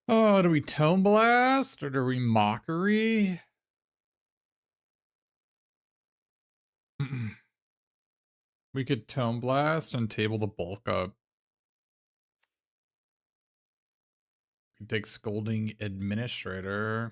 Oh, do we Tome Blast or do we Mockery? We could Tome Blast and table the bulk up. We could take Scolding Administrator.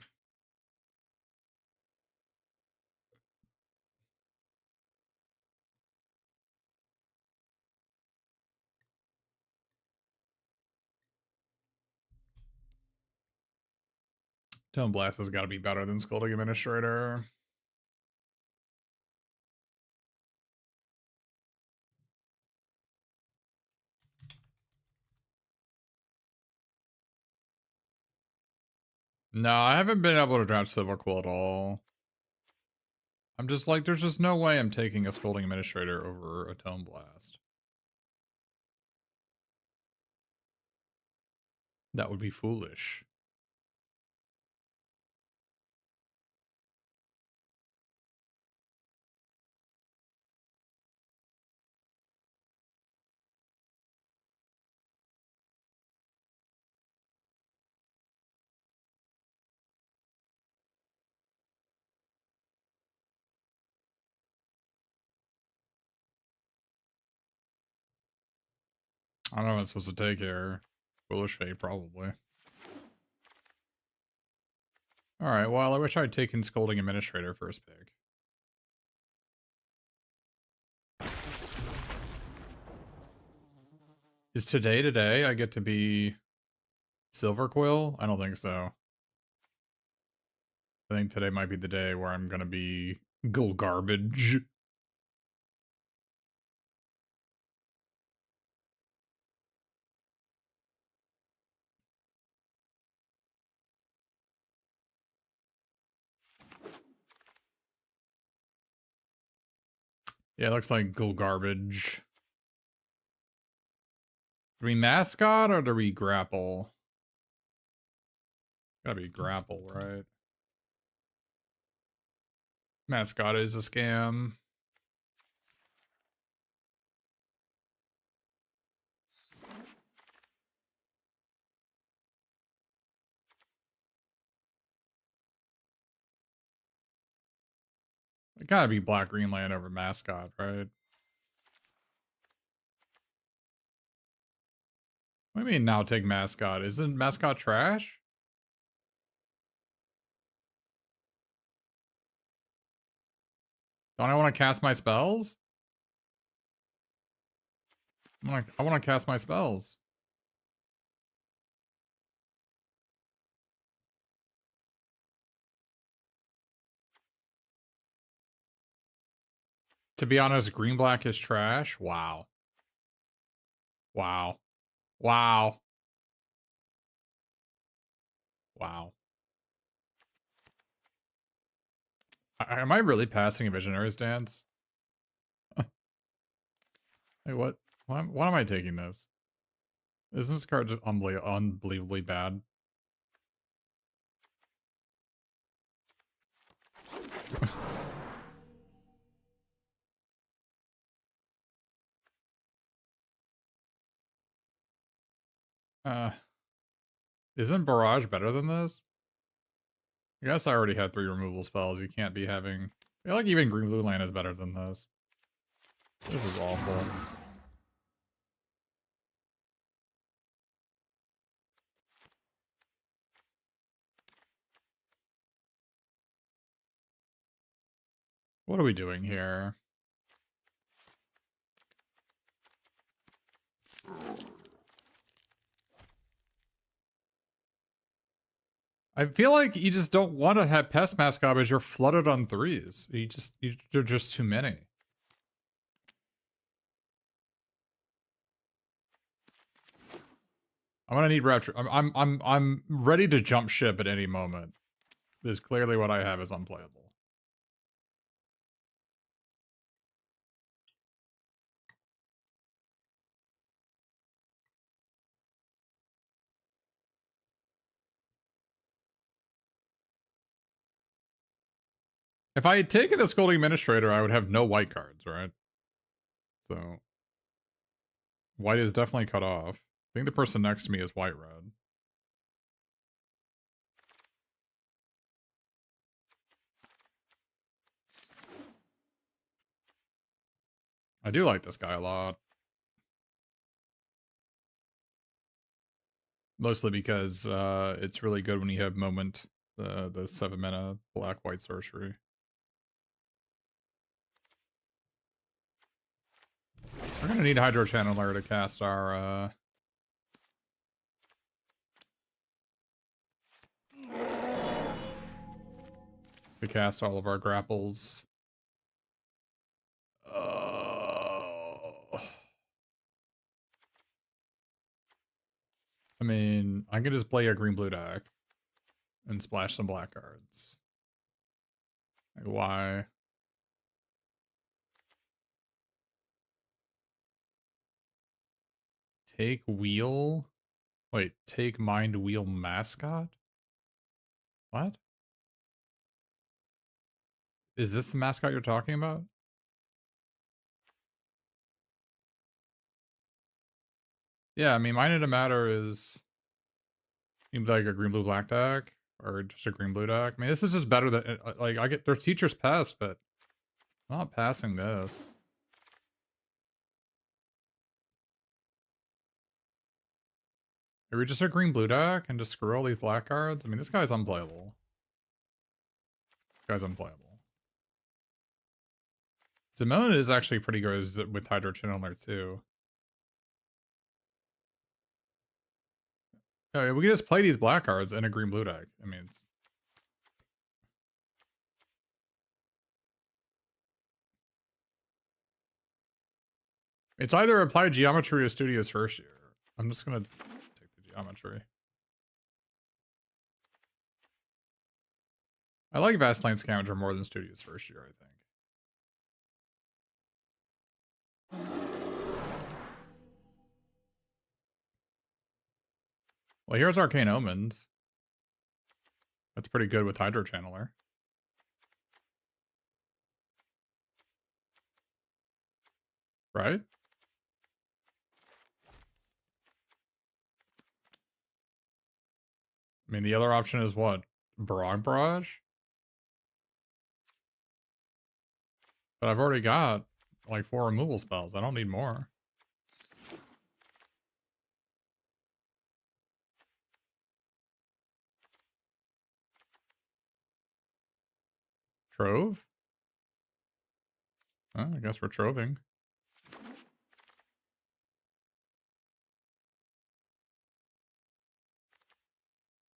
Tome Blast has got to be better than Scolding Administrator. No, I haven't been able to draft Silverquill at all. I'm just like, there's just no way I'm taking a Scolding Administrator over a Tome Blast. That would be foolish. I don't know what I'm supposed to take here. Foolish Fate, probably. Alright, well, I wish I'd taken Scolding Administrator first pick. Is today I get to be Silverquill? I don't think so. I think today might be the day where I'm gonna be garbage. Yeah, it looks like garbage. Do we mascot or do we grapple? Gotta be grapple, right? Mascot is a scam. It gotta be black green land over mascot, right? What do you mean now take mascot? Isn't mascot trash? Don't I want to cast my spells? I want to cast my spells. To be honest, green black is trash. Wow. Wow. Wow. Wow. Am I really passing a visionary stance? Hey, what? Why am I taking this? Isn't this card just unbelievably bad? uh, isn't Barrage better than this? I guess I already had 3 removal spells. You can't be having... I feel like even green blue land is better than this. This is awful. What are we doing here? I feel like you just don't want to have Pest Mascot because you're flooded on 3s. You're just too many. I'm gonna need Rapture. I'm ready to jump ship at any moment. Because clearly what I have is unplayable. If I had taken the Scolding Administrator, I would have no white cards, right? So white is definitely cut off. I think the person next to me is white-red. I do like this guy a lot. Mostly because it's really good when you have moment, the 7 mana black white sorcery. We're gonna need Hydro Channeler to cast our all of our grapples. I mean, I can just play a green blue deck and splash some black cards. Like, why? Take wheel? Wait, take mind wheel mascot? What? Is this the mascot you're talking about? Yeah, I mean, Mind in a Matter is seems like a green blue black deck or just a green blue deck. I mean, this is just better than like I get their teacher's pest, but I'm not passing this. Are we just a green blue deck and just screw all these black cards? I mean, this guy's unplayable. This guy's unplayable. Simone is actually pretty good with Hydro Channeler too. Oh, yeah, we can just play these black cards in a green blue deck. I mean, it's either Applied Geometry or Studios First Year. I'm just gonna take the Geometry. I like Vastline Scavenger more than Studios First Year, I think. Well, here's Arcane Omens. That's pretty good with Hydro Channeler. Right? I mean, the other option is what? Barrage? But I've already got like 4 removal spells. I don't need more. Trove? Oh, I guess we're troving.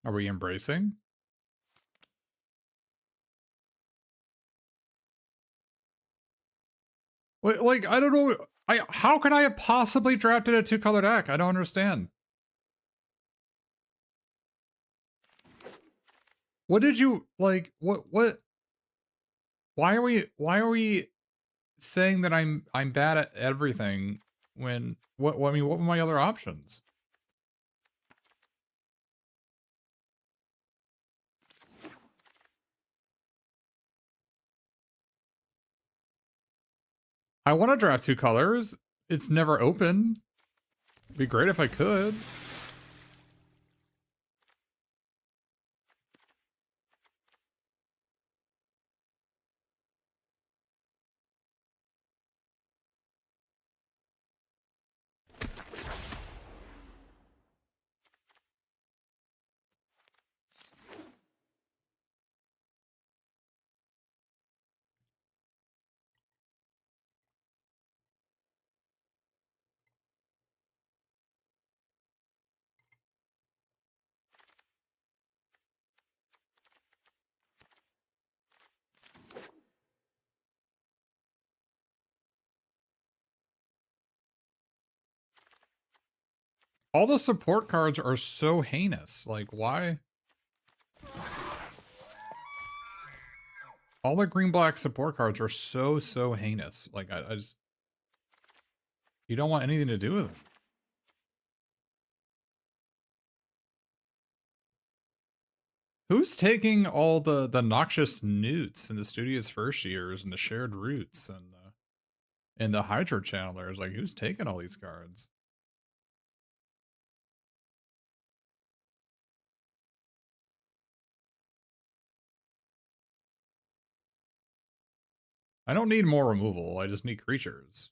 Are we embracing? Wait, like, I don't know. How could I have possibly drafted a 2-color deck? I don't understand. What did you like? What? Why are we saying that I'm bad at everything when I mean, what were my other options? I want to draft 2 colors. It's never open. It'd be great if I could. All the support cards are so heinous. Like, why? All the green-black support cards are so heinous. Like, I just... You don't want anything to do with them. Who's taking all the noxious newts and the Studios First Years and the shared roots and the Hydro Channelers? Like, who's taking all these cards? I don't need more removal. I just need creatures.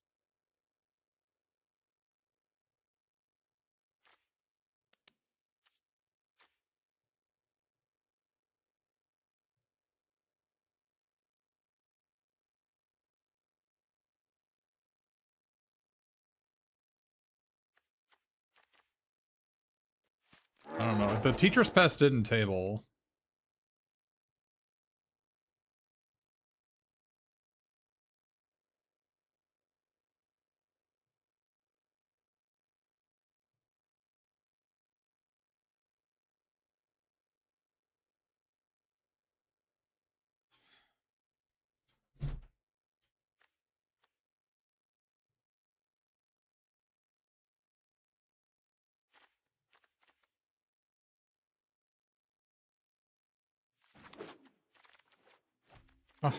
I don't know. The teacher's pest didn't table. Oh.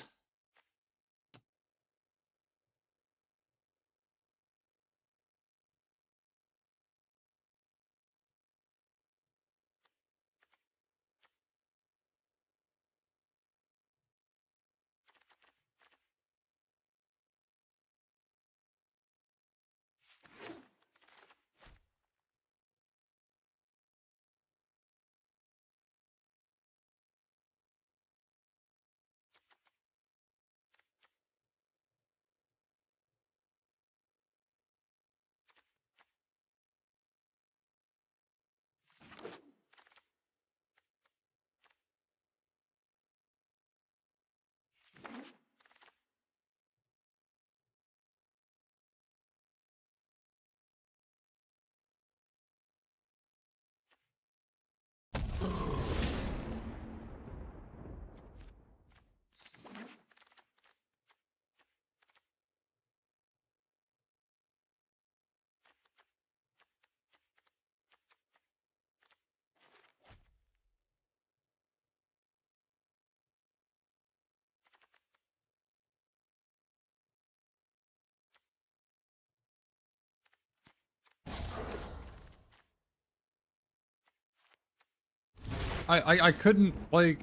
I couldn't, like,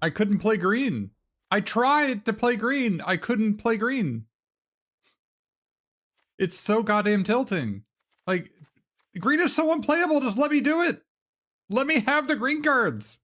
I couldn't play green. I tried to play green. I couldn't play green. It's so goddamn tilting. Like, green is so unplayable. Just let me do it. Let me have the green cards.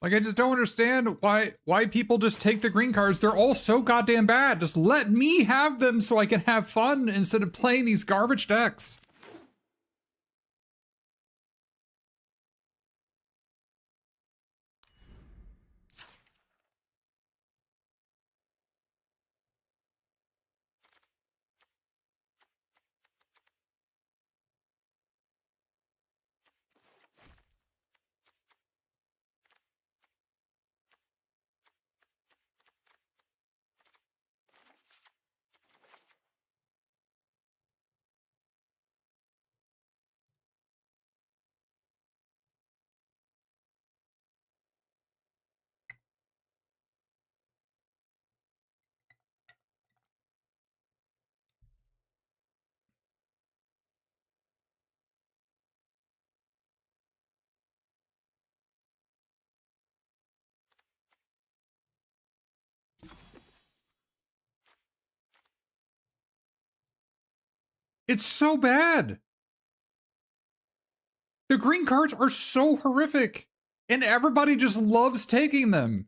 Like, I just don't understand why people just take the green cards. They're all so goddamn bad. Just let me have them so I can have fun instead of playing these garbage decks. It's so bad. The green cards are so horrific. And everybody just loves taking them.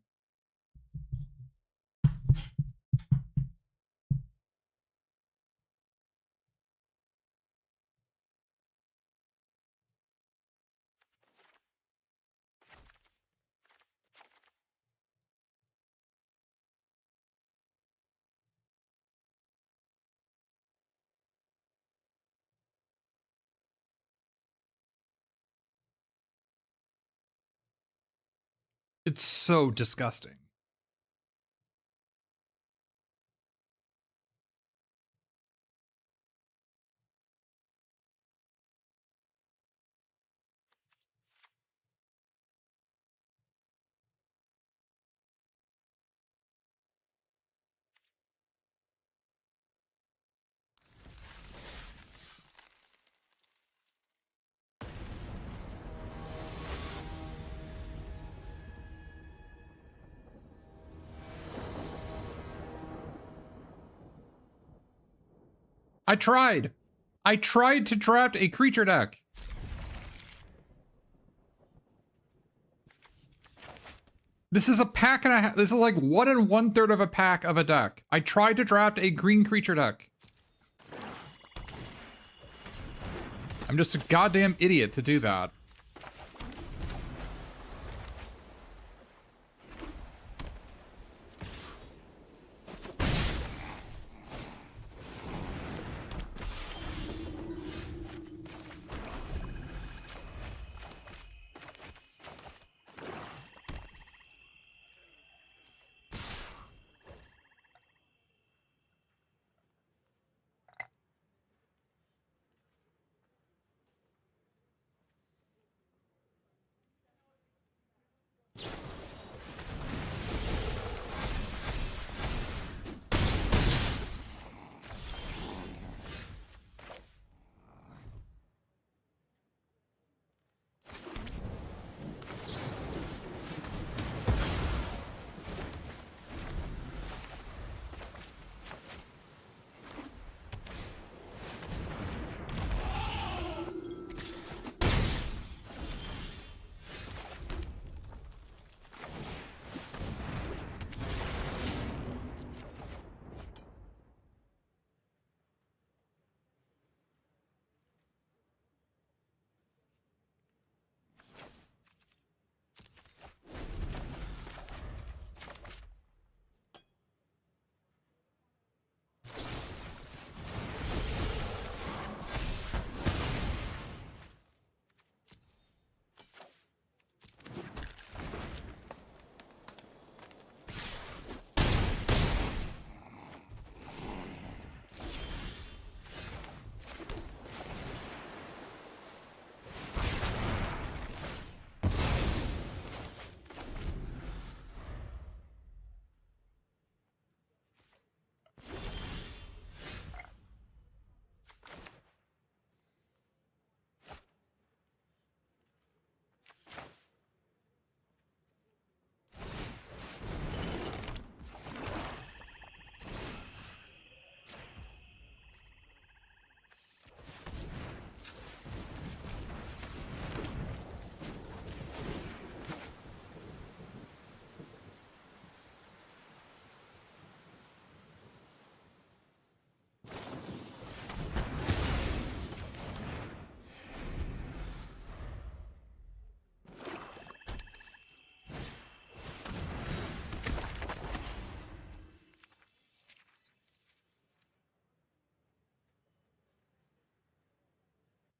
It's so disgusting. I tried. I tried to draft a creature deck. This is a pack and a half. This is like 1 1/3 of a pack of a deck. I tried to draft a green creature deck. I'm just a goddamn idiot to do that.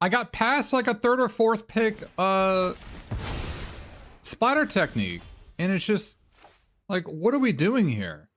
I got past like a 3rd or 4th pick splatter technique, and it's just like, what are we doing here?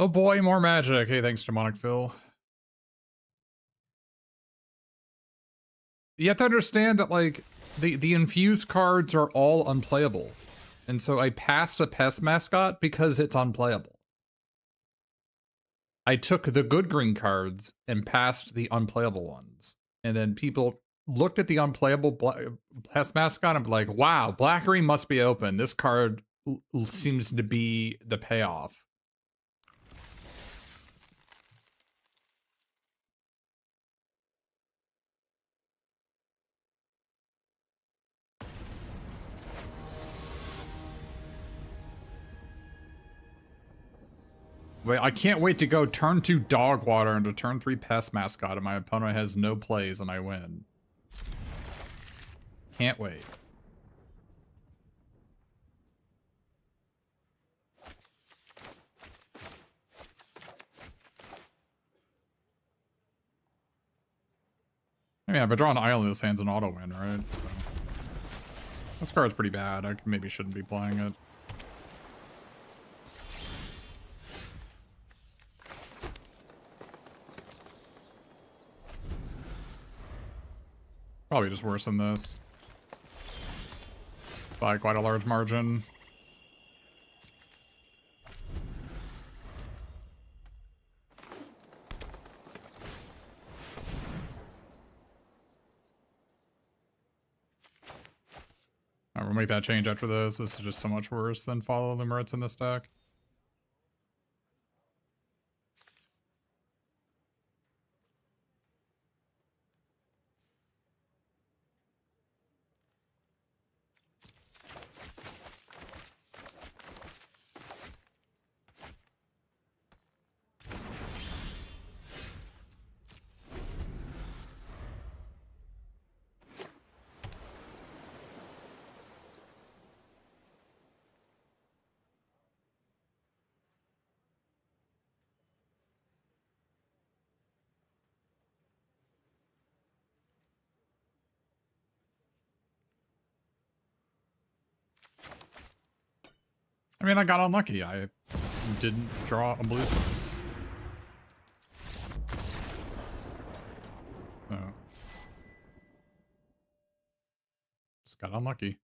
Oh boy, more magic. Hey, thanks, Demonic Phil. You have to understand that, like, the infused cards are all unplayable. And so I passed a pest mascot because it's unplayable. I took the good green cards and passed the unplayable ones. And then people looked at the unplayable pest mascot and be like, wow, black green must be open. This card seems to be the payoff. Wait, I can't wait to go turn 2 dog water into turn 3 pest mascot and my opponent has no plays and I win. Can't wait. I mean, if I draw an island, this hand's an auto win, right? So. This card's pretty bad. I maybe shouldn't be playing it. Probably just worse than this. By quite a large margin. Alright, we'll make that change after this. This is just so much worse than Follow Limerence in this deck. I mean, I got unlucky. I didn't draw a blue source. So. Just got unlucky.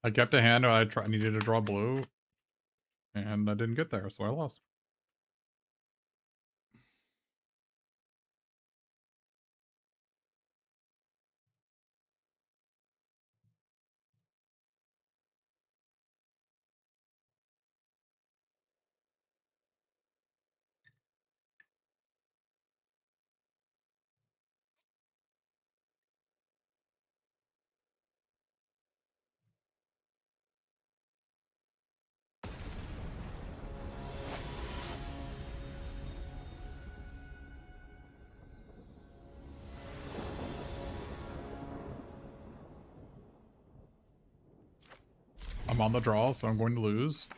I kept a hand. I needed to draw blue, and I didn't get there, so I lost. I'm on the draw, so I'm going to lose.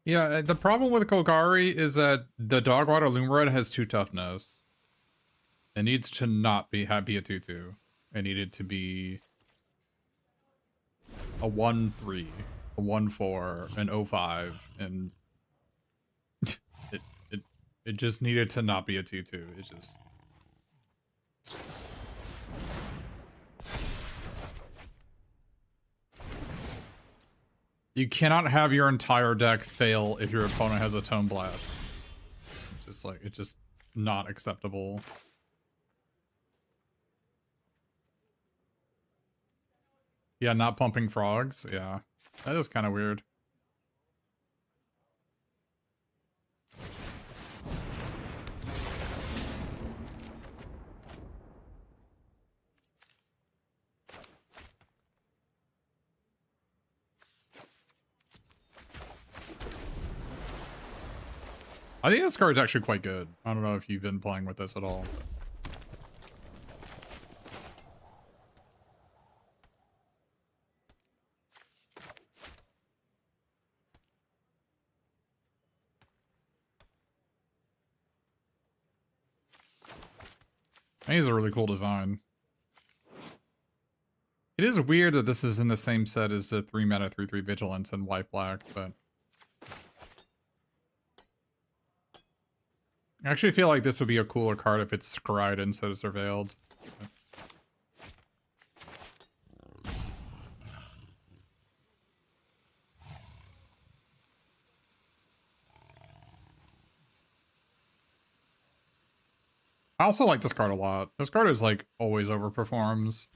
Yeah, the problem with Golgari is that the Dogwater Loomred has 2 toughness. It needs to not be a 2/2. It needed to be a 1/3, a 1/4, an 0/5, and it it it just needed to not be a 2/2. It just you cannot have your entire deck fail if your opponent has a Tone Blast. It's just not acceptable. Yeah, not pumping frogs. Yeah, that is kind of weird. I think this card's actually quite good. I don't know if you've been playing with this at all. I think it's a really cool design. It is weird that this is in the same set as the 3 mana 3/3 Vigilance and white black, but I actually feel like this would be a cooler card if it's scryed instead of surveilled. I also like this card a lot. This card is like always overperforms.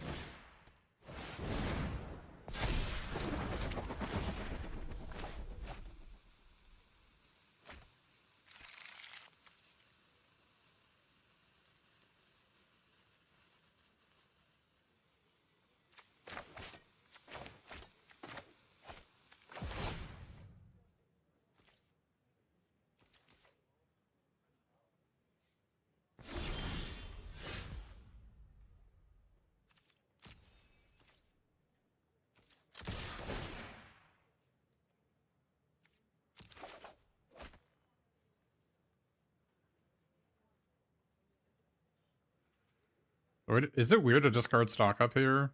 Is it weird to discard stock up here?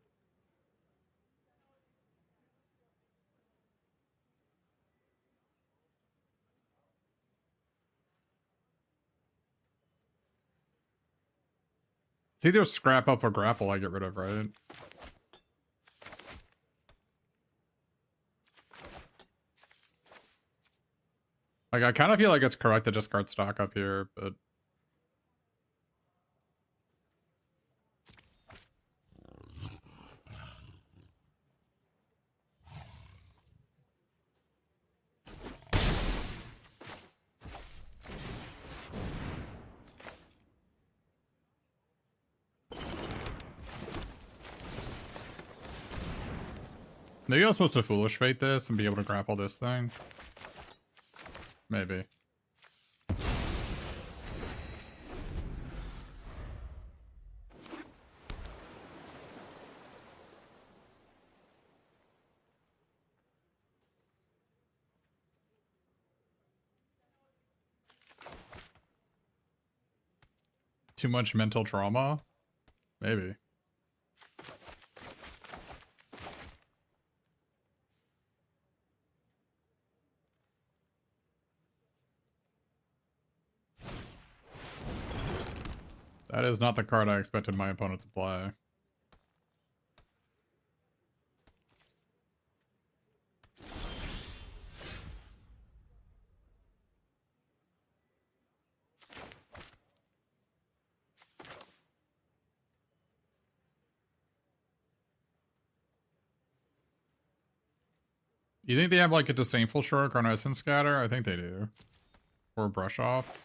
It's either scrap up or grapple I get rid of, right? Like, I kind of feel like it's correct to discard stock up here, but... Maybe I was supposed to Foolish Fate this and be able to grapple this thing. Maybe. Too much mental trauma? Maybe. That is not the card I expected my opponent to play. You think they have like a Disdainful Shark or an Essence Scatter? I think they do. Or Brush Off.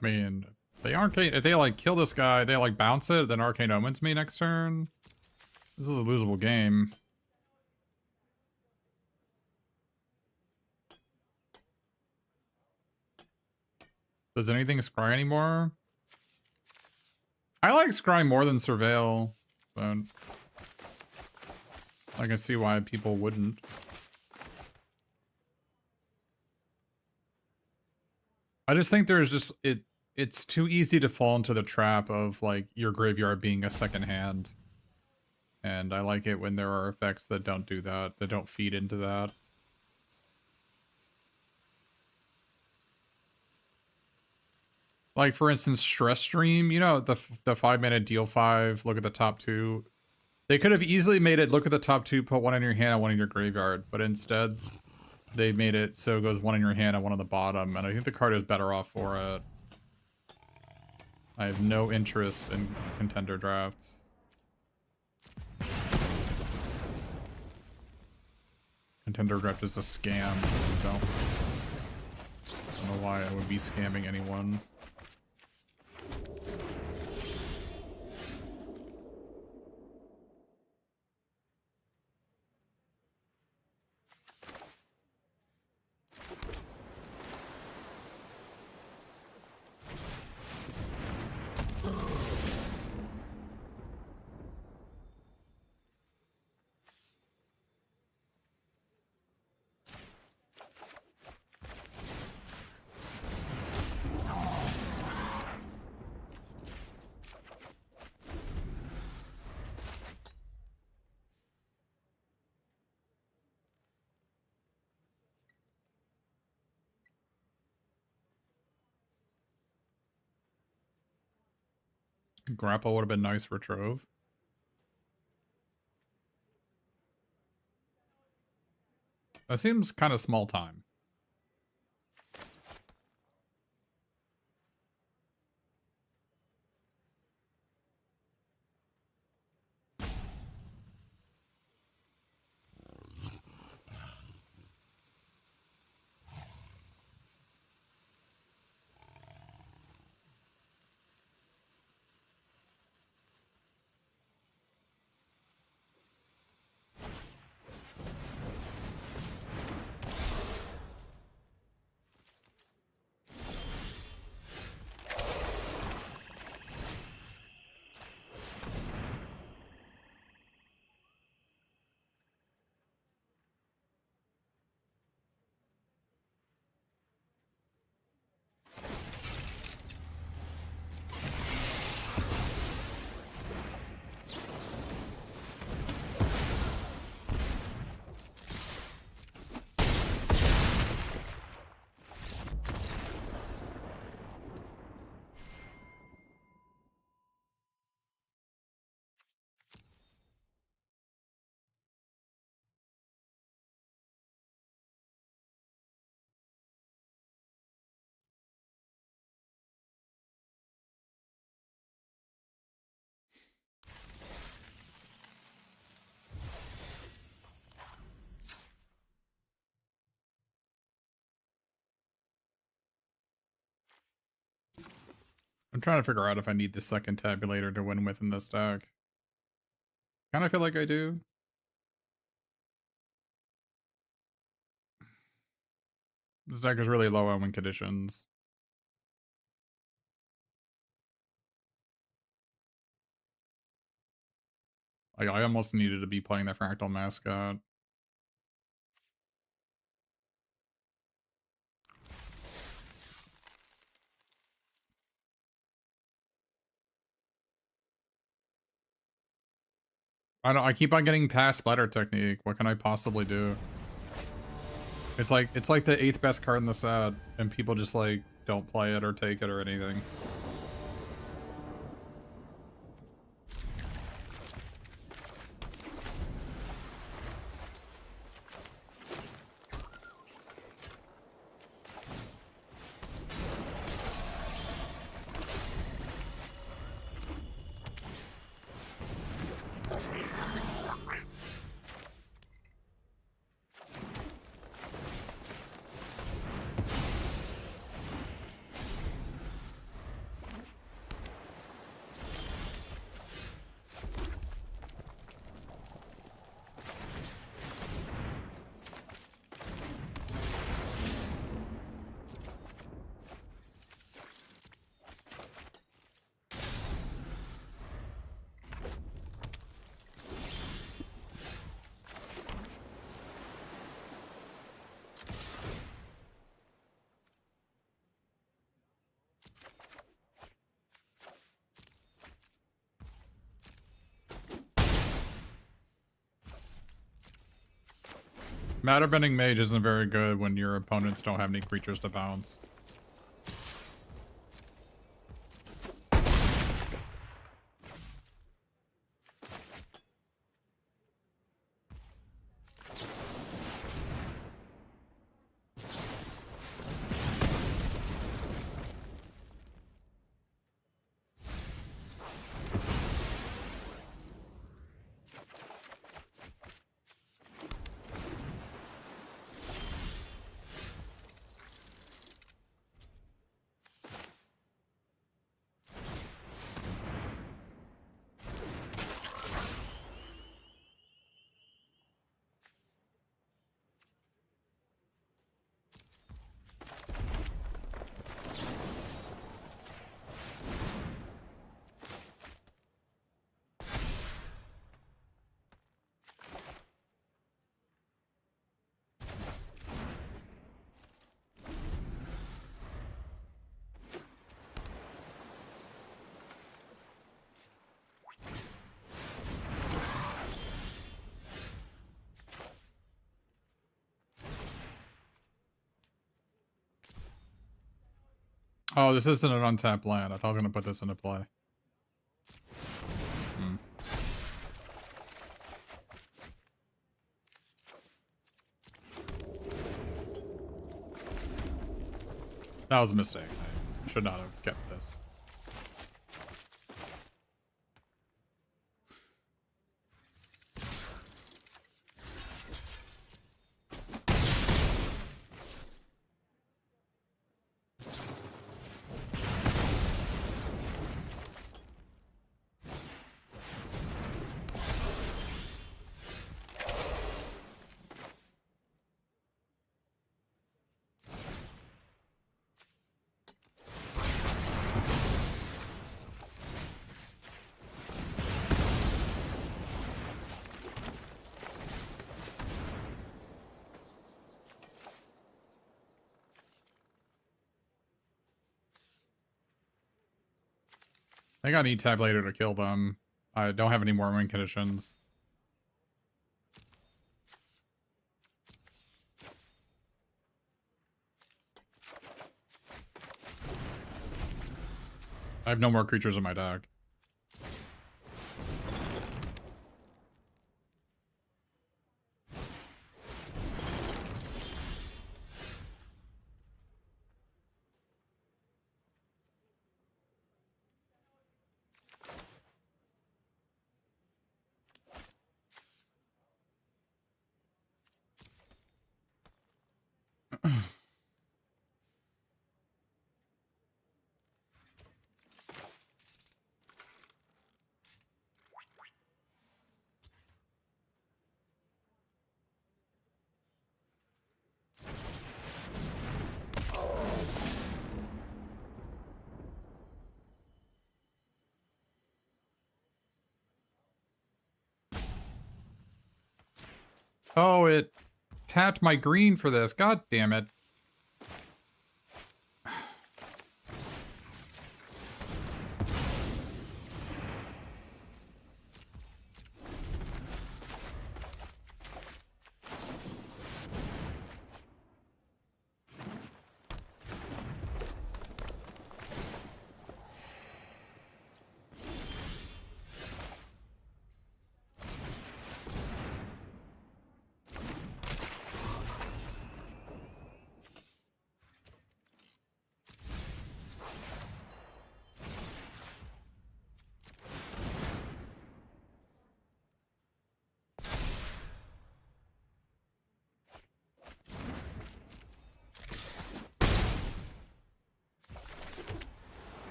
I mean, they arcane. If they like kill this guy, they like bounce it, then Arcane Omens me next turn. This is a losable game. Does anything scry anymore? I like scry more than surveil, but I can see why people wouldn't. I just think there's just it's too easy to fall into the trap of like your graveyard being a second hand. And I like it when there are effects that don't do that, that don't feed into that. Like for instance, Stress Stream, you know, the 5-minute deal 5, look at the top 2. They could have easily made it look at the top 2, put one in your hand and one in your graveyard, but instead they made it so it goes one in your hand and one on the bottom, and I think the card is better off for it. I have no interest in contender drafts. Contender draft is a scam. I don't know why I would be scamming anyone. Grapple would have been nice for Trove. That seems kind of small time. I'm trying to figure out if I need the second tabulator to win with in this deck. Kind of feel like I do. This deck is really low on win conditions. Like, I almost needed to be playing the Fractal Mascot. I keep on getting past Splatter Technique. What can I possibly do? It's like the 8th best card in the set, and people just like don't play it or take it or anything. Matter Bending Mage isn't very good when your opponents don't have any creatures to bounce. Oh, this isn't an untapped land. I thought I was going to put this into play. That was a mistake. I should not have kept this. I think I need tab later to kill them. I don't have any more win conditions. I have no more creatures in my deck. Oh, it tapped my green for this. God damn it.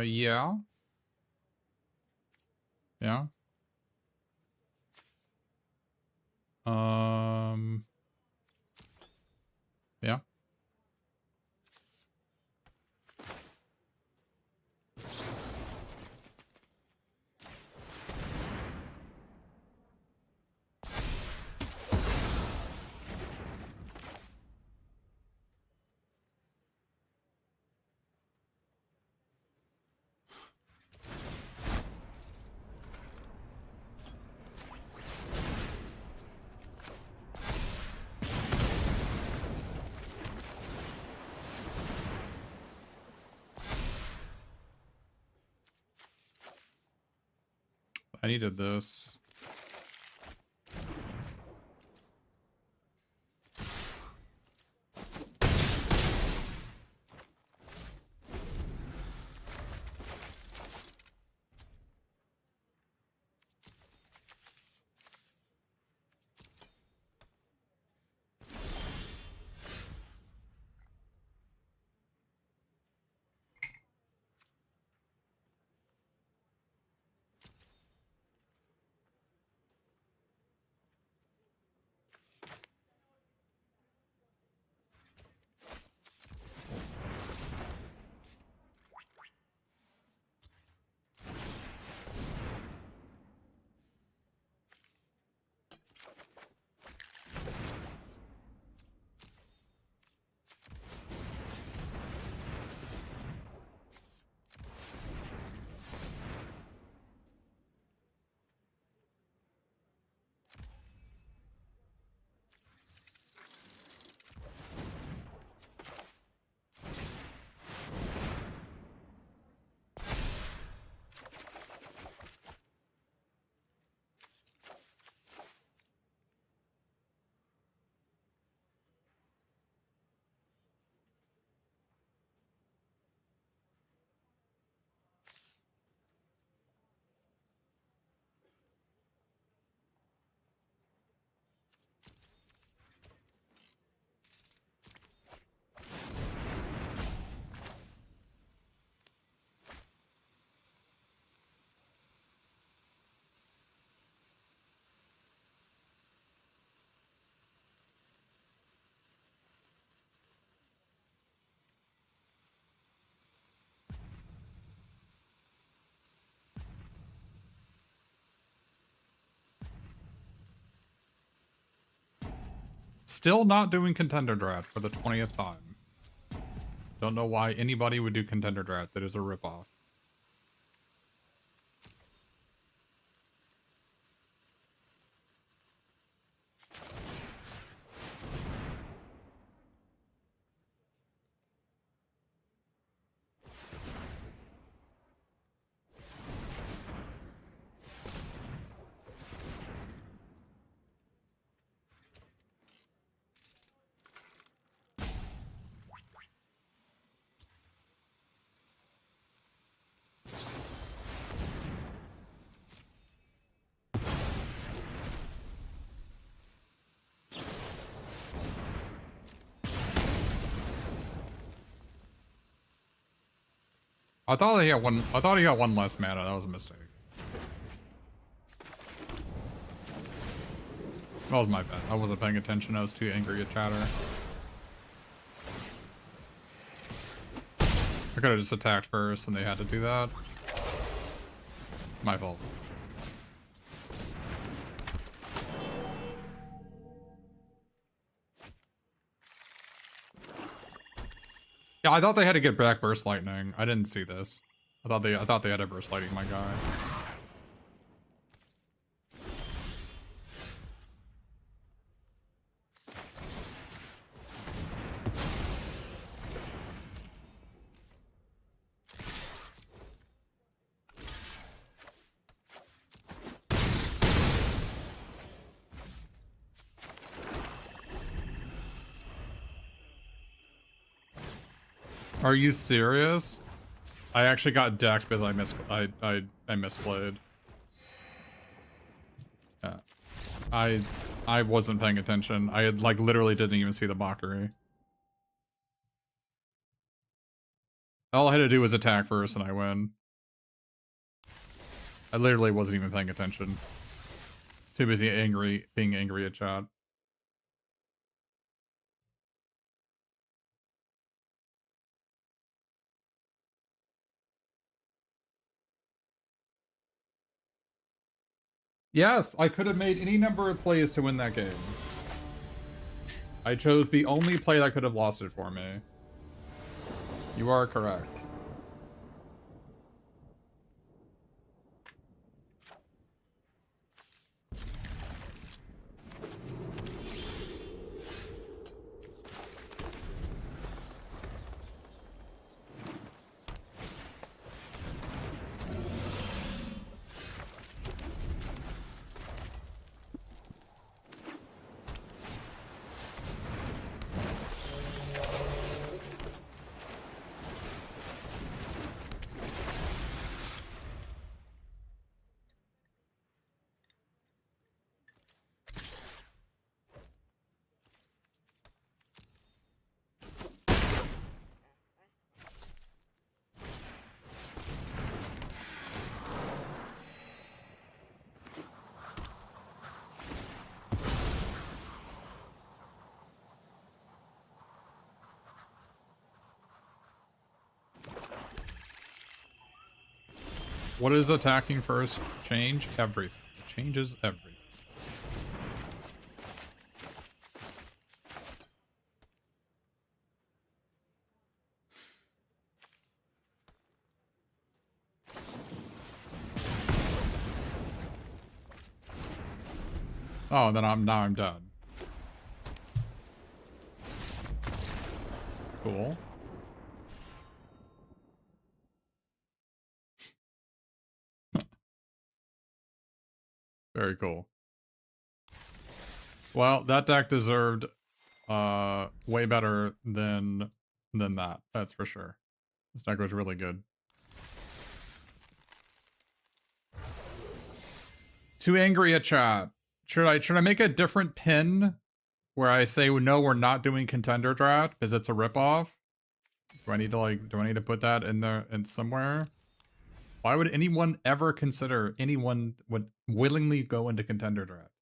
Yeah. Yeah. Yeah. I needed this. Still not doing contender draft for the 20th time. Don't know why anybody would do contender draft. That is a ripoff. I thought he had one. I thought he got one less mana. That was a mistake. That was my bad. I wasn't paying attention. I was too angry at chatter. I could have just attacked first, and they had to do that. My fault. Yeah, I thought they had to get back burst lightning. I didn't see this. I thought they had to burst lightning my guy. Are you serious? I actually got decked because I misplayed. Yeah. I wasn't paying attention. I had like literally didn't even see the mockery. All I had to do was attack first and I win. I literally wasn't even paying attention. Too busy being angry at chat. Yes, I could have made any number of plays to win that game. I chose the only play that could have lost it for me. You are correct. What does attacking first change? Everything. It changes everything. Oh, then now I'm dead. Cool. Very cool. Well, that deck deserved way better than that. That's for sure. This deck was really good. Too angry at chat. Should I make a different pin where I say no, we're not doing contender draft because it's a ripoff? Do I need to put that in there and somewhere? Why would anyone ever consider anyone would willingly go into contender draft?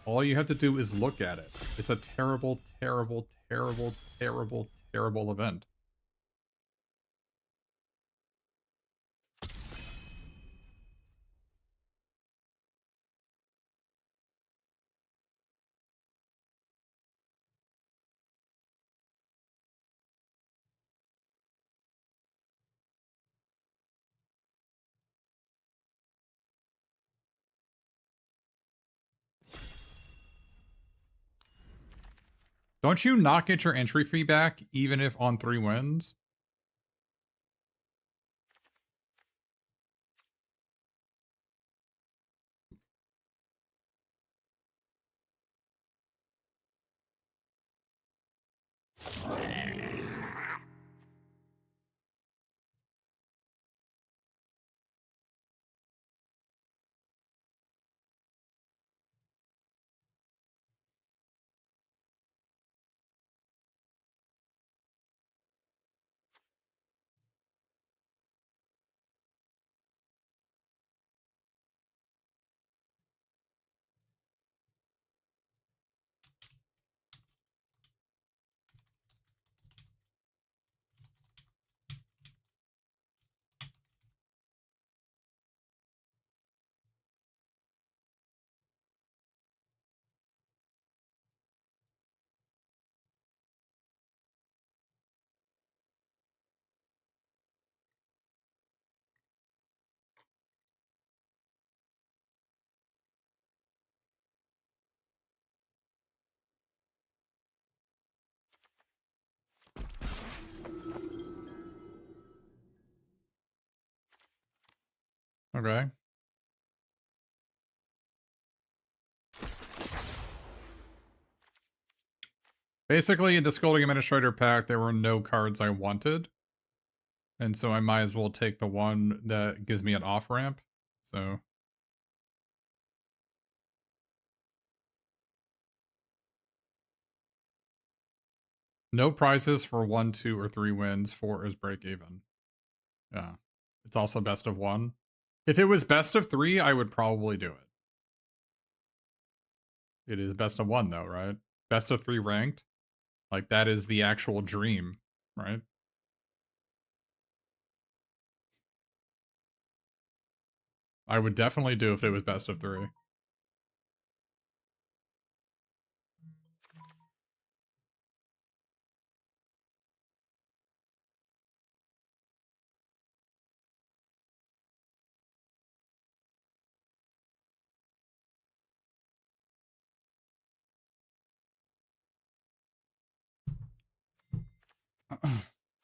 All you have to do is look at it. It's a terrible, terrible, terrible, terrible, terrible event. Don't you not get your entry fee back even if on 3 wins? Okay. Basically, in the Scolding Administrator pack, there were no cards I wanted. And so I might as well take the one that gives me an off-ramp. So... no prizes for 1, 2, or 3 wins. 4 is break even. Yeah. It's also best of 1. If it was best of 3, I would probably do it. It is best of 1 though, right? Best of 3 ranked. Like, that is the actual dream, right? I would definitely do if it was best of 3.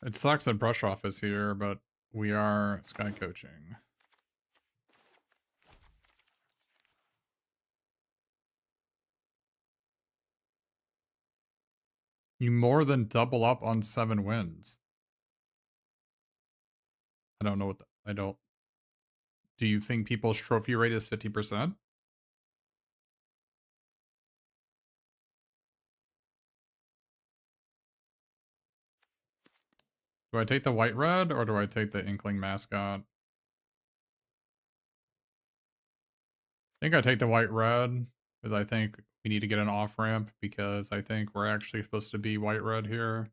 It sucks that Brush Off is here, but we are Sky Coaching. You more than double up on 7 wins. I don't know what I don't... Do you think people's trophy rate is 50%? Do I take the white red or do I take the Inkling mascot? I think I take the white red because I think we need to get an off ramp because I think we're actually supposed to be white red here.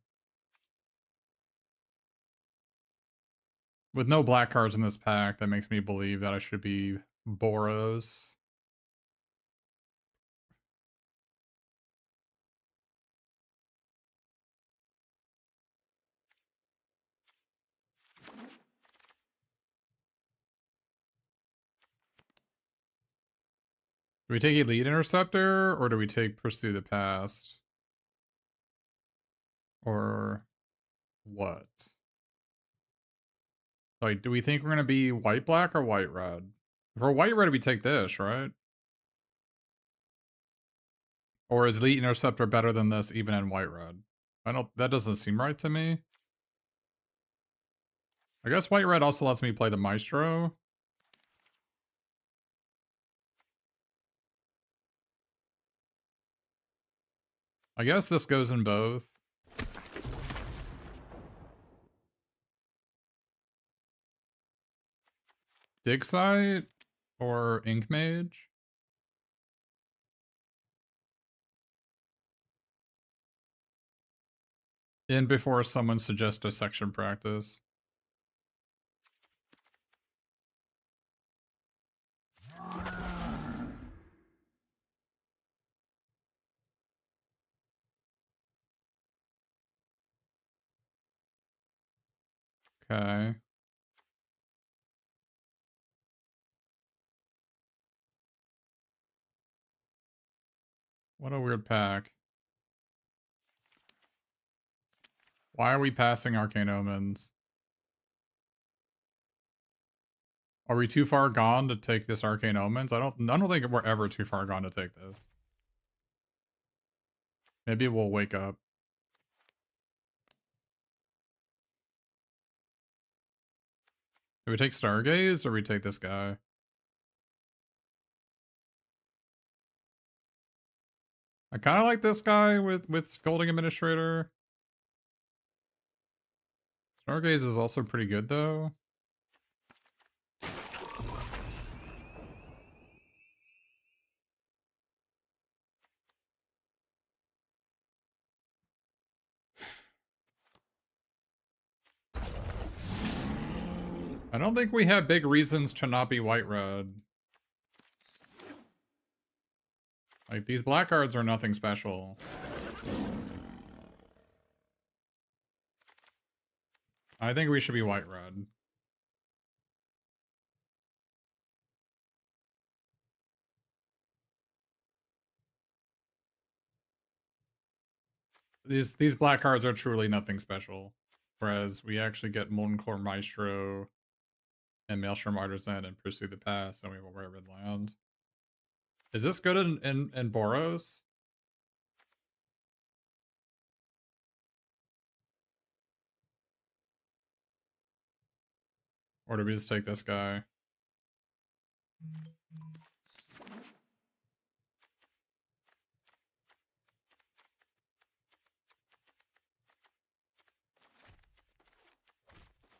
With no black cards in this pack, that makes me believe that I should be boros. Do we take Elite Interceptor, or do we take Pursue the Past? Or what? Like, do we think we're gonna be white-black or white-red? If we're white-red, we take this, right? Or is Elite Interceptor better than this even in white-red? I don't, that doesn't seem right to me. I guess white-red also lets me play the Maestro. I guess this goes in both. Dig Site or Ink Mage? In before someone suggests a section practice. Okay. What a weird pack. Why are we passing Arcane Omens? Are we too far gone to take this Arcane Omens? I don't think we're ever too far gone to take this. Maybe we'll wake up. Do we take Stargaze or we take this guy? I kind of like this guy with Scolding Administrator. Stargaze is also pretty good though. I don't think we have big reasons to not be white-red. Like, these black cards are nothing special. I think we should be white-red. These black cards are truly nothing special. Whereas we actually get Molten Core Maestro and Maelstrom Artisan and Pursue the Past, and we will wear red land. Is this good in Boros? Or do we just take this guy?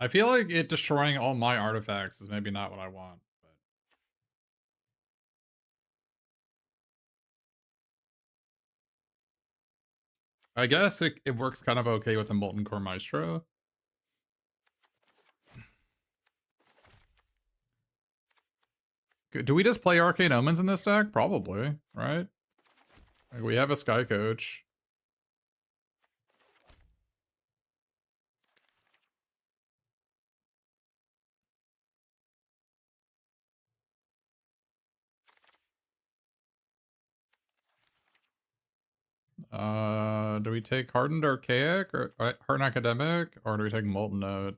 I feel like it destroying all my artifacts is maybe not what I want. But I guess it works kind of okay with the Molten Core Maestro. Do we just play Arcane Omens in this deck? Probably, right? Like, we have a Sky Coach. Do we take Hardened Archaic or Hardened Academic, or do we take Molten Note?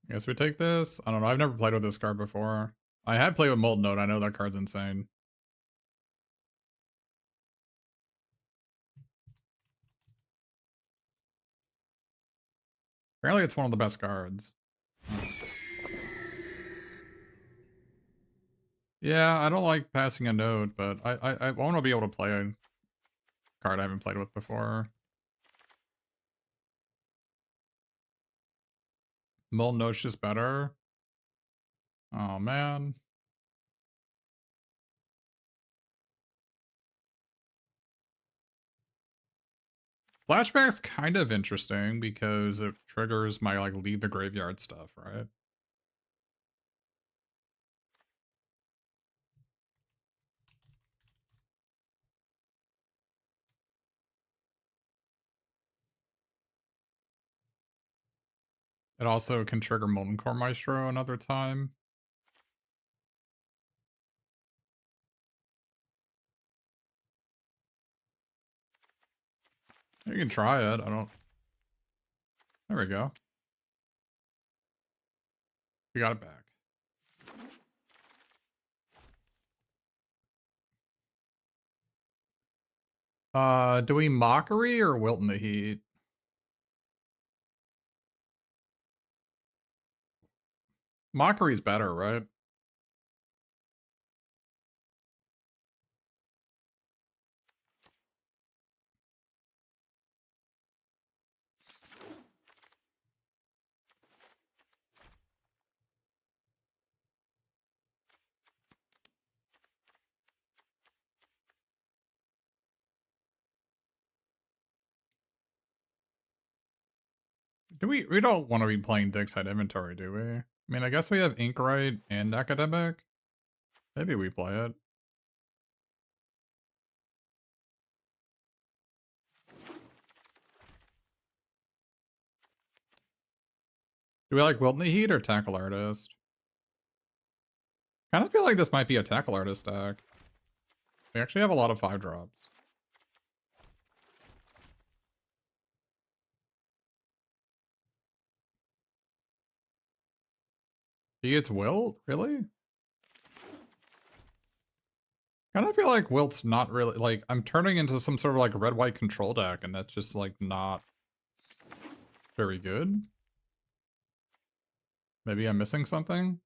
I guess we take this. I don't know. I've never played with this card before. I had played with Molten Note. I know that card's insane. Apparently, it's one of the best cards. Yeah, I don't like passing a note, but I want to be able to play a card I haven't played with before. Molten Note's just better. Oh man. Flashback's kind of interesting because it triggers my like leave the graveyard stuff, right? It also can trigger Molten Core Maestro another time. You can try it. I don't. There we go. We got it back. Do we Mockery or Wilt in the Heat? Mockery's better, right? We don't want to be playing Dickside Inventory, do we? I mean, I guess we have Inkwright and Academic. Maybe we play it. Do we like Wilt in the Heat or Tackle Artist? Kind of feel like this might be a Tackle Artist deck. We actually have a lot of 5-drops. He gets Wilt? Really? Kind of feel like Wilt's not really, like, I'm turning into some sort of like red-white control deck, and that's just like not very good. Maybe I'm missing something?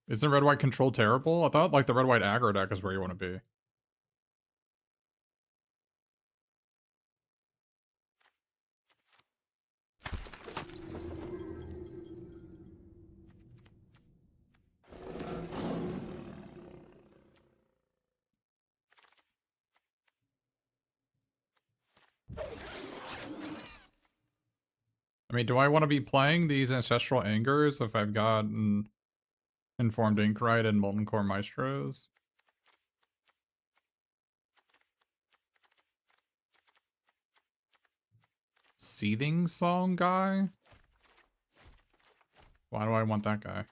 Isn't red-white control terrible? I thought like the red-white aggro deck is where you want to be. I mean, do I want to be playing these Ancestral Angers if I've gotten Informed Inkwright and Molten Core Maestros? Seething Song guy? Why do I want that guy?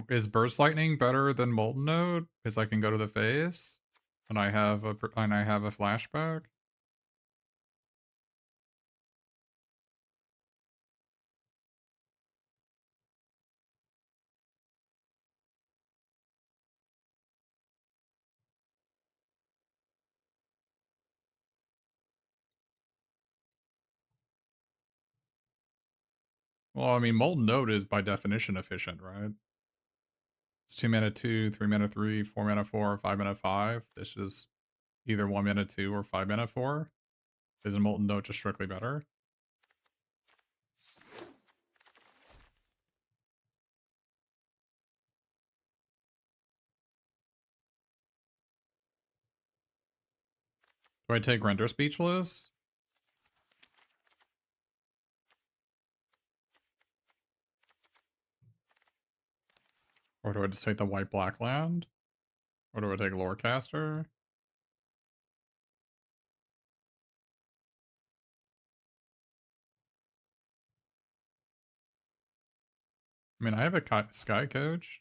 Is Burst Lightning better than Molten Node? Because I can go to the face, and I have a flashback. Well, I mean, Molten Node is by definition efficient, right? It's 2 mana 2, 3 mana 3, 4 mana 4, 5 mana 5. This is either 1 mana 2 or 5 mana 4. Isn't Molten Node just strictly better? Do I take Render Speechless? Or do I just take the white black land? Or do I take Lorecaster? I mean, I have a Sky Coach.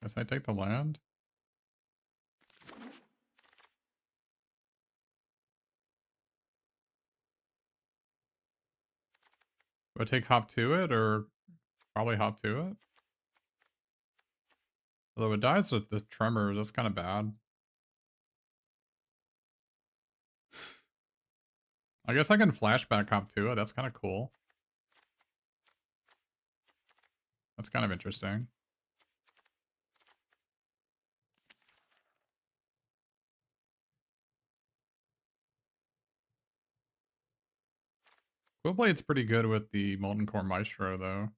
Guess I take the land. Do I take Hop to it or probably Hop to it? Although it dies with the Tremor, that's kind of bad. I guess I can flashback hop too. That's kind of cool. That's kind of interesting. Quillblade's pretty good with the Molten Core Maestro, though.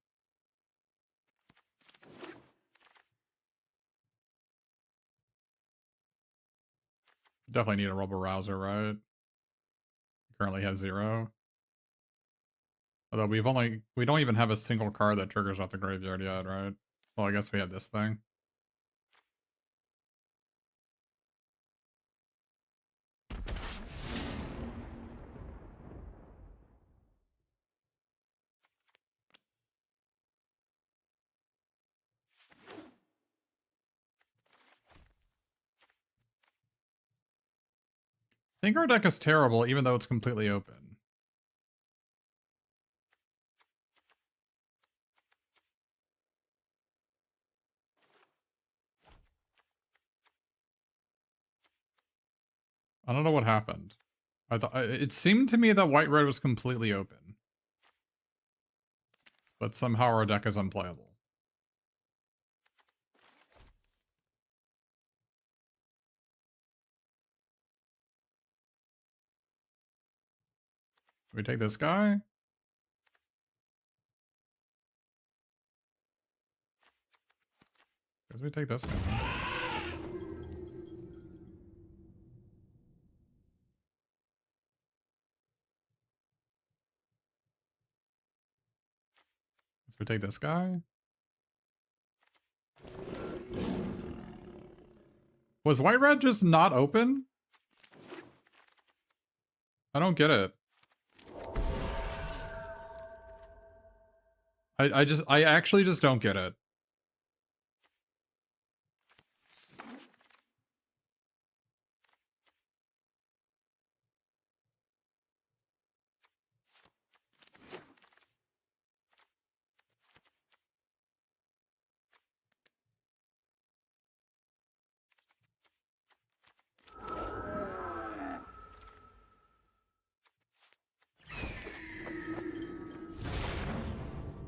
Definitely need a Rubble Rouser, right? Currently has 0. Although we don't even have a single card that triggers off the graveyard yet, right? Well, I guess we have this thing. I think our deck is terrible, even though it's completely open. I don't know what happened. I thought it seemed to me that white-red was completely open. But somehow our deck is unplayable. We take this guy? Guess we take this guy. Guess we take this guy? Was white-red just not open? I don't get it. I actually just don't get it.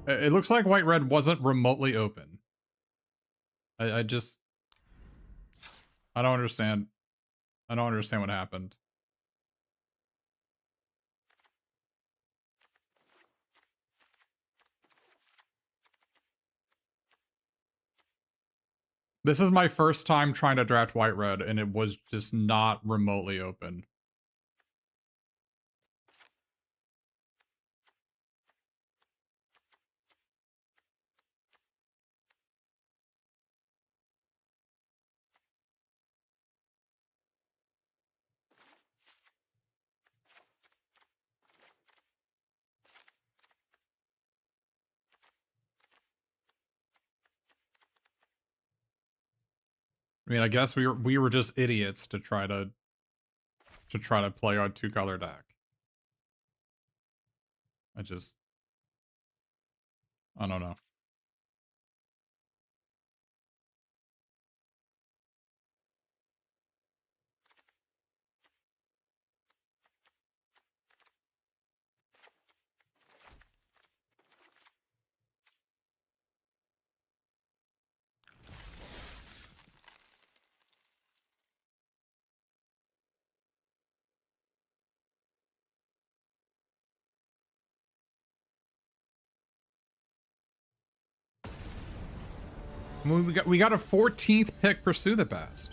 It looks like white-red wasn't remotely open. I just... I don't understand. I don't understand what happened. This is my first time trying to draft white-red, and it was just not remotely open. I mean, I guess we were just idiots to try to play our 2-color deck. I don't know. I mean, we got a 14th pick Pursue the Past.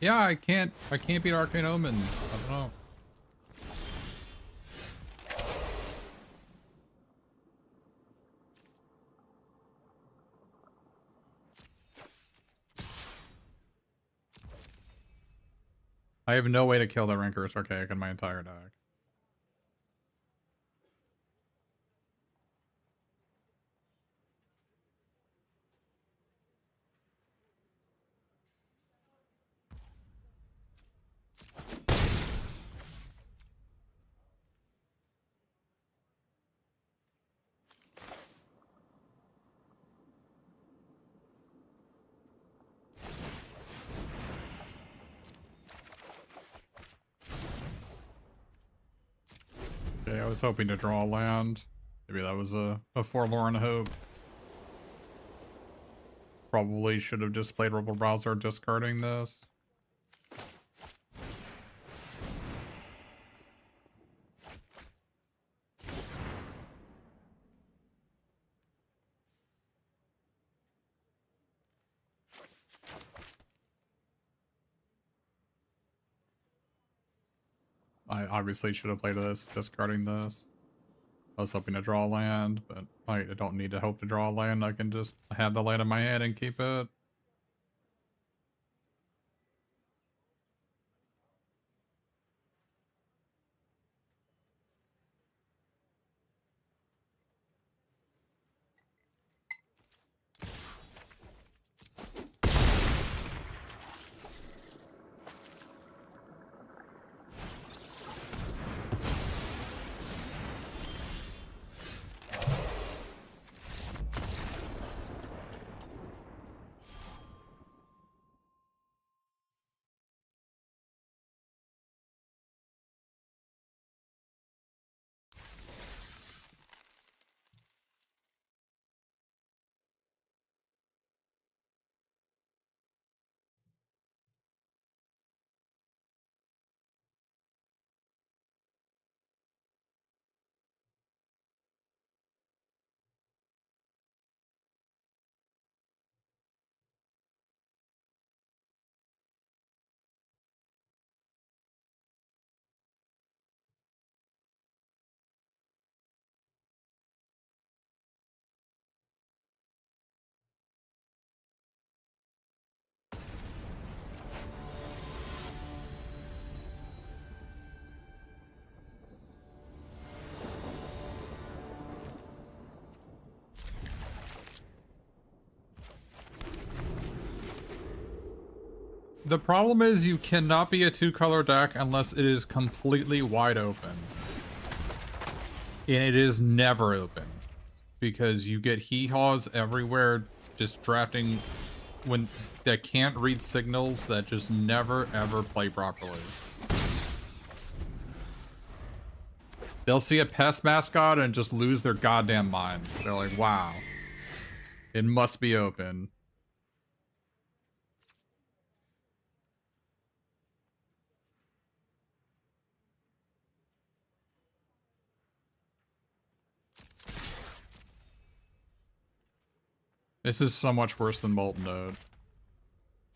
Yeah, I can't beat Arcane Omens. I don't know. I have no way to kill the Rancorous Archaic in my entire deck. Okay, I was hoping to draw a land. Maybe that was a forlorn hope. Probably should have just played Rebel Browser discarding this. I obviously should have played this, discarding this. I was hoping to draw a land, but I don't need to hope to draw a land. I can just have the land in my hand and keep it. The problem is you cannot be a two-color deck unless it is completely wide open. And it is never open. Because you get hee-haws everywhere just drafting when that can't read signals that just never ever play properly. They'll see a pest mascot and just lose their goddamn minds. They're like, wow. It must be open. This is so much worse than Molten Node.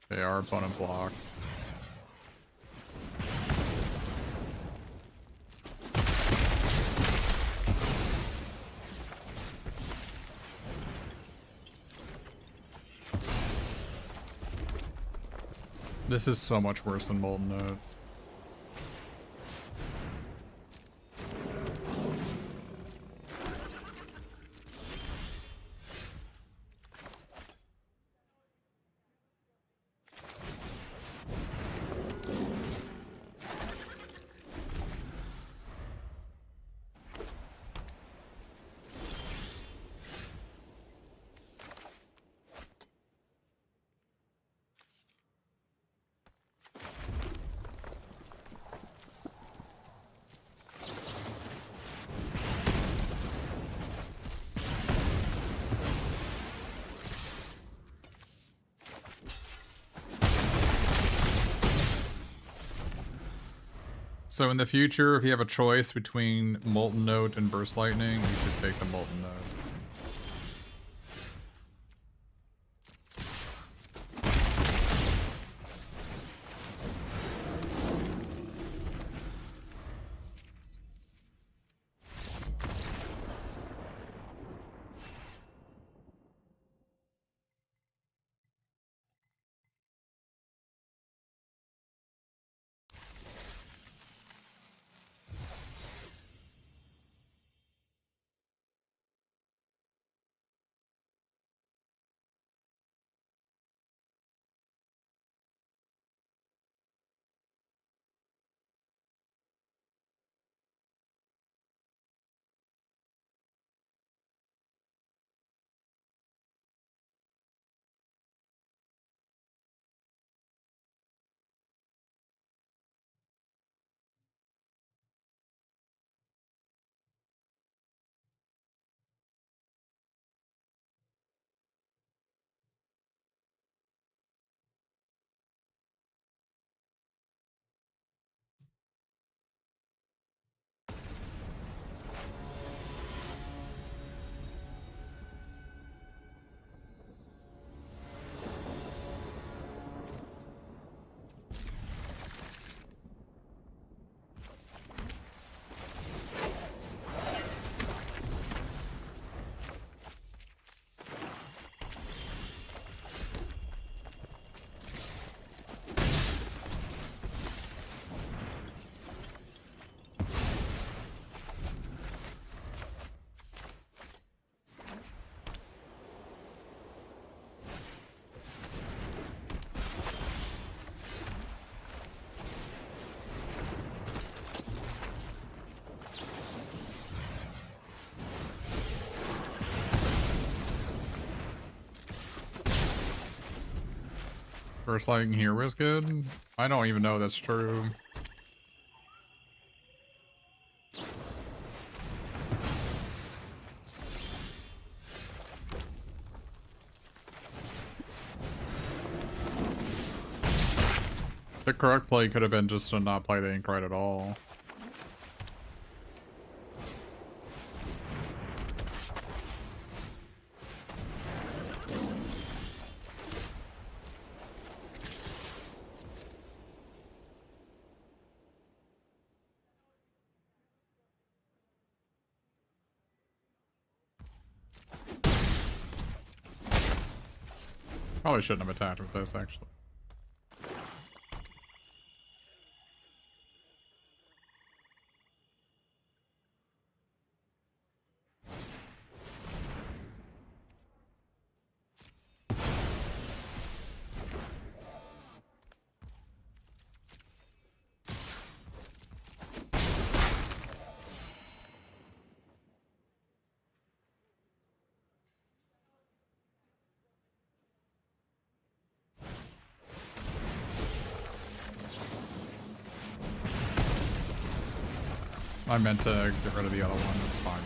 They are opponent block. This is so much worse than Molten Node. So in the future, if you have a choice between Molten Node and Burst Lightning, you should take the Molten Node. First lighting here was good. I don't even know that's true. The correct play could have been just to not play the ink right at all. Probably shouldn't have attacked with this, actually. I meant to get rid of the other one, that's fine.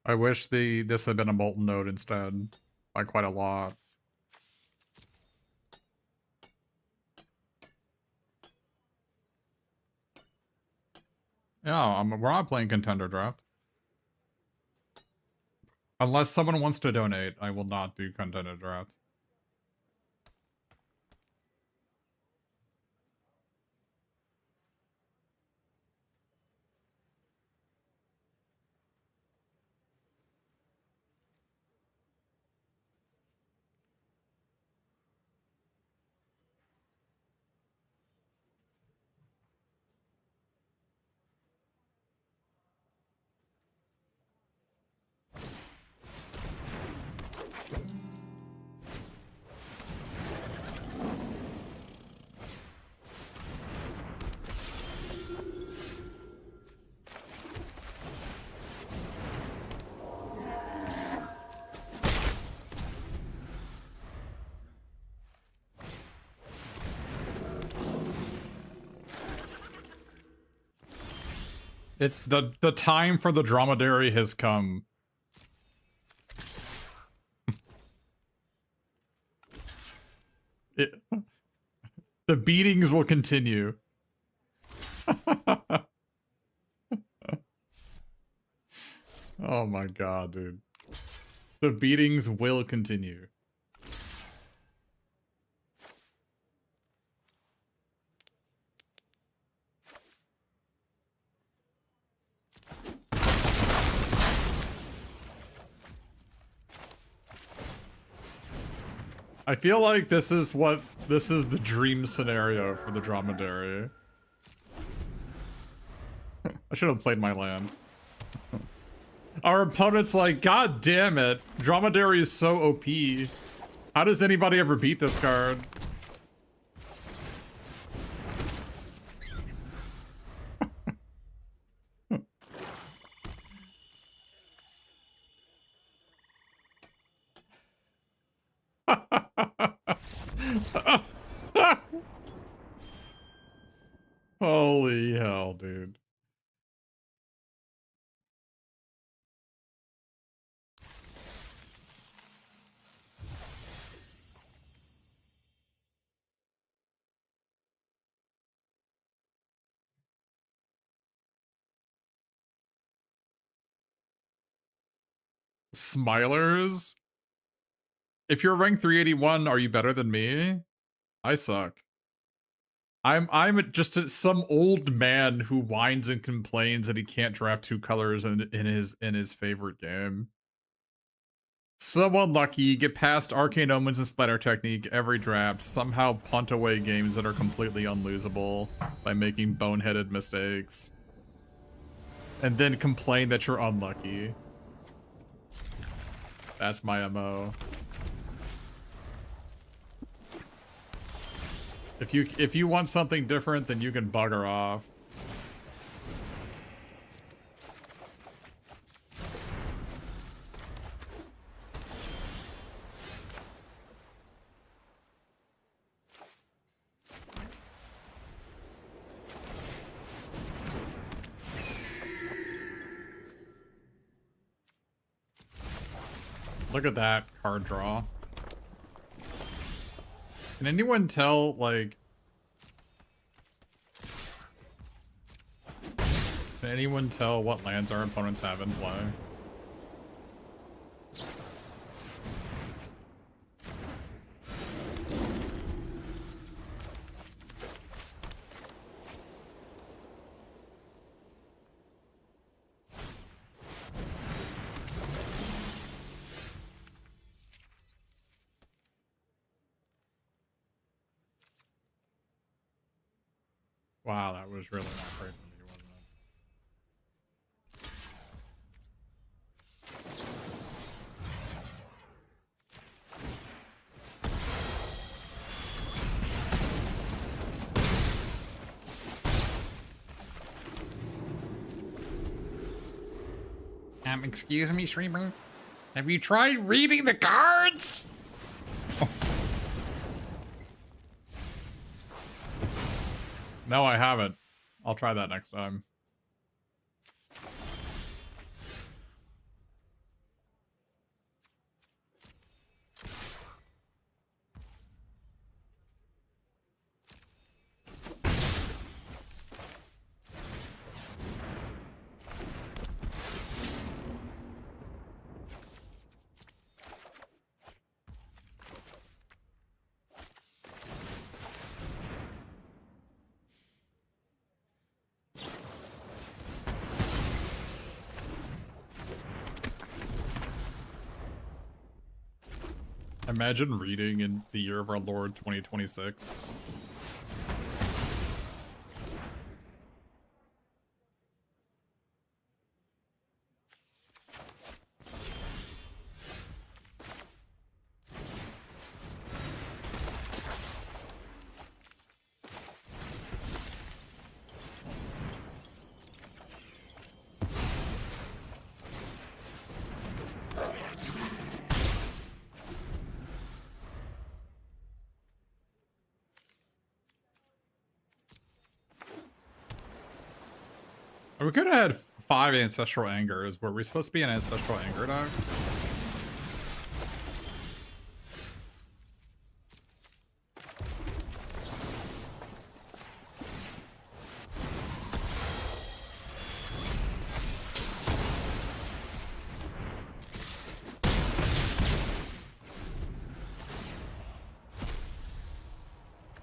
I wish this had been a molten node instead, by quite a lot. Yeah, we're not playing contender draft. Unless someone wants to donate, I will not do contender draft. The time for the dromedary has come. The beatings will continue. Oh my god, dude. The beatings will continue. I feel like this is the dream scenario for the dromedary. I should have played my land. Our opponent's like, God damn it, dromedary is so OP. How does anybody ever beat this card? Holy hell, dude. Smilers? If you're rank 381, are you better than me? I suck. I'm just some old man who whines and complains that he can't draft two colors in his favorite game. So unlucky, get past Arcane Omens and Splatter Technique every draft, somehow punt away games that are completely unlosable by making boneheaded mistakes. And then complain that you're unlucky. That's my MO. If you want something different, then you can bugger off. Look at that card draw. Can anyone tell, like... Can anyone tell what lands our opponents have in play? Wow, that was really not great for me, wasn't it? Excuse me, streamer? Have you tried reading the cards? No, I haven't. I'll try that next time. Imagine reading in the year of our Lord 2026. We could have had 5 Ancestral Angers. Were we supposed to be an Ancestral Anger deck?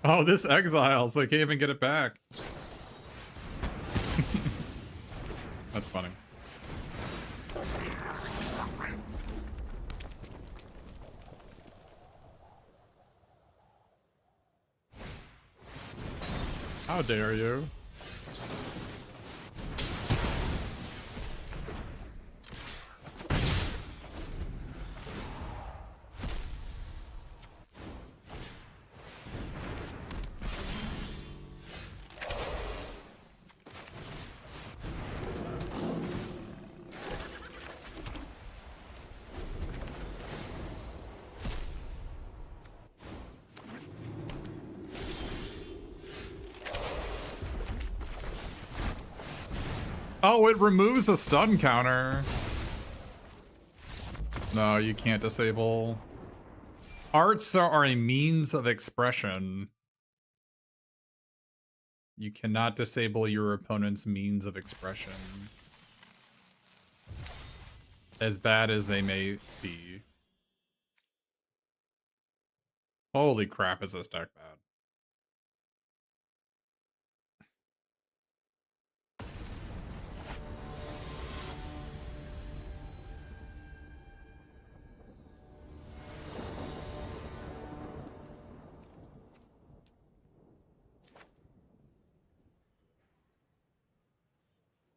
Oh, this exiles. They can't even get it back. That's funny. How dare you? Oh, it removes a stun counter. No, you can't disable. Arts are a means of expression. You cannot disable your opponent's means of expression. As bad as they may be. Holy crap, is this deck bad?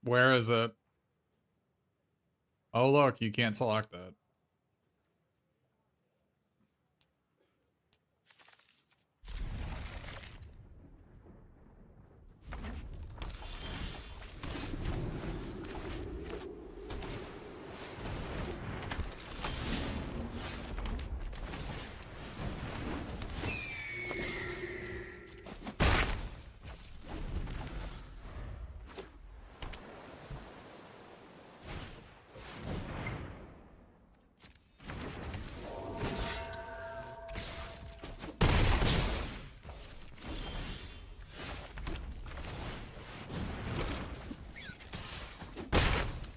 Where is it? Oh, look, you can't select it.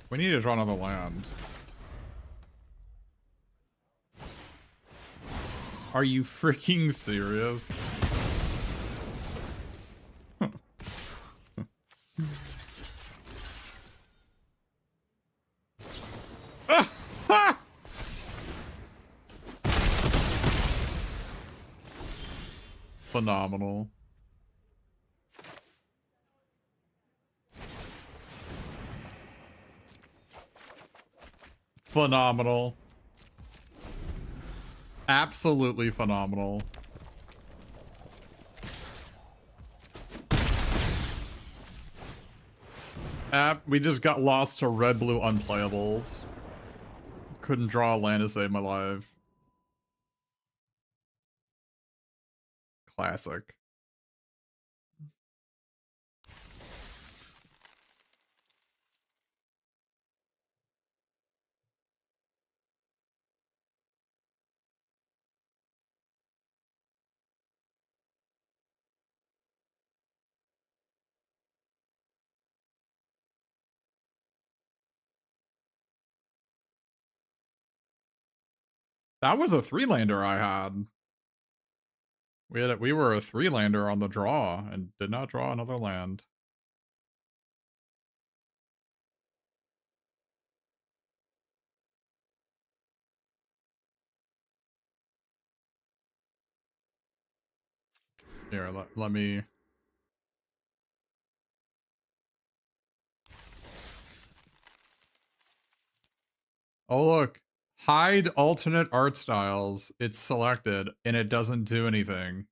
We need to draw another land. Are you freaking serious? Phenomenal. Phenomenal. Absolutely phenomenal. We just got lost to red-blue unplayables. Couldn't draw a land to save my life. Classic. That was a 3-lander I had. We were a 3-lander on the draw and did not draw another land. Here, let me... Oh, look. Hide alternate art styles. It's selected, and it doesn't do anything.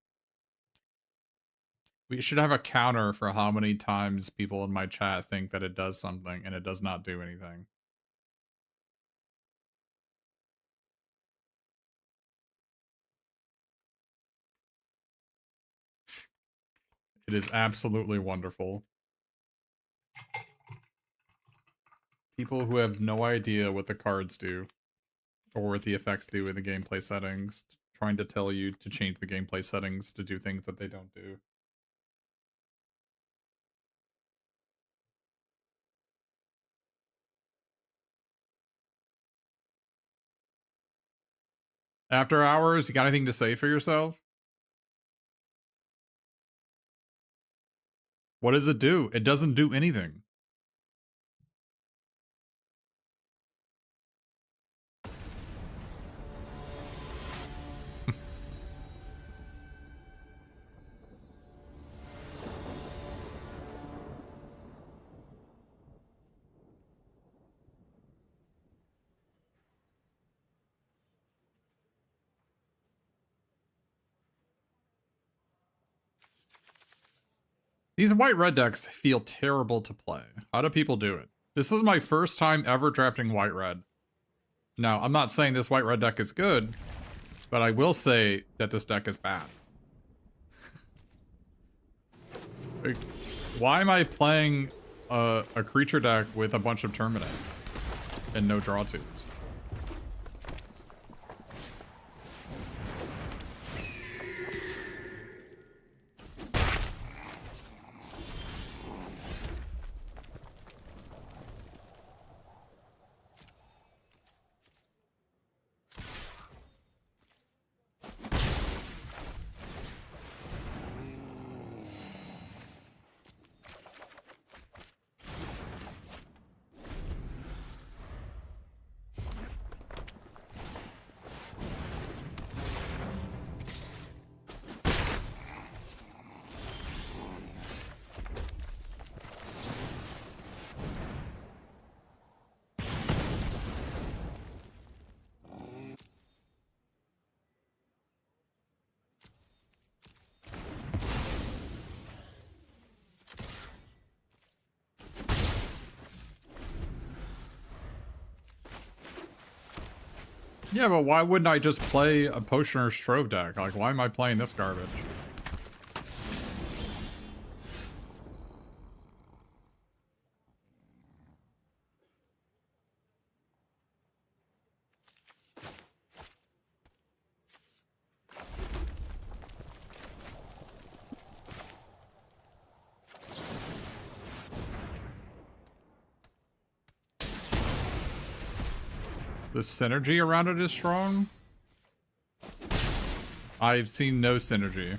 We should have a counter for how many times people in my chat think that it does something, and it does not do anything. It is absolutely wonderful. People who have no idea what the cards do, or what the effects do in the gameplay settings, trying to tell you to change the gameplay settings to do things that they don't do. After hours, you got anything to say for yourself? What does it do? It doesn't do anything. These white-red decks feel terrible to play. How do people do it? This is my first time ever drafting white-red. Now, I'm not saying this white-red deck is good, but I will say that this deck is bad. Like, why am I playing a creature deck with a bunch of Terminates and no draw twos? Yeah, but why wouldn't I just play a Potion or Strove deck? Like, why am I playing this garbage? The synergy around it is strong? I've seen no synergy.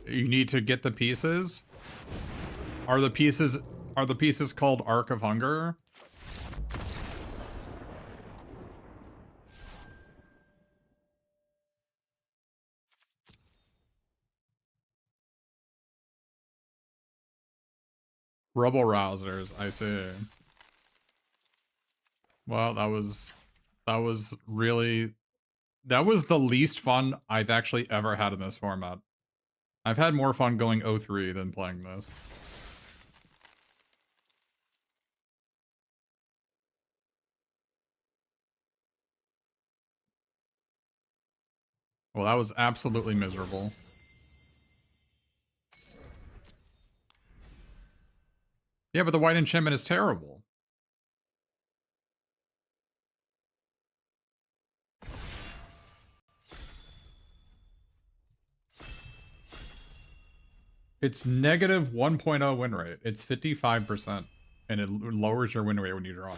You need to get the pieces? Are the pieces called Arc of Hunger? Rubble Rousers, I see. Well, that was really, that was the least fun I've actually ever had in this format. I've had more fun going 0-3 than playing this. Well, that was absolutely miserable. Yeah, but the white enchantment is terrible. It's negative 1.0 win rate. It's 55%. And it lowers your win rate when you draw it.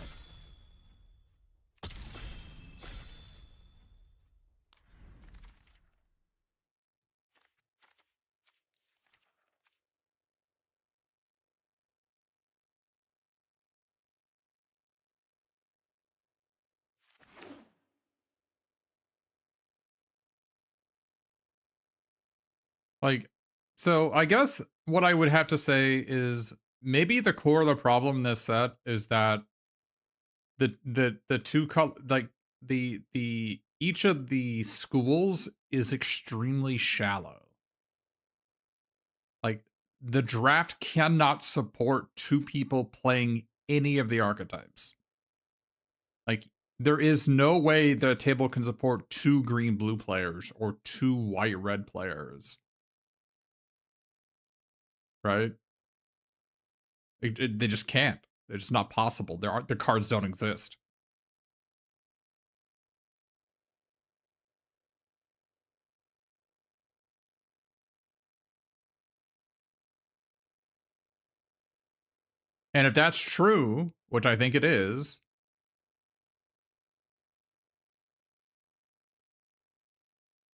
Like, so I guess what I would have to say is maybe the core of the problem in this set is that the two like the each of the schools is extremely shallow. Like the draft cannot support two people playing any of the archetypes. Like there is no way the table can support two green blue players or two white red players. Right? They just can't. It's just not possible. The cards don't exist. And if that's true, which I think it is,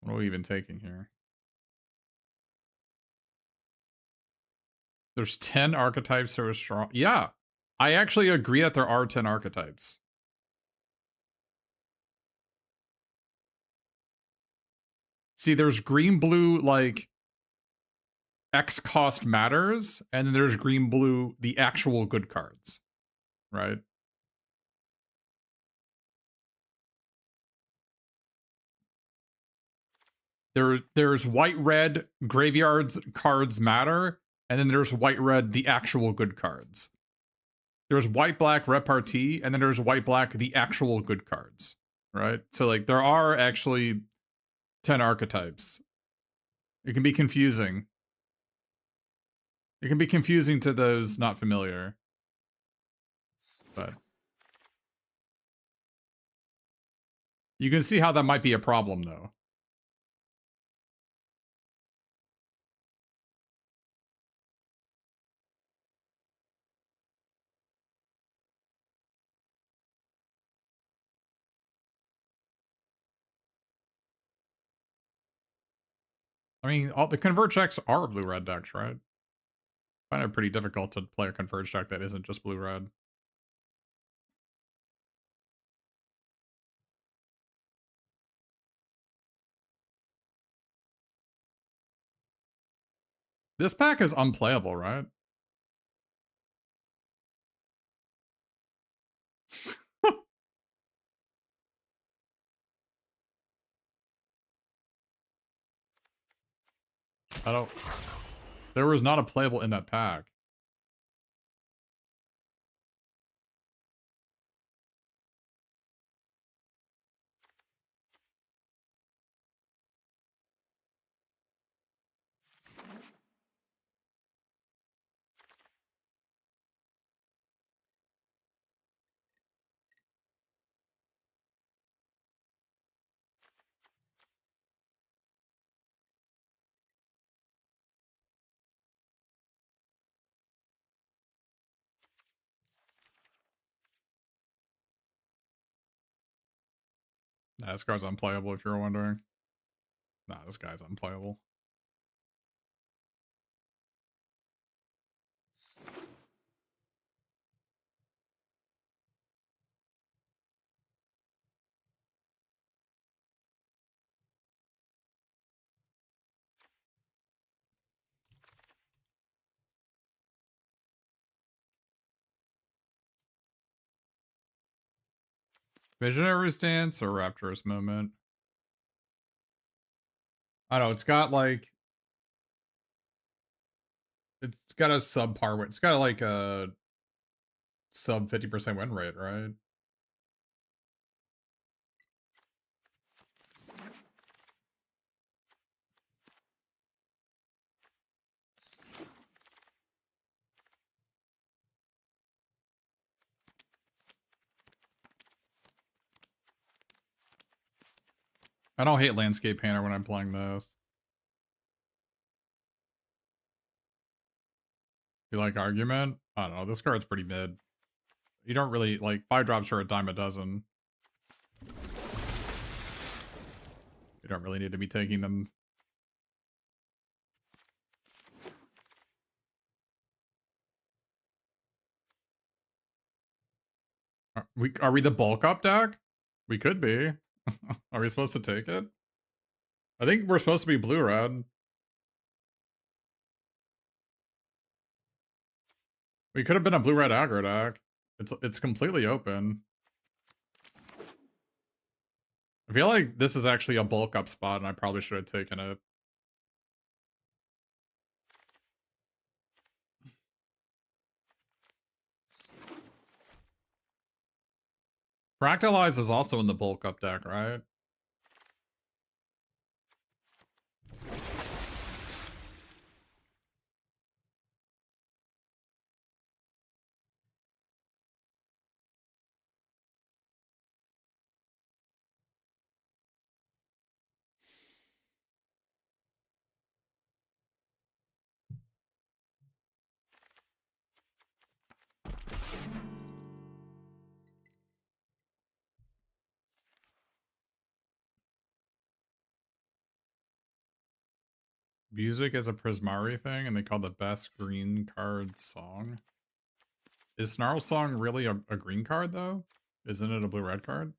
what are we even taking here? There's 10 archetypes that are strong. Yeah, I actually agree that there are 10 archetypes. See, there's green blue, like X cost matters, and then there's green blue, the actual good cards, right? There's white red graveyards cards matter, and then there's white red the actual good cards. There's white black repartee, and then there's white black the actual good cards, right? So like there are actually 10 archetypes. It can be confusing. It can be confusing to those not familiar. But you can see how that might be a problem though. I mean, all the convert checks are blue-red decks, right? I find it pretty difficult to play a converge deck that isn't just blue-red. This pack is unplayable, right? I don't... There was not a playable in that pack. Nah, this guy's unplayable if you're wondering. Nah, this guy's unplayable. Visionary Stance or Rapturous Moment? I don't know, it's got like... It's got a subpar win. It's got like a sub 50% win rate, right? I don't hate Landscape Painter when I'm playing this. You like Argument? I don't know, this card's pretty mid. You don't really, like, 5 drops for a dime a dozen. You don't really need to be taking them. Are we the bulk up deck? We could be. Are we supposed to take it? I think we're supposed to be blue-red. We could have been a blue-red aggro deck. It's completely open. I feel like this is actually a bulk up spot and I probably should have taken it. Fractalize is also in the bulk up deck, right? Music is a Prismari thing, and they call the best green card song. Is Snarl Song really a green card, though? Isn't it a blue-red card?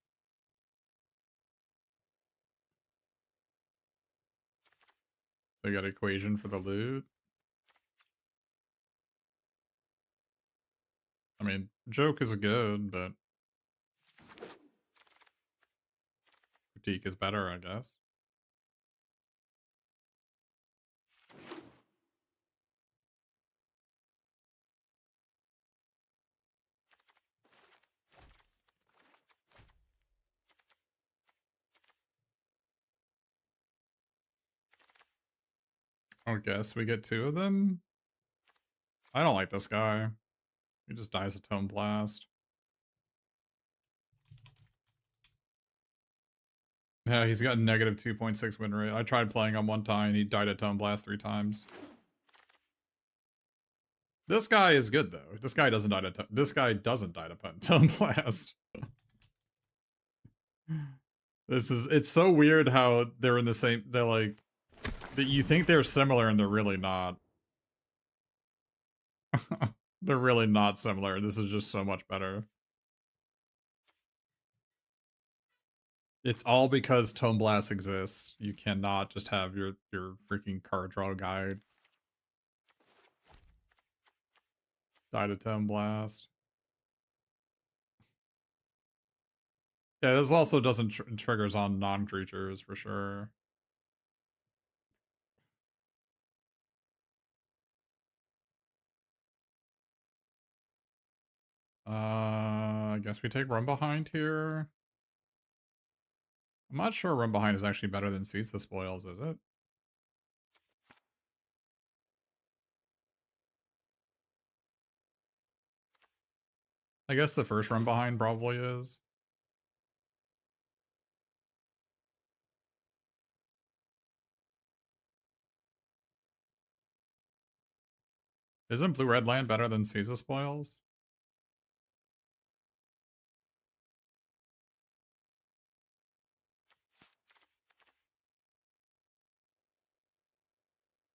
So you got Equation for the loot. I mean, Joke is good, but Critique is better, I guess. I guess we get 2 of them? I don't like this guy. He just dies a Tome Blast. Yeah, he's got a negative 2.6 win rate. I tried playing him one time, and he died a Tome Blast 3 times. This guy is good, though. This guy doesn't die to Tome Blast. It's so weird how they're in the same, they're like, that you think they're similar and they're really not. They're really not similar. This is just so much better. It's all because Tome Blast exists. You cannot just have your freaking card draw guide Died a Tome Blast. Yeah, this also doesn't triggers on non-creatures for sure. I guess we take Run Behind here. I'm not sure Run Behind is actually better than Seize the Spoils, is it? I guess the first Run Behind probably is. Isn't Blue-Red Land better than Seize the Spoils?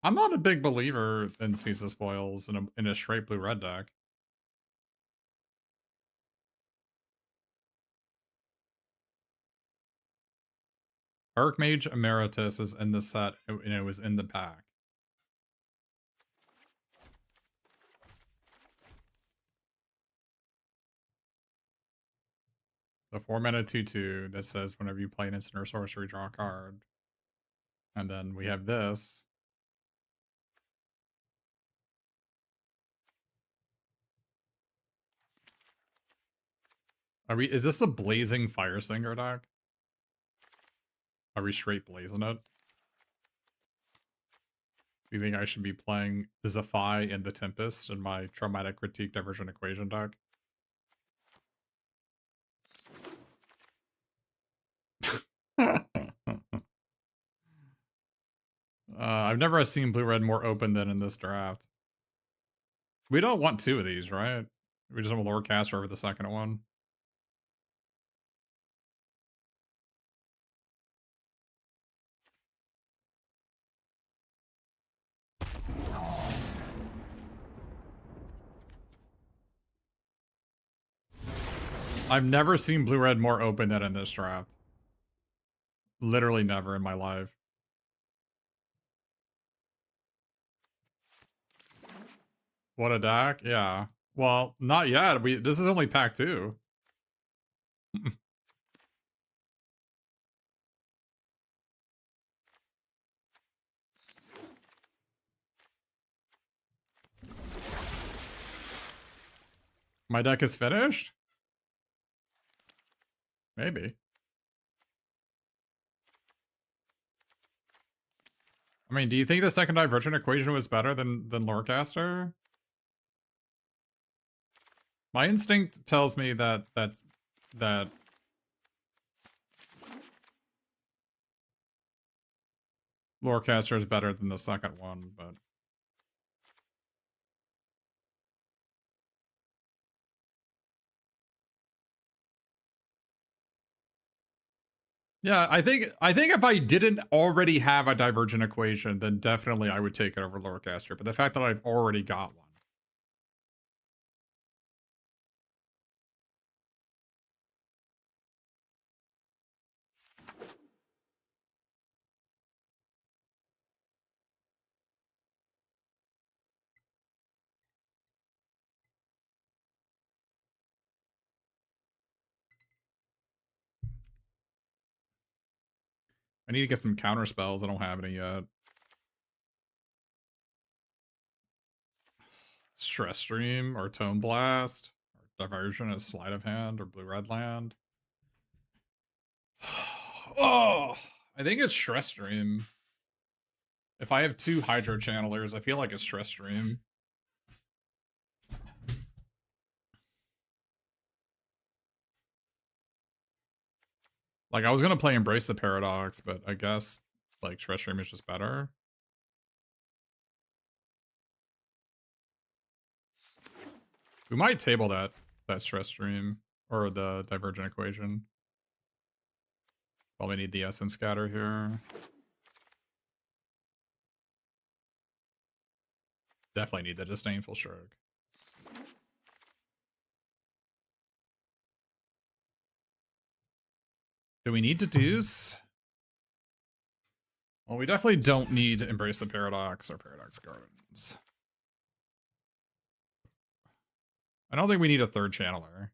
I'm not a big believer in Seize the Spoils in a straight Blue-Red deck. Archmage Emeritus is in the set, and it was in the pack. The 4-mana 2/2 that says whenever you play an instant or sorcery, draw a card. And then we have this. Is this a Blazing Firesinger deck? Are we straight blazing it? Do you think I should be playing Zephi and the Tempest in my Traumatic Critique Divergent Equation deck? I've never seen Blue-Red more open than in this draft. We don't want two of these, right? We just want Lorecaster over the second one. I've never seen Blue-Red more open than in this draft. Literally never in my life. What a deck? Yeah. Well, not yet. This is only pack 2. My deck is finished? Maybe. I mean, do you think the second Divergent Equation was better than Lorecaster? My instinct tells me that Lorecaster is better than the second one, but yeah, I think if I didn't already have a Divergent Equation, then definitely I would take it over Lorecaster. But the fact that I've already got one. I need to get some counter spells. I don't have any yet. Stress Stream or Tone Blast or Diversion as Sleight of Hand or Blue-Red Land. Oh, I think it's Stress Stream. If I have 2 Hydro Channelers, I feel like it's Stress Stream. Like, I was gonna play Embrace the Paradox, but I guess, like, Stress Stream is just better. We might table that Stress Stream, or the Divergent Equation. Probably need the Essence Scatter here. Definitely need the Disdainful Shrug. Do we need to deuce? Well, we definitely don't need to Embrace the Paradox or Paradox Gardens. I don't think we need a third channeler.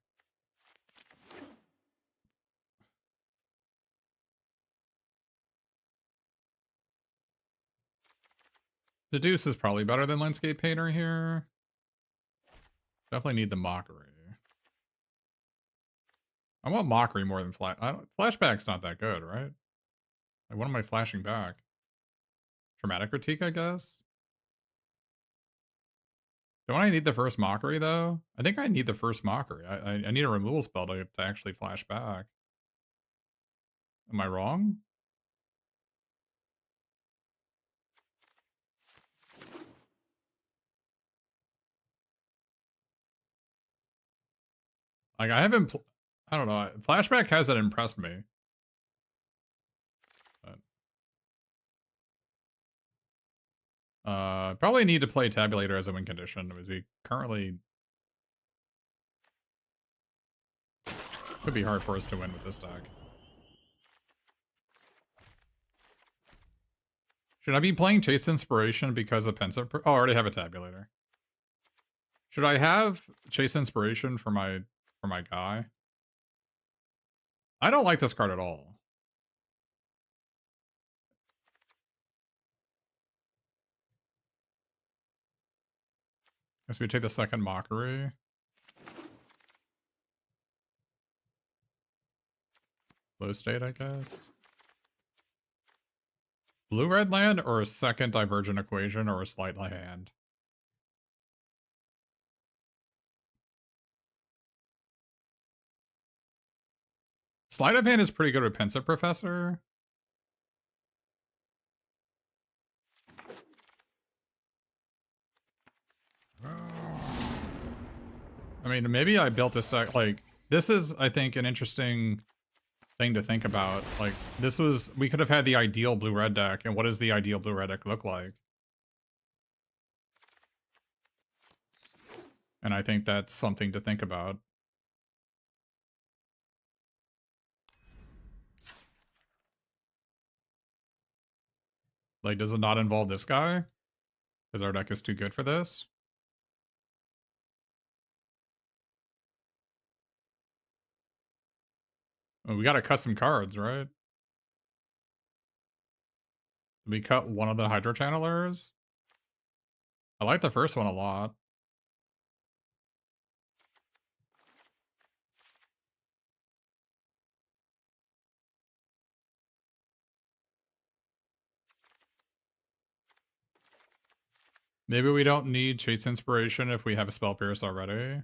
Deduce is probably better than Landscape Painter here. Definitely need the Mockery. I want Mockery more than Flashback's not that good, right? Like, what am I flashing back? Traumatic Critique, I guess? Don't I need the first Mockery, though? I think I need the first Mockery. I need a removal spell to actually flash back. Am I wrong? Like, I haven't... I don't know. Flashback hasn't impressed me. But, probably need to play Tabulator as a win condition, because we currently... Could be hard for us to win with this deck. Should I be playing Chase Inspiration because of Pensive? Oh, I already have a Tabulator. Should I have Chase Inspiration for my guy? I don't like this card at all. Guess we take the second Mockery. Low state, I guess. Blue-red land or a second Divergent equation or a sleight of hand? Sleight of hand is pretty good with Pensive Professor. I mean, maybe I built this deck, like, this is, I think, an interesting thing to think about. Like, this was, we could have had the ideal blue-red deck, and what does the ideal blue-red deck look like? And I think that's something to think about. Like, does it not involve this guy? Because our deck is too good for this? Well, we gotta cut some cards, right? We cut one of the Hydro Channelers. I like the first one a lot. Maybe we don't need Chase Inspiration if we have a Spell Pierce already.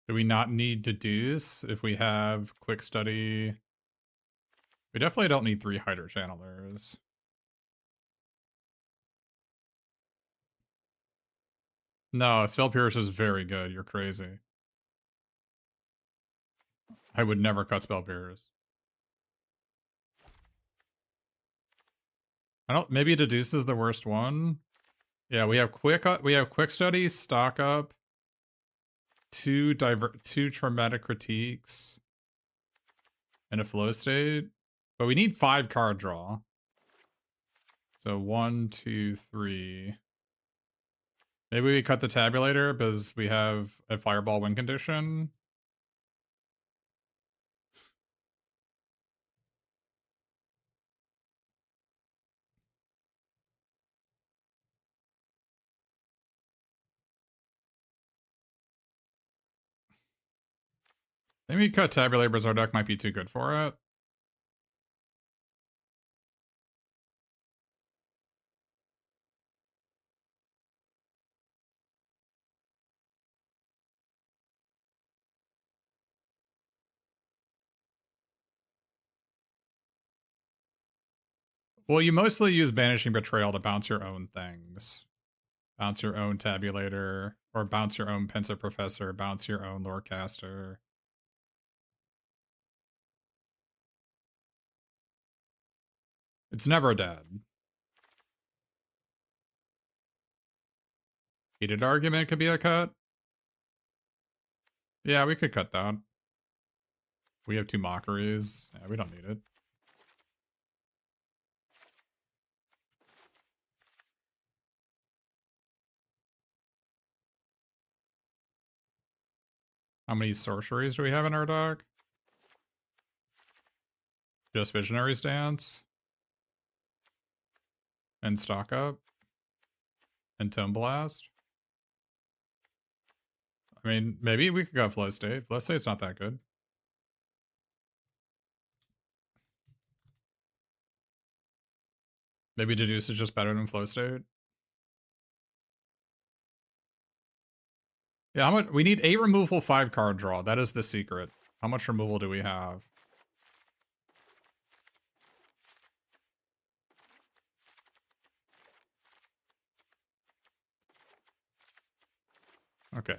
Do we not need Deduce if we have Quick Study? We definitely don't need 3 Hydro Channelers. No, Spell Pierce is very good. You're crazy. I would never cut Spell Pierce. I don't. Maybe Deduce is the worst one. Yeah, we have quick study, stock up, two traumatic critiques, and a flow state. But we need 5 card draw. So 1, 2, 3. Maybe we cut the tabulator because we have a fireball win condition. Maybe cut tabulator because our deck might be too good for it. Well, you mostly use Banishing Betrayal to bounce your own things. Bounce your own tabulator, or bounce your own Pensive Professor, bounce your own Lorecaster. It's never dead. Heated Argument could be a cut. Yeah, we could cut that. We have 2 mockeries. Yeah, we don't need it. How many sorceries do we have in our deck? Just Visionary Stance. And Stock Up. And Tome Blast. I mean, maybe we could go Flow State. Flow State's not that good. Maybe Deduce is just better than Flow State. Yeah, how much? We need 8 removal, 5 card draw. That is the secret. How much removal do we have? Okay.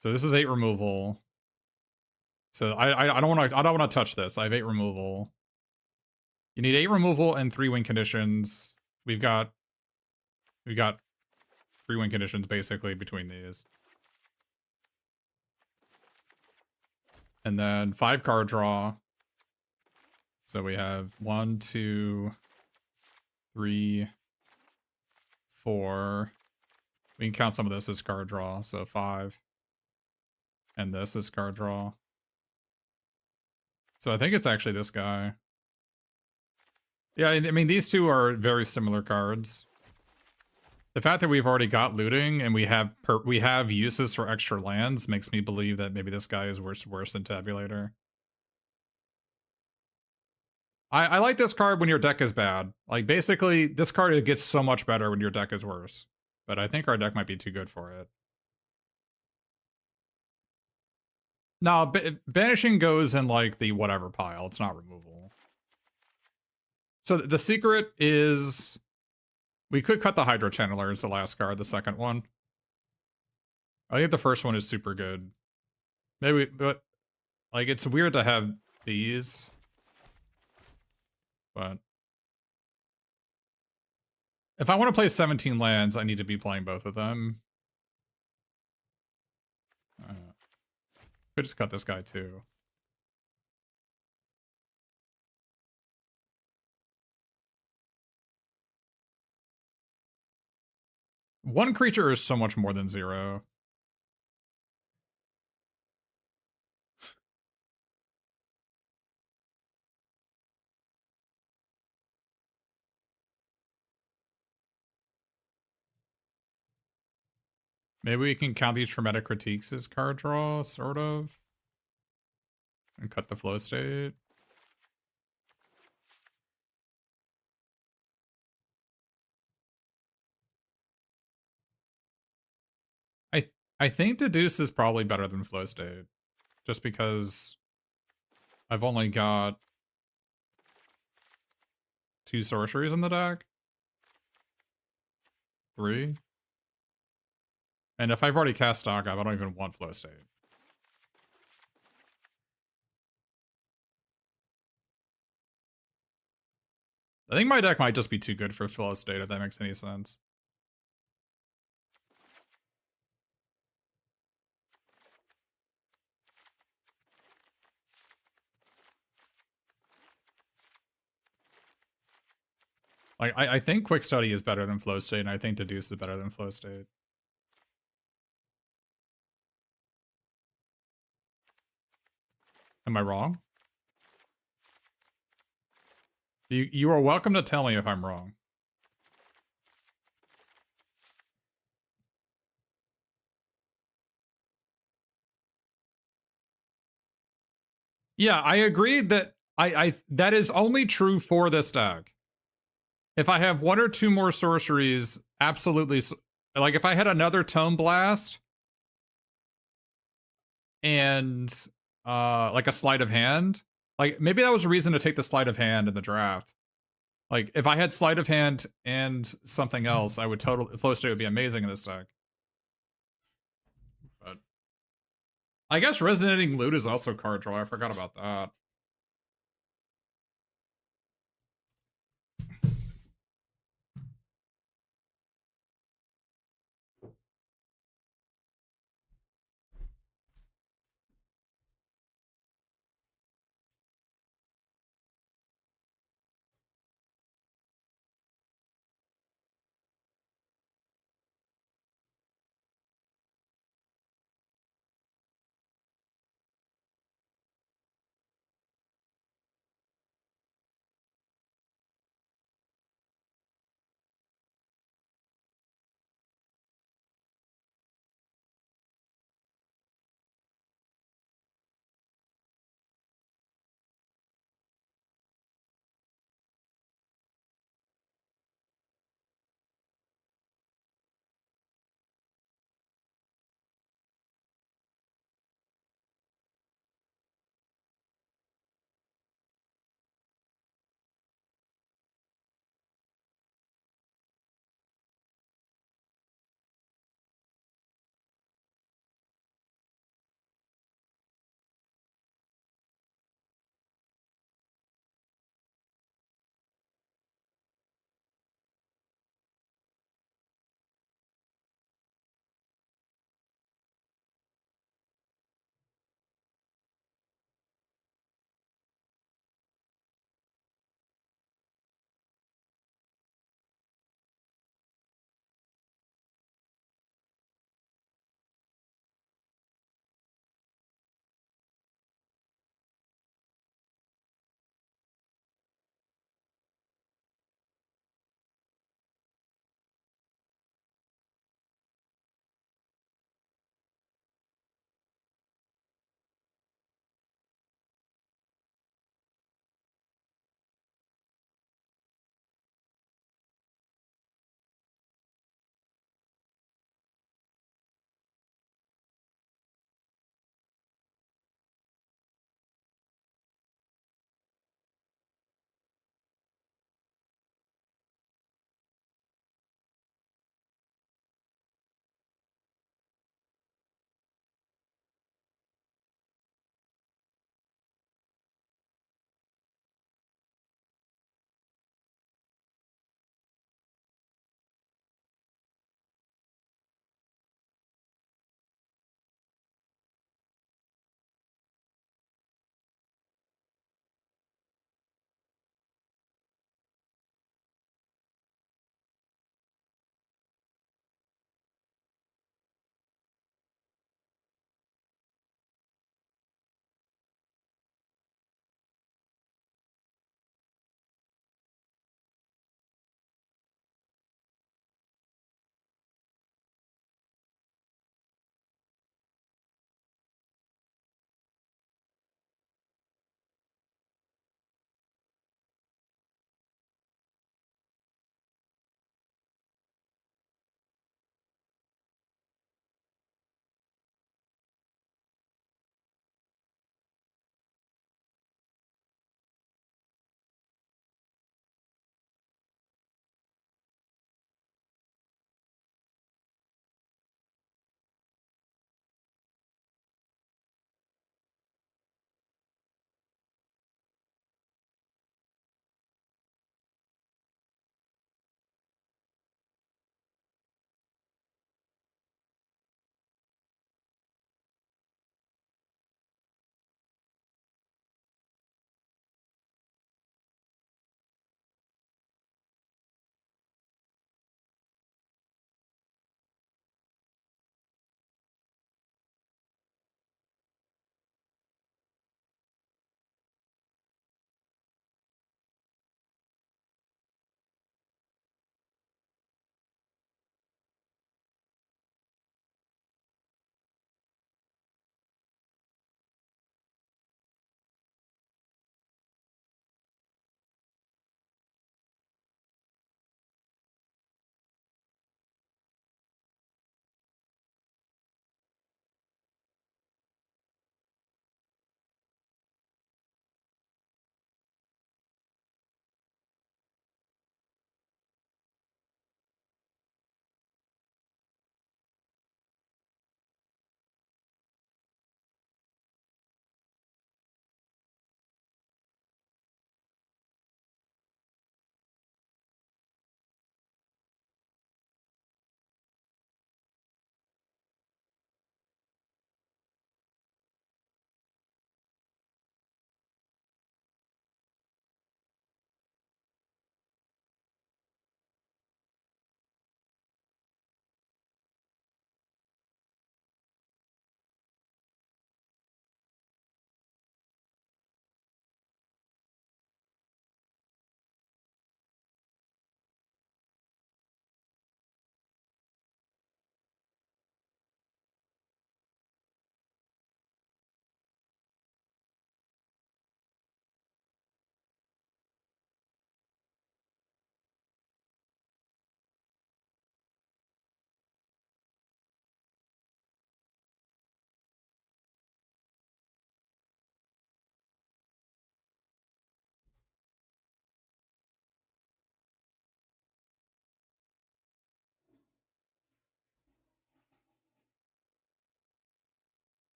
So this is 8 removal. So I don't want to touch this. I have 8 removal. You need 8 removal and 3 win conditions. We've got 3 win conditions basically between these. And then 5 card draw. So we have 1, 2, 3, 4. We can count some of this as card draw, so 5. And this is card draw. So I think it's actually this guy. Yeah, I mean, these two are very similar cards. The fact that we've already got looting and we have uses for extra lands makes me believe that maybe this guy is worse than Tabulator. I like this card when your deck is bad. Like, basically, this card gets so much better when your deck is worse. But I think our deck might be too good for it. No, banishing goes in, like, the whatever pile. It's not removal. So the secret is... We could cut the Hydro Channeler as the last card, the second one. I think the first one is super good. Maybe, but, like, it's weird to have these. But... If I want to play 17 lands, I need to be playing both of them. Could just cut this guy too. One creature is so much more than 0. Maybe we can count these traumatic critiques as card draw, sort of. And cut the flow state. I think Deduce is probably better than flow state. Just because I've only got 2 sorceries in the deck. 3. And if I've already cast Stock Up, I don't even want flow state. I think my deck might just be too good for flow state, if that makes any sense. Like, I think Quick Study is better than Flow State, and I think Deduce is better than Flow State. Am I wrong? You are welcome to tell me if I'm wrong. Yeah, I agree that that is only true for this deck. If I have 1 or 2 more sorceries, absolutely. Like, if I had another Tome Blast and like a Sleight of Hand, like, maybe that was a reason to take the Sleight of Hand in the draft. Like, if I had Sleight of Hand and something else, I would totally... Flow State would be amazing in this deck. But I guess Resonating Loot is also card draw. I forgot about that.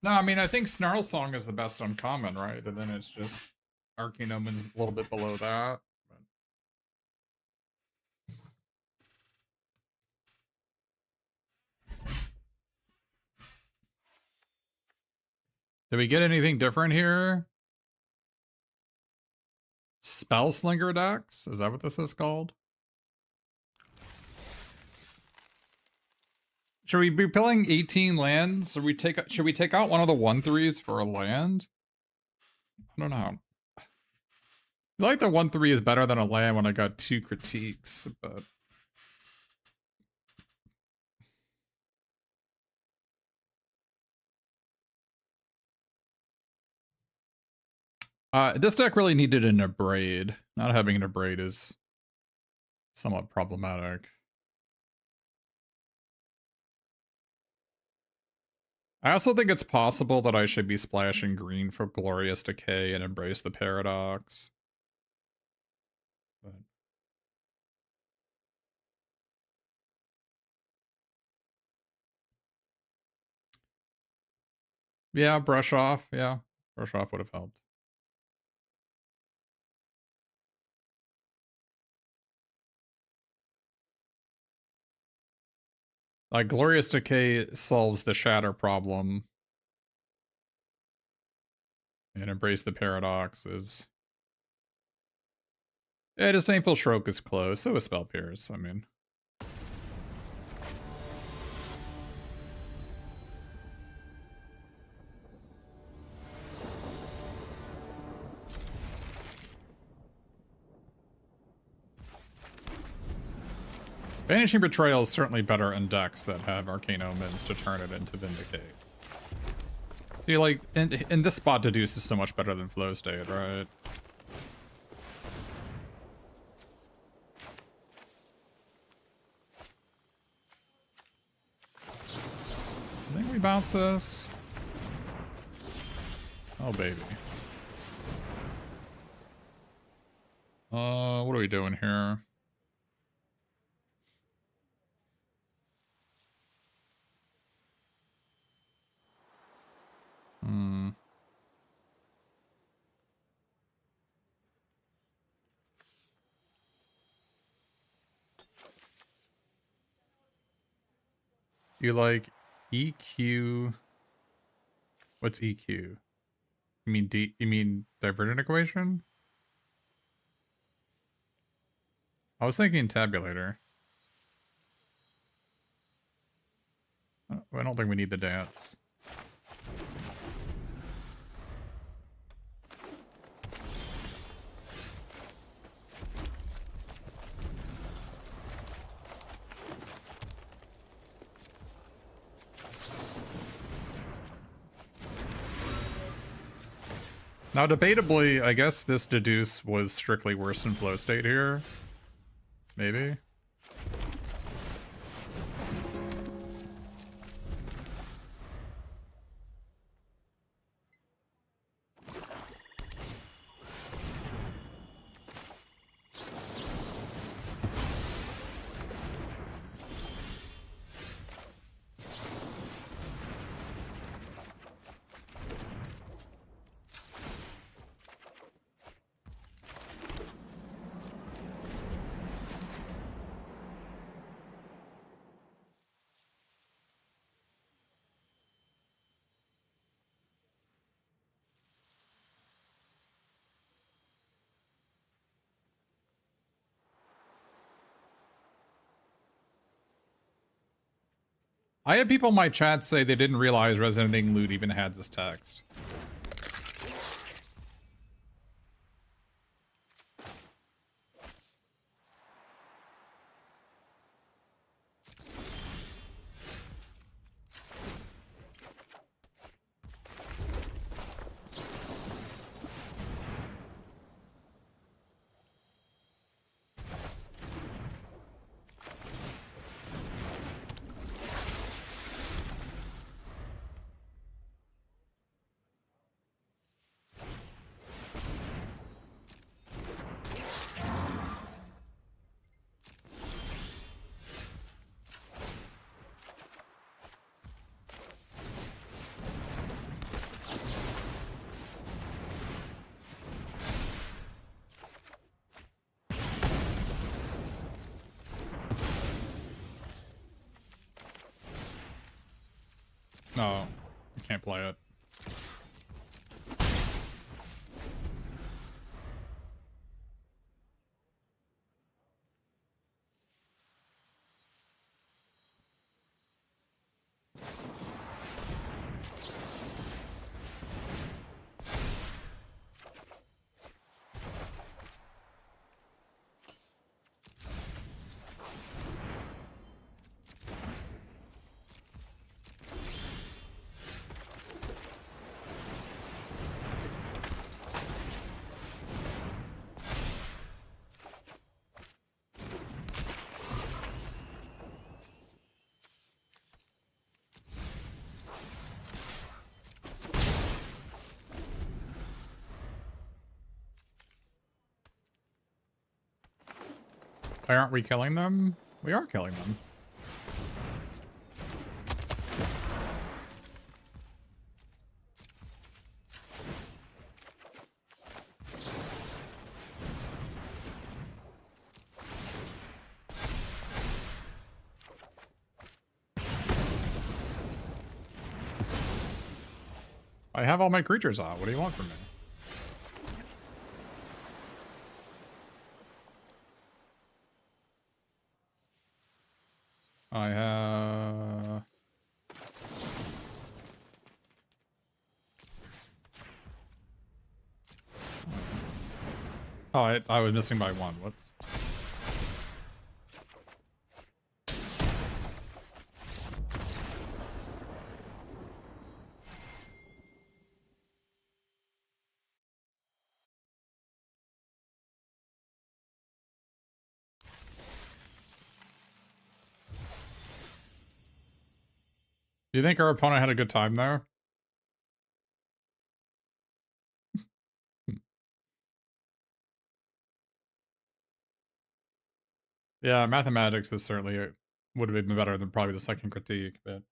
No, I mean, I think Snarl Song is the best uncommon, right? And then it's just Arcane Omen's a little bit below that. But... Did we get anything different here? Spellslinger decks? Is that what this is called? Should we be playing 18 lands? Should we take out one of the 1/3s for a land? I don't know. I feel like the 1/3 is better than a land when I got 2 critiques, but this deck really needed an Abrade. Not having an Abrade is somewhat problematic. I also think it's possible that I should be splashing green for Glorious Decay and Embrace the Paradox. But... yeah, Brush Off. Yeah, Brush Off would have helped. Like, Glorious Decay solves the Shatter problem. And Embrace the Paradox is... yeah, Disdainful Stroke is close. So is Spell Pierce, I mean... Vanishing Betrayal is certainly better in decks that have Arcane Omens to turn it into Vindicate. See, like, in this spot, Deduce is so much better than Flow State, right? I think we bounce this. Oh, baby. What are we doing here? Hmm. You like EQ? What's EQ? You mean you mean Divergent equation? I was thinking tabulator. I don't think we need the dance. Now, debatably, I guess this Deduce was strictly worse than Flow State here. Maybe. I had people in my chat say they didn't realize Resonating Loot even had this text. No, you can't play it. Why aren't we killing them? We are killing them. I have all my creatures out. What do you want from me? I have... Oh, I was missing by one. Whoops. Do you think our opponent had a good time there? Yeah, mathematics is certainly would have been better than probably the second critique, but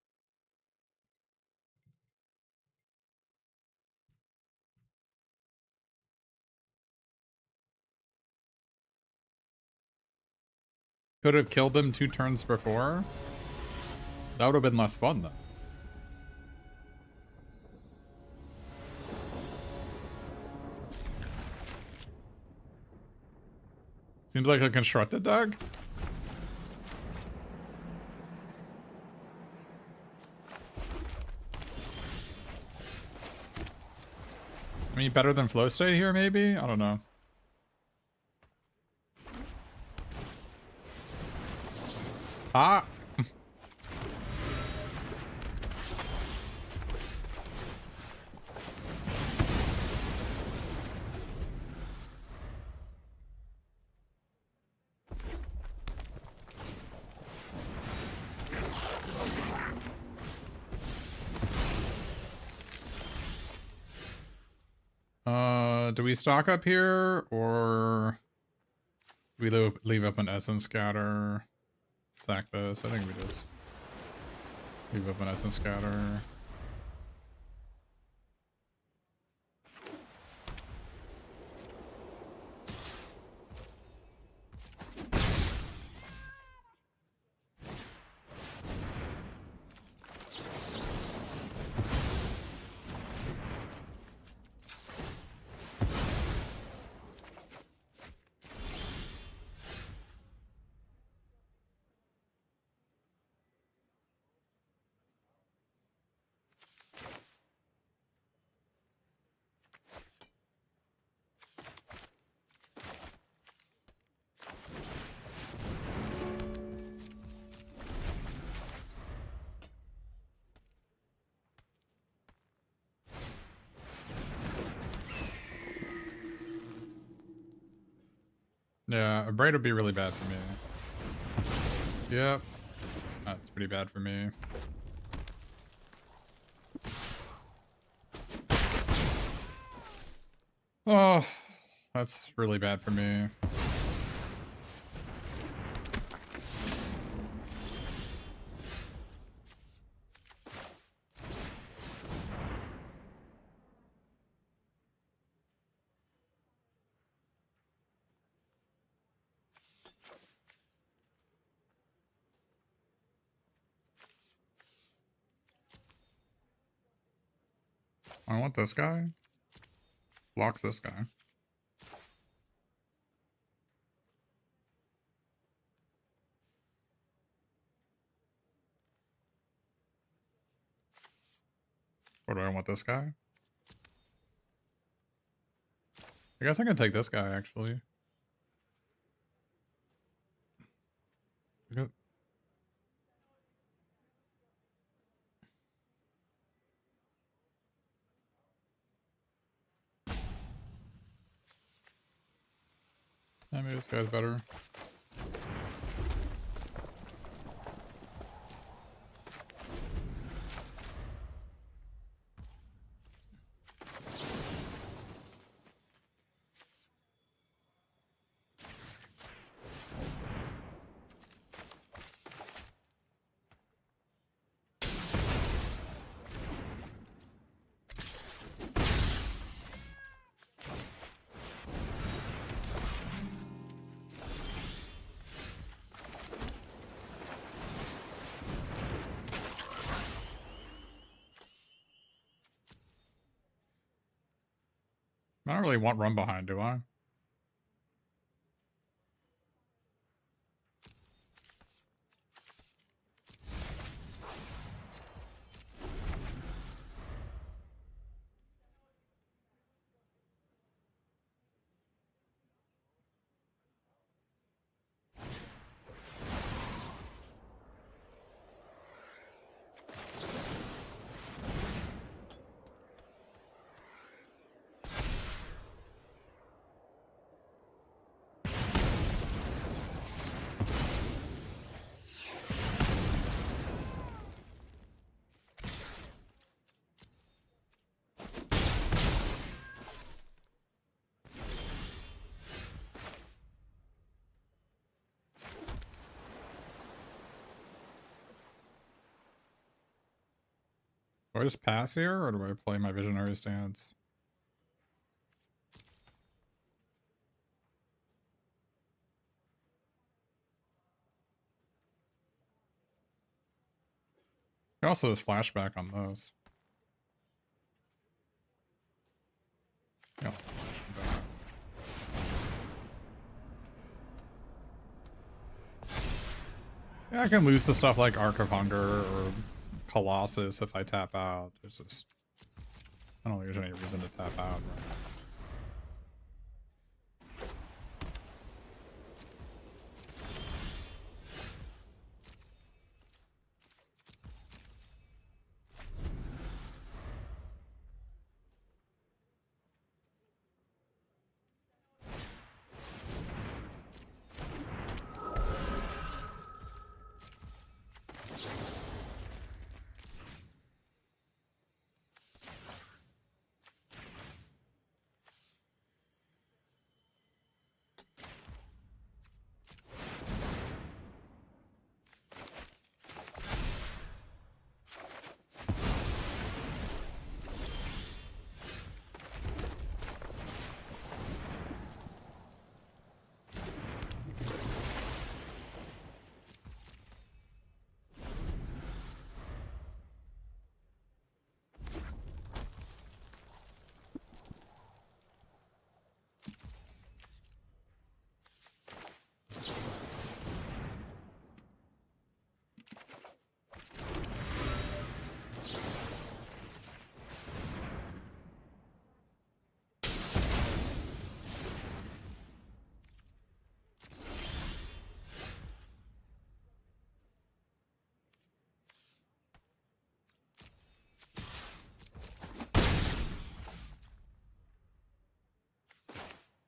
could have killed them 2 turns before. That would have been less fun though. Seems like a constructed deck. I mean, better than flow state here, maybe? I don't know. Ah! Do we stock up here, or do we leave up an Essence Scatter? Sack this. I think we just leave up an Essence Scatter. Yeah, a braid would be really bad for me. Yep. That's pretty bad for me. Oh, that's really bad for me. I want this guy. Blocks this guy. Or do I want this guy? I guess I can take this guy, actually. Yeah, maybe this guy's better. I don't really want run behind, do I? Do I just pass here, or do I play my visionary stance? It also has flashback on those. Yeah. Yeah, I can lose to stuff like Arc of Hunger or Colossus if I tap out. There's just... I don't think there's any reason to tap out. Right?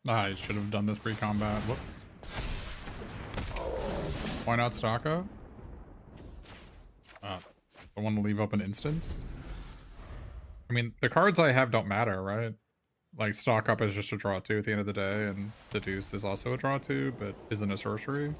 I should have done this pre-combat. Whoops. Why not Stocko? I want to leave up an instance. I mean, the cards I have don't matter, right? Like, Stock Up is just a draw 2 at the end of the day, and Deduce is also a draw 2, but isn't a sorcery.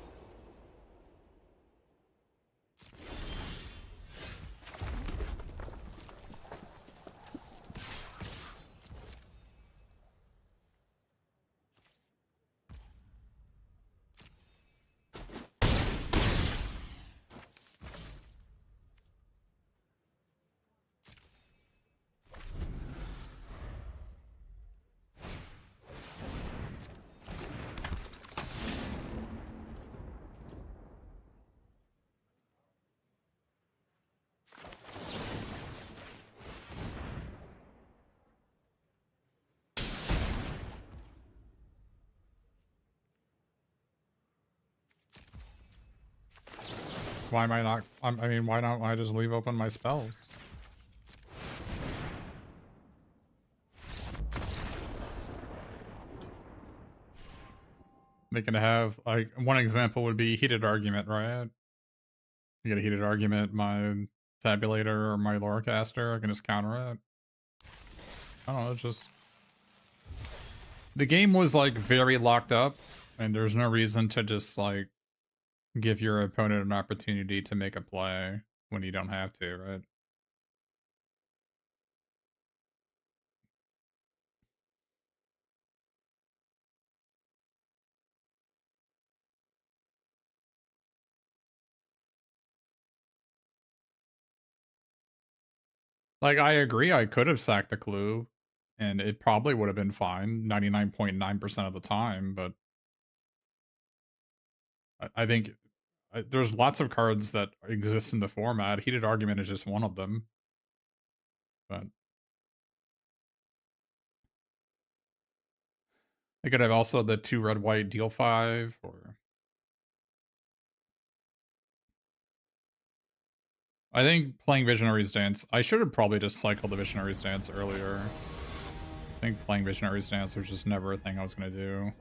Why am I not? I mean, why don't I just leave open my spells? They can have, like, one example would be heated argument, right? You get a heated argument, my tabulator or my lorecaster, I can just counter it. I don't know, it's just... The game was, like, very locked up, and there's no reason to just, like, give your opponent an opportunity to make a play when you don't have to, right? Like, I agree, I could have sacked the clue, and it probably would have been fine 99.9% of the time, but I think there's lots of cards that exist in the format. Heated Argument is just one of them, but they could have also the 2 red white deal 5, or I think playing Visionary's Dance. I should have probably just cycled the Visionary's Dance earlier. I think playing Visionary's Dance was just never a thing I was gonna do.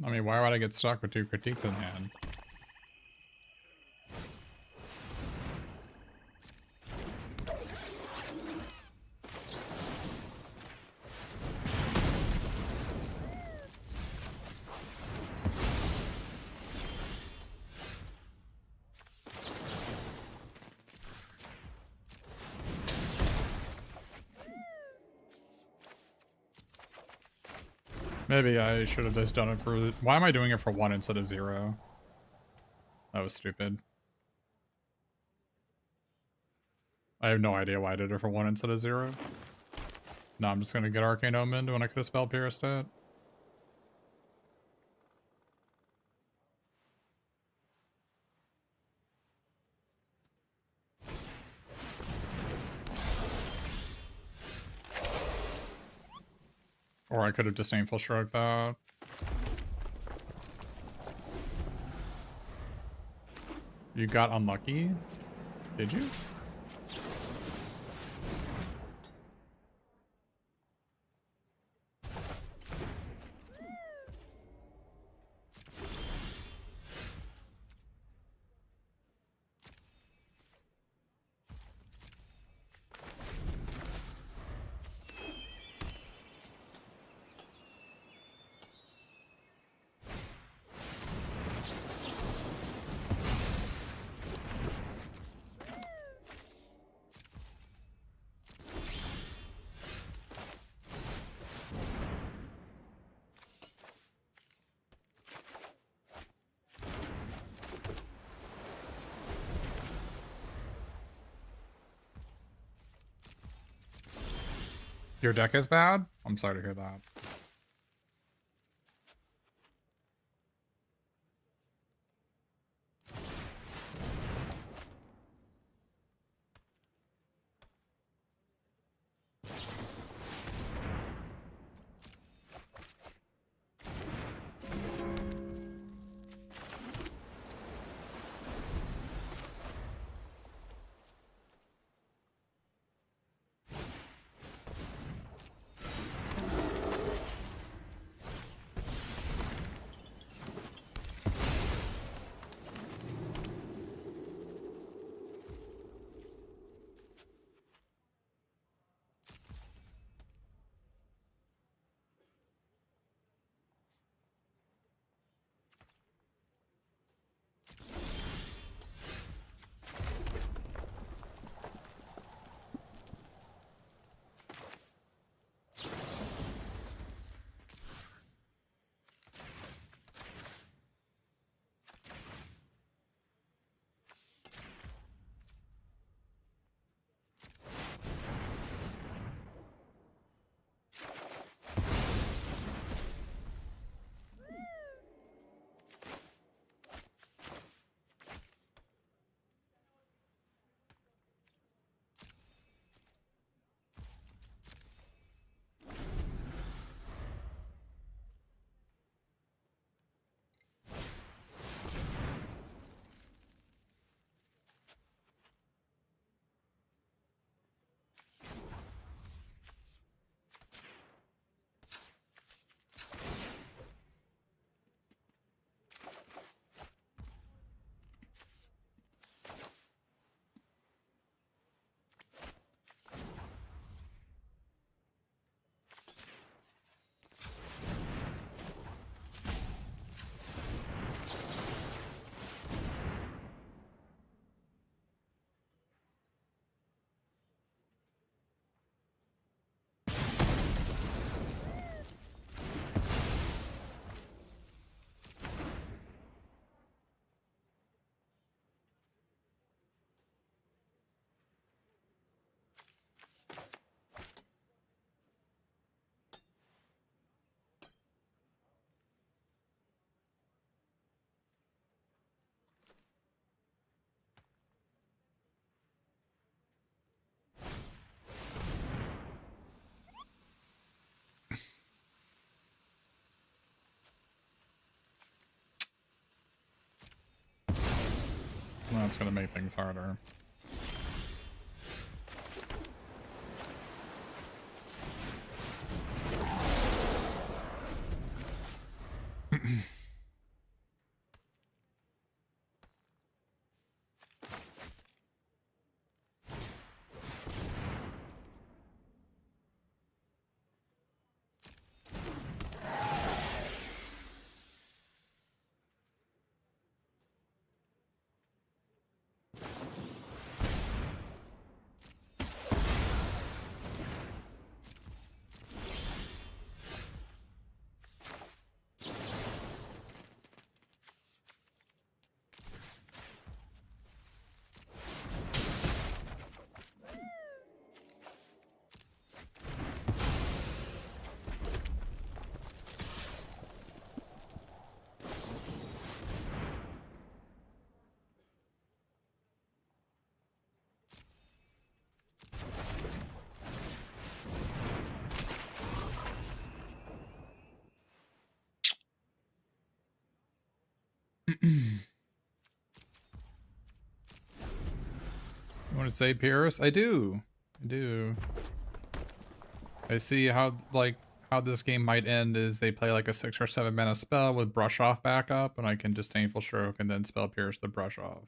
I mean, why would I get stuck with 2 critiques in hand? Maybe I should have just done it for... Why am I doing it for 1 instead of 0? That was stupid. I have no idea why I did it for 1 instead of 0. Now I'm just gonna get Arcane Omen when I could have spelled Pyristat. Or I could have Disdainful Stroke that. You got unlucky? Did you? Your deck is bad? I'm sorry to hear that. that's gonna make things harder. You want to say Pierce? I do. I do. I see how, like, how this game might end is they play like a 6 or 7 mana spell with brush off backup, and I can Disdainful Stroke and then spell Pierce the brush off.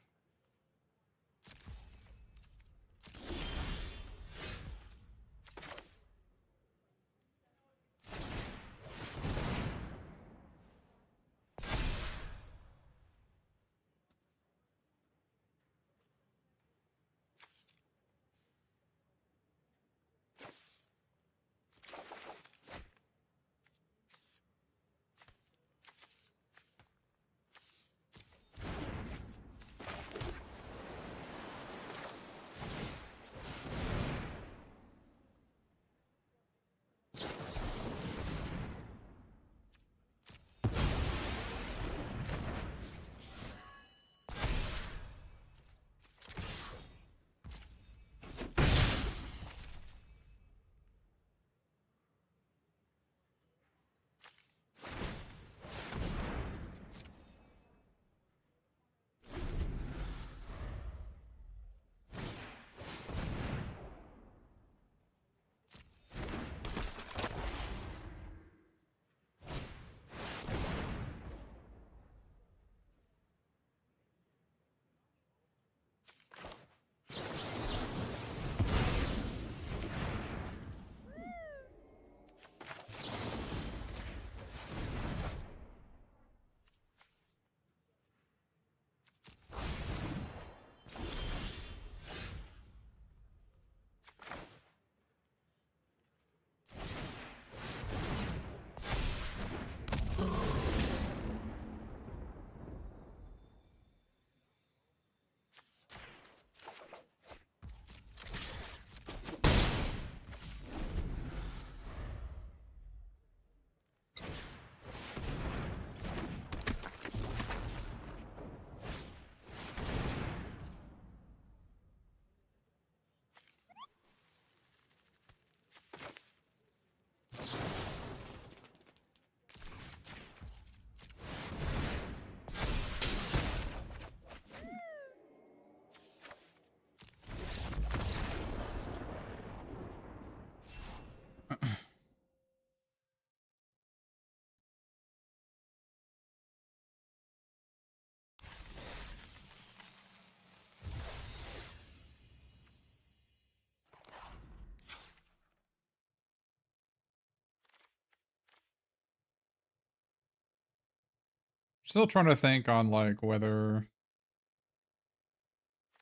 Still trying to think on like whether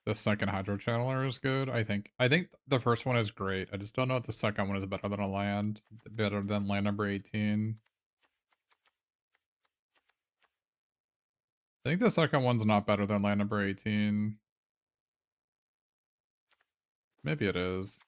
the second Hydro Channeler is good. I think the first one is great. I just don't know if the second one is better than a land, better than land number 18. I think the second one's not better than land number 18. Maybe it is.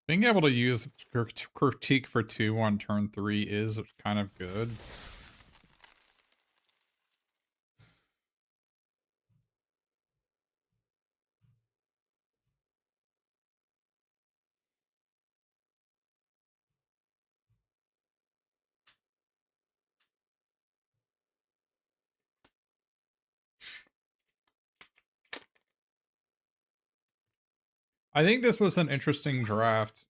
Being able to use critique for 2 on turn 3 is kind of good. I think this was an interesting draft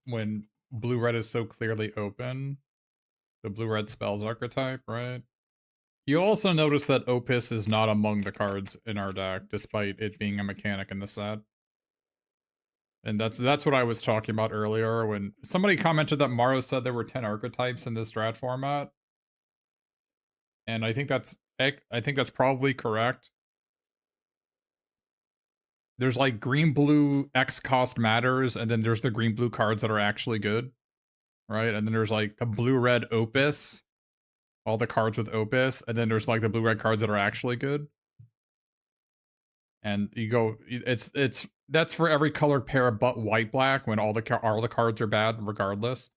when blue-red is so clearly open. The blue-red spells archetype, right? You also notice that Opus is not among the cards in our deck, despite it being a mechanic in the set. And that's what I was talking about earlier when somebody commented that Morrow said there were 10 archetypes in this draft format. And I think that's probably correct. There's like green blue X cost matters, and then there's the green blue cards that are actually good. Right? And then there's like the blue red Opus, all the cards with Opus, and then there's like the blue red cards that are actually good. And you go, that's for every colored pair but white black when all the cards are bad regardless.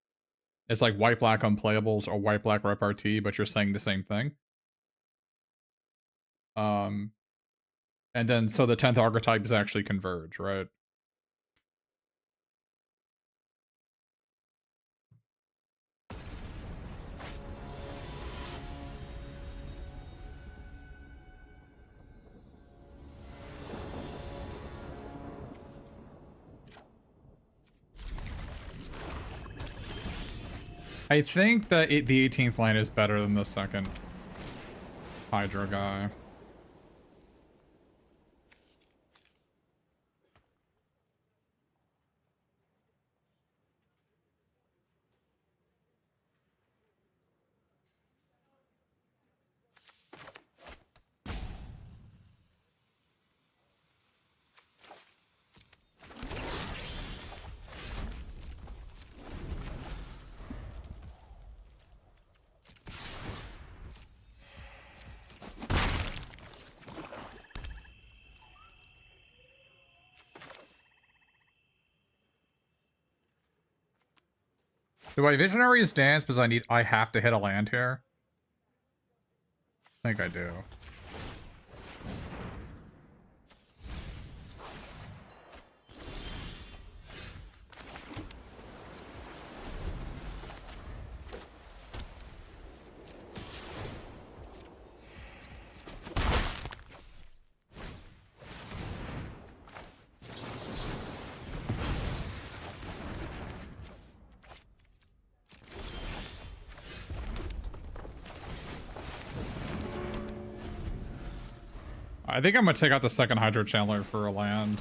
It's like white black unplayables or white black repartee, but you're saying the same thing. And then so the 10th archetype is actually converge, right? I think that the 18th line is better than the second Hydra guy. Do I Visionary's Dance because I have to hit a land here? I think I do. I think I'm gonna take out the second Hydro Chandler for a land.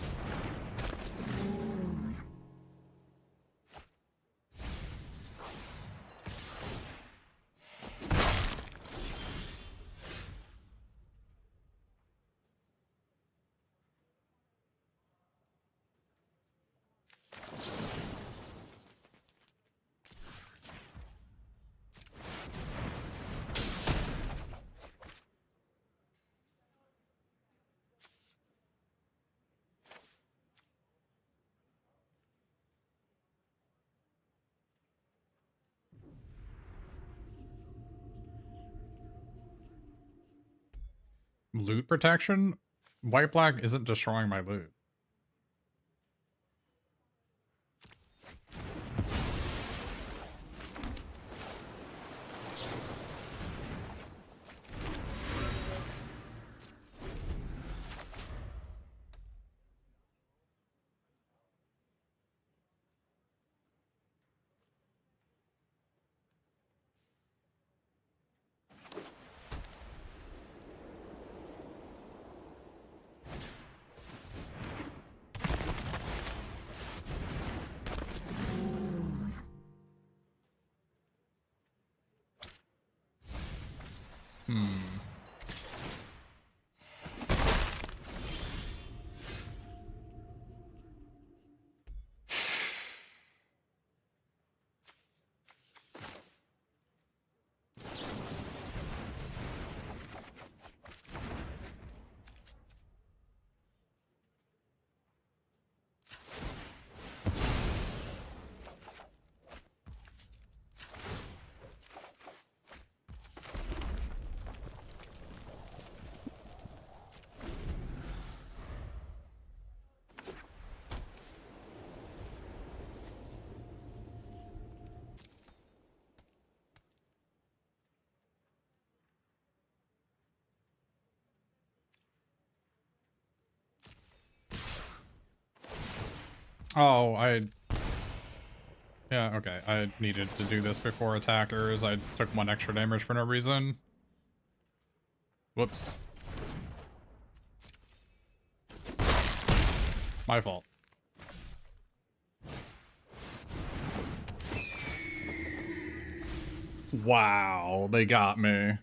Loot protection? White black isn't destroying my loot. Oh, yeah, okay. I needed to do this before attackers. I took 1 extra damage for no reason. Whoops. My fault. Wow, they got me.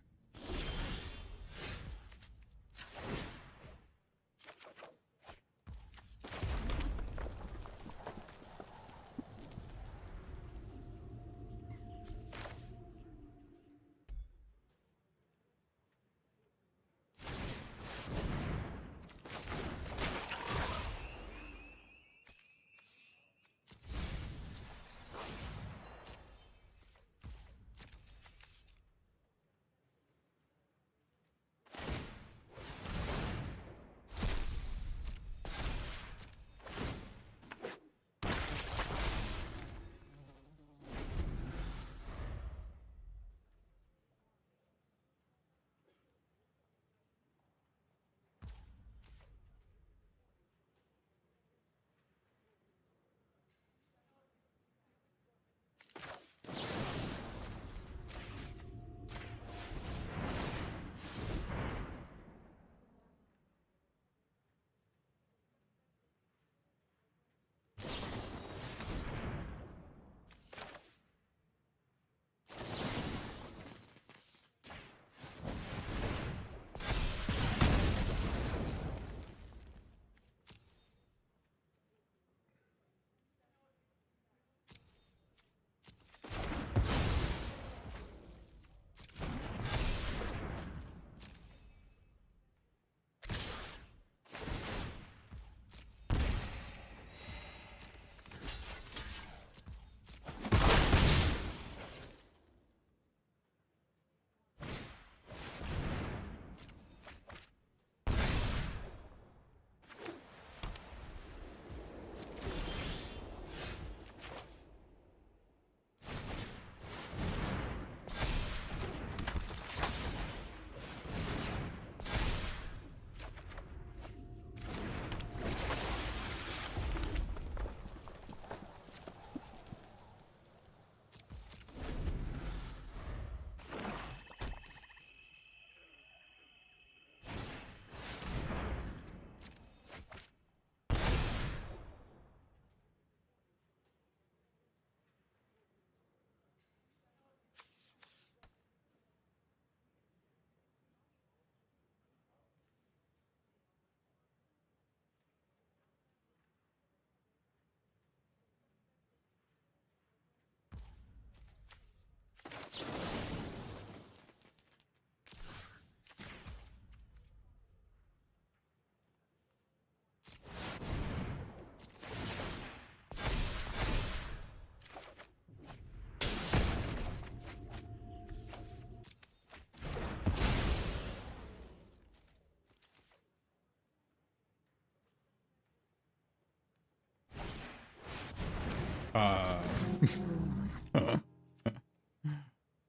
Uh,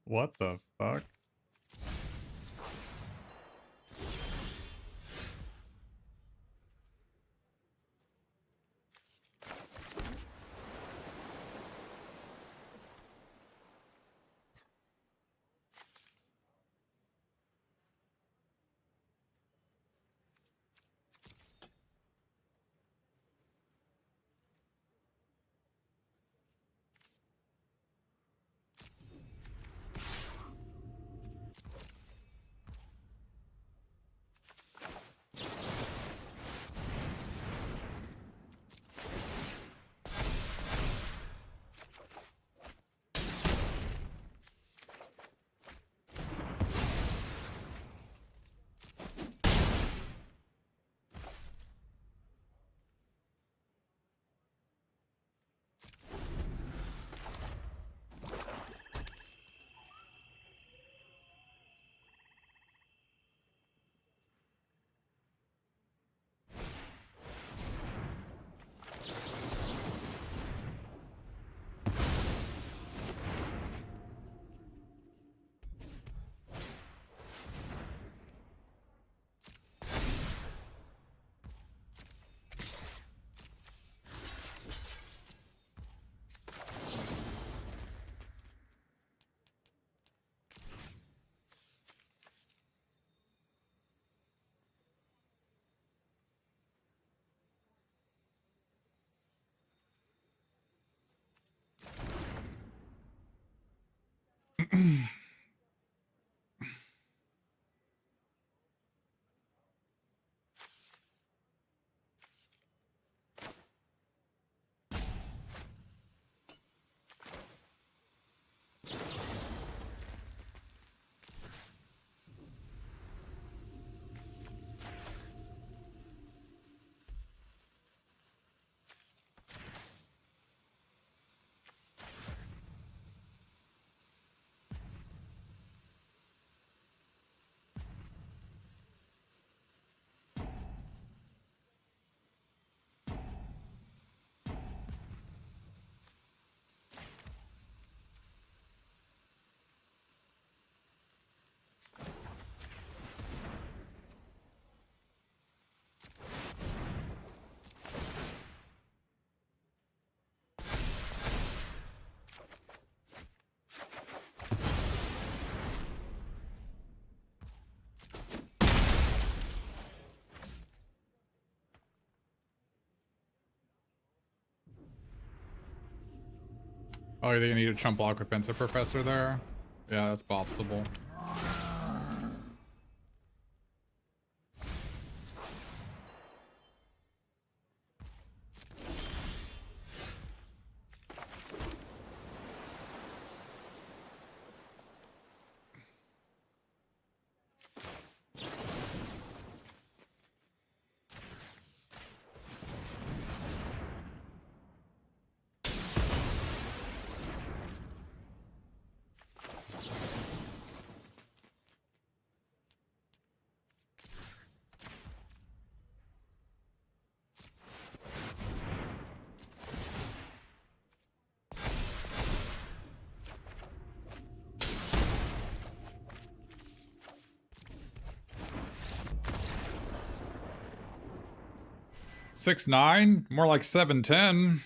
what the fuck? Oh, you think you need a chump block with Pensive Professor there? Yeah, that's possible. Six nine, more like 7'10".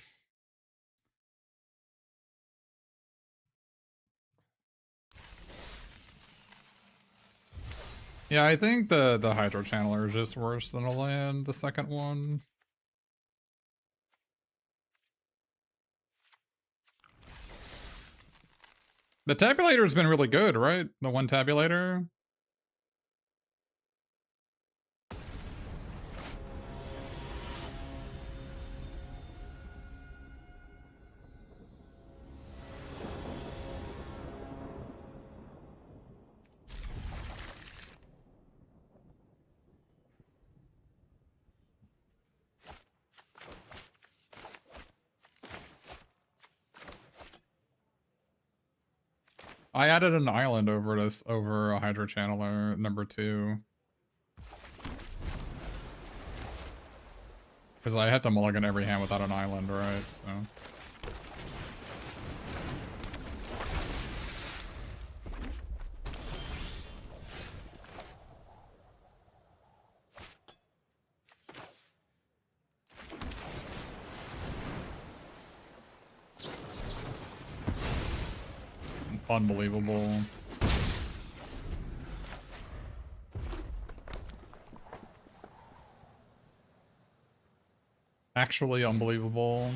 Yeah, I think the Hydro Channeler is just worse than a land, the second one. The tabulator's been really good, right? The one tabulator. I added an island over this over a Hydro Channeler number 2. Because I had to mulligan every hand without an island, right? So unbelievable. Actually unbelievable.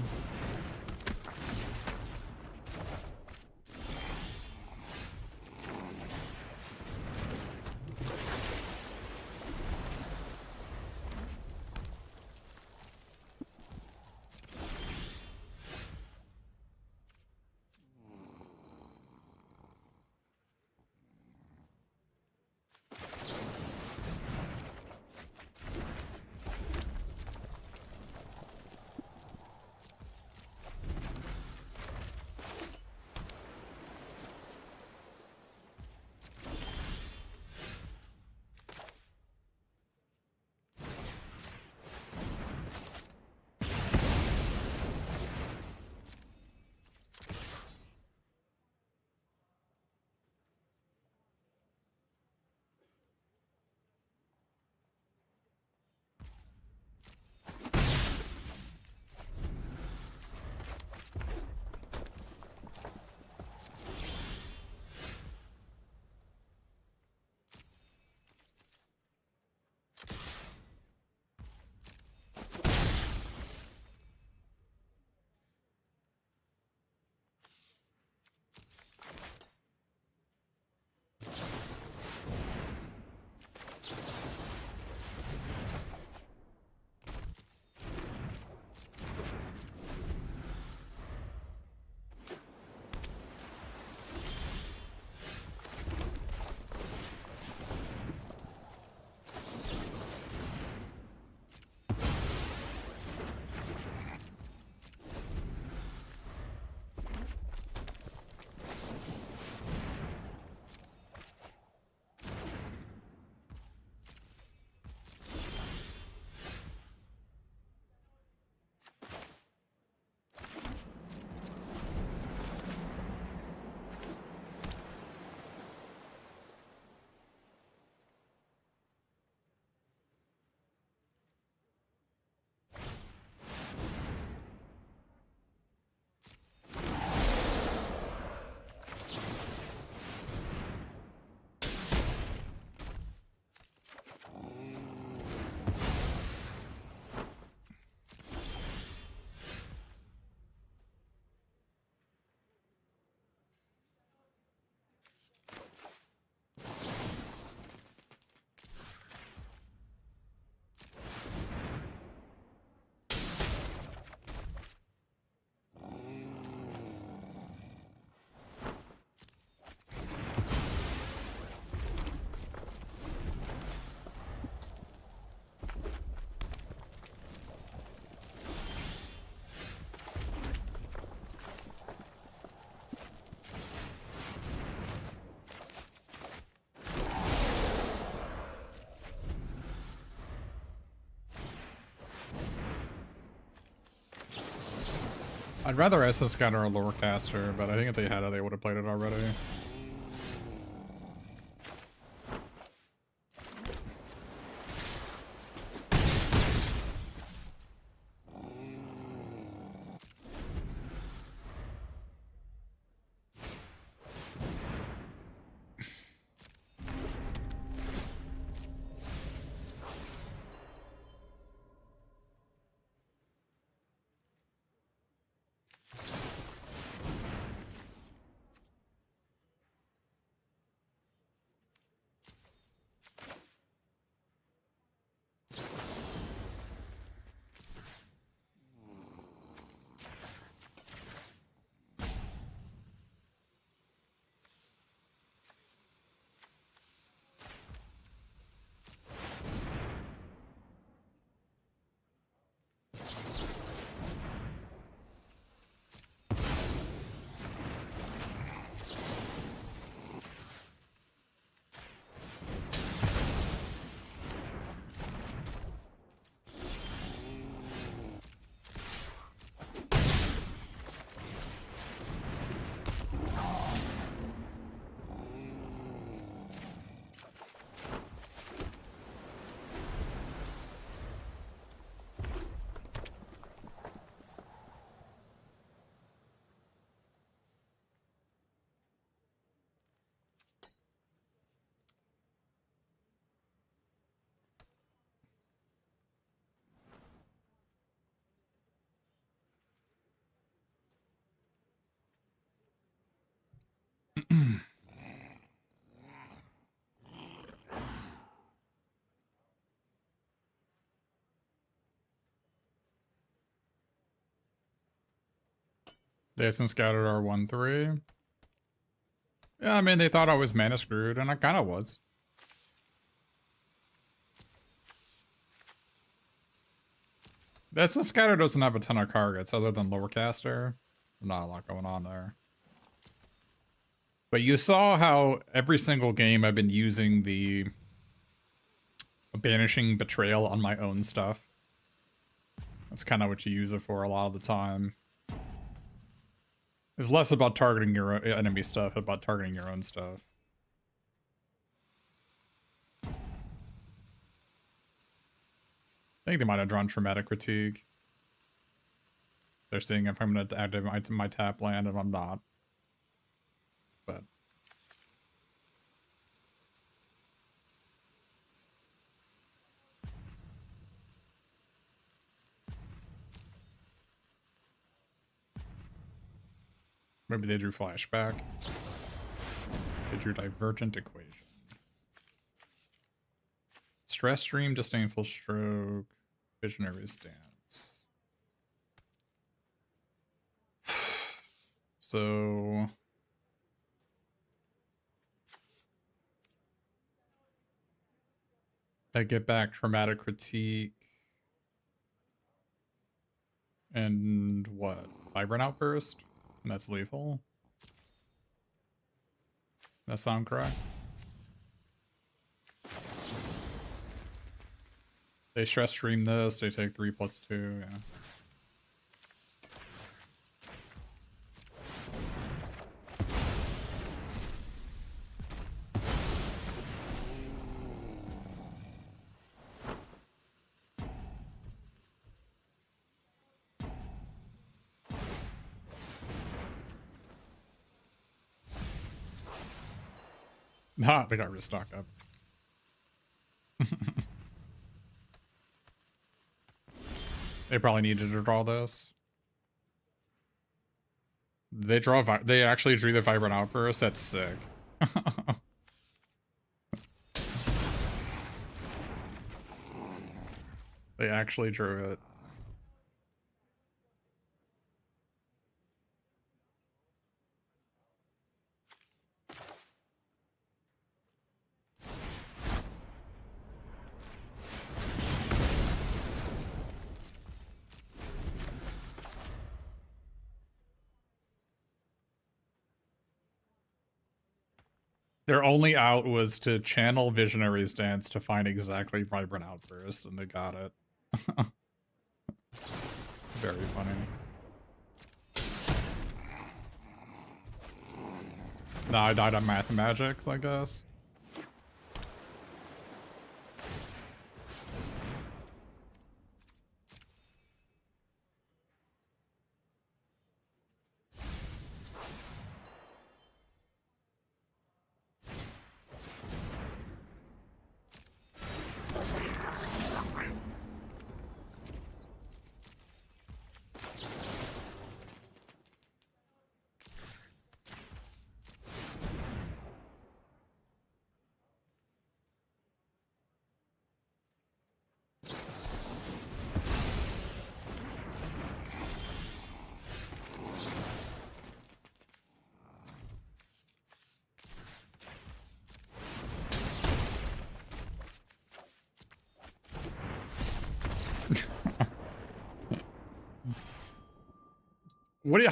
I'd rather Essence Scatter or Lore Caster, but I think if they had it, they would have played it already. The Essence Scattered are 1-3. Yeah, I mean, they thought I was mana screwed, and I kind of was. The Essence Scatter doesn't have a ton of targets other than Lower Caster. Not a lot going on there. But you saw how every single game I've been using the Banishing Betrayal on my own stuff. That's kind of what you use it for a lot of the time. It's less about targeting your enemy stuff, about targeting your own stuff. I think they might have drawn Traumatic Critique. They're seeing if I'm going to activate my tap land, and I'm not. But maybe they drew Flashback. They drew Divergent Equation. Stress Stream, Disdainful Stroke, Visionary Stance. So I get back Traumatic Critique. And what? Vibrant Outburst? And that's lethal? That sound correct? They stress stream this, they take 3+2, yeah. Nah, they got restocked up. They probably needed to draw this. They actually drew the Vibrant Outburst. That's sick. They actually drew it. Their only out was to channel Visionary Stance to find exactly Vibrant Outburst, and they got it. Very funny. Now I died on math magics, I guess.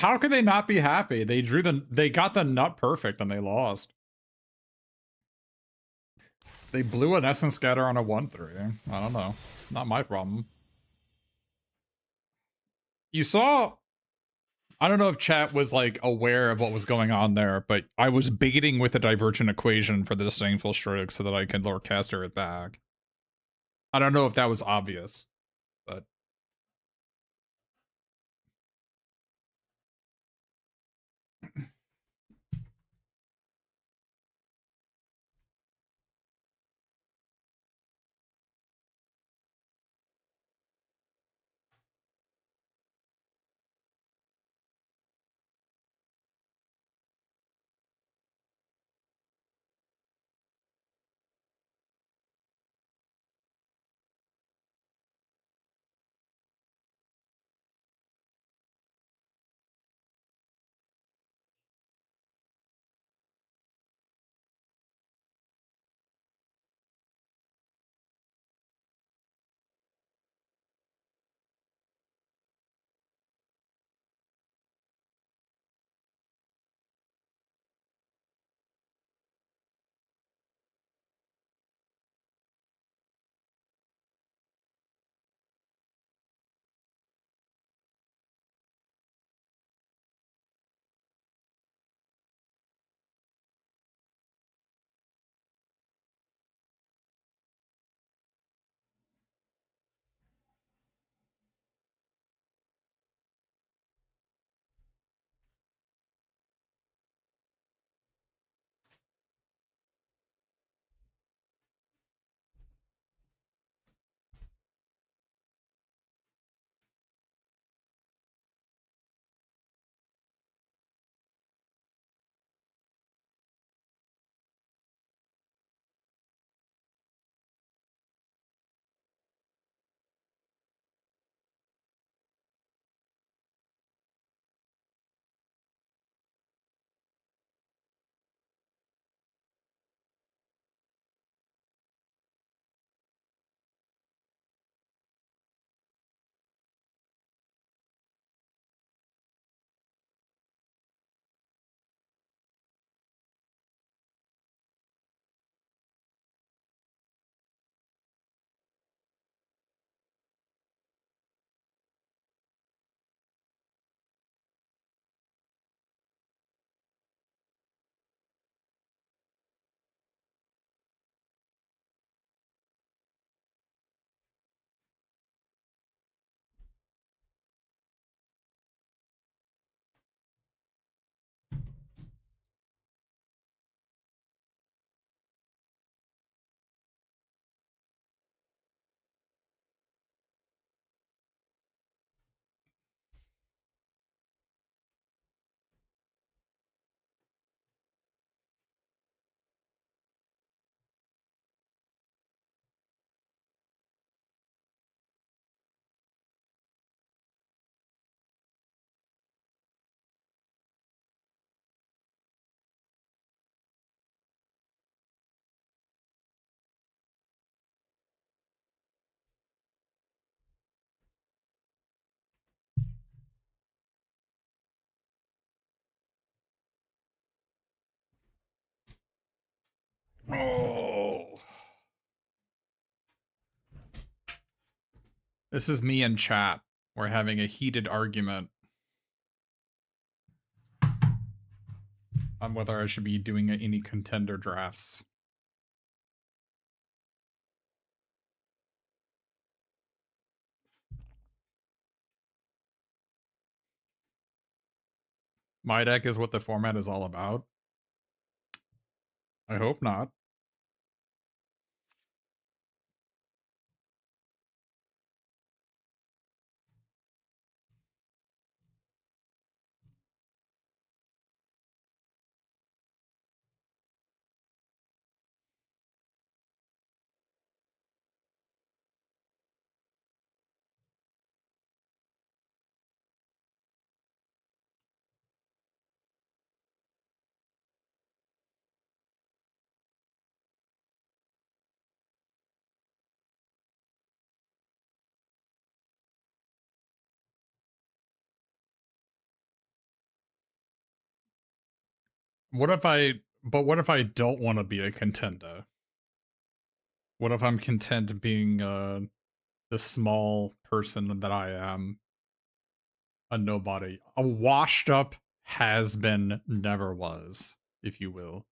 How could they not be happy? They got the nut perfect and they lost. They blew an essence scatter on a 1-3. I don't know. Not my problem. You saw, I don't know if chat was like aware of what was going on there, but I was baiting with the divergent equation for the disdainful stroke so that I could Lordcaster it back. I don't know if that was obvious, but oh, this is me and chat. We're having a heated argument. on whether I should be doing any contender drafts. My deck is what the format is all about. I hope not. What if I don't want to be a contender? What if I'm content being the small person that I am, a nobody, a washed up has been, never was, if you will.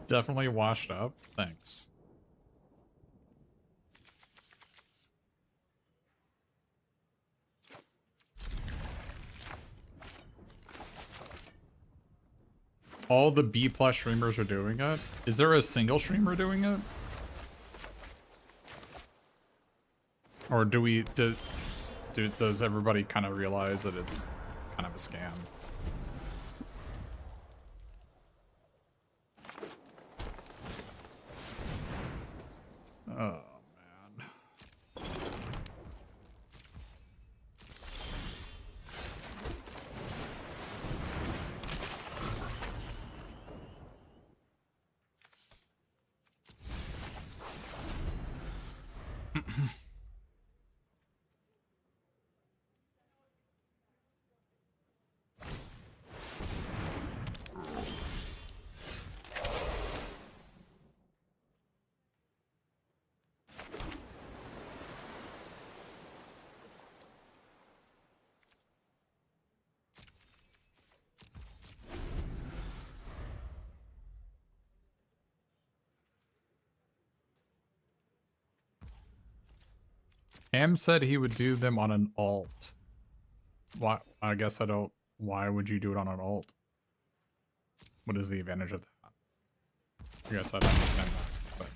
Definitely washed up. Thanks. All the B+ streamers are doing it. Is there a single streamer doing it? Or does everybody kind of realize that it's kind of a scam? Oh, man. Ham said he would do them on an alt. Why? I guess I don't. Why would you do it on an alt? What is the advantage of that? I guess I don't understand that. But.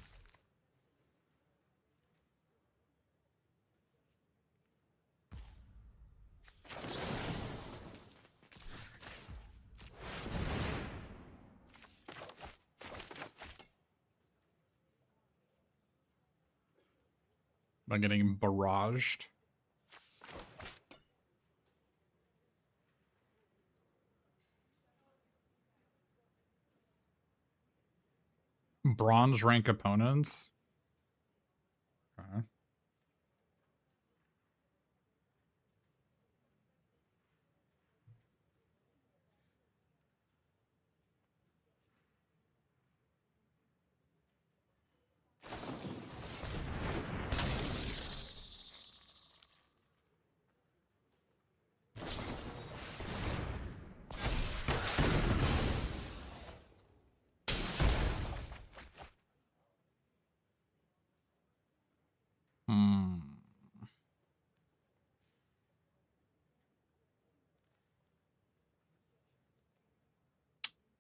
Am I getting barraged? Bronze rank opponents? Okay.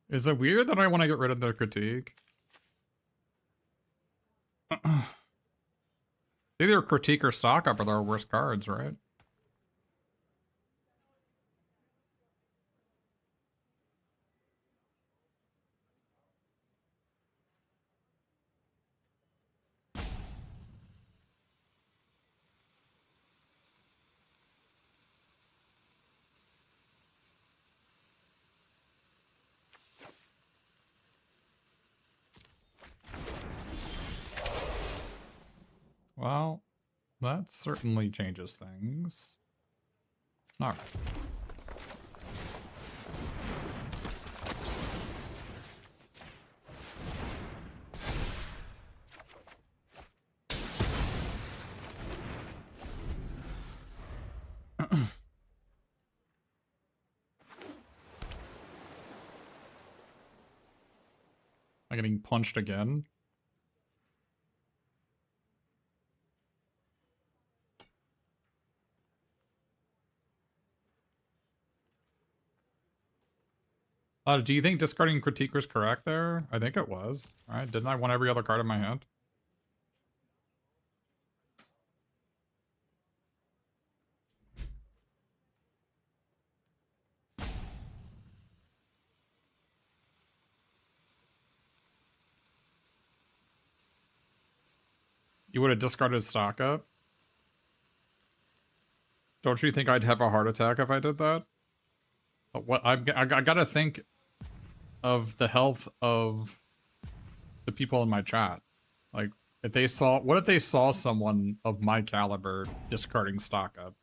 Is it weird that I want to get rid of the critique? Either critique or stock up are their worst cards, right? Well, that certainly changes things. Alright. I'm getting punched again. Do you think discarding Critique was correct there? I think it was. Alright, didn't I want every other card in my hand? You would have discarded stock up? Don't you think I'd have a heart attack if I did that? But what I gotta think of the health of the people in my chat. Like, if they saw, what if they saw someone of my caliber discarding stock up?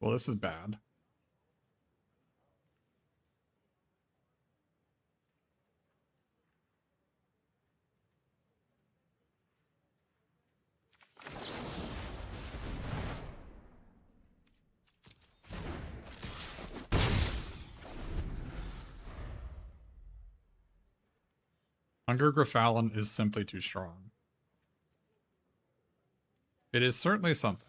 Well, this is bad. Hunger Grafalin is simply too strong. It is certainly something.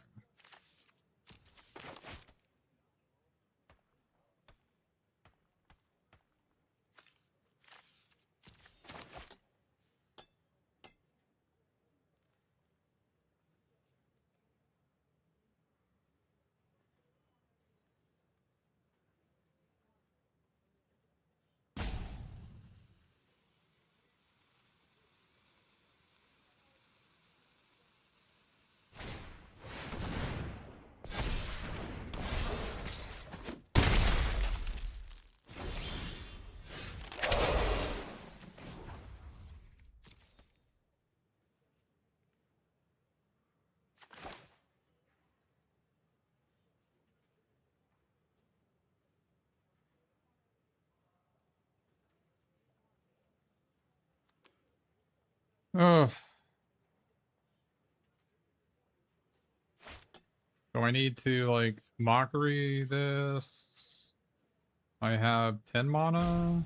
Ugh. Do I need to, like, mockery this? I have 10 mana.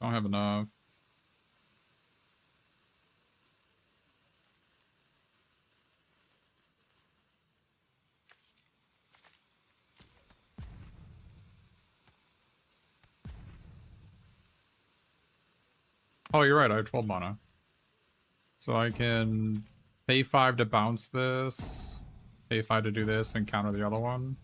Don't have enough. Oh, you're right, I have 12 mana. So I can pay 5 to bounce this, pay 5 to do this, and counter the other one.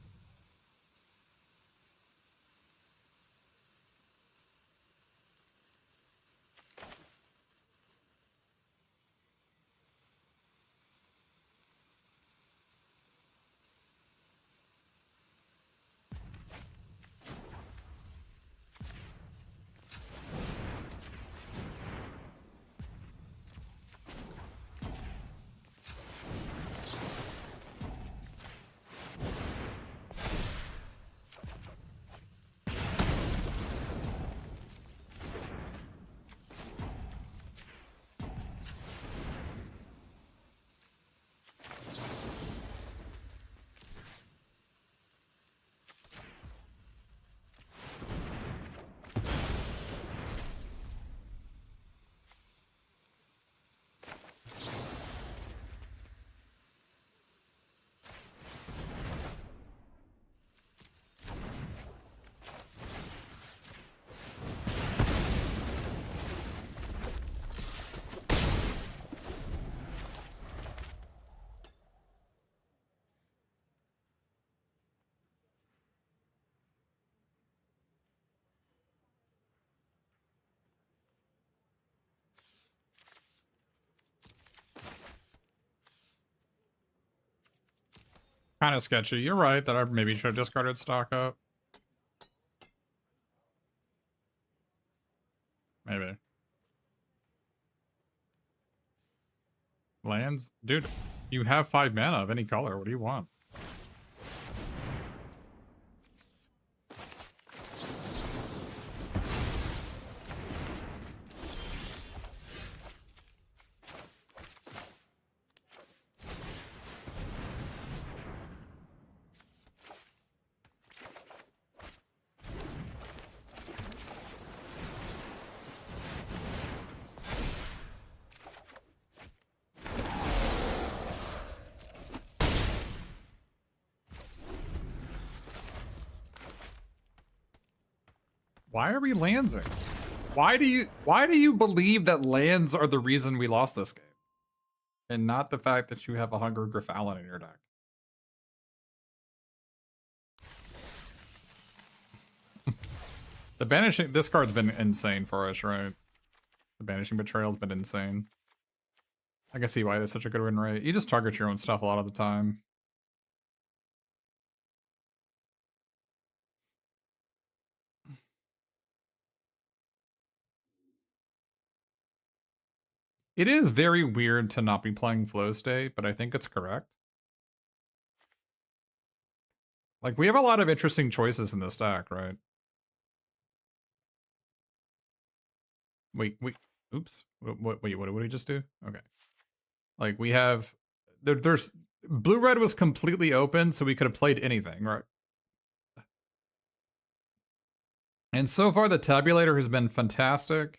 Kind of sketchy. You're right that I maybe should have discarded stock up. Maybe. Lands? Dude, you have 5 mana of any color. What do you want? Why are we landsing? Why do you believe that lands are the reason we lost this game? And not the fact that you have a Hunger Griffalin in your deck. The Banishing, this card's been insane for us, right? The Banishing Betrayal's been insane. I can see why it is such a good win rate. You just target your own stuff a lot of the time. It is very weird to not be playing Flow State, but I think it's correct. Like, we have a lot of interesting choices in this deck, right? Wait, oops. Wait, what did we just do? Okay. Like, we have... There's... Blue-red was completely open, so we could have played anything, right? And so far, the tabulator has been fantastic.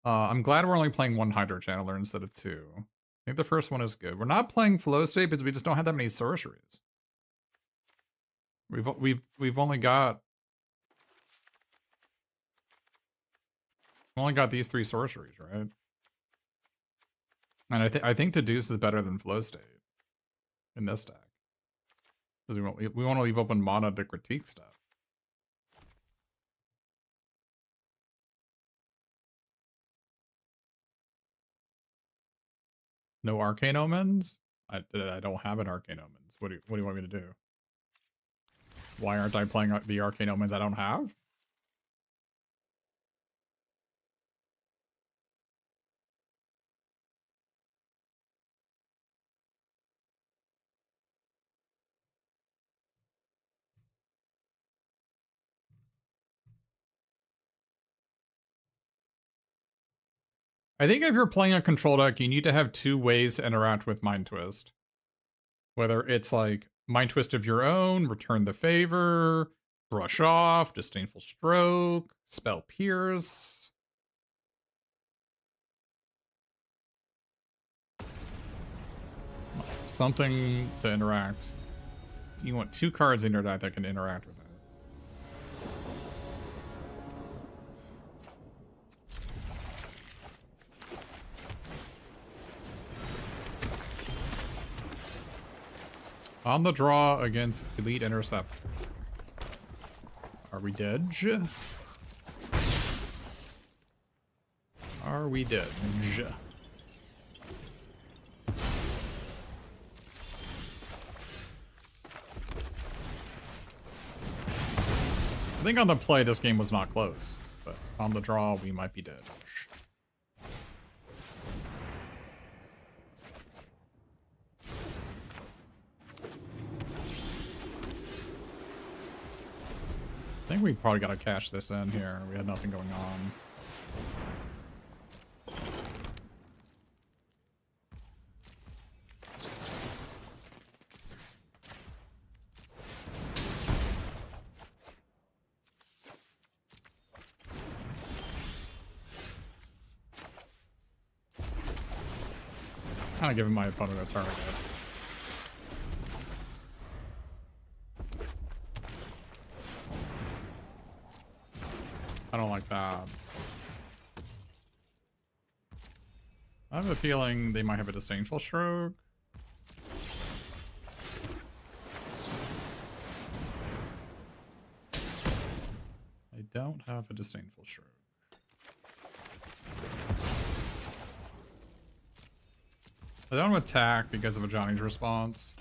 I'm glad we're only playing 1 Hydro Channeler instead of 2. I think the first one is good. We're not playing Flow State because we just don't have that many sorceries. We've only got these 3 sorceries, right? And I think Deduce is better than Flow State in this deck because we want to leave open mana to critique stuff. No Arcane Omens? I don't have an Arcane Omens. What do you want me to do? Why aren't I playing the Arcane Omens I don't have? I think if you're playing a control deck, you need to have 2 ways to interact with Mind Twist. Whether it's like Mind Twist of your own, Return the Favor, Brush Off, Disdainful Stroke, Spell Pierce. Something to interact. You want 2 cards in your deck that can interact with it. On the draw against Elite Intercept. Are we dead? Are we dead? I think on the play, this game was not close, but on the draw, we might be dead. I think we probably gotta cash this in here. We had nothing going on. Kind of giving my opponent a target. I don't like that. I have a feeling they might have a Disdainful Stroke. I don't have a Disdainful Stroke. I don't attack because of a Johnny's response.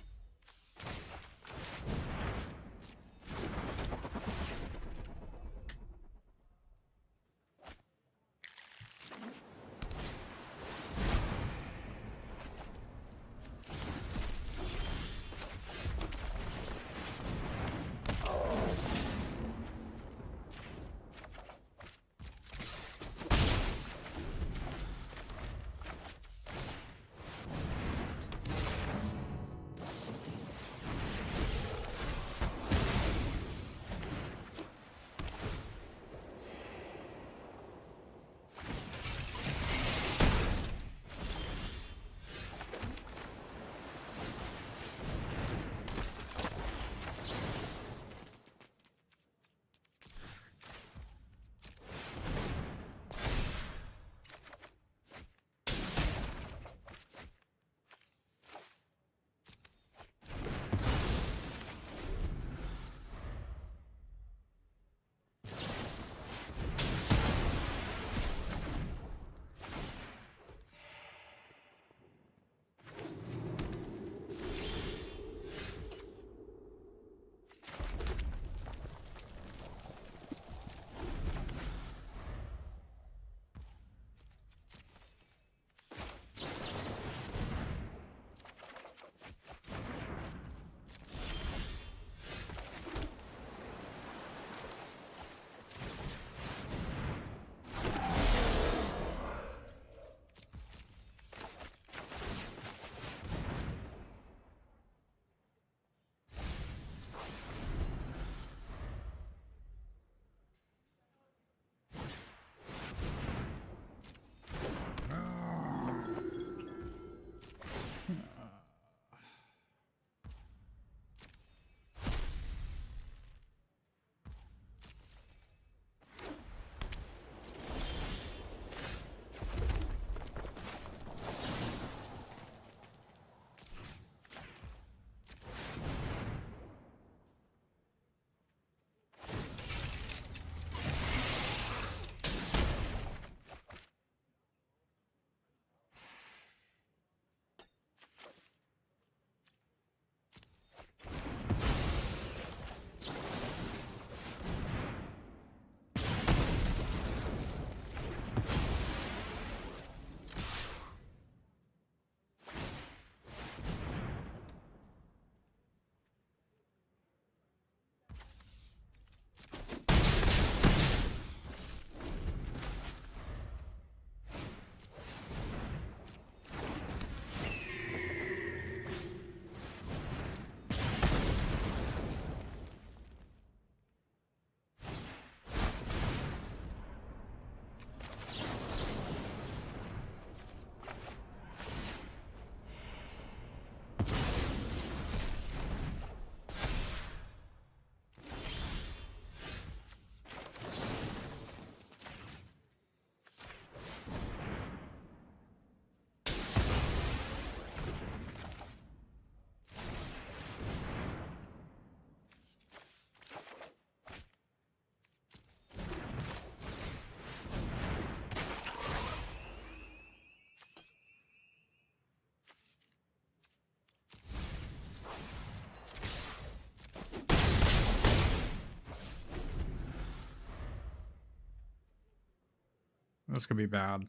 This could be bad.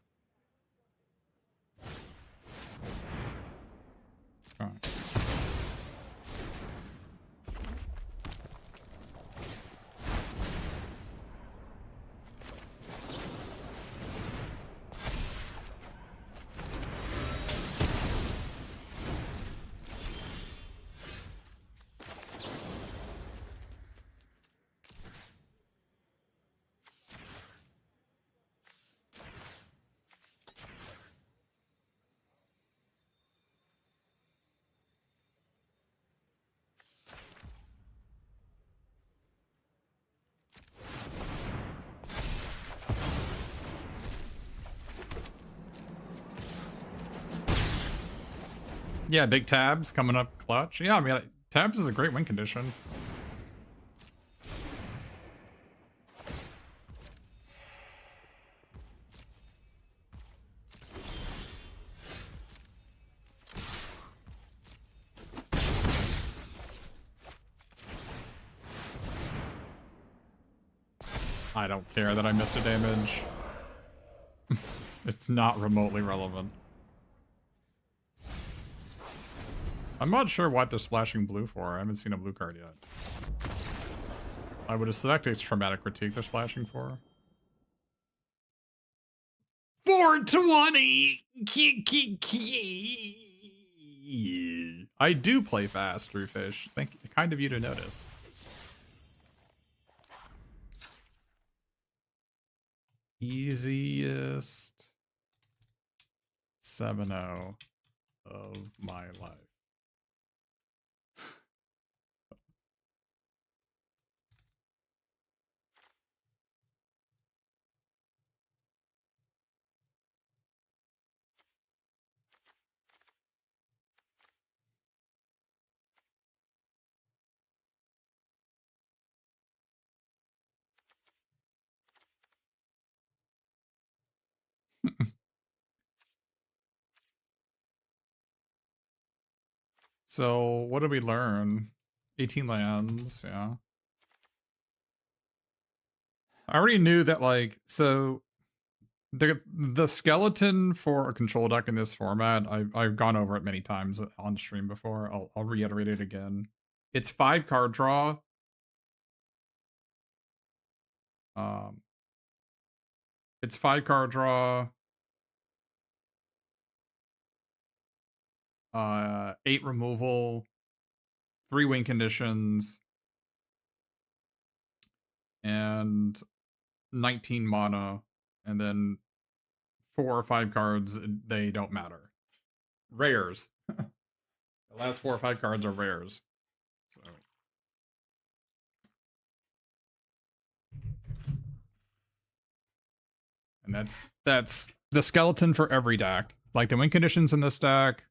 Oh. Yeah, big tabs coming up clutch. Yeah, I mean, tabs is a great win condition. I don't care that I missed a damage. It's not remotely relevant. I'm not sure what they're splashing blue for. I haven't seen a blue card yet. I would suspect it's Traumatic Critique they're splashing for. 420! I do play fast, Drewfish. Kind of you to notice. Easiest 7-0 of my life. So, what did we learn? 18 lands, yeah. I already knew that, like, so the skeleton for a control deck in this format, I've gone over it many times on stream before. I'll reiterate it again. It's 5 card draw. It's 5 card draw. 8 removal, 3 win conditions, and 19 mana, and then 4 or 5 cards, they don't matter. Rares. The last 4 or 5 cards are rares. So. And that's the skeleton for every deck. Like, the win conditions in this deck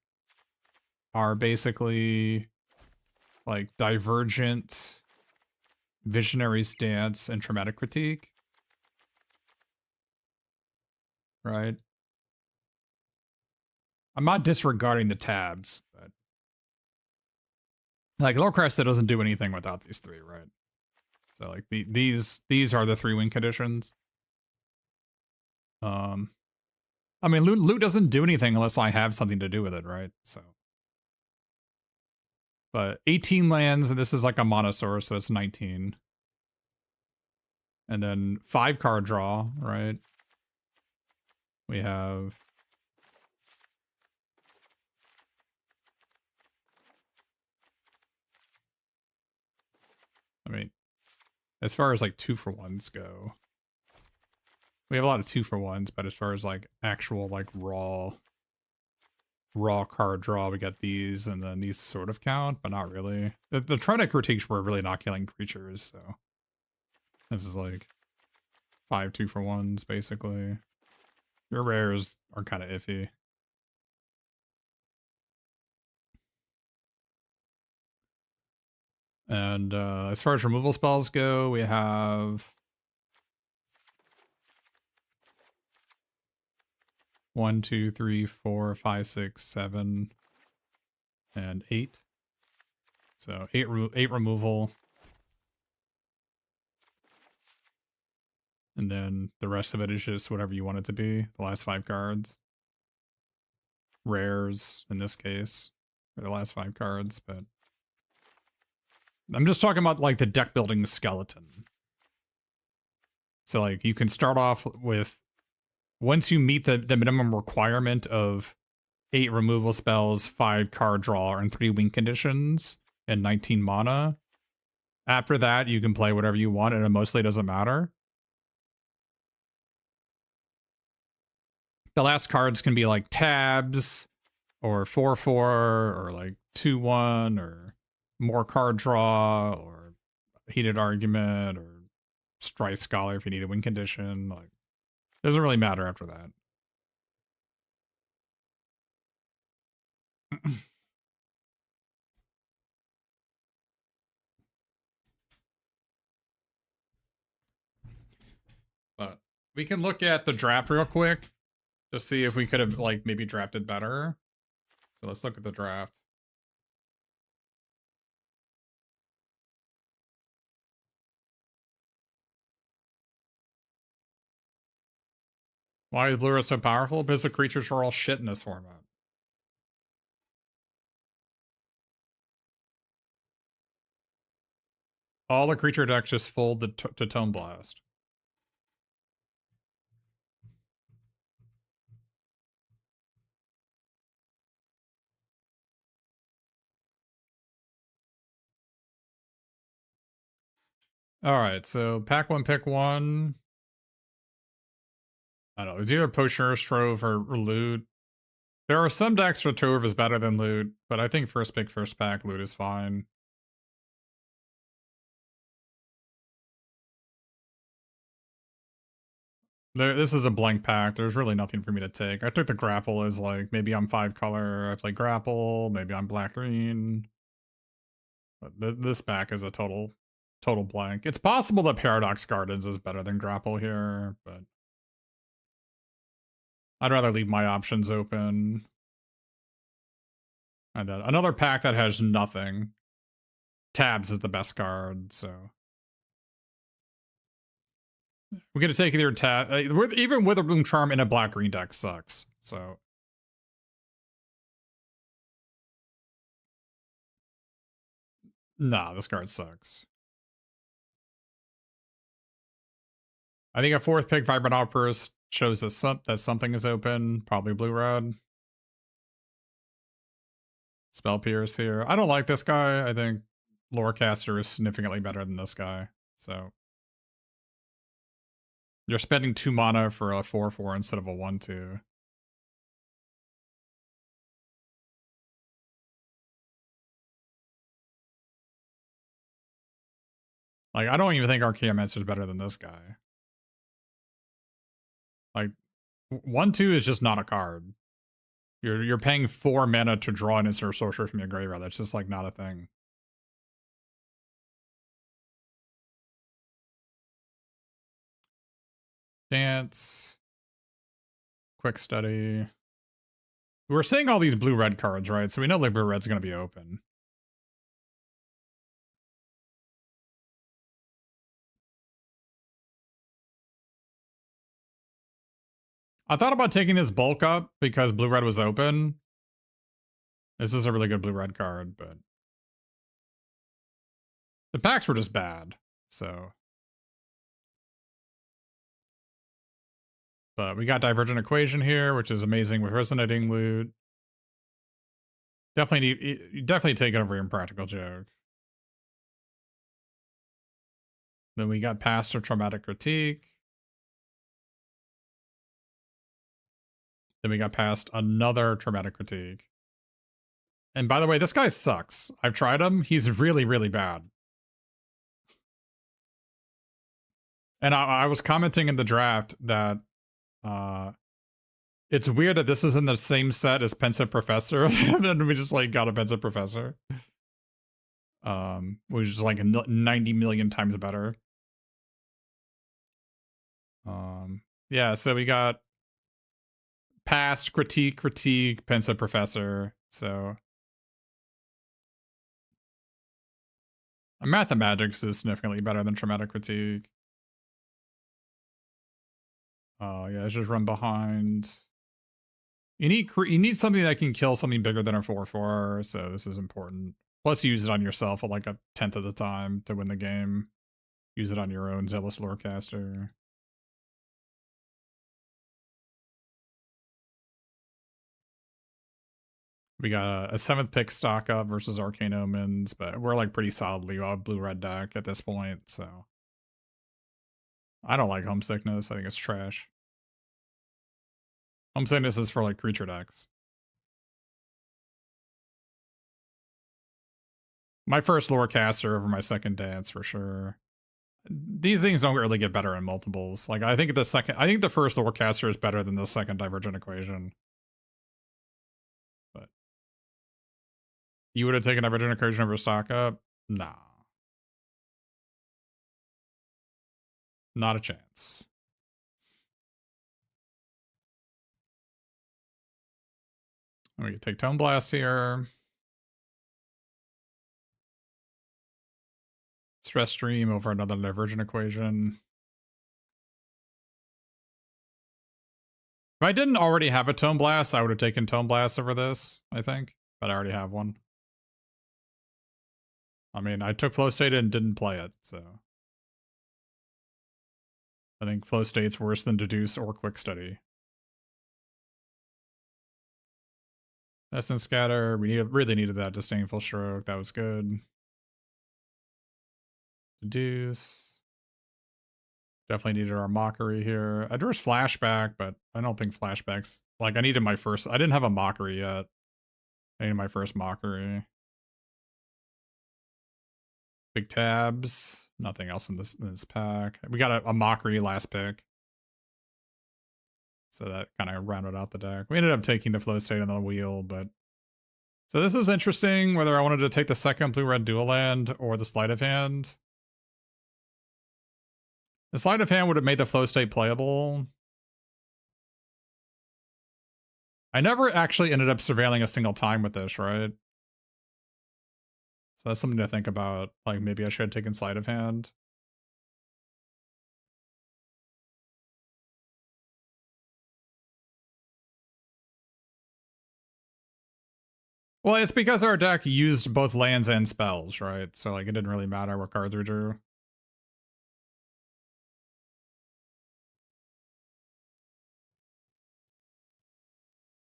are basically like Divergent, Visionary Stance, and Traumatic Critique. Right? I'm not disregarding the tabs, but like Lord Cresta doesn't do anything without these 3, right? So like these are the 3 win conditions. Um, I mean, loot doesn't do anything unless I have something to do with it, right? So, but 18 lands, and this is like a mana source, so it's 19. And then 5 card draw, right? We have I mean, as far as like 2-for-1s go, we have a lot of 2-for-1s, but as far as like actual like raw card draw, we got these, and then these sort of count, but not really. The Tronic critiques were really not killing creatures, so this is like 5 2-for-1s basically. Your rares are kind of iffy. And as far as removal spells go, we have 1, 2, 3, 4, 5, 6, 7, and 8. So 8 removal. And then the rest of it is just whatever you want it to be. The last 5 cards. Rares, in this case, for the last 5 cards, but I'm just talking about like the deck building skeleton. So like you can start off with, once you meet the minimum requirement of 8 removal spells, 5 card draw, and 3 win conditions, and 19 mana. After that, you can play whatever you want, and it mostly doesn't matter. The last cards can be like tabs, or 4-4, or like 2-1, or more card draw, or heated argument, or strife scholar if you need a win condition. Like, it doesn't really matter after that. But we can look at the draft real quick to see if we could have like maybe drafted better. So let's look at the draft. Why is Blue Red so powerful? Because the creatures are all shit in this format. All the creature decks just fold to Tome Blast. Alright, so pack 1, pick 1. I don't know, it's either Potioner's Trove or Loot. There are some decks where Trove is better than Loot, but I think first pick, first pack, Loot is fine. This is a blank pack. There's really nothing for me to take. I took the Grapple as like, maybe I'm 5 color, I play Grapple, maybe I'm black-green. But this pack is a total blank. It's possible that Paradox Gardens is better than Grapple here, but I'd rather leave my options open. And then another pack that has nothing. Tabs is the best card, so we're gonna take either tab. Even Witherbloom Charm in a black-green deck sucks. So nah, this card sucks. I think a 4th pick, Vibrant Outburst, shows us that something is open. Probably blue-red. Spell Pierce here. I don't like this guy. I think Lorecaster is significantly better than this guy. So you're spending 2 mana for a 4-4 instead of a 1-2. Like, I don't even think Archaeomancer is better than this guy. Like, 1-2 is just not a card. You're paying 4 mana to draw an instant sorcerer from your graveyard. That's just like not a thing. Dance. Quick study. We're seeing all these blue-red cards, right? So we know like blue-red's gonna be open. I thought about taking this bulk up because blue-red was open. This is a really good blue-red card, but the packs were just bad, so. But we got Divergent Equation here, which is amazing with Resonating Loot. Definitely take it over Impractical Joke. Then we got Past or Traumatic Critique. Then we got past another Traumatic Critique. And by the way, this guy sucks. I've tried him. He's really, really bad. And I was commenting in the draft that it's weird that this is in the same set as Pensive Professor. And then we just like got a Pensive Professor. Which is like 90 million times better. Yeah, so we got Past, Critique, Pensive Professor. So Mathematics is significantly better than Traumatic Critique. Oh yeah, it's just run behind. You need something that can kill something bigger than a 4/4, so this is important. Plus, you use it on yourself at like a 10th of the time to win the game. Use it on your own Zealous Lorecaster. We got a 7th pick stock up versus Arcane Omens, but we're like pretty solidly on blue-red deck at this point, so. I don't like Homesickness. I think it's trash. Homesickness is for like creature decks. My first Lorecaster over my second Dance for sure. These things don't really get better in multiples. Like I think the first Lorecaster is better than the second Divergent Equation. But you would have taken Divergent Equation over stock up? Nah. Not a chance. We can take Tone Blast here. Stress Stream over another Divergent Equation. If I didn't already have a Tone Blast, I would have taken Tone Blast over this, I think. But I already have one. I mean, I took Flow State and didn't play it, so. I think Flow State's worse than Deduce or Quick Study. Essence Scatter, we really needed that Disdainful Stroke, that was good. Deduce. Definitely needed our Mockery here. I drew Flashback, but I don't think Flashback's... Like, I needed my first... I didn't have a Mockery yet. I needed my first Mockery. Big Tabs. Nothing else in this pack. We got a Mockery last pick. So that kind of rounded out the deck. We ended up taking the Flow State on the wheel, but... So this is interesting, whether I wanted to take the second blue-red dual land or the Sleight of Hand. The Sleight of Hand would have made the Flow State playable. I never actually ended up surveilling a single time with this, right? So that's something to think about. Like, maybe I should have taken Sleight of Hand. Well, it's because our deck used both lands and spells, right? So, like, it didn't really matter what cards we drew.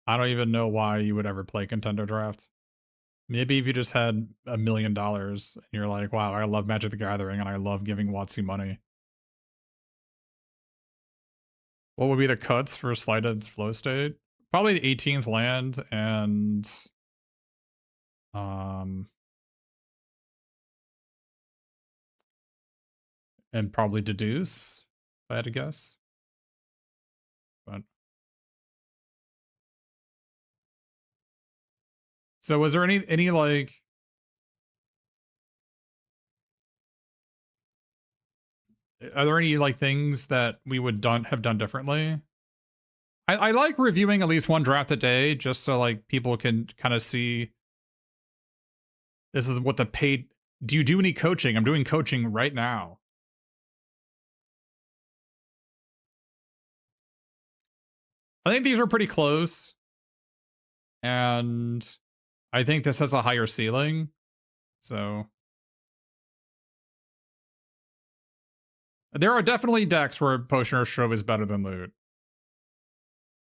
I don't even know why you would ever play Contender Draft. Maybe if you just had $1 million and you're like, wow, I love Magic the Gathering and I love giving WotC money. What would be the cuts for Slighted Flow State? Probably the 18th land and probably Deduce, if I had to guess. But so was there any like are there any like things that we would have done differently? I like reviewing at least one draft a day just so like people can kind of see this is what the paid. Do you do any coaching? I'm doing coaching right now. I think these are pretty close, and I think this has a higher ceiling. So there are definitely decks where Potion or Shrove is better than Loot.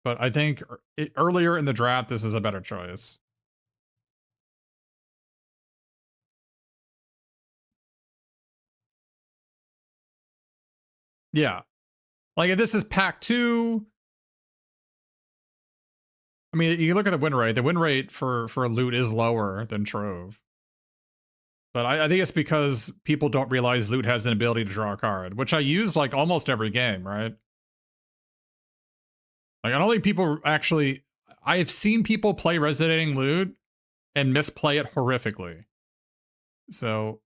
But I think earlier in the draft, this is a better choice. Yeah. Like if this is pack 2, I mean, you look at the win rate. The win rate for Loot is lower than Trove. But I think it's because people don't realize Loot has an ability to draw a card, which I use like almost every game, right? Like I don't think people actually. I've seen people play Resonating Loot and misplay it horrifically. So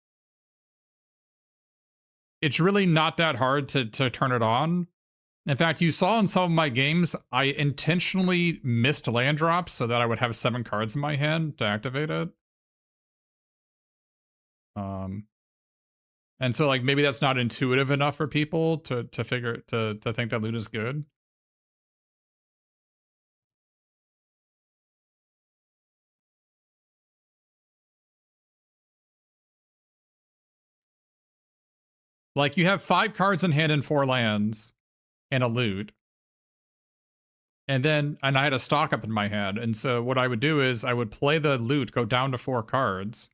it's really not that hard to turn it on. In fact, you saw in some of my games, I intentionally missed land drops so that I would have 7 cards in my hand to activate it. And so like maybe that's not intuitive enough for people to figure to think that Loot is good. Like you have 5 cards in hand and 4 lands and a Loot. And I had a stock up in my hand. And so what I would do is I would play the Loot, go down to 4 cards.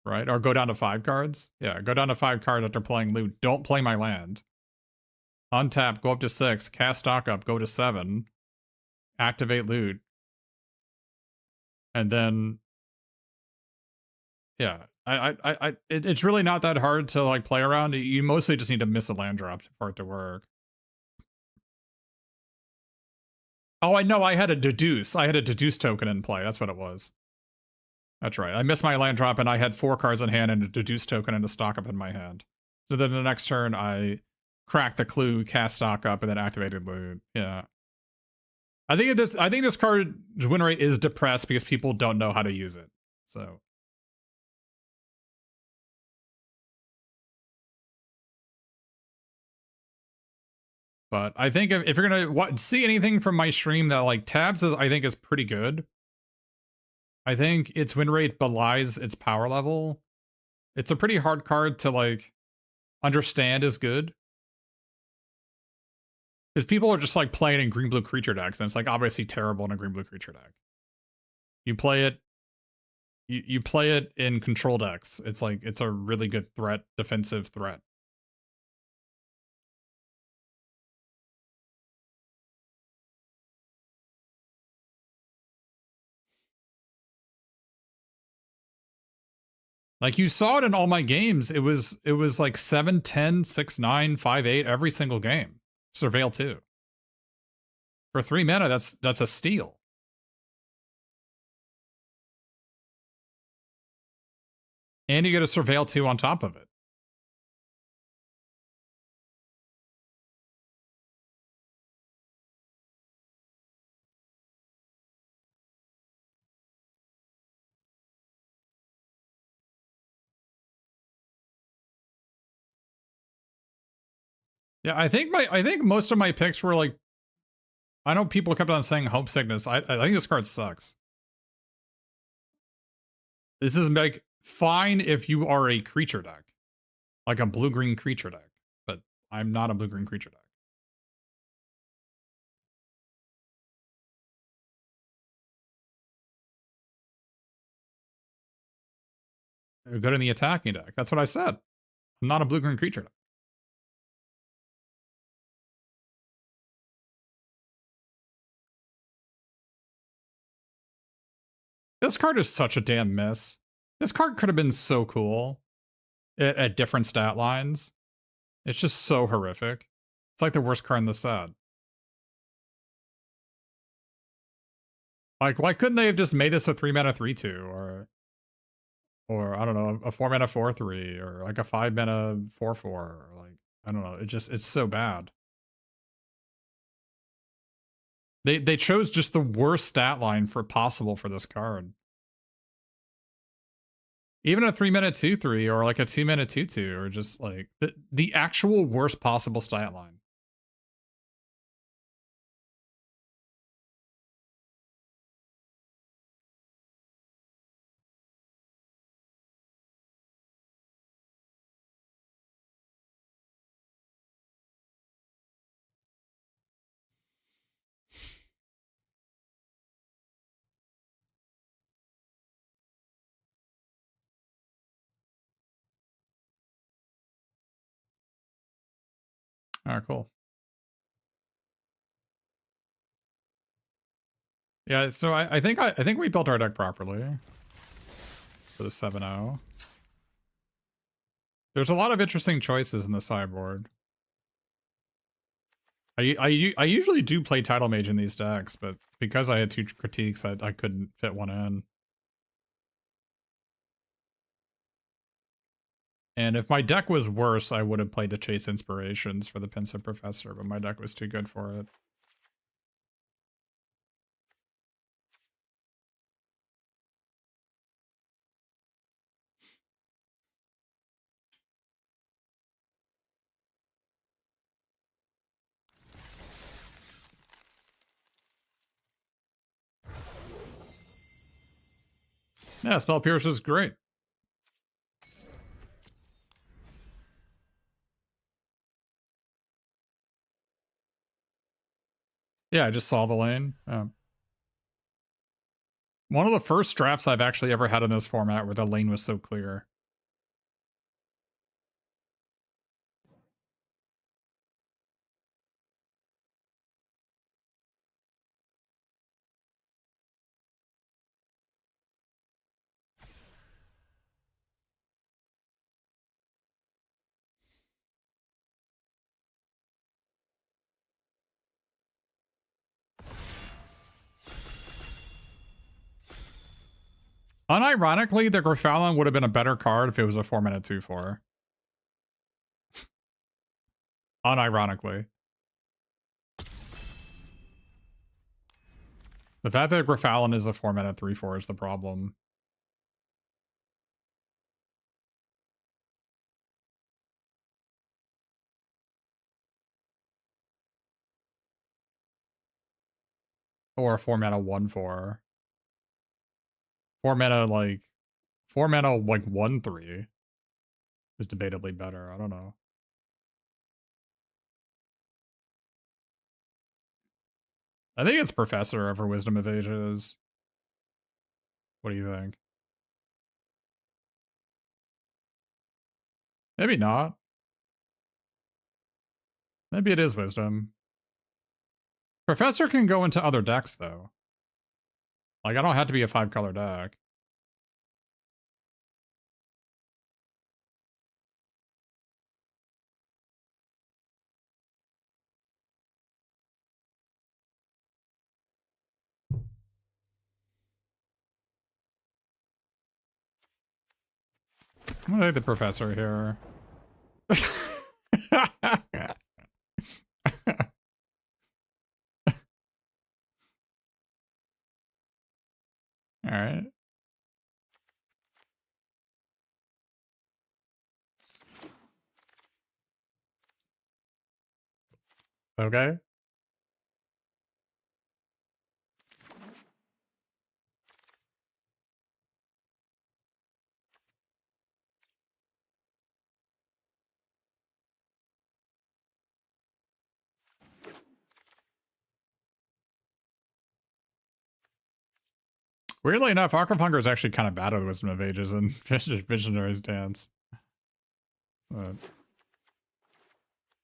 Right? Or go down to 5 cards. Yeah, go down to 5 cards after playing Loot. Don't play my land. Untap, go up to 6. Cast stock up, go to 7. Activate Loot. And then, yeah. It's really not that hard to like play around. You mostly just need to miss a land drop for it to work. Oh, I know. I had a deduce. I had a deduce token in play. That's what it was. That's right. I missed my land drop and I had 4 cards in hand and a deduce token and a stock up in my hand. So then the next turn I cracked the clue, cast stock up, and then activated Loot. Yeah. I think this card's win rate is depressed because people don't know how to use it. So but I think if you're gonna see anything from my stream that like Tabs is, I think is pretty good. I think its win rate belies its power level. It's a pretty hard card to like understand is good. Because people are just like playing in green blue creature decks, and it's like obviously terrible in a green blue creature deck. You play it, you play it in control decks. It's like it's a really good threat, defensive threat. Like you saw it in all my games. It was like 7, 10, 6, 9, 5, 8 every single game. Surveil 2. For 3 mana, that's a steal. And you get a Surveil 2 on top of it. Yeah, I think most of my picks were like, I know people kept on saying Hope Sickness. I think this card sucks. This is like fine if you are a creature deck. Like a blue-green creature deck. But I'm not a blue-green creature deck. Good in the attacking deck. That's what I said. I'm not a blue-green creature deck. This card is such a damn miss. This card could have been so cool at different stat lines. It's just so horrific. It's like the worst card in the set. Like, why couldn't they have just made this a 3 mana 3/2 or I don't know, a 4 mana 4/3 or like a 5 mana 4/4 or like I don't know. It's so bad. They chose just the worst stat line for possible for this card. Even a 3 mana 2/3 or like a 2 mana 2/2 or just like the actual worst possible stat line. Alright, cool. Yeah, so I think we built our deck properly for the 7-0. There's a lot of interesting choices in the sideboard. I usually do play Title Mage in these decks, but because I had 2 critiques, I couldn't fit one in. And if my deck was worse, I would have played the Chase Inspirations for the Pensive Professor, but my deck was too good for it. Yeah, Spell Pierce is great. Yeah, I just saw the lane. One of the first drafts I've actually ever had in this format where the lane was so clear. Unironically, the Grafalon would have been a better card if it was a 4-mana 2/4. Unironically. The fact that Grafalon is a 4-mana 3/4 is the problem. Or a 4-mana 1/4. 4-mana like 4-mana like 1/3 is debatably better. I don't know. I think it's Professor over Wisdom of Ages. What do you think? Maybe not. Maybe it is Wisdom. Professor can go into other decks, though. Like, I don't have to be a 5-color deck. I'm gonna take the Professor here. Alright. Okay. Weirdly enough, Arc of Hunger is actually kind of bad with Wisdom of Ages and Visionary's Dance. But,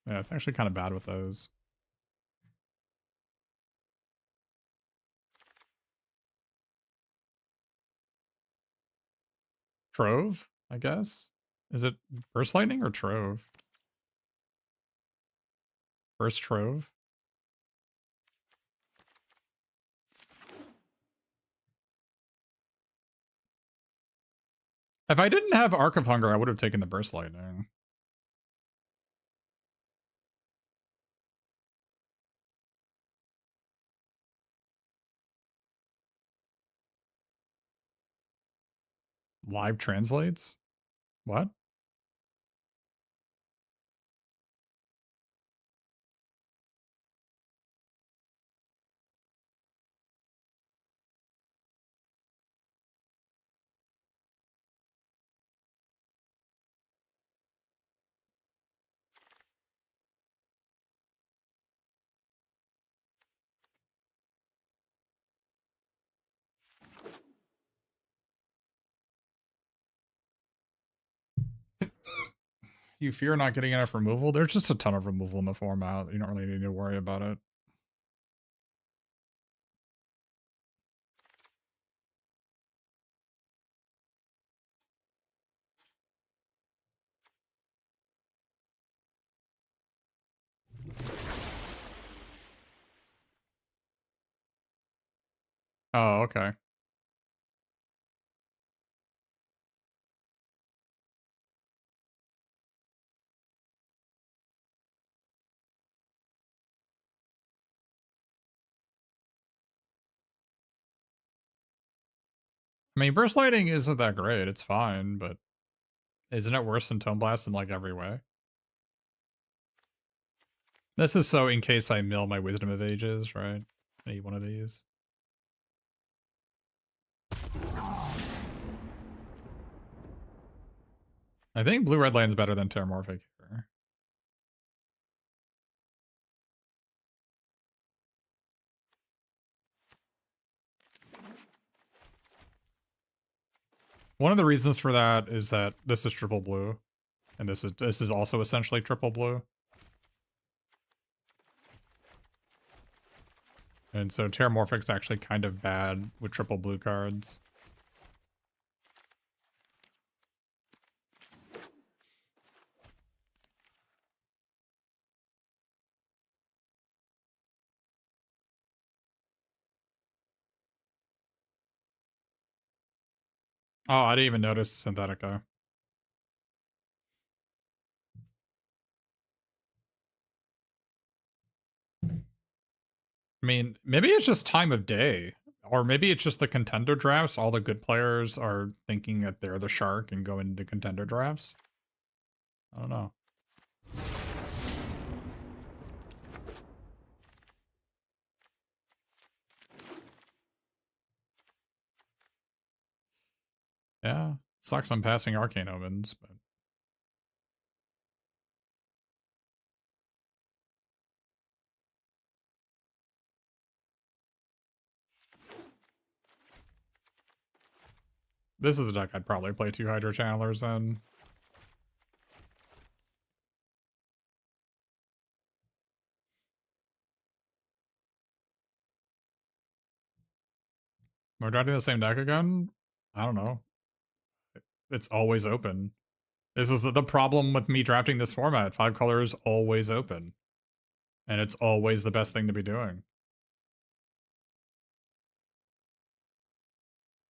yeah, it's actually kind of bad with those. Trove, I guess? Is it Burst Lightning or Trove? Burst Trove? If I didn't have Arc of Hunger, I would have taken the Burst Lightning. Live translates? What? You fear not getting enough removal? There's just a ton of removal in the format. You don't really need to worry about it. Oh, okay. I mean, burst lighting isn't that great. It's fine, but isn't it worse than Tone Blast in like every way? This is so in case I mill my Wisdom of Ages, right? I need one of these. I think blue-red land's better than Terramorphic here. One of the reasons for that is that this is triple blue, and this is also essentially triple blue. And so Terramorphic's actually kind of bad with triple blue cards. Oh, I didn't even notice Synthetica. I mean, maybe it's just time of day. Or maybe it's just the contender drafts. All the good players are thinking that they're the shark and go into contender drafts. I don't know. Yeah. Sucks I'm passing Arcane Omens, but this is a deck I'd probably play 2 Hydro Channelers in. We're drafting the same deck again? I don't know. It's always open. This is the problem with me drafting this format. 5 colors always open. And it's always the best thing to be doing.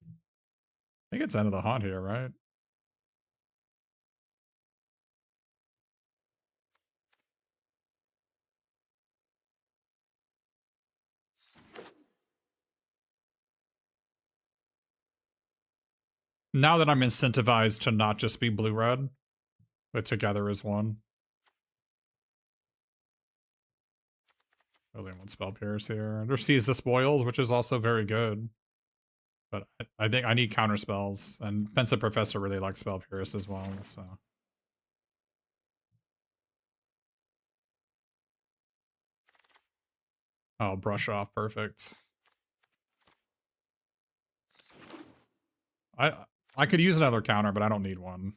I think it's End of the Haunt here, right? Now that I'm incentivized to not just be blue-red, but together as one. Really want Spell Pierce here. There's Seize the Spoils, which is also very good. But I think I need counter spells, and Pensive Professor really likes Spell Pierce as well, so. Oh, Brush Off, perfect. I could use another counter, but I don't need one.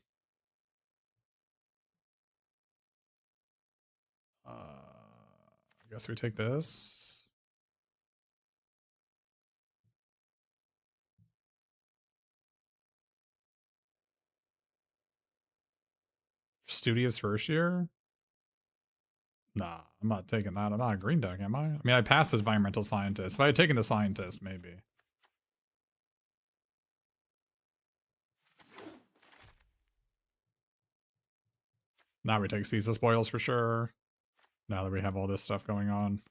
I guess we take this. Studious first year? Nah, I'm not taking that. I'm not a green deck, am I? I mean, I passed as Environmental Scientist. If I had taken the Scientist, maybe. Now we take Seize the Spoils for sure. Now that we have all this stuff going on.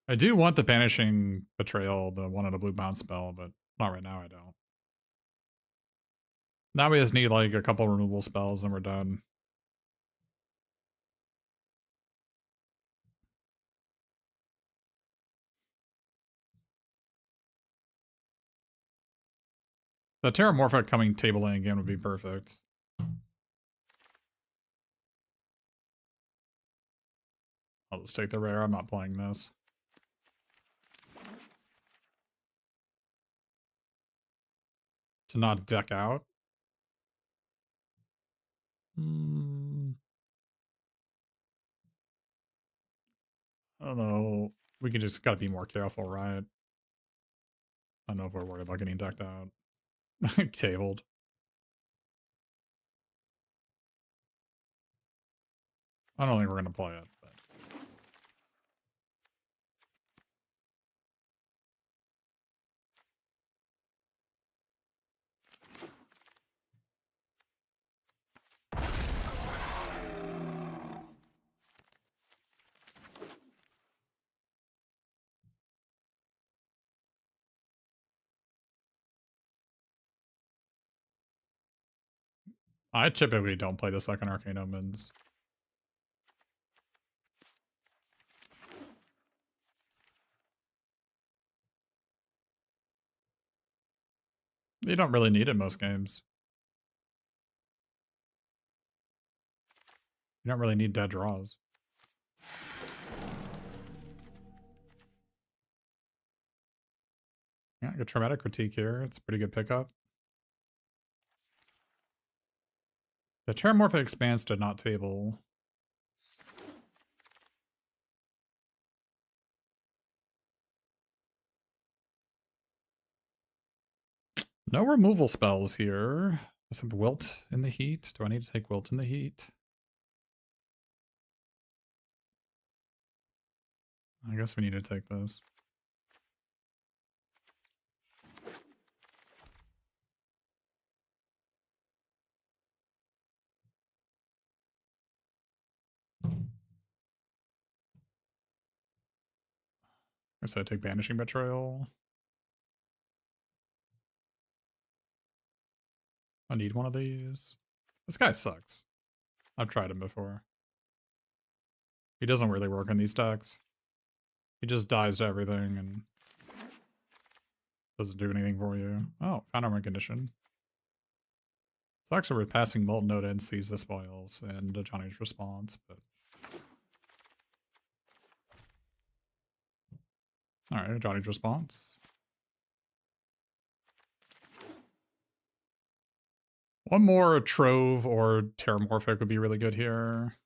I do want the Banishing Betrayal, the one on a blue bounce spell, but not right now, I don't. Now we just need like a couple removal spells and we're done. The Terramorphic coming table in again would be perfect. I'll just take the rare. I'm not playing this. To not deck out? Hmm. I don't know. We can just gotta be more careful, right? I don't know if we're worried about getting decked out. Tabled. I don't think we're gonna play it, but I typically don't play the second Arcane Omens. You don't really need it most games. You don't really need dead draws. Yeah, good traumatic critique here. It's a pretty good pickup. The Terramorphic Expanse did not table. No removal spells here. Some Wilt in the Heat. Do I need to take Wilt in the Heat? I guess we need to take this. I guess I take Banishing Betrayal. I need one of these. This guy sucks. I've tried him before. He doesn't really work in these decks. He just dies to everything and doesn't do anything for you. Oh, found armor condition. So actually we're passing Molten Node and Seize the Spoils and Johnny's Response, but alright, Johnny's Response. One more Trove or Terramorphic would be really good here.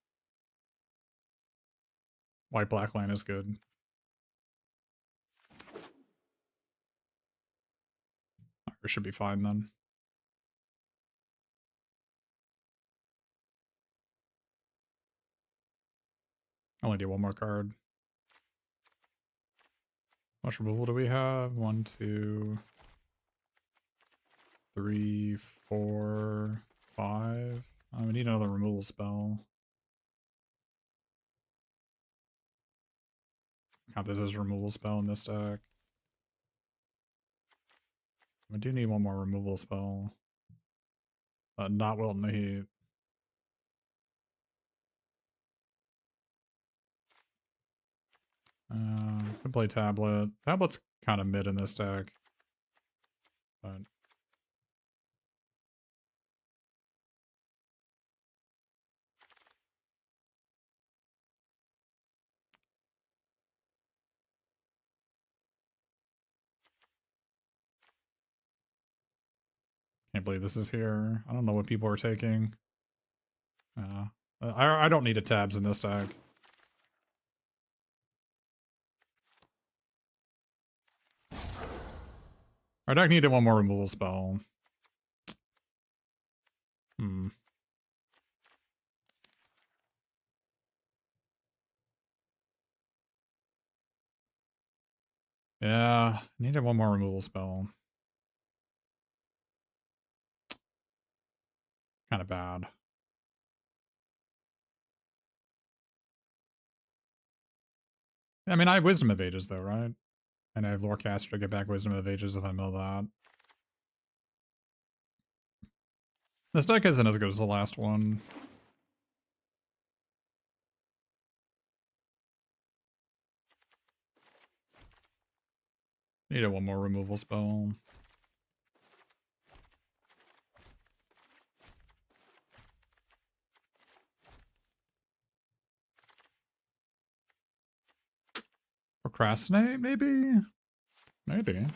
White Black Land is good. We should be fine then. Only do one more card. How much removal do we have? 1, 2, 3, 4, 5. We need another removal spell. Count this as a removal spell in this deck. We do need one more removal spell. Not Wilt in the Heat. Could play Tablet. Tablet's kind of mid in this deck. But can't believe this is here. I don't know what people are taking. I don't need a tabs in this deck. Our deck needed one more removal spell. Hmm. Yeah, needed one more removal spell. Kind of bad. I mean, I have Wisdom of Ages though, right? And I have Lorecaster to get back Wisdom of Ages if I mill that. This deck isn't as good as the last one. Needed one more removal spell. Procrastinate, maybe? Maybe.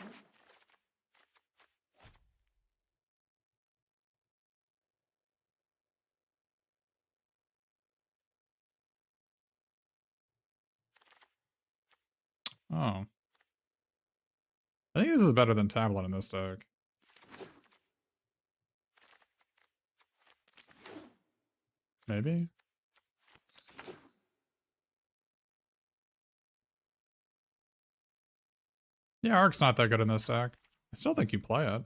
Oh. I think this is better than Tablet in this deck. Maybe? Yeah, Ark's not that good in this deck. I still think you play it.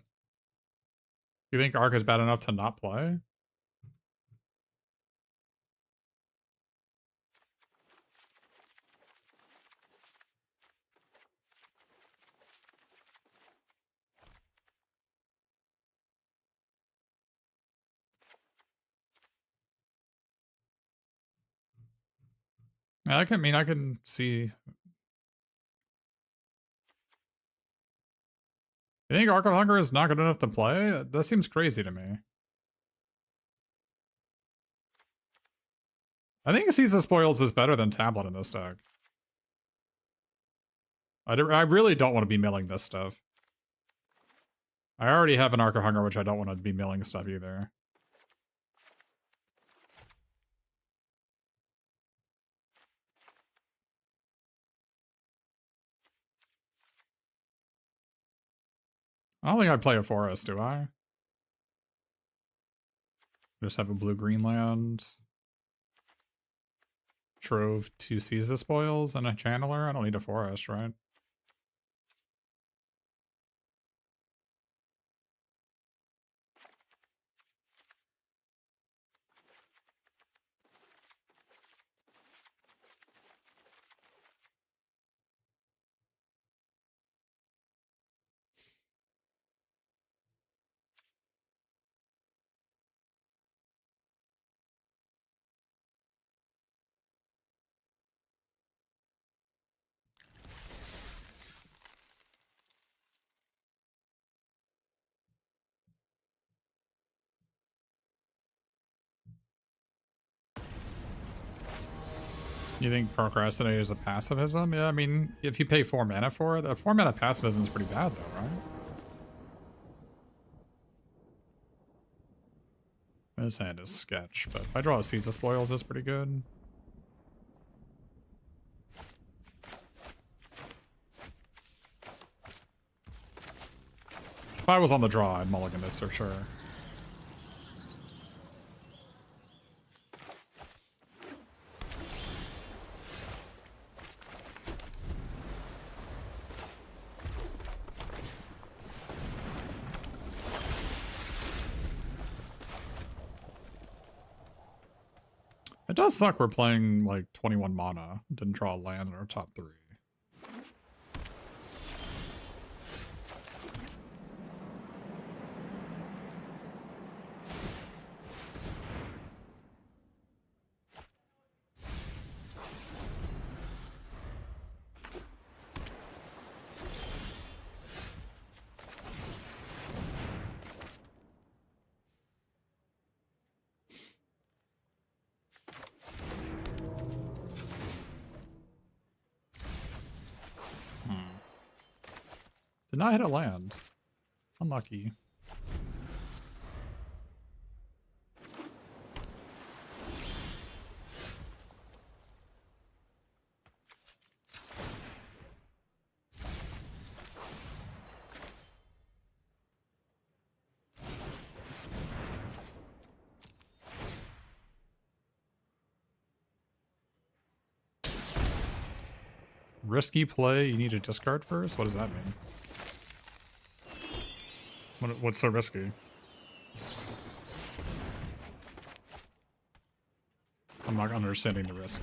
You think Ark is bad enough to not play? Yeah, I can see. You think Ark of Hunger is not good enough to play? That seems crazy to me. I think Seize the Spoils is better than Tablet in this deck. I really don't want to be milling this stuff. I already have an Ark of Hunger, which I don't want to be milling stuff either. I don't think I play a forest, do I? Just have a blue-green land. Trove 2 Seize the Spoils and a Channeler. I don't need a forest, right? You think Procrastinate is a pacifism? Yeah, I mean, if you pay 4 mana for it, a 4 mana pacifism is pretty bad though, right? This hand is sketch, but if I draw a Seize the Spoils, it's pretty good. If I was on the draw, I'd mulligan this for sure. It does suck we're playing like 21 mana. Didn't draw a land in our top 3. Did not hit a land. Unlucky. Risky play, you need to discard first? What does that mean? What's so risky? I'm not understanding the risk.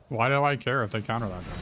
Why do I care if they counter that guy?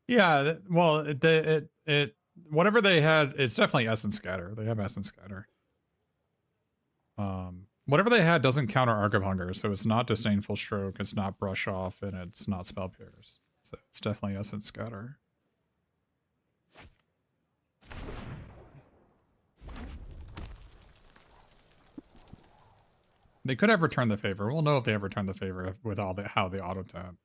Yeah, well, whatever they had, it's definitely Essence Scatter. They have Essence Scatter. Whatever they had doesn't counter Arc of Hunger, so it's not Disdainful Stroke, it's not Brush Off, and it's not Spell Pierce. So it's definitely Essence Scatter. They could have returned the favor. We'll know if they ever return the favor with all the how they auto tap.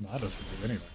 That doesn't do anything.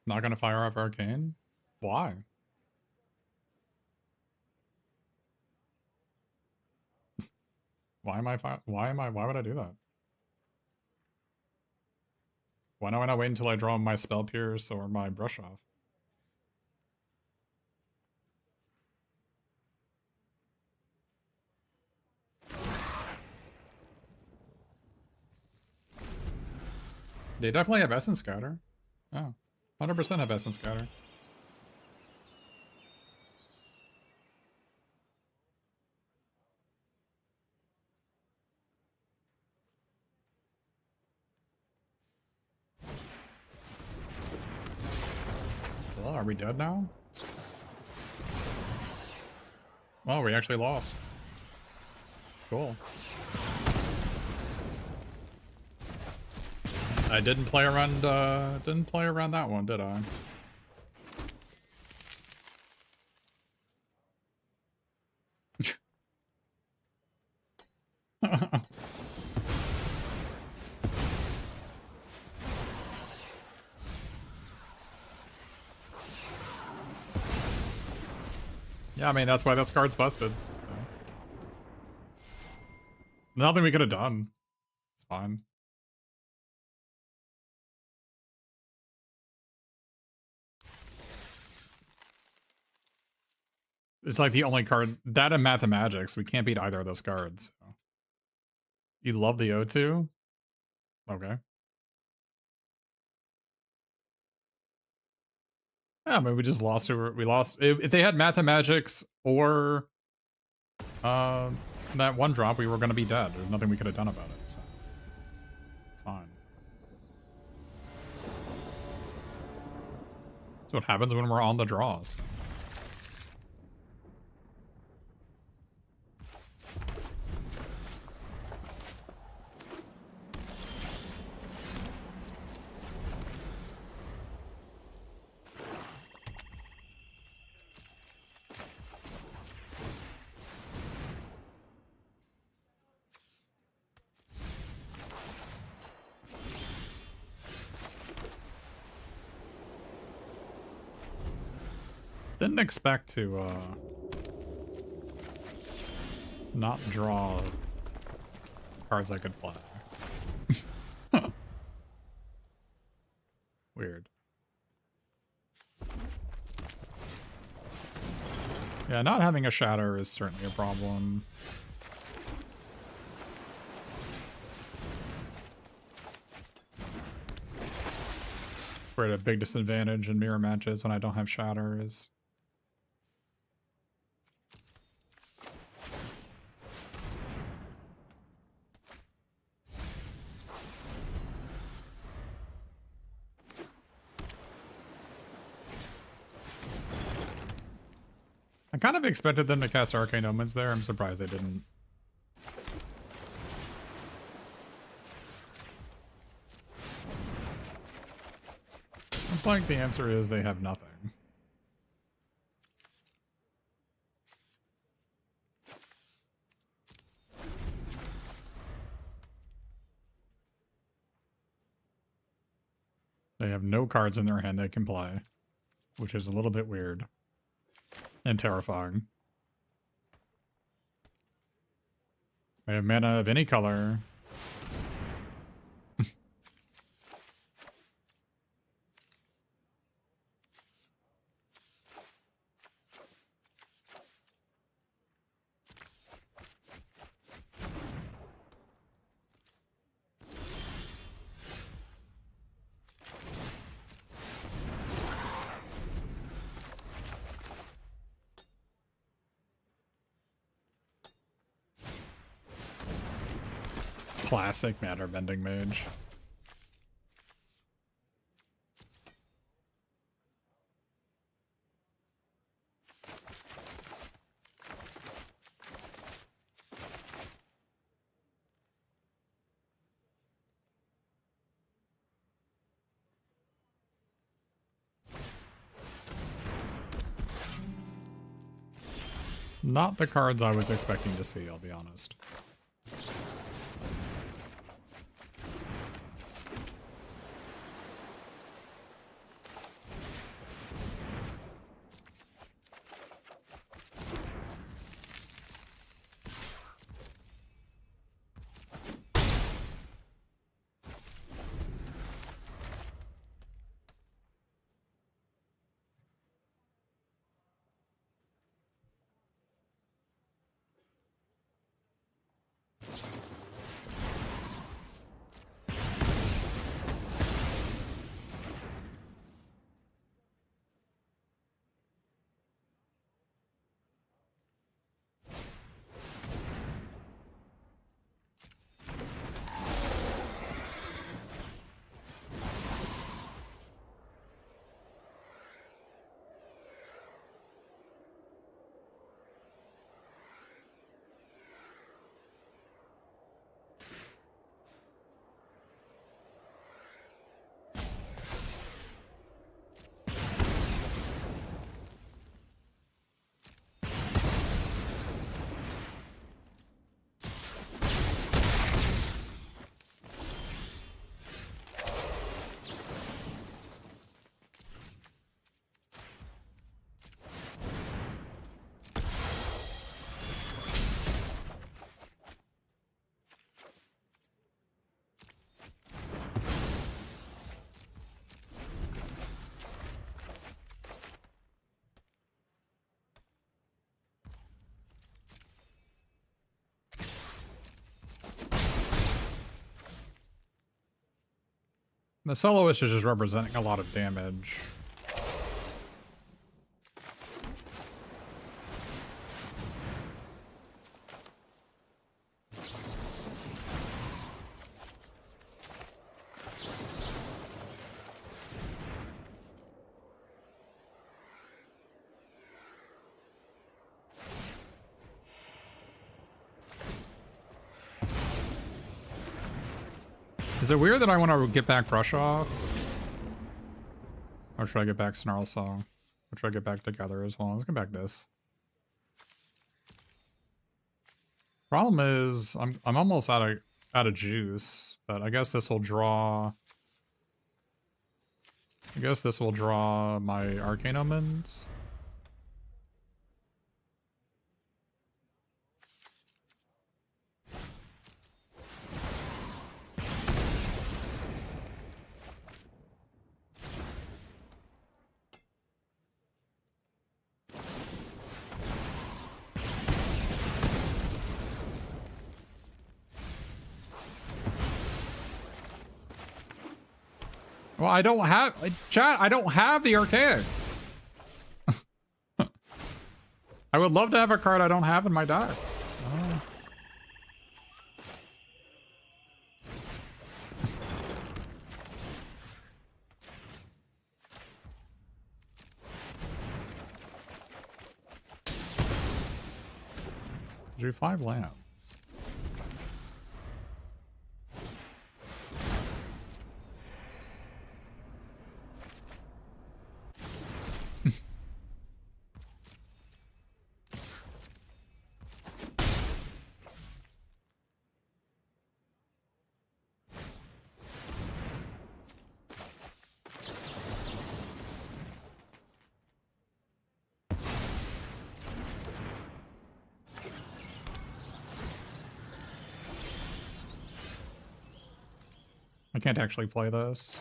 Not gonna fire off Arcane? Why? Why would I do that? Why don't I not wait until I draw my Spell Pierce or my Brush Off? They definitely have Essence Scatter. Oh, 100% have Essence Scatter. Well, are we dead now? Well, we actually lost. Cool. I didn't play around that one, did I? Yeah, I mean, that's why this card's busted. So. Nothing we could have done. It's fine. It's like the only card that and Mathemagics. We can't beat either of those cards. So. You love the O2? Okay. Yeah, I mean, we just lost to. We lost. If they had Mathemagics or that one drop, we were going to be dead. There's nothing we could have done about it. So. It's fine. That's what happens when we're on the draws. Didn't expect to not draw cards I could play. Weird. Yeah, not having a shatter is certainly a problem. We're at a big disadvantage in mirror matches when I don't have shatters. I kind of expected them to cast Arcane Omens there. I'm surprised they didn't. Looks like the answer is they have nothing. They have no cards in their hand they can play, which is a little bit weird and terrifying. They have mana of any color. Classic matter bending mage. Not the cards I was expecting to see, I'll be honest. The soloist is just representing a lot of damage. Is it weird that I want to get back Brush Off? Or should I get back Snarl Song? Or should I get back Together as well? Let's get back this. Problem is, I'm almost out of juice, but I guess this will draw. I guess this will draw my Arcane Omens. Well, I don't have, chat, I don't have the Archaic. I would love to have a card I don't have in my deck. Oh. Drew 5 lands. I can't actually play this.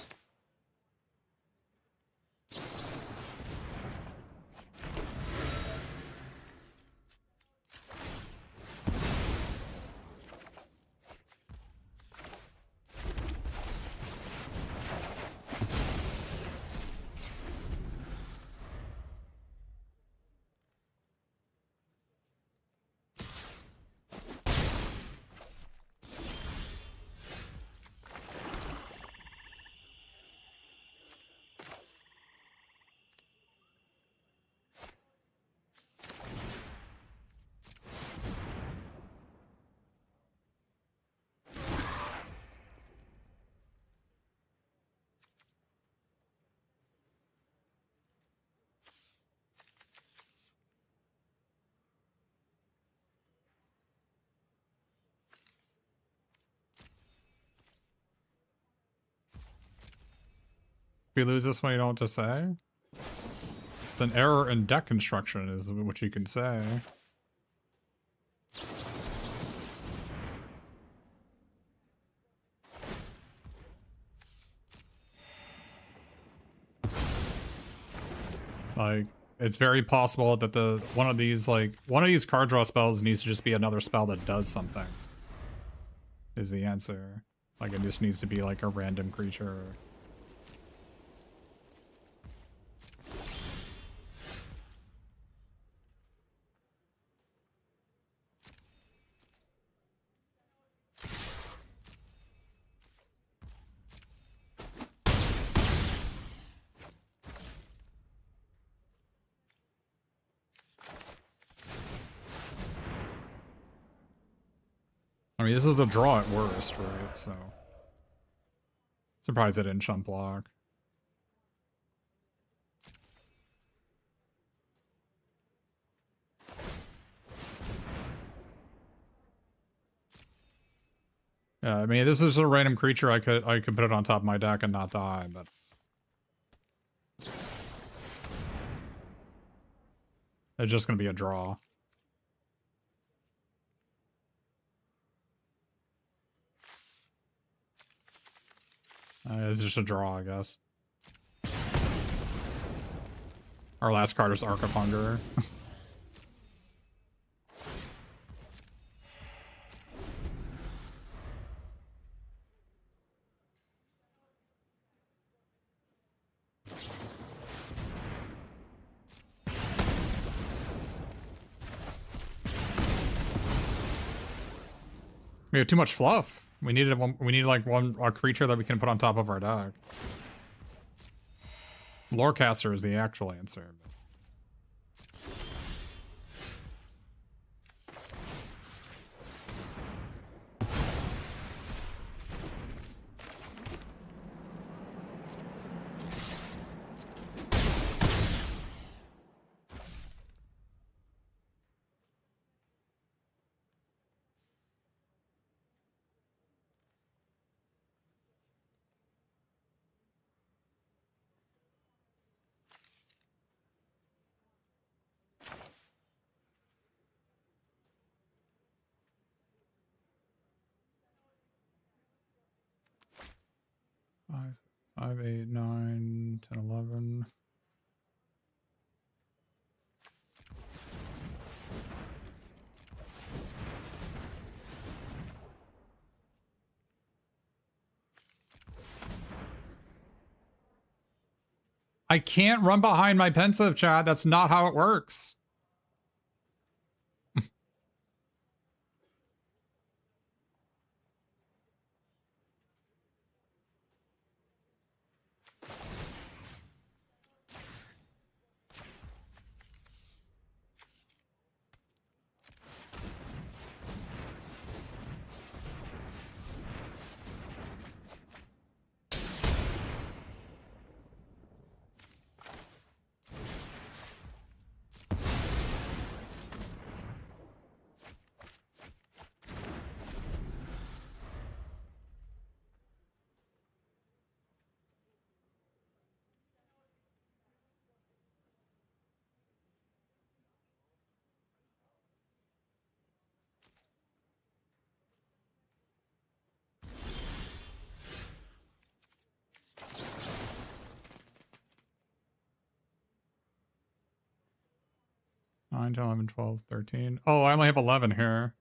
If you lose this one, you know what to say? It's an error in deck construction is what you can say. Like, it's very possible that one of these card draw spells needs to just be another spell that does something. Is the answer. Like, it just needs to be like a random creature. I mean, this is a draw at worst, right? So, surprised I didn't chump block. Yeah, I mean, this is a random creature. I could put it on top of my deck and not die, but it's just gonna be a draw. It's just a draw, I guess. Our last card is Arc of Hunger. We have too much fluff. We need like a creature that we can put on top of our deck. Lorecaster is the actual answer. Five, 8, 9, 10, 11. I can't run behind my pensive, Chad. That's not how it works. 9, 10, 11, 12, 13. Oh, I only have 11 here.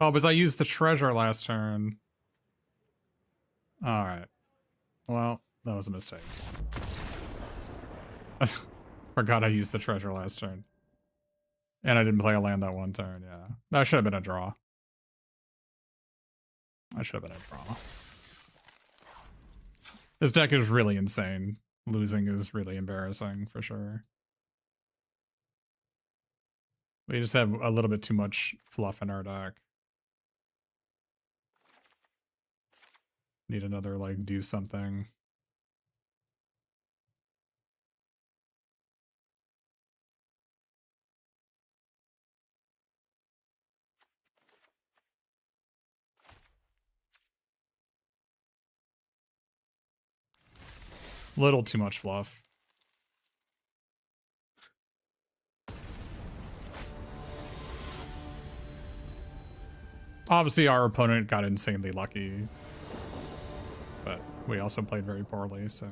Oh, because I used the treasure last turn. Alright. Well, that was a mistake. Forgot I used the treasure last turn. And I didn't play a land that one turn, yeah. That should have been a draw. That should have been a draw. This deck is really insane. Losing is really embarrassing, for sure. We just have a little bit too much fluff in our deck. Need another, like, do something. Little too much fluff. Obviously, our opponent got insanely lucky. But we also played very poorly, so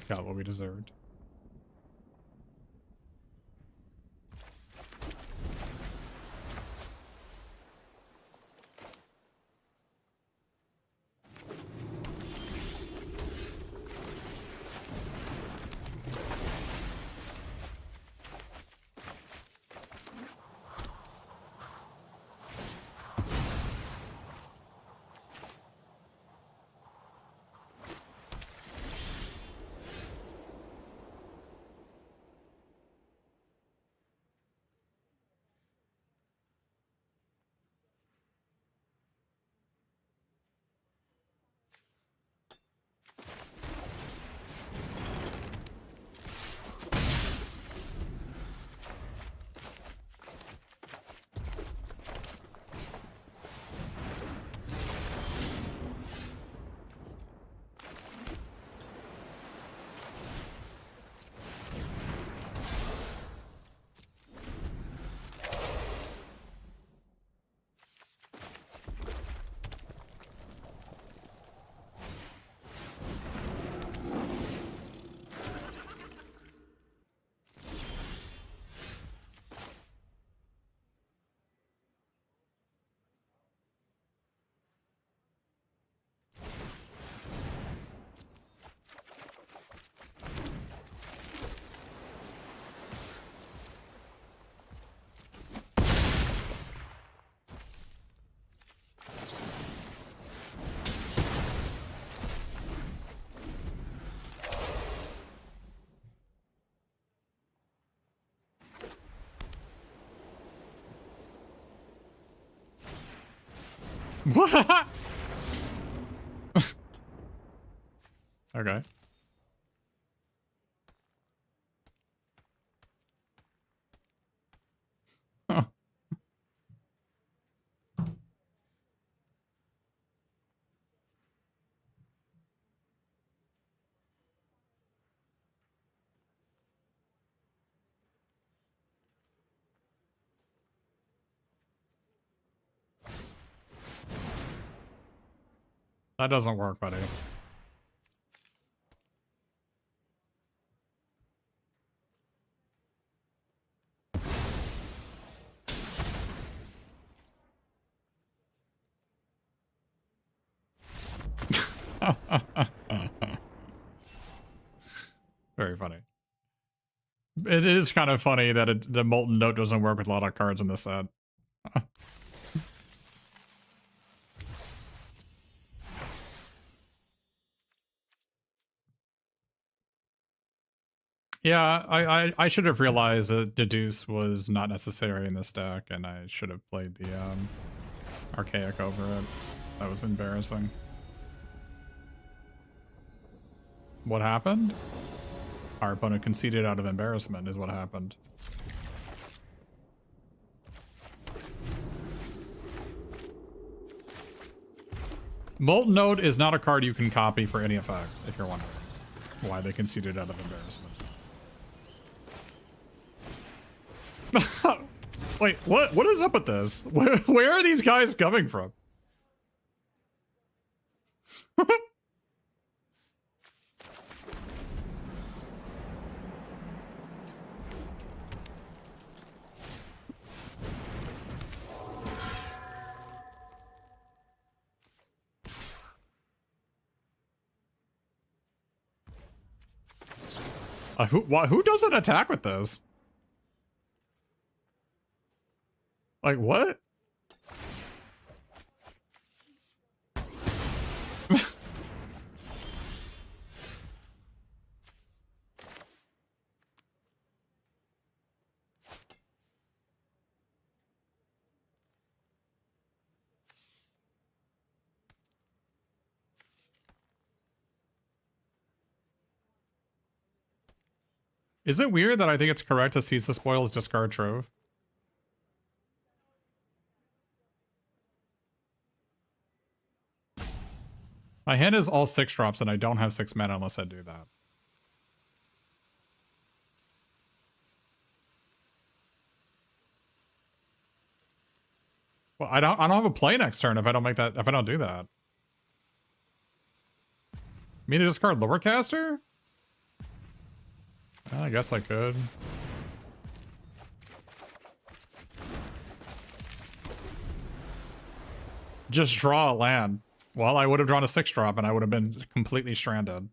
got what we deserved. What? Okay. Huh. That doesn't work, buddy. Very funny. It is kind of funny that the Molten Note doesn't work with a lot of cards in this set. Yeah, I should have realized that Deduce was not necessary in this deck, and I should have played the Archaic over it. That was embarrassing. What happened? Our opponent conceded out of embarrassment is what happened. Molten Note is not a card you can copy for any effect, if you're wondering why they conceded out of embarrassment. Wait, what is up with this? Where are these guys coming from? Who doesn't attack with this? Like, what? Is it weird that I think it's correct to seize the spoils, discard trove? My hand is all 6 drops and I don't have 6 mana unless I do that. Well, I don't have a play next turn if I don't do that. Me to discard Lowercaster? I guess I could. Just draw a land. Well, I would have drawn a 6 drop and I would have been completely stranded.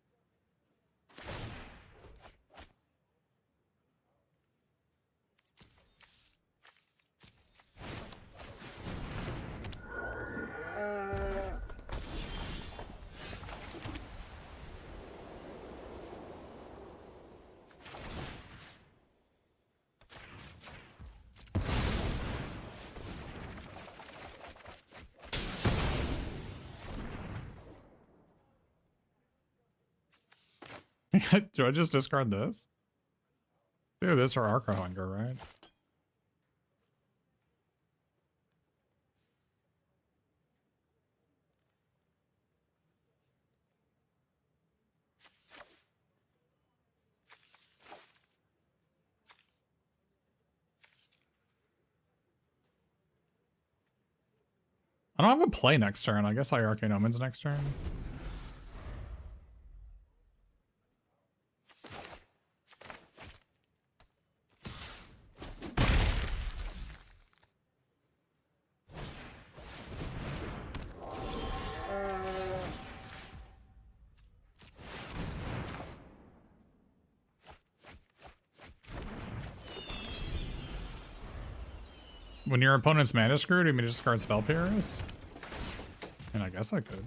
Do I just discard this? Do this or Arca Hunger, right? I don't have a play next turn. I guess I Arcane Omens next turn. When your opponent's mana screwed, you mean to discard Spell Pierce? And I guess I could.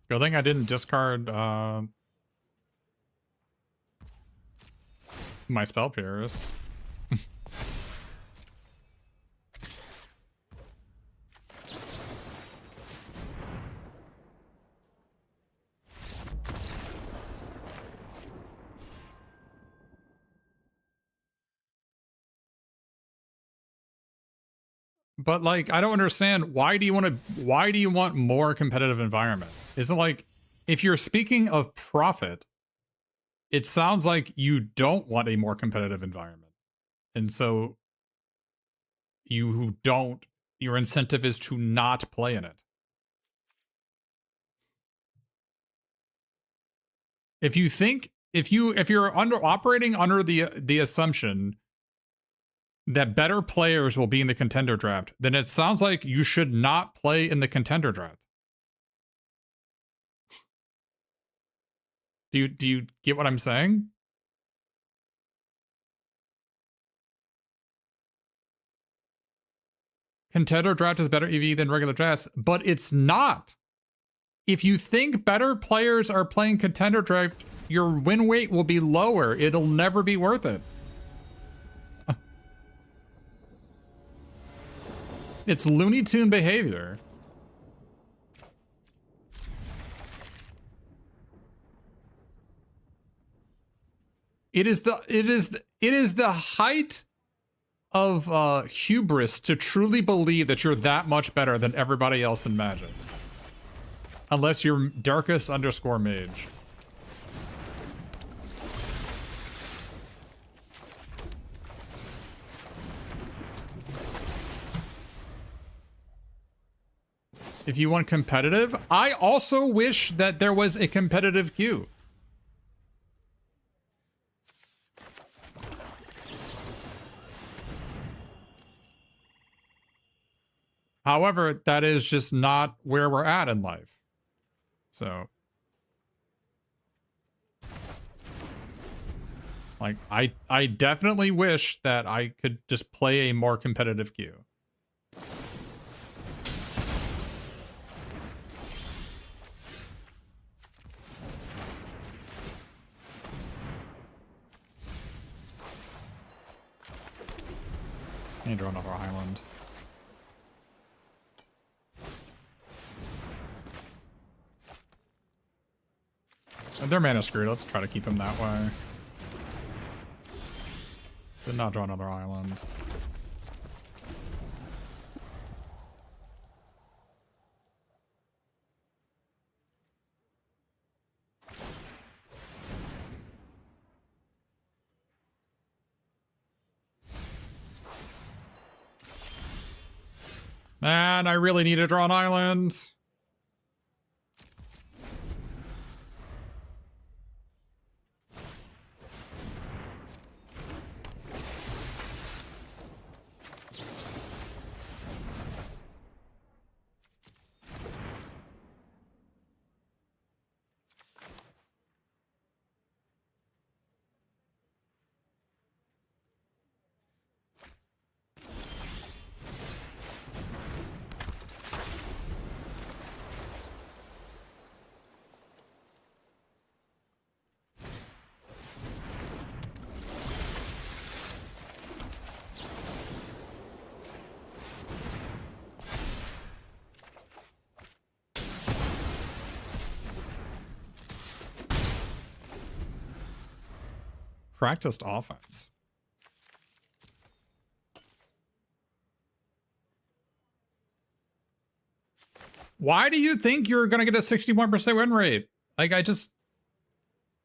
Good thing I didn't discard my Spell Pierce. But like, I don't understand. Why do you want more competitive environment? Isn't like, if you're speaking of profit, it sounds like you don't want a more competitive environment. And so you who don't, your incentive is to not play in it. If you think, if you're operating under the assumption that better players will be in the contender draft, then it sounds like you should not play in the contender draft. Do you get what I'm saying? Contender draft is better EV than regular drafts, but it's not. If you think better players are playing contender draft, your win rate will be lower. It'll never be worth it. It's Looney Tune behavior. It is the height of hubris to truly believe that you're that much better than everybody else in Magic. Unless you're Darkus _ Mage. If you want competitive, I also wish that there was a competitive queue. However, that is just not where we're at in life. So, like, I definitely wish that I could just play a more competitive queue. I need to draw another island. They're mana screwed. Let's try to keep him that way. Did not draw another island. Man, I really need to draw an island. Practiced offense. Why do you think you're going to get a 61% win rate? Like, do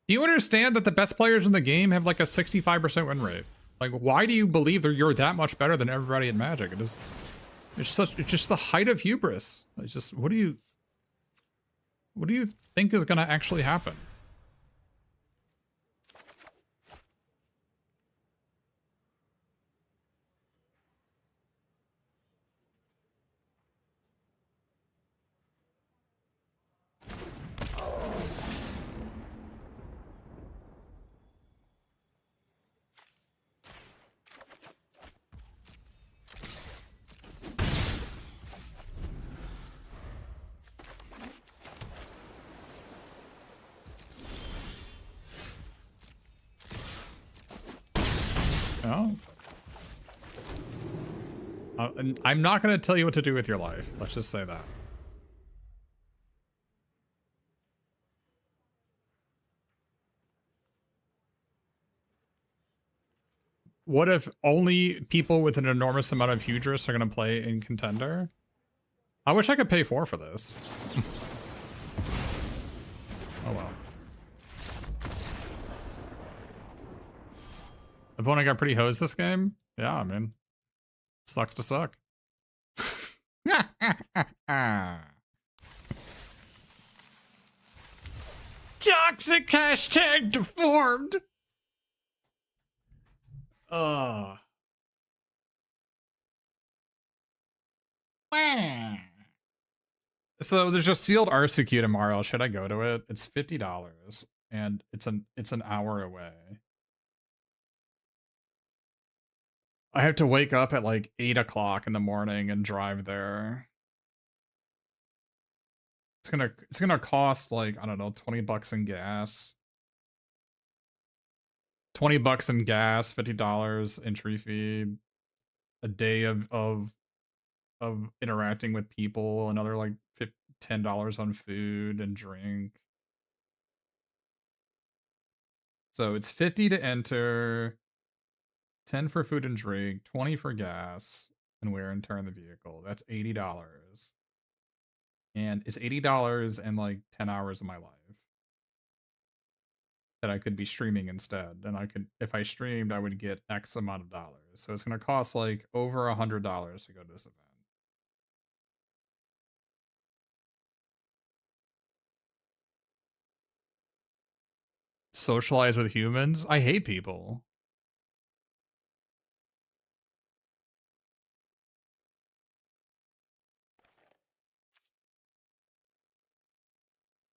you understand that the best players in the game have like a 65% win rate? Like, why do you believe that you're that much better than everybody in Magic? It's just the height of hubris. It's just, what do you think is going to actually happen? Oh. I'm not going to tell you what to do with your life. Let's just say that. What if only people with an enormous amount of hubris are going to play in Contender? I wish I could pay for this. Oh well. Opponent got pretty hosed this game? Yeah, I mean, sucks to suck. Toxic hashtag deformed. So there's a sealed RCQ tomorrow. Should I go to it? It's $50. and it's an hour away. I have to wake up at like 8 o'clock in the morning and drive there. It's gonna cost like, I don't know, $20 in gas. $20 in gas, $50 entry fee, a day of interacting with people, another like $10 on food and drink. So it's 50 to enter, 10 for food and drink, 20 for gas and wear and tear in the vehicle. That's $80. And it's $80 and like 10 hours of my life that I could be streaming instead. And I could, if I streamed, I would get X amount of dollars. So it's going to cost like over $100 to go to this event. Socialize with humans? I hate people.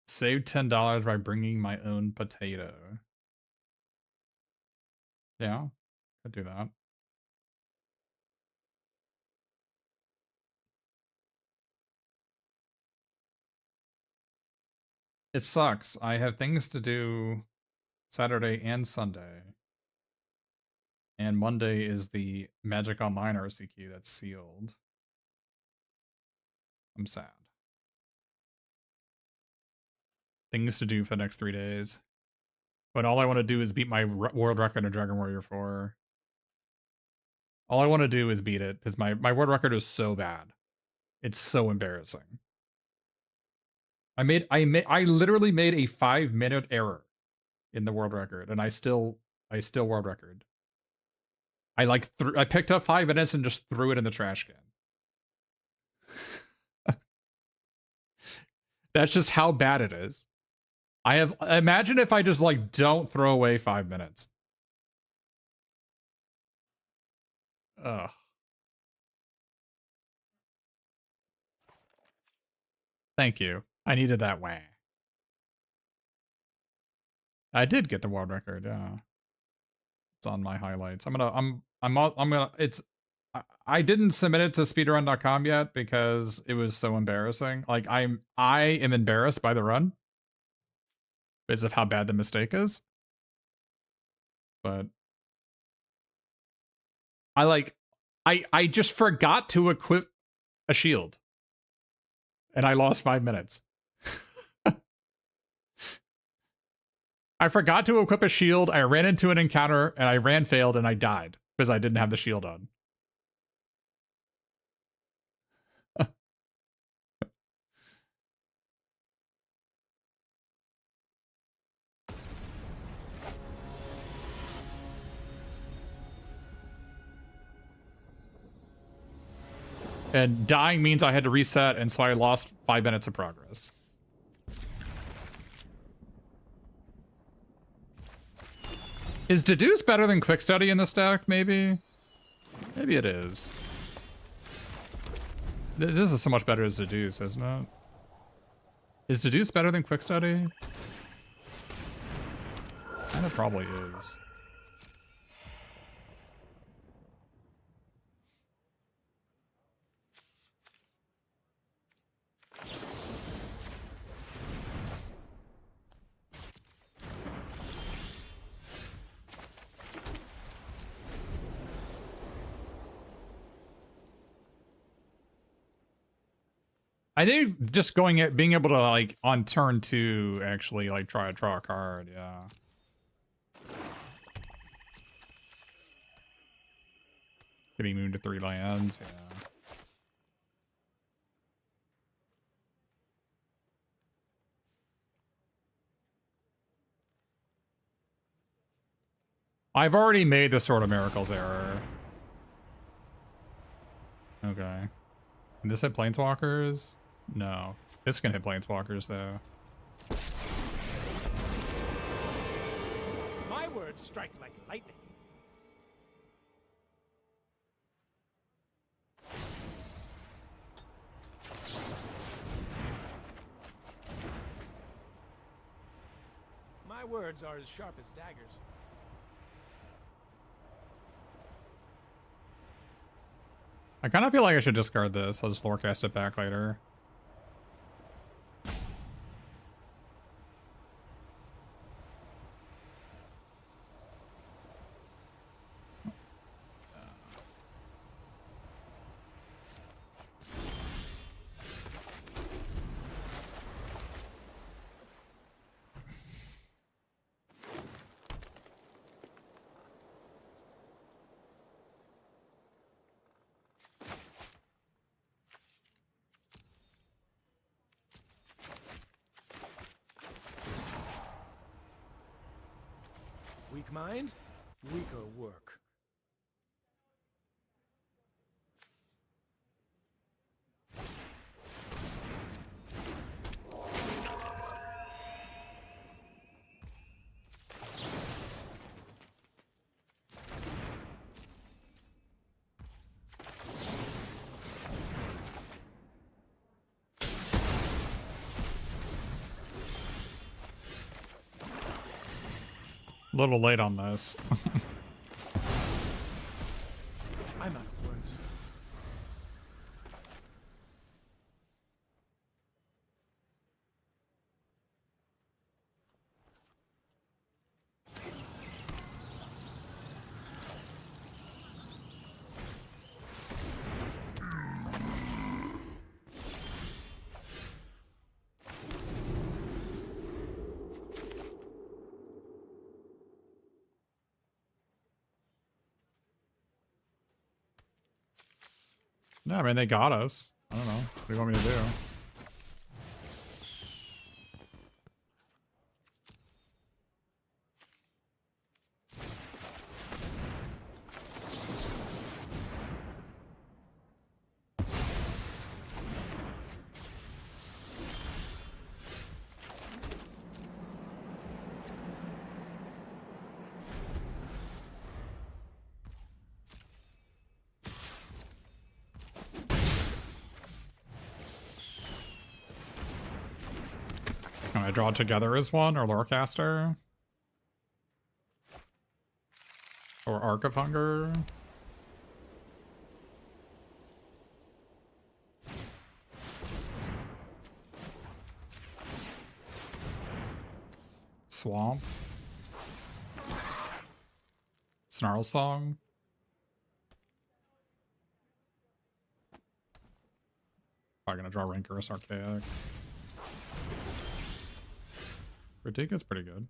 Save $10 by bringing my own potato. Yeah, could do that. It sucks. I have things to do Saturday and Sunday. And Monday is the Magic Online RCQ that's sealed. I'm sad. Things to do for the next 3 days. But all I want to do is beat my world record in Dragon Warrior 4. All I want to do is beat it, because my world record is so bad. It's so embarrassing. I literally made a 5-minute error in the world record, and I still world record. I picked up 5 minutes and just threw it in the trash can. That's just how bad it is. Imagine if I just like don't throw away 5 minutes. Ugh. Thank you. I needed that wah. I did get the world record, yeah. It's on my highlights. I didn't submit it to speedrun.com yet because it was so embarrassing. Like I am embarrassed by the run because of how bad the mistake is. But I just forgot to equip a shield. And I lost 5 minutes. I forgot to equip a shield. I ran into an encounter and I ran failed and I died because I didn't have the shield on. And dying means I had to reset, and so I lost 5 minutes of progress. Is Deduce better than Quick Study in this deck, maybe? Maybe it is. This is so much better as Deduce, isn't it? Is Deduce better than Quick Study? And it probably is. I think just being able to like on turn 2 actually like try to draw a card, yeah. Getting moved to 3 lands, yeah. I've already made the Sword of Miracles error. Okay. And this hit Planeswalkers? No. This can hit Planeswalkers, though. My words strike like lightning. My words are as sharp as daggers. I kind of feel like I should discard this. I'll just lorecast it back later. Weak mind, weaker work. A little late on this. I'm out of words. No, I mean, they got us. I don't know. What do you want me to do? Can I draw together as one or Lorecaster? Or Arc of Hunger? Swamp? Snarl Song? Probably gonna draw Rancorous Archaic. Critique is pretty good.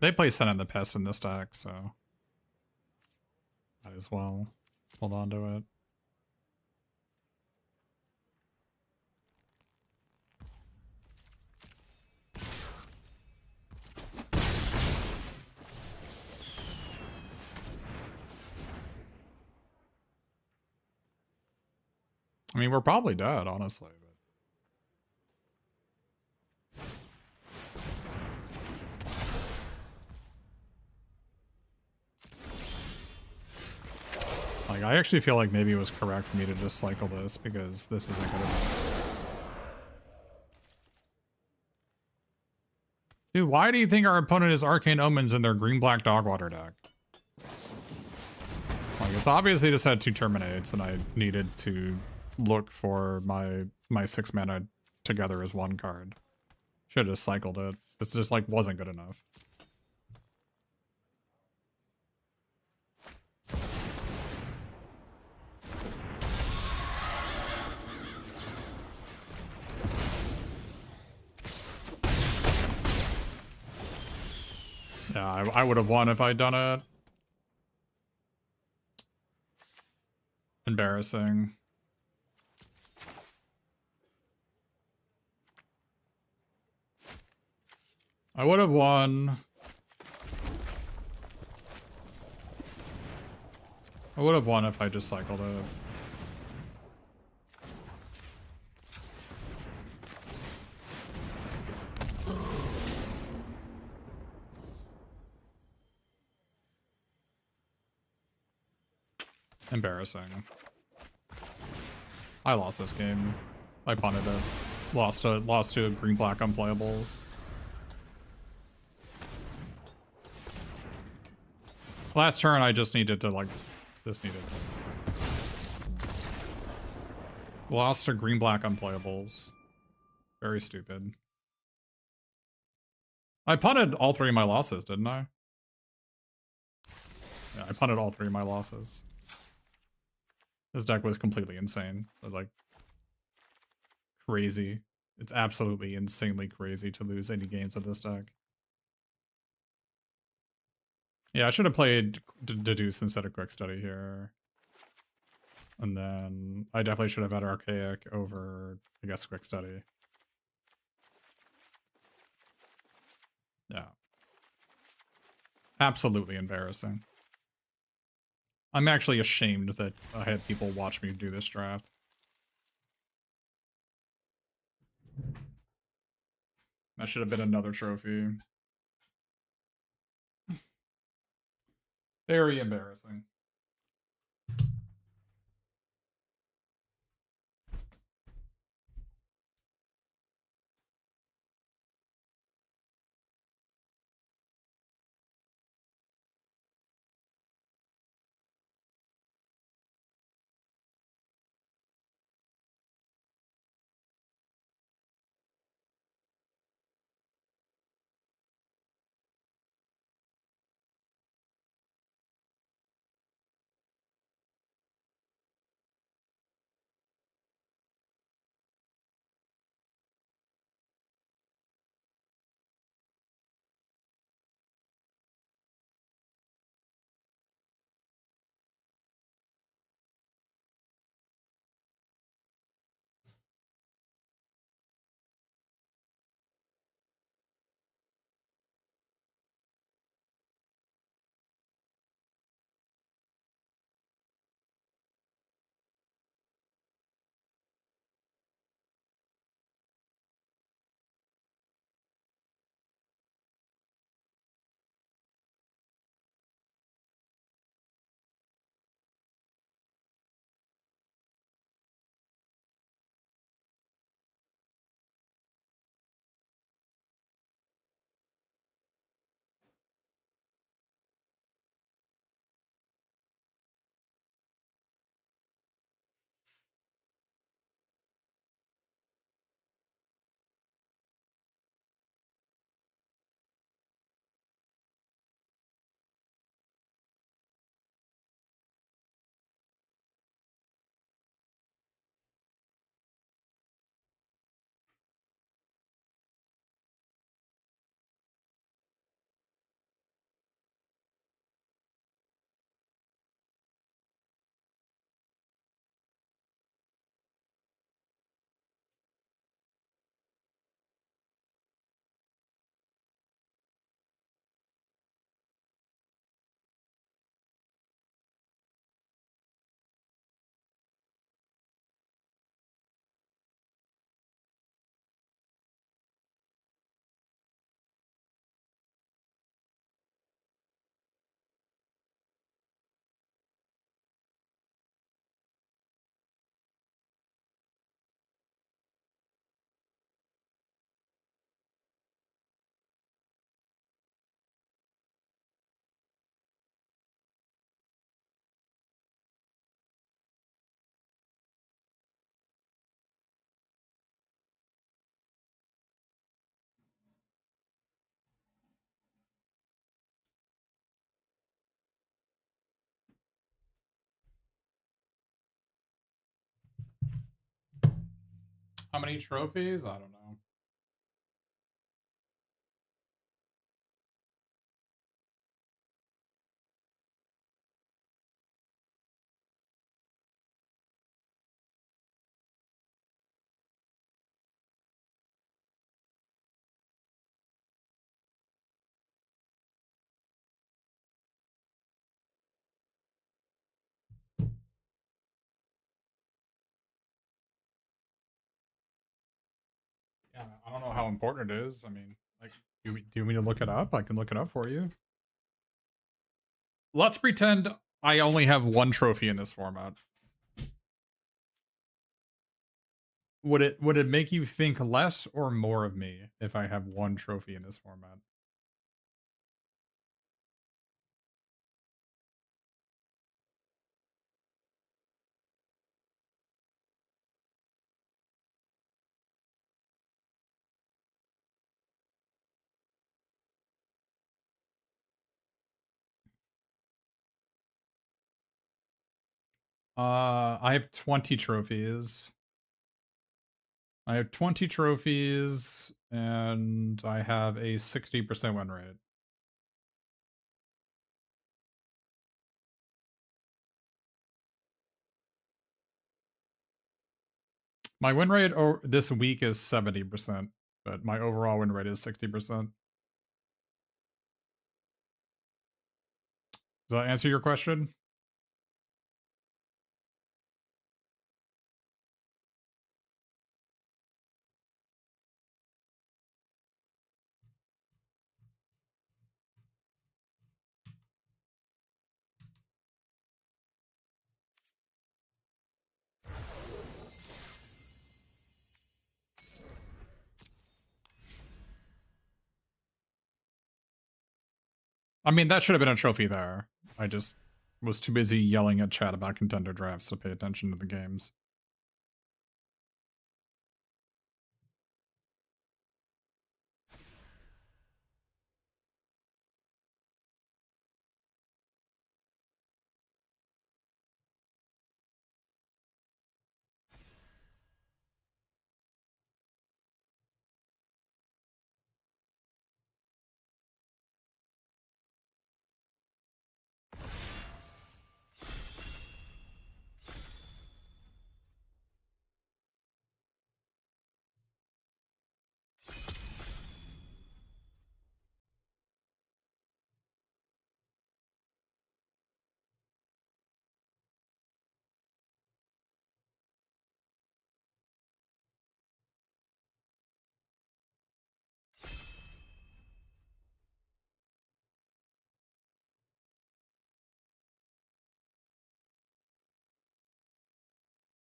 They play Sen and the Pest in this deck, so might as well hold on to it. I mean, we're probably dead, honestly. Like, I actually feel like maybe it was correct for me to just cycle this because this isn't good enough. Dude, why do you think our opponent is Arcane Omens in their green-black Dogwater deck? Like, it's obvious they just had 2 Terminates and I needed to look for my 6 mana together as 1 card. Should've just cycled it. This just, like, wasn't good enough. Yeah, I would have won if I'd done it. Embarrassing. I would have won. I would have won if I just cycled it. Embarrassing. I lost this game. I punted it. Lost to green black unplayables. Last turn I just needed to like lost to green black unplayables. Very stupid. I punted all 3 of my losses, didn't I? Yeah, I punted all 3 of my losses. This deck was completely insane. Like, crazy. It's absolutely insanely crazy to lose any games with this deck. Yeah, I should have played Deduce instead of Quick Study here. And then I definitely should have had Archaic over, I guess, Quick Study. Yeah. Absolutely embarrassing. I'm actually ashamed that I had people watch me do this draft. That should have been another trophy. Very embarrassing. How many trophies? I don't know. Yeah, I don't know how important it is. I mean, like, do you want me to look it up? I can look it up for you. Let's pretend I only have one trophy in this format. Would it make you think less or more of me if I have one trophy in this format? I have 20 trophies. I have 20 trophies and I have a 60% win rate. My win rate this week is 70%, but my overall win rate is 60%. Does that answer your question? I mean, that should have been a trophy there. I just was too busy yelling at chat about contender drafts to pay attention to the games.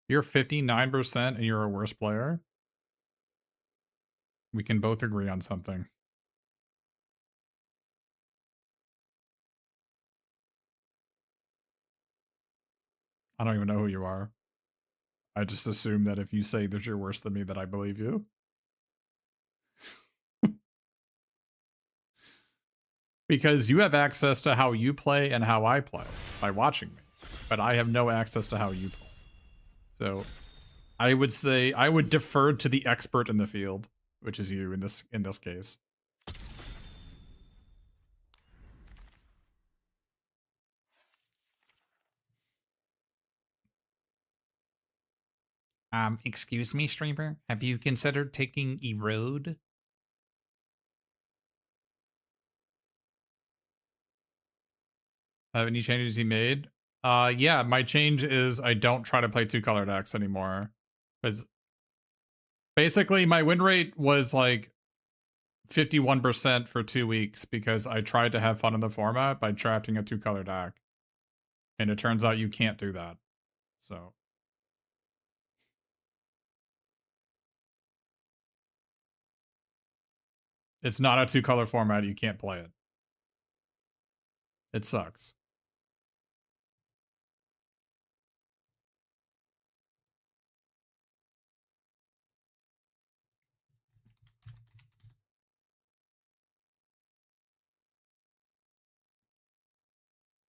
You're 59% and you're a worse player? We can both agree on something. I don't even know who you are. I just assume that if you say that you're worse than me, that I believe you. Because you have access to how you play and how I play by watching me. But I have no access to how you play. So I would say I would defer to the expert in the field, which is you in this case. Excuse me, streamer. Have you considered taking Erode? Have any changes you made? Yeah, my change is I don't try to play two color decks anymore. Because basically my win rate was like 51% for 2 weeks because I tried to have fun in the format by drafting a two color deck. And it turns out you can't do that. So it's not a two color format, you can't play it. It sucks.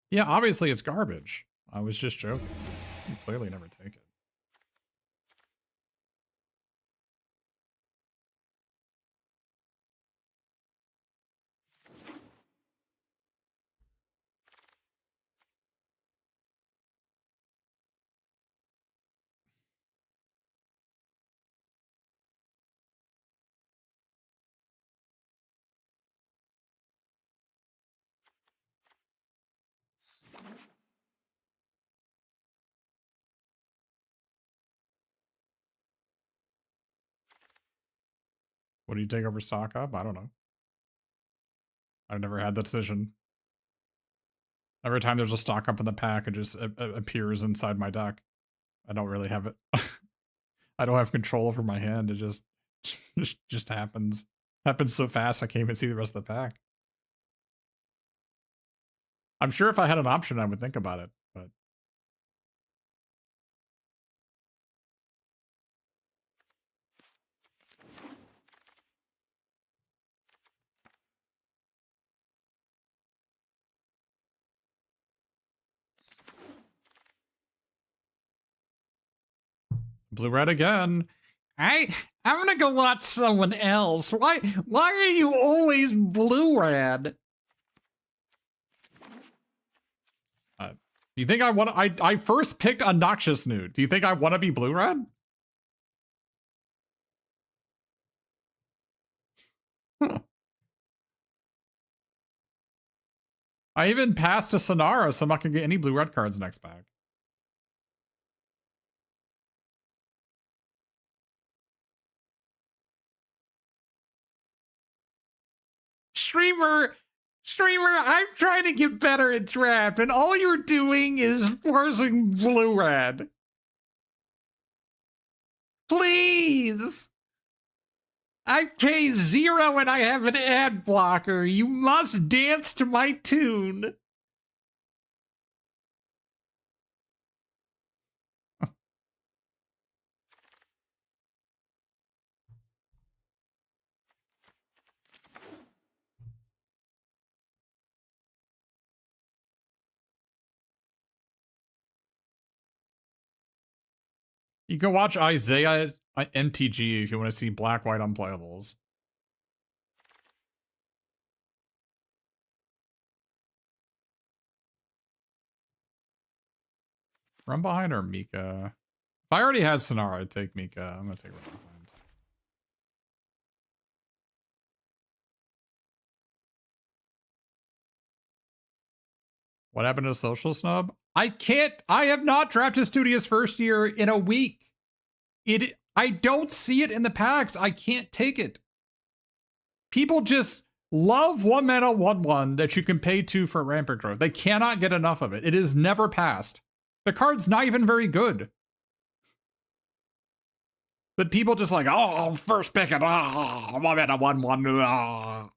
Yeah, obviously it's garbage. I was just joking. You clearly never take it. What do you take over stock up? I don't know. I've never had the decision. Every time there's a stock up in the pack, it just appears inside my deck. I don't really have it. I don't have control over my hand. It just happens. Happens so fast I can't even see the rest of the pack. I'm sure if I had an option, I would think about it, but blue red again. I'm gonna go watch someone else. Why are you always blue red? Do you think I want? I first picked a Noxious Nude. Do you think I want to be blue red? I even passed a Sonara, so I'm not gonna get any blue red cards next pack. Streamer, I'm trying to get better at draft, and all you're doing is forcing blue red. Please! I pay 0 and I have an ad blocker. You must dance to my tune. You can watch Isaiah MTG if you want to see black-white unplayables. Run behind or Mika? If I already had Sonara, I'd take Mika. I'm gonna take Run behind. What happened to Social Snub? I have not drafted Studious first year in a week. I don't see it in the packs. I can't take it. People just love 1-mana 1/1 that you can pay 2 for Rampant Growth. They cannot get enough of it. It is never passed. The card's not even very good. But people just like, oh, first pick it. Oh, 1-mana 1/1.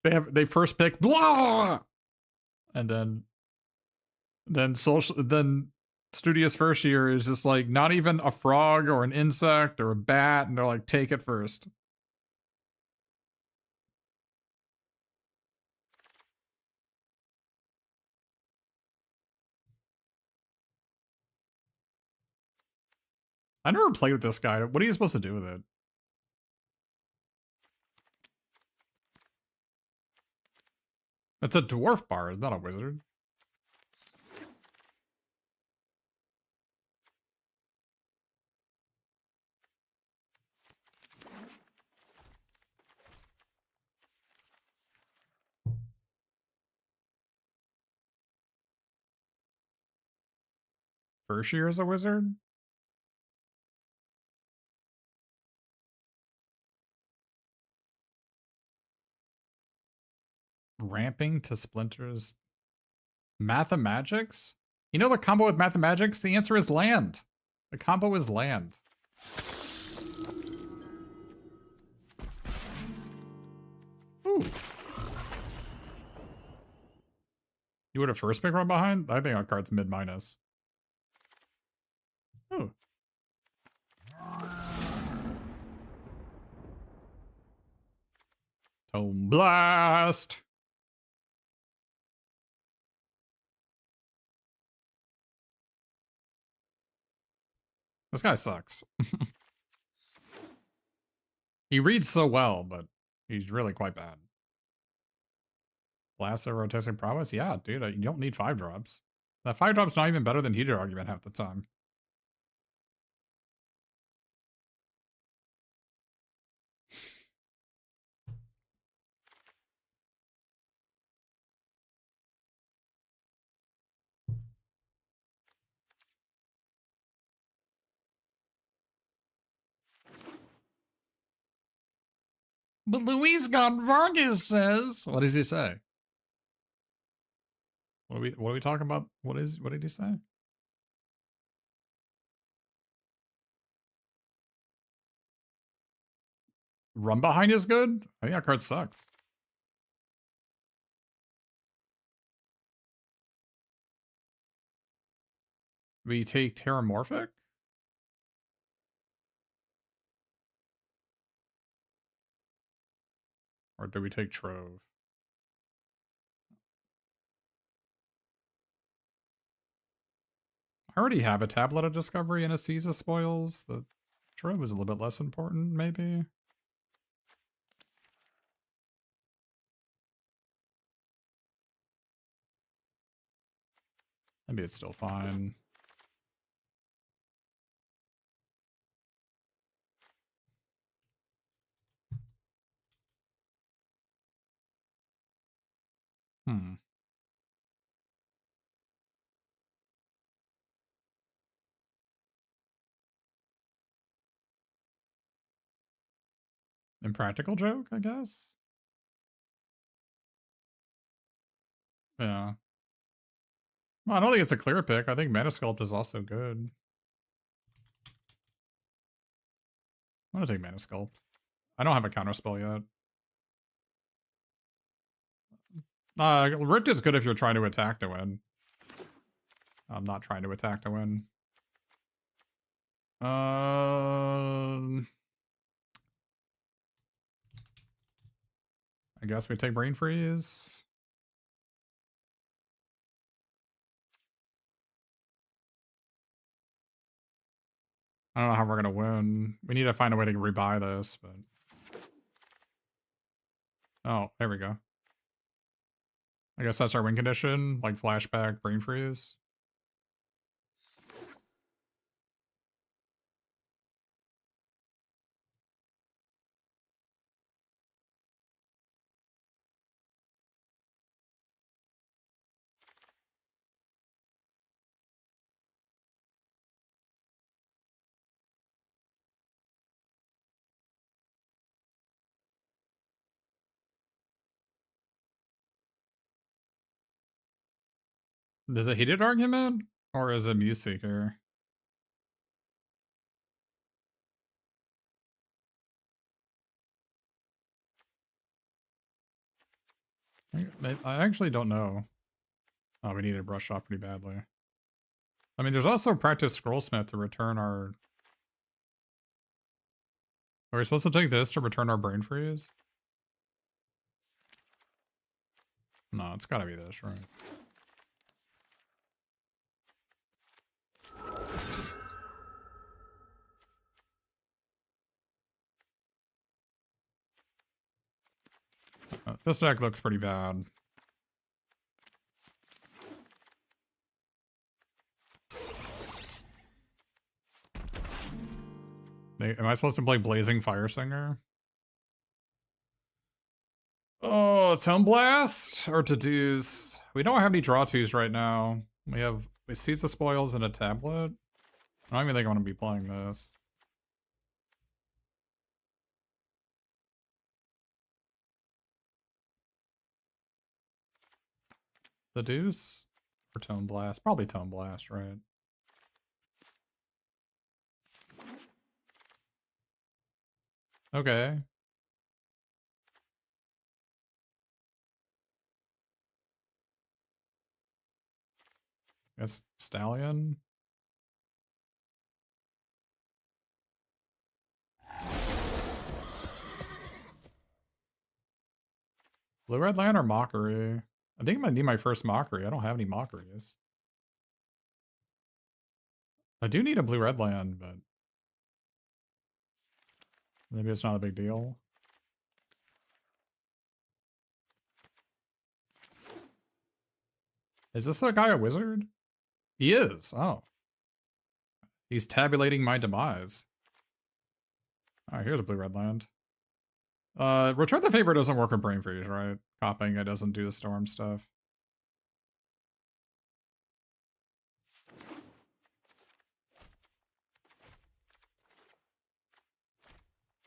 They first pick and then Studious first year is just like not even a frog or an insect or a bat, and they're like, take it first. I never played with this guy. What are you supposed to do with it? It's a dwarf bard, not a wizard. First year as a wizard? Ramping to splinters. Mathemagics? You know the combo with Mathemagics? The answer is land. The combo is land. Ooh. You would have first pick Run behind? I think our card's mid-minus. Ooh. Tome Blast! This guy sucks. He reads so well, but he's really quite bad. Blast of Rotating Prowess? Yeah, dude, you don't need 5-drops. That 5-drop's not even better than Heater Argument half the time. But Luis Vargas says. What does he say? What are we talking about? What did he say? Run behind is good? I think that card sucks. We take Terramorphic? Or do we take Trove? I already have a Tablet of Discovery and a Seize of Spoils. The Trove is a little bit less important, maybe. Maybe it's still fine. Hmm. Impractical Joke, I guess? Yeah. Well, I don't think it's a clear pick. I think Mana Sculpt is also good. I'm gonna take Mana Sculpt. I don't have a counterspell yet. Rift is good if you're trying to attack to win. I'm not trying to attack to win. I guess we take Brain Freeze. I don't know how we're gonna win. We need to find a way to rebuy this, but... Oh, there we go. I guess that's our win condition, like flashback, Brain Freeze. Is it Heated Argument? Or is it Muse Seeker? I actually don't know. Oh, we need to brush off pretty badly. I mean, there's also Practice Scrollsmith to return our... Are we supposed to take this to return our Brain Freeze? No, it's gotta be this, right? This deck looks pretty bad. Am I supposed to play Blazing Fire Singer? Oh, Tone Blast or To-Dos? We don't have any draw twos right now. We Seize the Spoils and a tablet. I don't even think I want to be playing this. The Deuce or Tone Blast? Probably Tone Blast, right? Okay. Guess Stallion. Blue Red Land or Mockery? I think I might need my first Mockery. I don't have any Mockeries. I do need a Blue Red Land, but maybe it's not a big deal. Is this guy a wizard? He is. Oh. He's tabulating my demise. Alright, here's a Blue Red Land. Return the Favor doesn't work with Brain Freeze, right? Copying it doesn't do the storm stuff.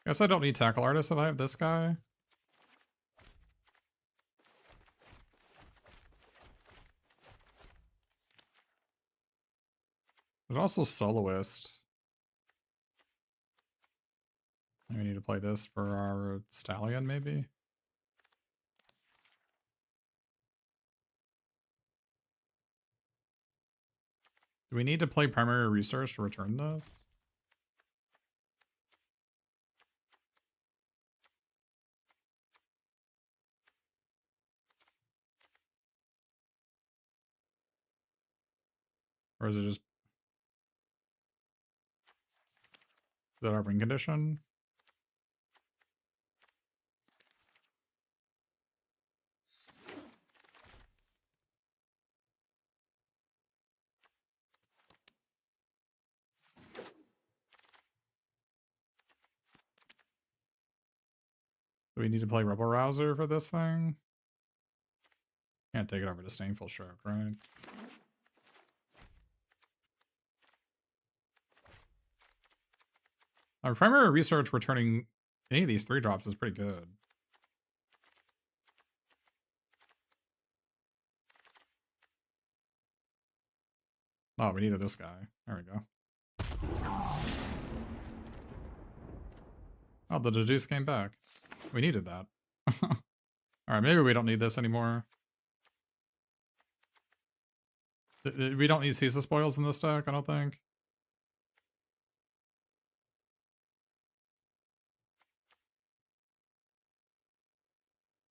Guess I don't need Tackle Artist if I have this guy. There's also Soloist. We need to play this for our Stallion, maybe? Do we need to play Primary Research to return this? Or is it just... Is that our win condition? Do we need to play Rebel Rouser for this thing? Can't take it over Disdainful Shark, right? Our Primary Research returning any of these 3-drops is pretty good. Oh, we needed this guy. There we go. Oh, the deduce came back. We needed that. Alright, maybe we don't need this anymore. We don't need Caesar Spoils in this deck, I don't think.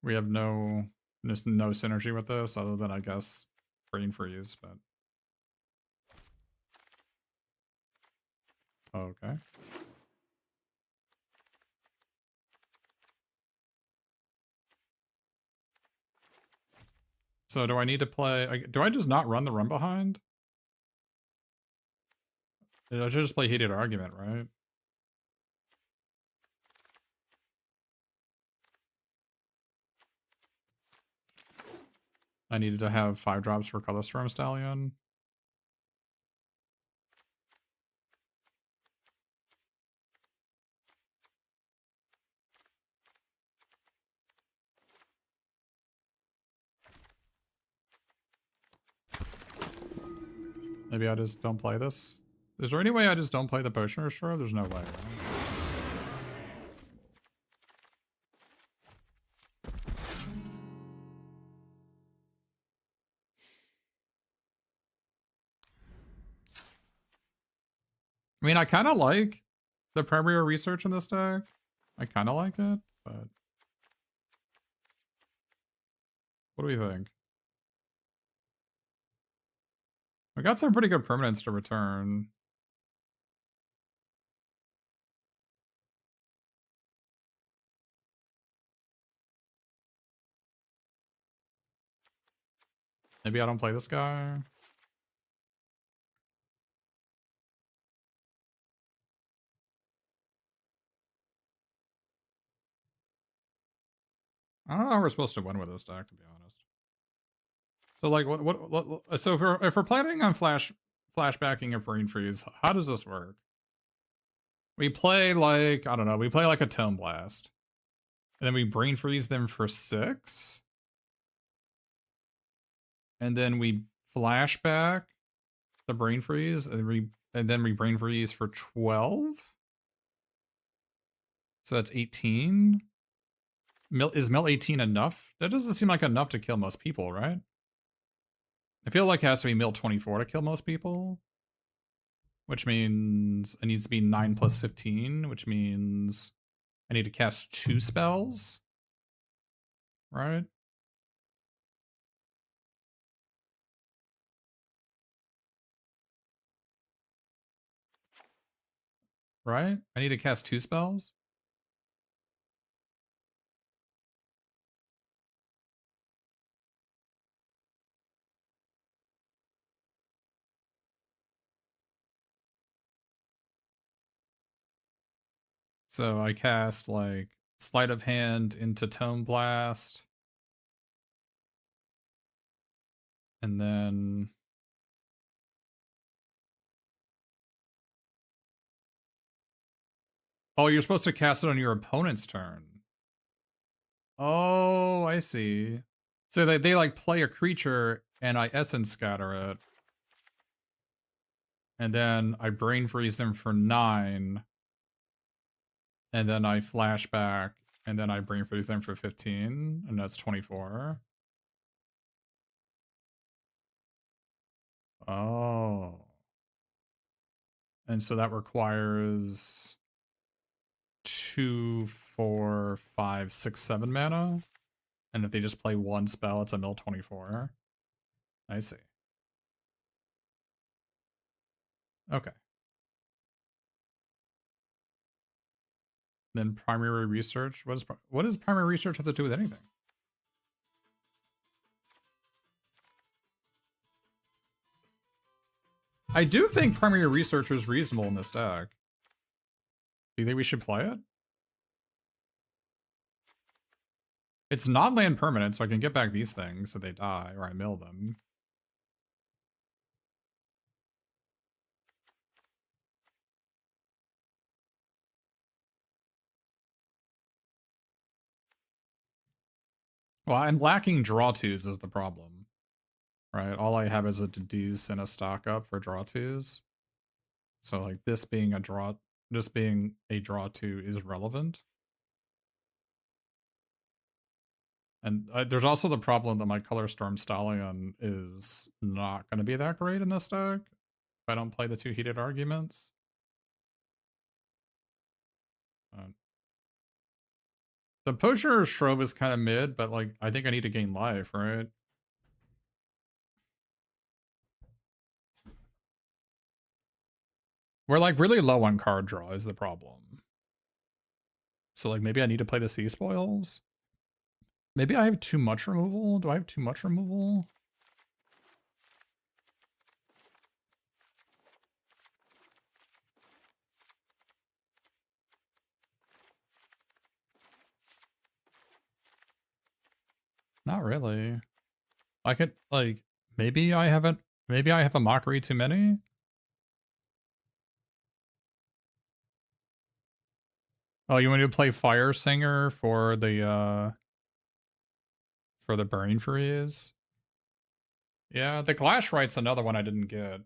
We have just no synergy with this, other than, I guess, Brain Freeze, but... Okay. So do I need to play... Do I just not run the Run Behind? I should just play Heated Argument, right? I needed to have 5-drops for Color Storm Stallion. Maybe I just don't play this. Is there any way I just don't play the Potion Restorer? There's no way, right? I mean, I kind of like the Primary Research in this deck. I kind of like it, but... What do we think? We got some pretty good permanents to return. Maybe I don't play this guy. I don't know how we're supposed to win with this deck, to be honest. So, like, so if we're planning on flashbacking a Brain Freeze, how does this work? We play, like, I don't know, we play, like, a Tome Blast. And then we Brain Freeze them for 6. And then we flashback the Brain Freeze, and then we Brain Freeze for 12? So that's 18? Is mill 18 enough? That doesn't seem like enough to kill most people, right? I feel like it has to be mill 24 to kill most people. Which means it needs to be 9 plus 15, which means I need to cast 2 spells. Right? Right? I need to cast 2 spells? So I cast, like, Sleight of Hand into Tome Blast. And then... Oh, you're supposed to cast it on your opponent's turn. Oh, I see. So they like, play a creature, and I Essence Scatter it. and then I brain freeze them for 9, and then I flashback, and then I brain freeze them for 15, and that's 24. Oh. And so that requires 2, 4, 5, 6, 7 mana. And if they just play one spell, it's a mill 24. I see. Okay. Then primary research. What does primary research have to do with anything? I do think primary research is reasonable in this deck. Do you think we should play it? It's not land permanent, so I can get back these things if they die, or I mill them. Well, I'm lacking draw twos is the problem. Right? All I have is a deduce and a stock up for draw twos. So like this being a draw two is relevant. And there's also the problem that my Color Storm Stallion is not going to be that great in this deck if I don't play the 2 heated arguments. The Poacher Shrove is kind of mid, but like I think I need to gain life, right? We're like really low on card draw is the problem. So like maybe I need to play the Sea Spoils. Maybe I have too much removal. Do I have too much removal? Not really. I could like maybe I have a mockery too many. Oh, you want to play Fire Singer for the Burning Freeze? Yeah, the Glash Right's another one I didn't get.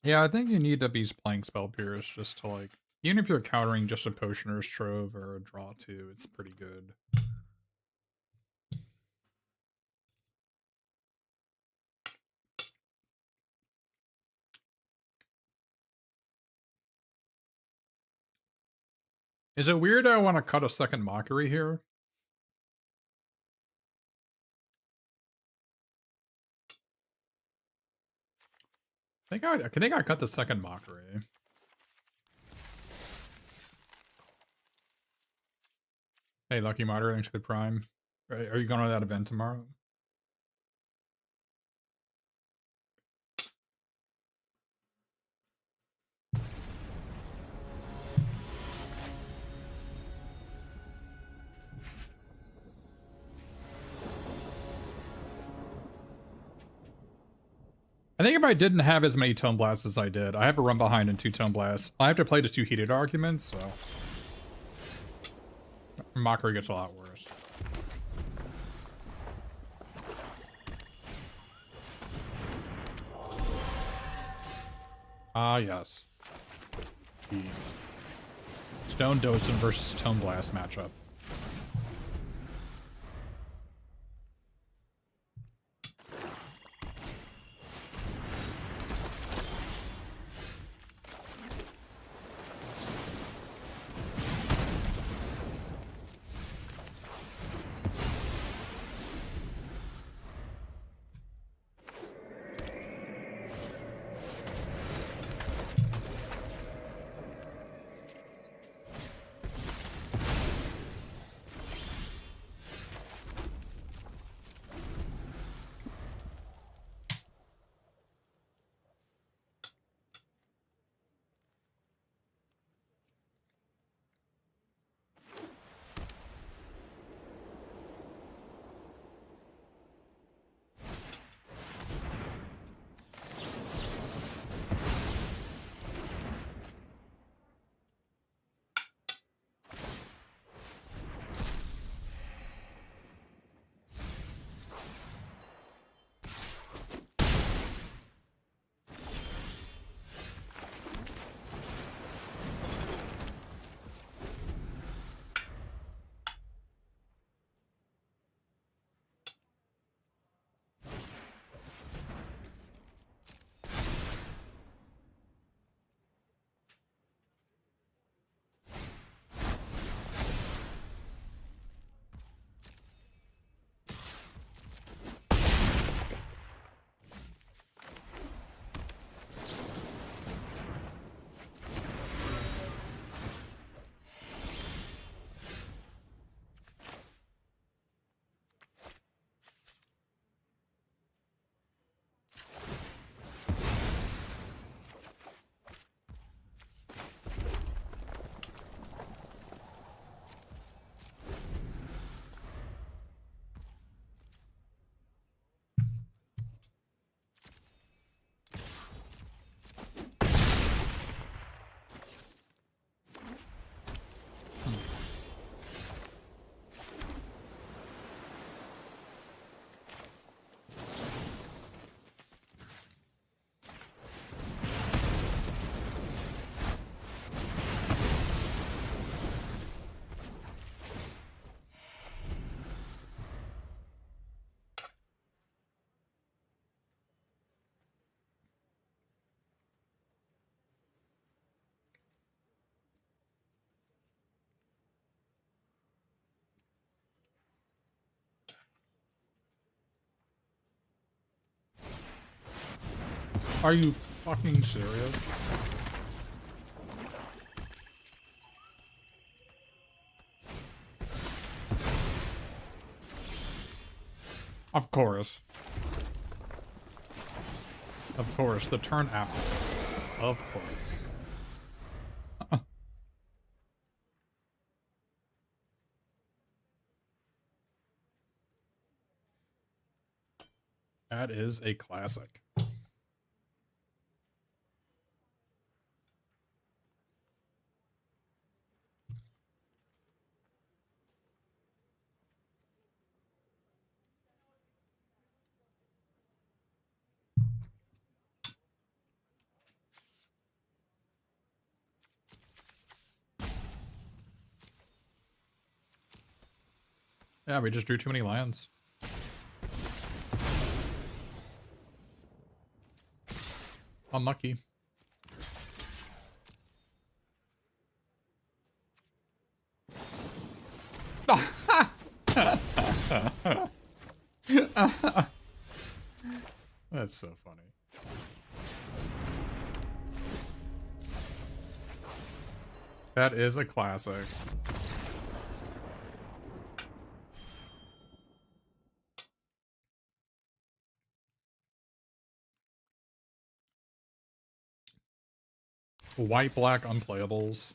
Yeah, I think you need to be playing Spell Pierce just to like, even if you're countering just a Potioner's Trove or a Draw 2, it's pretty good. Is it weird I want to cut a second Mockery here? I think I cut the second Mockery. Hey, Lucky Martyr, thanks for the Prime. Are you going to that event tomorrow? I think if I didn't have as many Tone Blasts as I did, I have a run behind in 2 Tone Blasts. I have to play the 2 Heated arguments, so Mockery gets a lot worse. Ah, yes. The Stone Docent versus Tone Blast matchup. Are you fucking serious? Of course. Of course, the turn after. Of course. That is a classic. Yeah, we just drew too many lands. Unlucky. That's so funny. That is a classic. White black unplayables.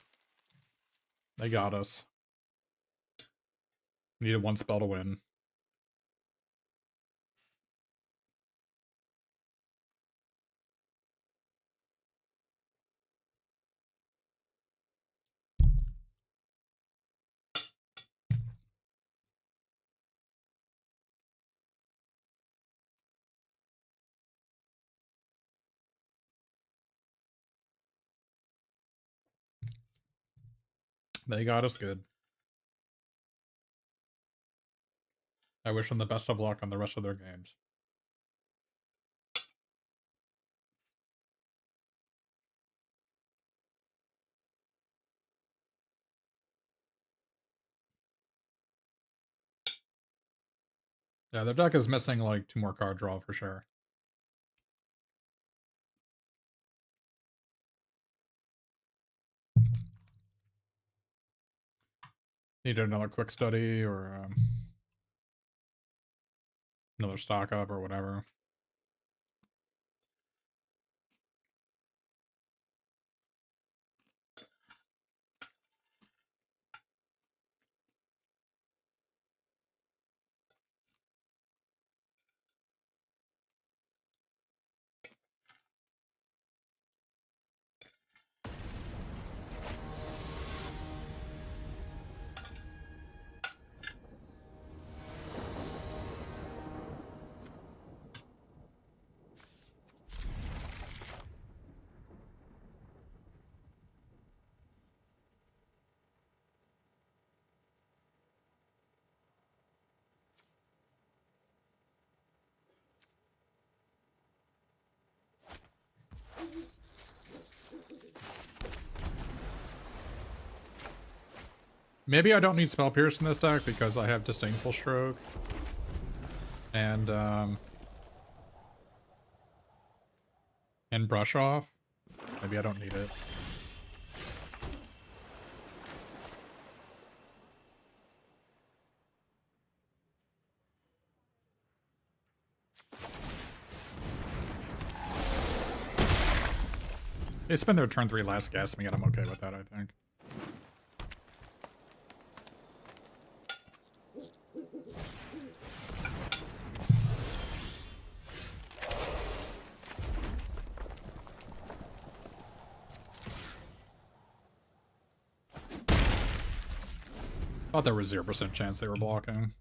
They got us. Needed one spell to win. They got us good. I wish them the best of luck on the rest of their games. Yeah, their deck is missing like 2 more card draw for sure. Needed another quick study or another stock up or whatever. Maybe I don't need Spell Pierce in this deck because I have Disdainful Stroke. And Brush Off. Maybe I don't need it. They spend their turn 3 last gassing me and I'm okay with that, I think. Thought there was 0% chance they were blocking.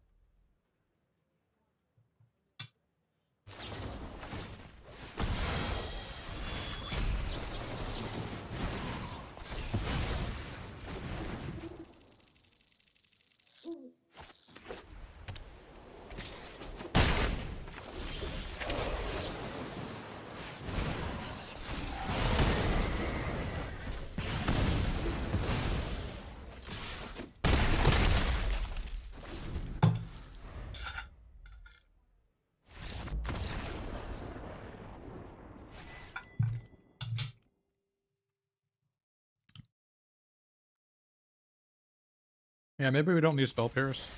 Yeah, maybe we don't need Spell Pierce.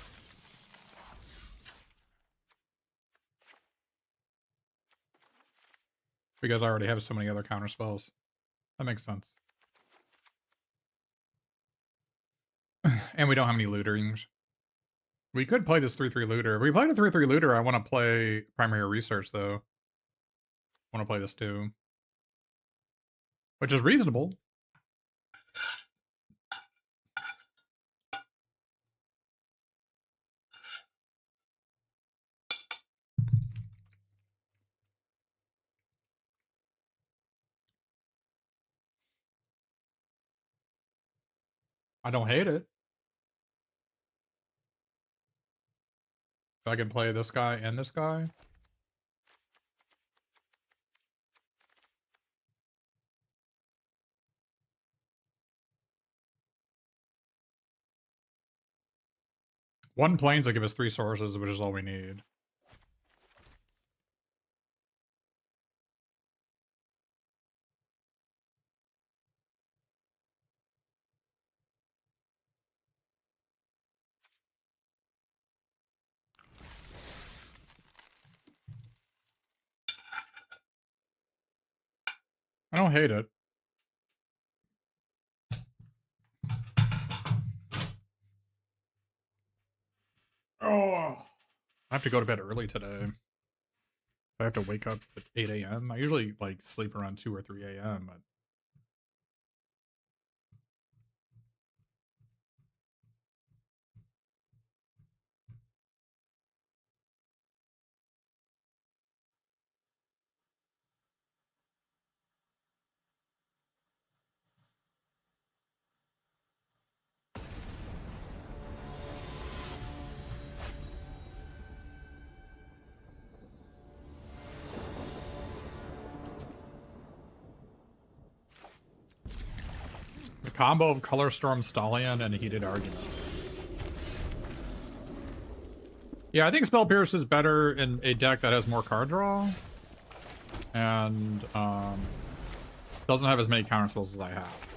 Because I already have so many other counter spells. That makes sense. And we don't have any looterings. We could play this 3-3 looter. If we play the 3-3 looter, I want to play Primary Research, though. I want to play this too. Which is reasonable. I don't hate it. If I can play this guy and this guy. One planes that give us 3 sources, which is all we need. I don't hate it. Oh, I have to go to bed early today. I have to wake up at 8 a.m. I usually like sleep around 2 or 3 a.m. But the combo of Color Storm Stallion and Heated Argument. Yeah, I think Spell Pierce is better in a deck that has more card draw. And doesn't have as many counter spells as I have.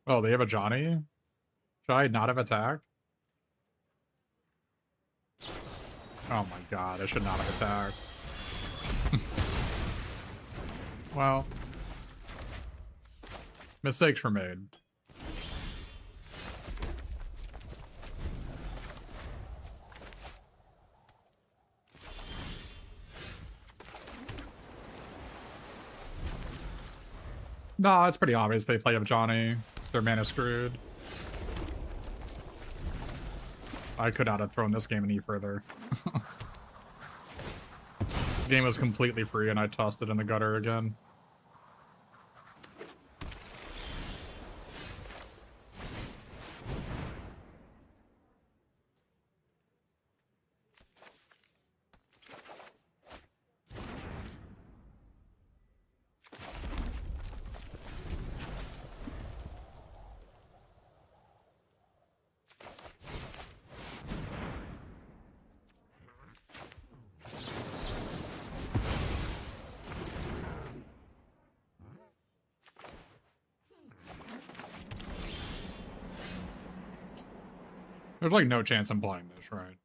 Oh, they have a Johnny? Should I not have attacked? Oh my god, I should not have attacked. Well, mistakes were made. No, it's pretty obvious they play up Johnny. Their mana screwed. I could not have thrown this game any further. The game was completely free and I tossed it in the gutter again. There's like no chance I'm playing this, right?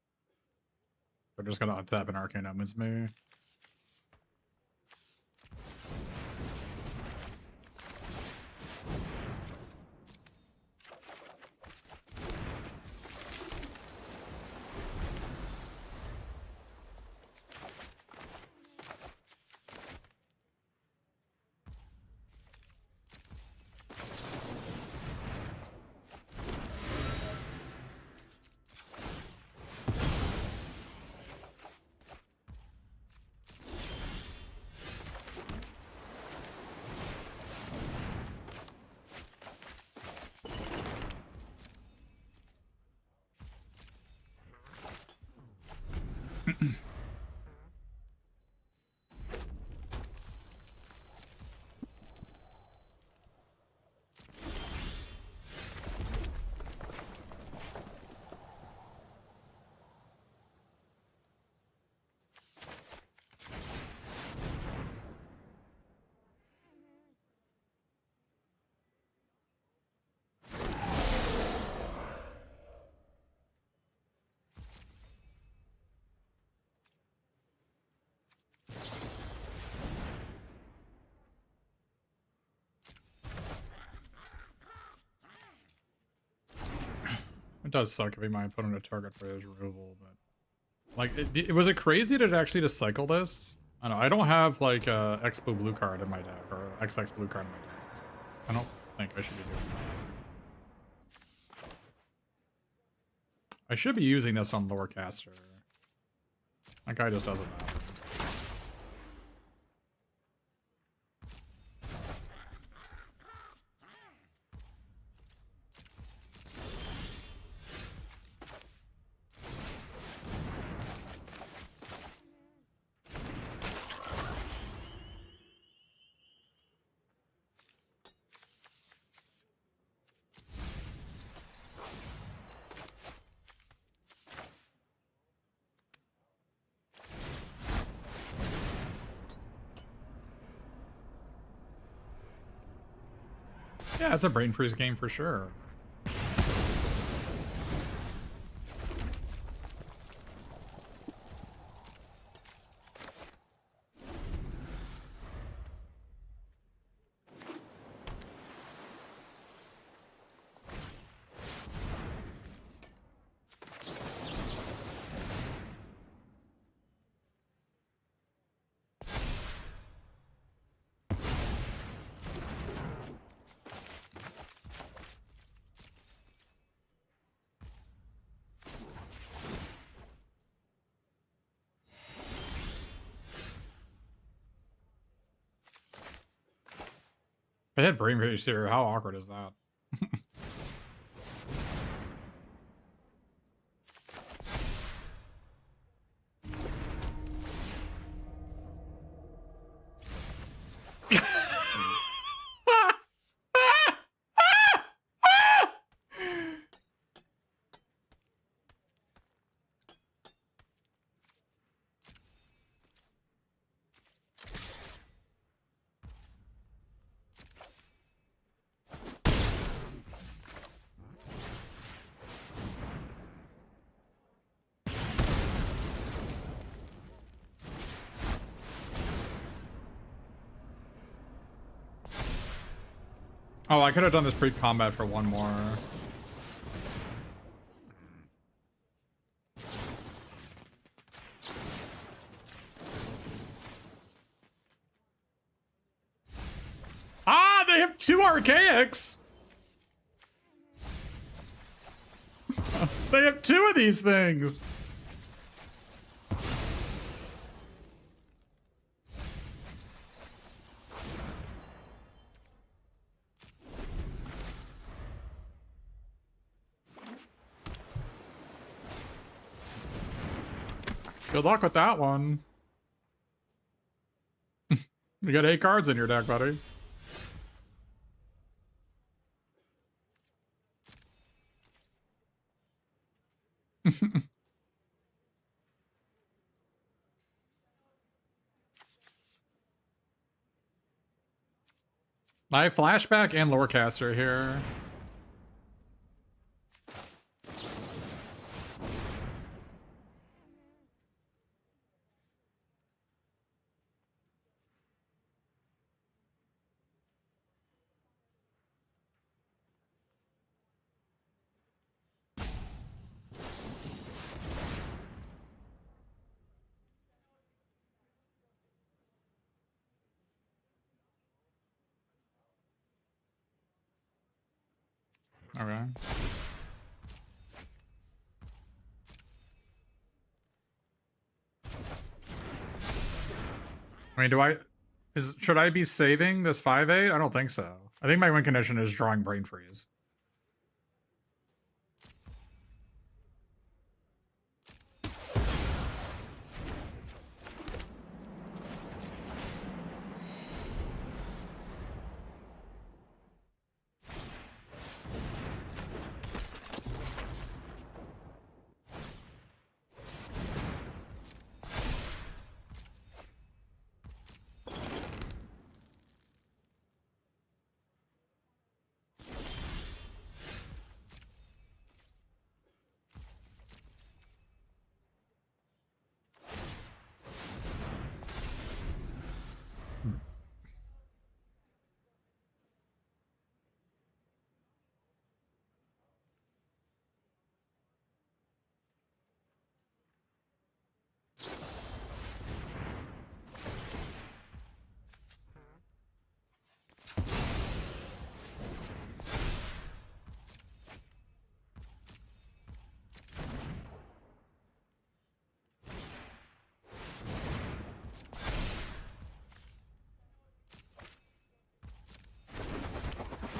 They're just gonna untap an Arcane Omens me. It does suck if my opponent a target for his removal, but like, was it crazy to actually just cycle this? I don't know. I don't have like a X blue card in my deck or XX blue card in my deck, so I don't think I should be doing that. I should be using this on Lorecaster. That guy just doesn't matter. Yeah, it's a brain freeze game for sure. I had brain freeze here. How awkward is that? Oh, I could have done this pre-combat for one more. Ah, they have 2 archaics! They have 2 of these things! Good luck with that one. You got 8 cards in your deck, buddy. My flashback and lorecaster here. Okay. I mean, should I be saving this 5/8? I don't think so. I think my win condition is drawing brain freeze.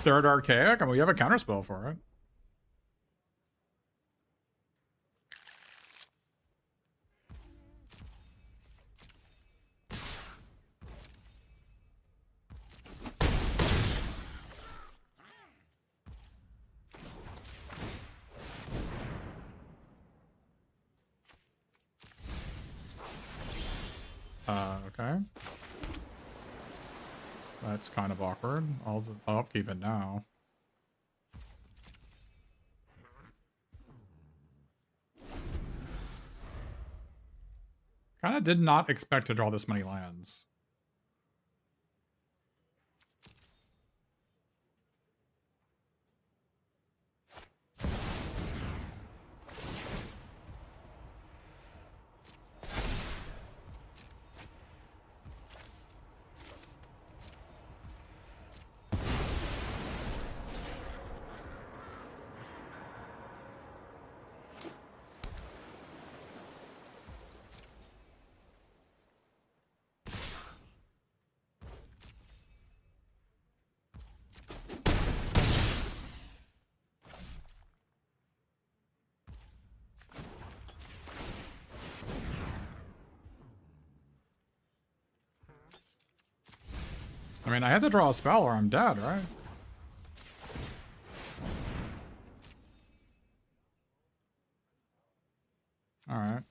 Third archaic? I mean, we have a counterspell for it. Okay. That's kind of awkward. I'll keep it now. Kinda did not expect to draw this many lands. I mean, I had to draw a spell or I'm dead, right? Alright.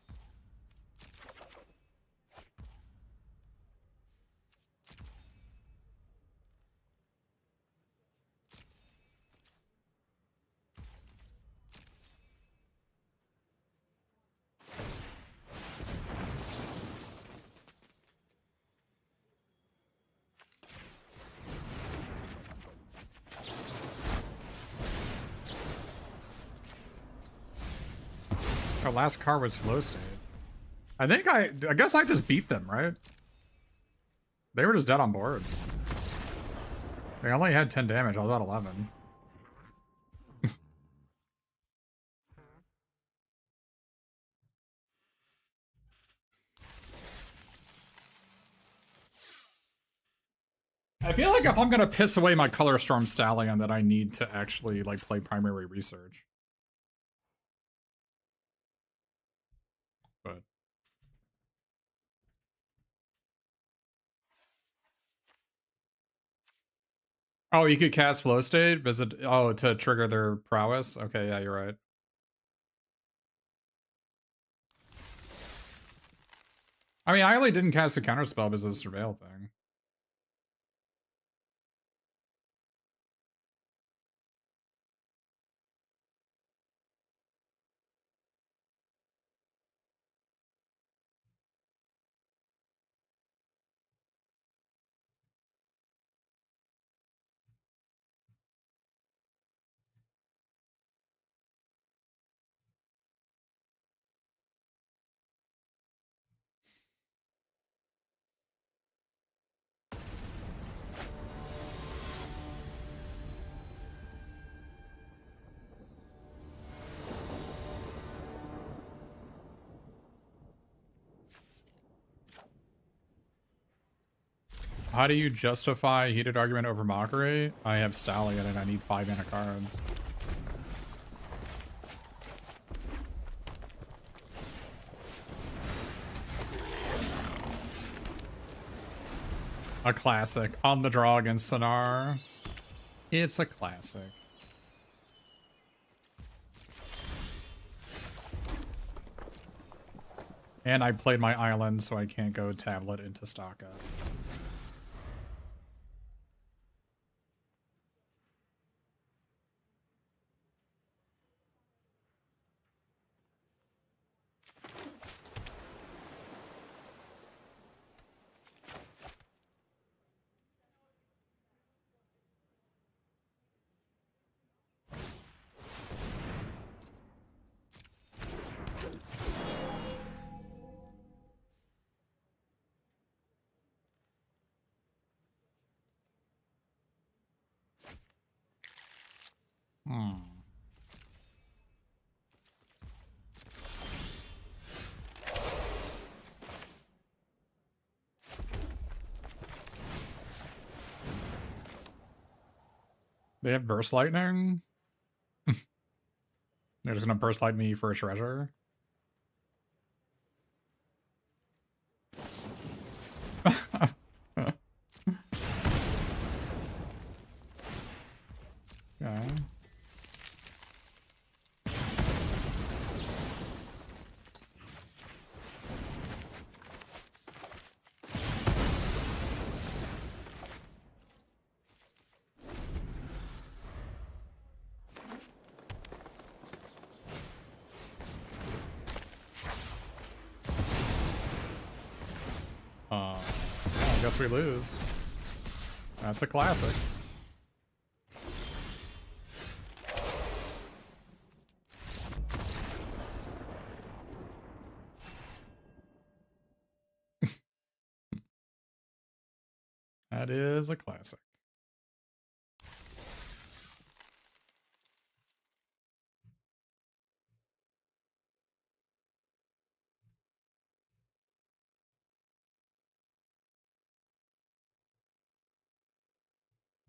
Our last card was Flow State. I guess I just beat them, right? They were just dead on board. They only had 10 damage, I was at 11. I feel like if I'm gonna piss away my Color Storm Stallion, that I need to actually like play primary research. But oh, you could cast Flow State? To trigger their prowess? Okay, yeah, you're right. I mean, I only didn't cast a counterspell because of the surveil thing. How do you justify heated argument over mockery? I have Stallion and I need 5 mana cards. A classic. On the draw against Sonar. It's a classic. And I played my island, so I can't go tablet into Staka. Hmm. They have Burst Lightning? They're just gonna Burst Light me for a treasure? Okay. I guess we lose. That's a classic. That is a classic.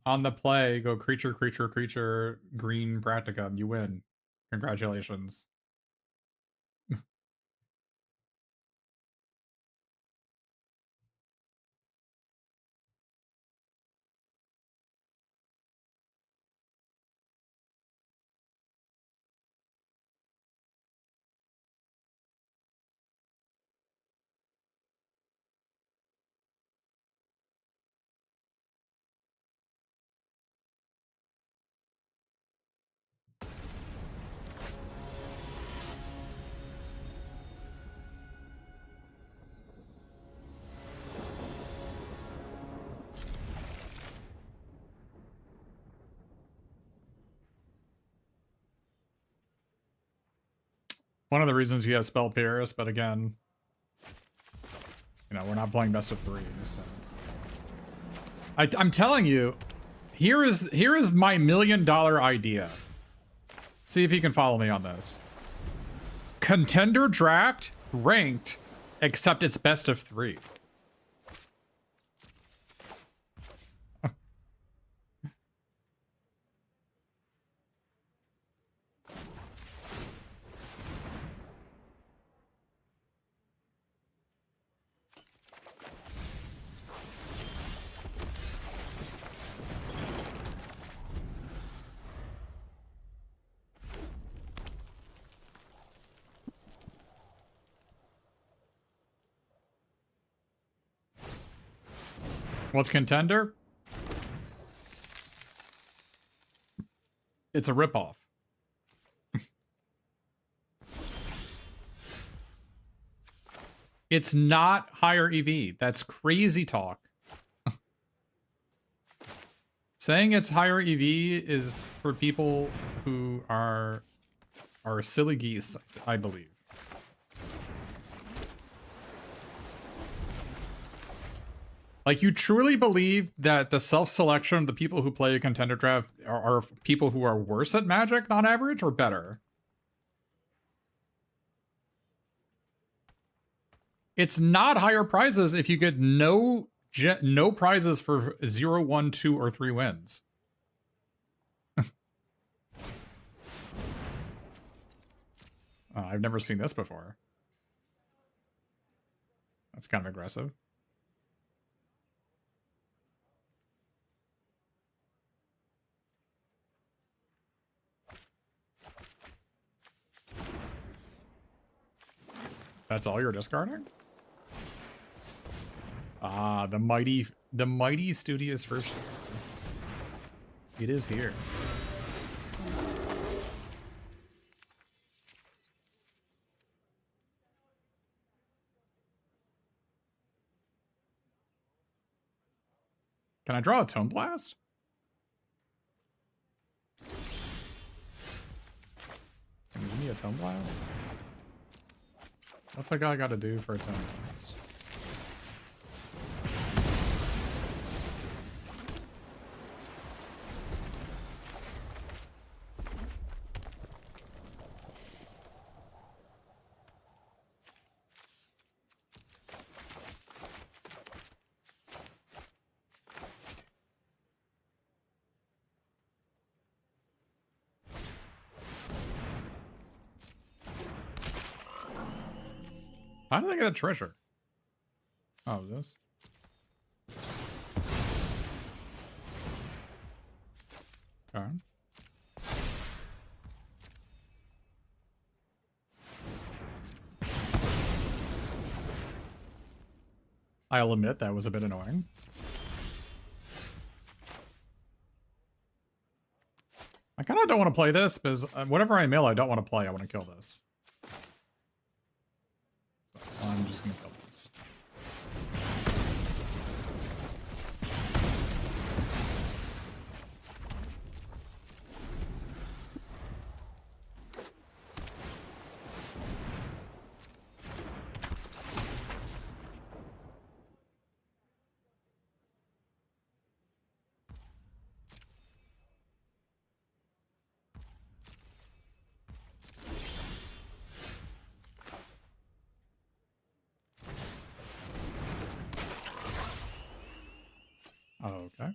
On the play, go creature, creature, creature, green practicum. You win. Congratulations. One of the reasons you have Spell Pierce, but again, you know, we're not playing best of 3, so. I'm telling you, here is my $1 million idea. See if you can follow me on this. Contender draft ranked, except it's best of 3. What's contender? It's a ripoff. It's not higher EV. That's crazy talk. Saying it's higher EV is for people who are silly geese, I believe. Like, you truly believe that the self-selection of the people who play a contender draft are people who are worse at Magic on average or better? It's not higher prizes if you get no prizes for 0, 1, 2, or 3 wins. I've never seen this before. That's kind of aggressive. That's all you're discarding? Ah, the mighty studious first. It is here. Can I draw a Tome Blast? Can you give me a Tome Blast? What's a guy got to do for a Tome Blast? How did I get a treasure? Oh, this? Okay. I'll admit that was a bit annoying. I kind of don't want to play this because whatever I mill, I don't want to play. I want to kill this. So I'm just going to kill this. Okay.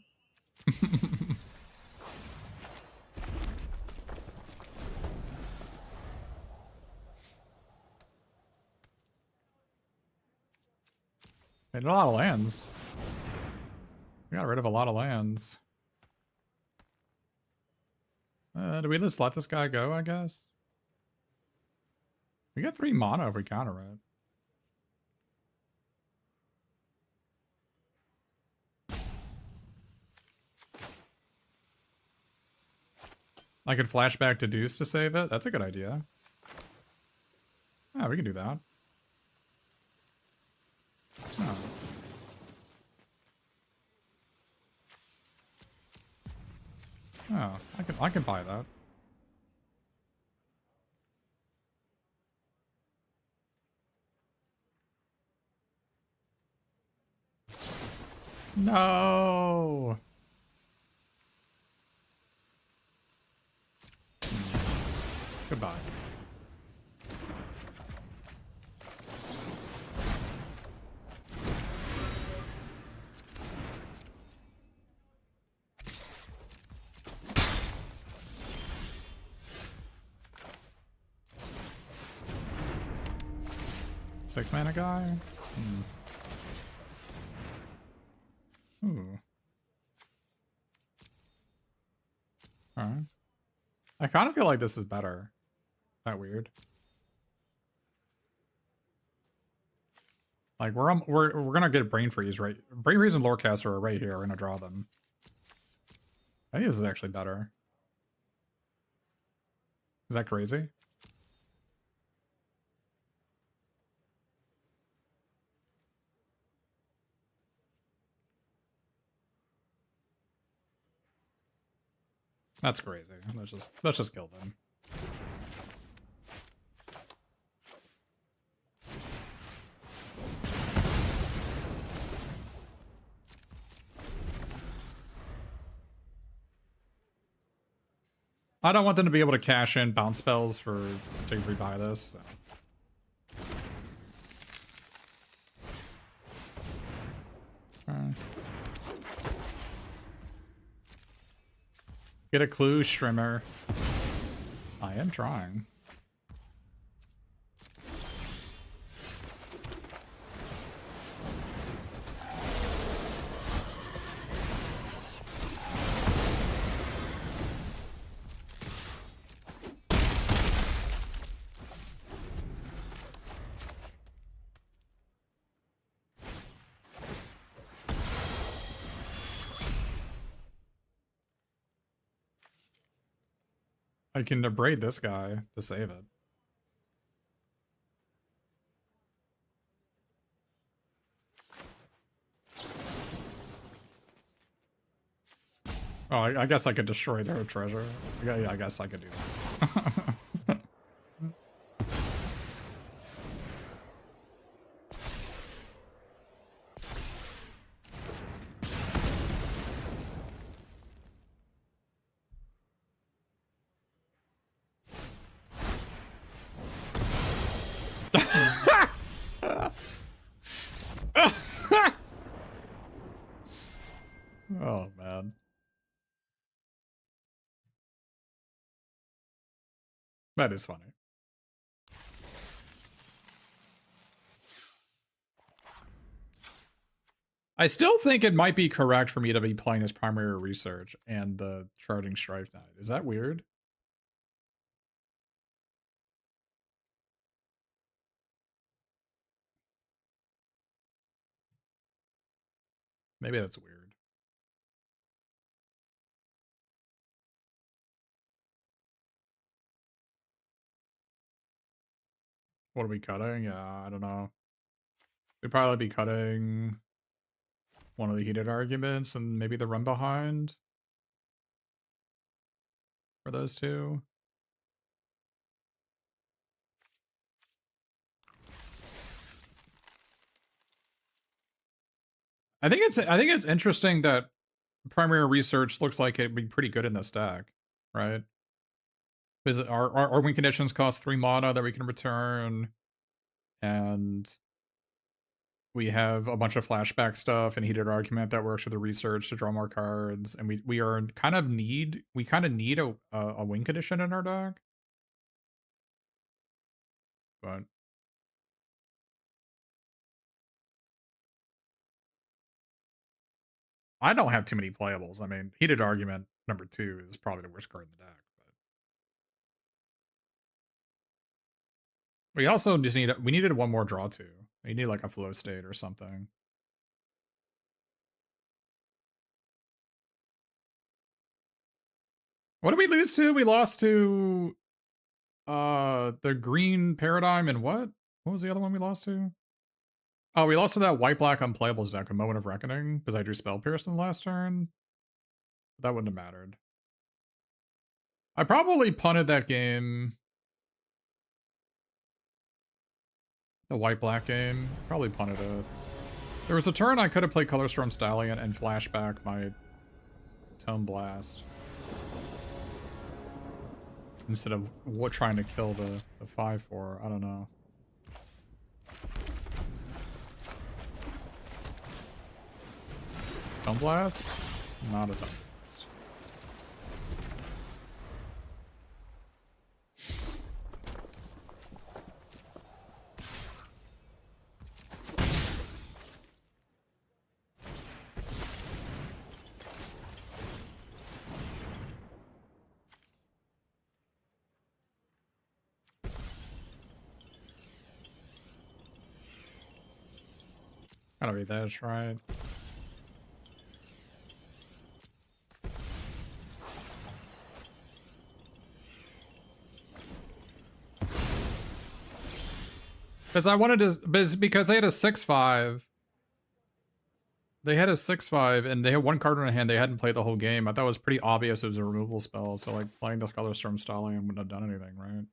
Made a lot of lands. We got rid of a lot of lands. Do we just let this guy go, I guess? We get 3 mana if we counter it. I could flash back to Deuce to save it. That's a good idea. Yeah, we can do that. Oh. Oh, I can buy that. No. Goodbye. Six mana guy? Ooh. Alright. I kind of feel like this is better. That weird. Like we're gonna get Brain Freeze, right? Brain Freeze and Lorecaster are right here. We're gonna draw them. I think this is actually better. Is that crazy? That's crazy. Let's just kill them. I don't want them to be able to cash in bounce spells to rebuy this. So. Get a clue, Shrimmer. I am trying. I can abrade this guy to save it. Oh, I guess I could destroy their treasure. Yeah, I guess I could do that. Oh, man. That is funny. I still think it might be correct for me to be playing this primary research and the charging Strife Knight. Is that weird? Maybe that's weird. What are we cutting? Yeah, I don't know. We'd probably be cutting one of the heated arguments and maybe the run behind for those two. I think it's interesting that primary research looks like it'd be pretty good in this deck, right? Because our win conditions cost 3 mana that we can return, and We have a bunch of flashback stuff and heated argument that works with the research to draw more cards, and we are kind of need a win condition in our deck. But I don't have too many playables. I mean, heated argument #2 is probably the worst card in the deck. But we also just needed one more draw too. We need like a flow state or something. What did we lose to? We lost to the green paradigm and what? What was the other one we lost to? Oh, we lost to that white-black unplayables deck, a Moment of Reckoning, because I drew Spell Pierce in the last turn. That wouldn't have mattered. I probably punted that game. The white-black game. Probably punted it. There was a turn I could have played Colorstorm Stallion and flashback my Tome Blast. Instead of trying to kill the 5/4. I don't know. Tome Blast? Not a Tome Blast. Gotta be this, right? Because I wanted to, because they had a 6/5. They had a 6/5, and they had one card in their hand. They hadn't played the whole game. I thought it was pretty obvious it was a removal spell. So like playing this Colorstorm Stallion wouldn't have done anything, right?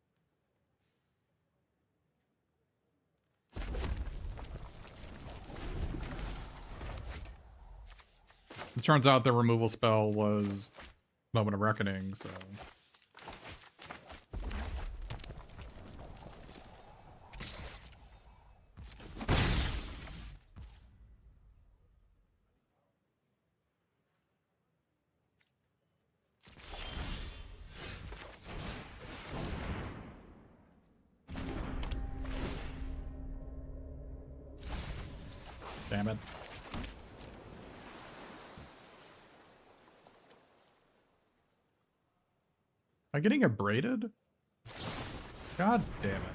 It turns out the removal spell was Moment of Reckoning, so. Damn it. Am I getting abraded? God damn it. Is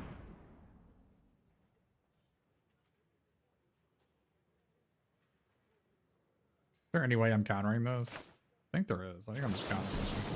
there any way I'm countering this? I think there is. I think I'm just countering this.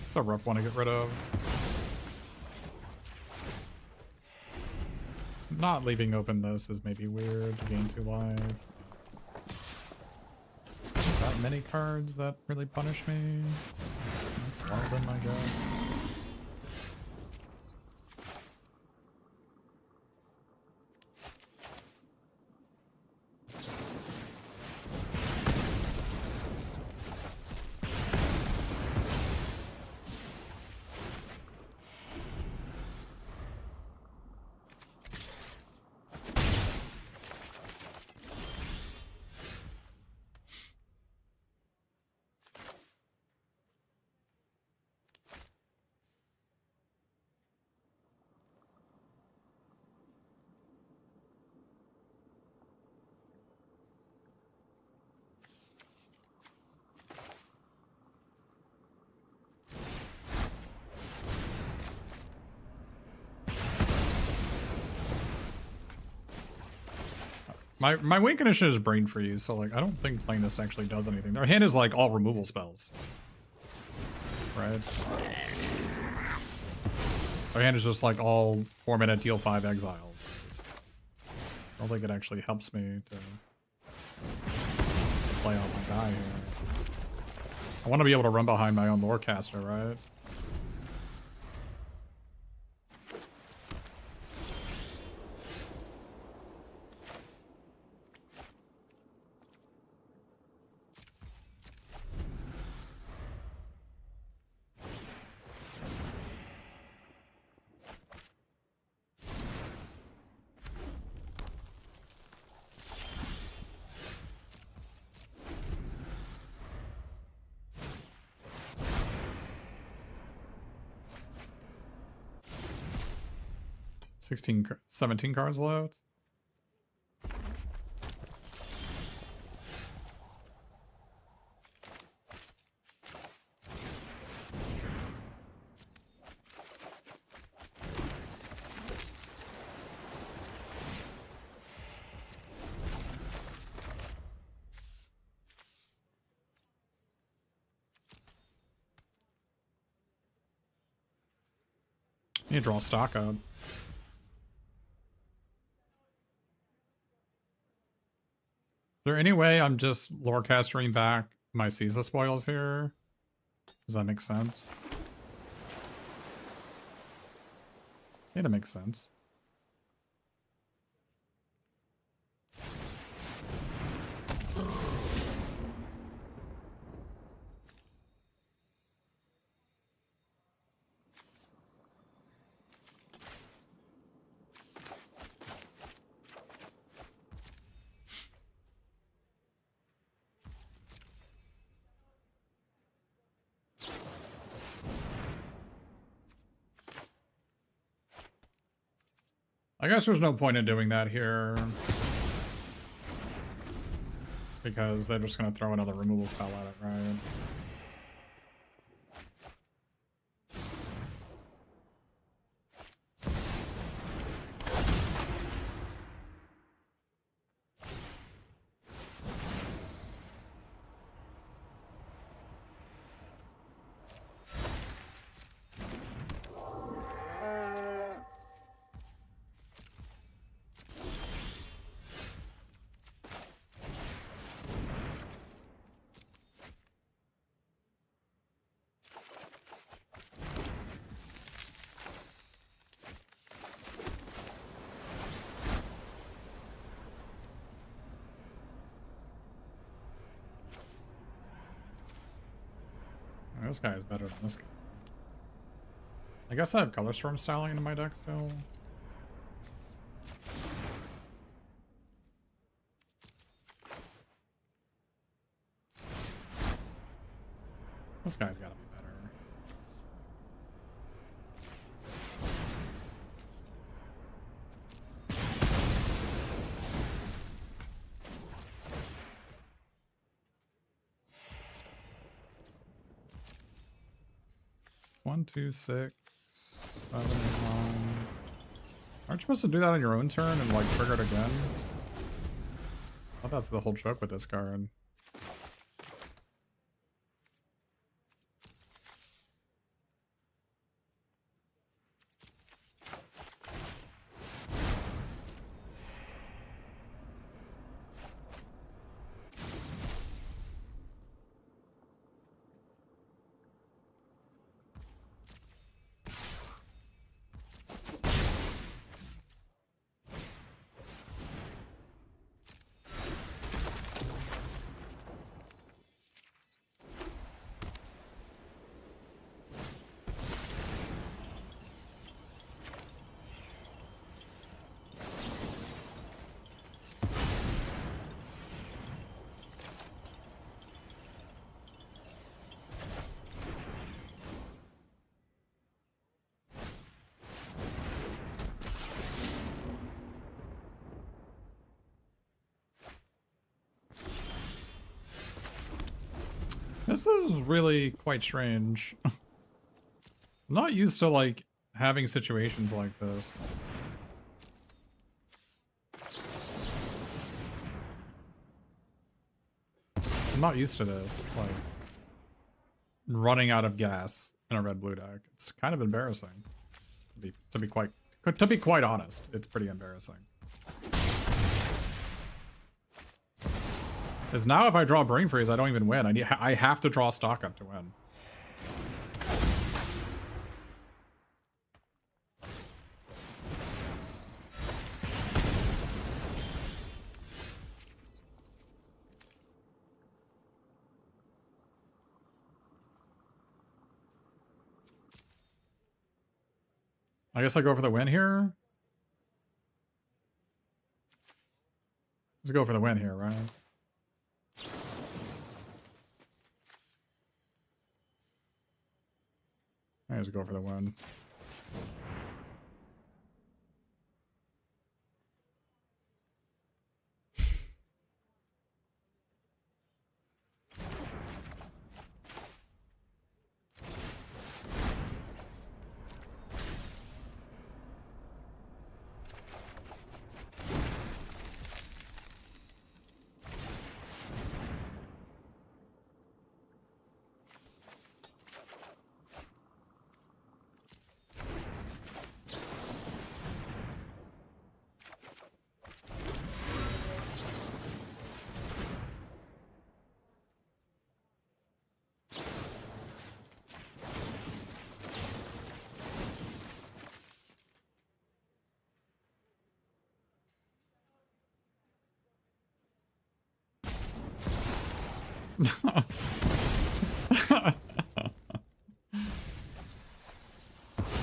It's a rough one to get rid of. Not leaving open this is maybe weird. Gain 2 life. That many cards that really punish me. That's one of them, I guess. My win condition is brain freeze, so like I don't think playing this actually does anything. Their hand is like all removal spells. Right? Their hand is just like all 4-mana deal 5 exiles. I don't think it actually helps me to play out my guy here. I want to be able to run behind my own lorecaster, right? – 17 cards left. You need to draw stock up. Is there any way I'm just lore casting back my Caesar spoils here? Does that make sense? Yeah, that makes sense. I guess there's no point in doing that here. Because they're just going to throw another removal spell at it, right? This guy is better than this guy. I guess I have Color Storm styling in my deck still. This guy's gotta be better. One, two, 6, 7, 9. Aren't you supposed to do that on your own turn and like trigger it again? I thought that's the whole joke with this card. This is really quite strange. I'm not used to like having situations like this. I'm not used to this. Like, running out of gas in a red-blue deck. It's kind of embarrassing. To be quite honest, it's pretty embarrassing. Because now if I draw Brain Freeze, I don't even win. I have to draw stock up to win. I guess I go for the win here. Let's go for the win here, right? I just go for the win.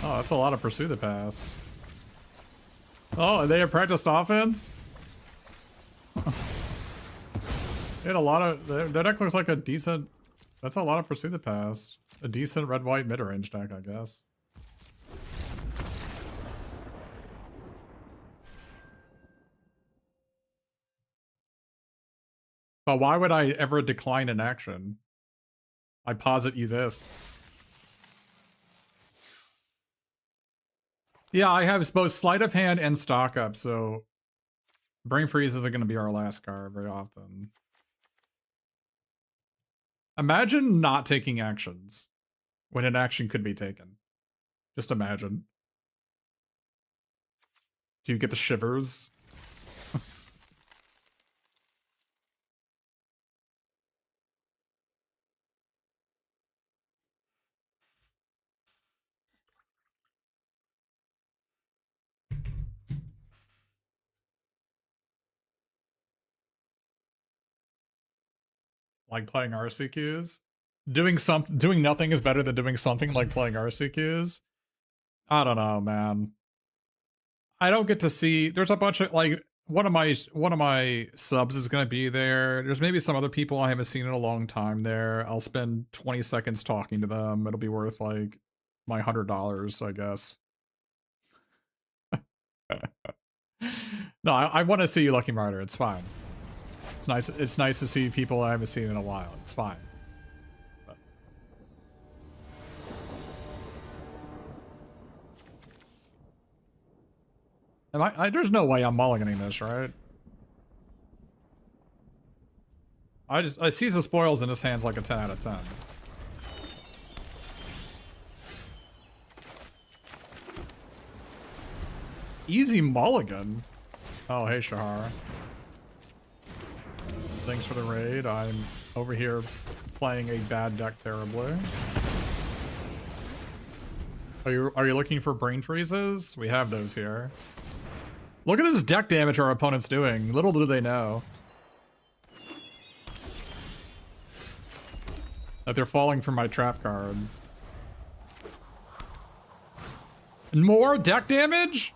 Oh, that's a lot of Pursue the Past. Oh, they have practiced offense? They had a lot of... Their deck looks like a decent... That's a lot of Pursue the Past. A decent red-white mid-range deck, I guess. But why would I ever decline an action? I posit you this. Yeah, I have both Sleight of Hand and Stock Up, so Brain Freeze isn't going to be our last card very often. Imagine not taking actions when an action could be taken. Just imagine. Do you get the shivers? Like playing RCQs? Doing nothing is better than doing something like playing RCQs? I don't know, man. I don't get to see. There's a bunch of like one of my subs is gonna be there. There's maybe some other people I haven't seen in a long time there. I'll spend 20 seconds talking to them. It'll be worth like my $100, I guess. No, I want to see you, Lucky Martyr. It's fine. It's nice. It's nice to see people I haven't seen in a while. It's fine. There's no way I'm mulliganing this, right? I seize the spoils in his hands like a 10 out of 10. Easy mulligan. Oh, hey, Shahar. Thanks for the raid. I'm over here playing a bad deck terribly. Are you looking for brain freezes? We have those here. Look at this deck damage our opponent's doing. Little do they know that they're falling for my trap card. And more deck damage?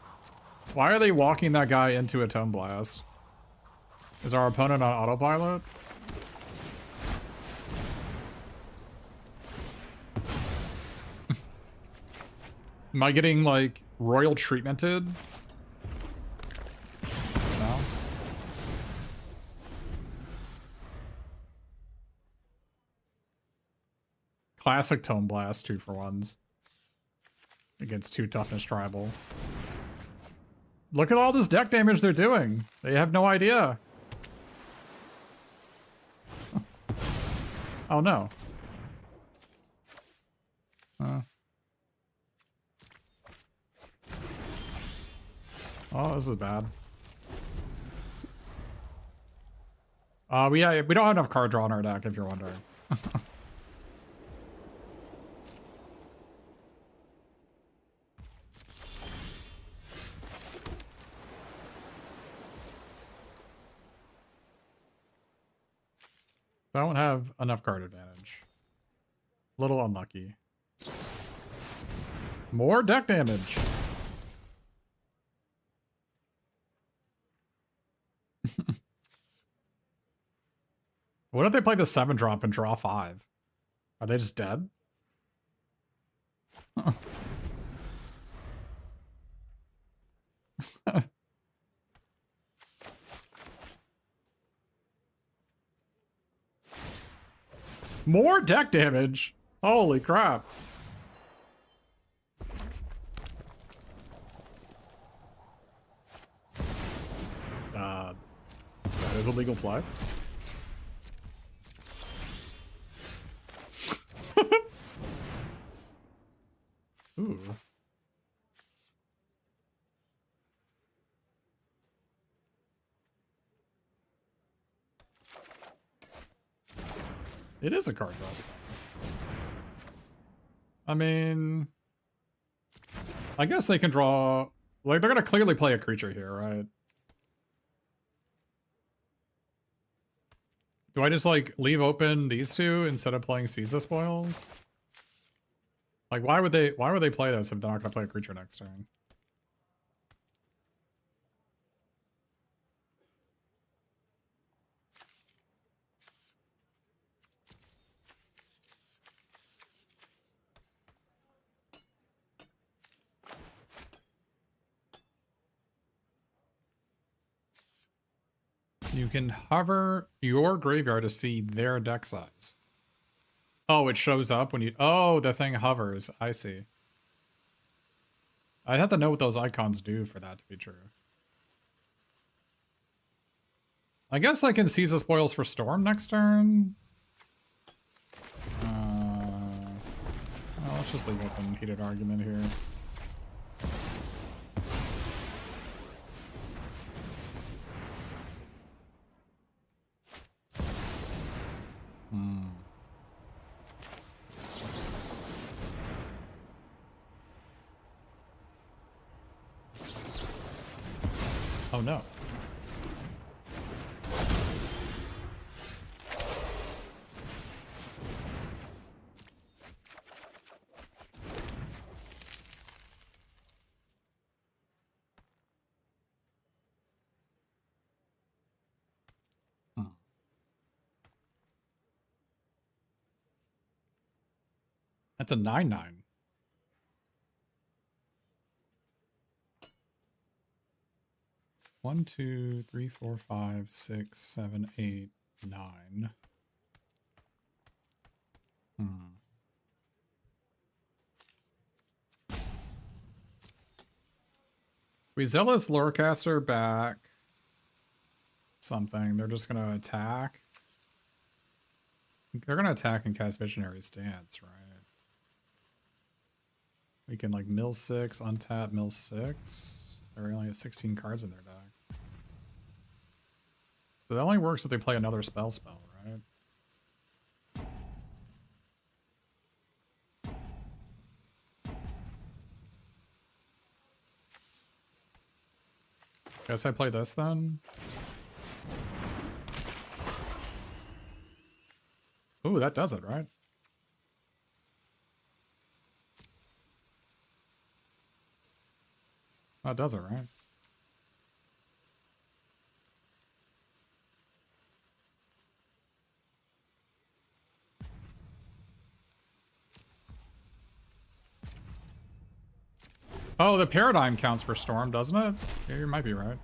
Why are they walking that guy into a Tome Blast? Is our opponent on autopilot? Am I getting, like, royal treatmented? No? Classic Tome Blast, 2-for-1s. Against 2 toughness tribal. Look at all this deck damage they're doing. They have no idea. Oh no. Oh, this is bad. We don't have enough card draw in our deck, if you're wondering. I don't have enough card advantage. A little unlucky. More deck damage. What if they play the 7-drop and draw 5? Are they just dead? More deck damage? Holy crap. That is a legal play. Ooh. It is a card draw spell. I mean, I guess they can draw, like, they're gonna clearly play a creature here, right? Do I just, like, leave open these two instead of playing Seize the Spoils? Like, why would they play this if they're not gonna play a creature next turn? You can hover your graveyard to see their deck size. Oh, it shows up when you... Oh, the thing hovers. I see. I'd have to know what those icons do for that to be true. I guess I can seize the spoils for Storm next turn. Well, let's just leave open heated argument here. Oh no. That's a 9/9. One, two, three, four, five, six, seven, 8, 9. We Zealous Lorecaster back something. They're just gonna attack. They're gonna attack and cast Visionary Stance, right? We can like mill 6, untap, mill 6. They only have 16 cards in their deck. So that only works if they play another spell, right? Guess I play this then? Ooh, that does it, right? That does it, right? Oh, the paradigm counts for Storm, doesn't it? Yeah, you might be right.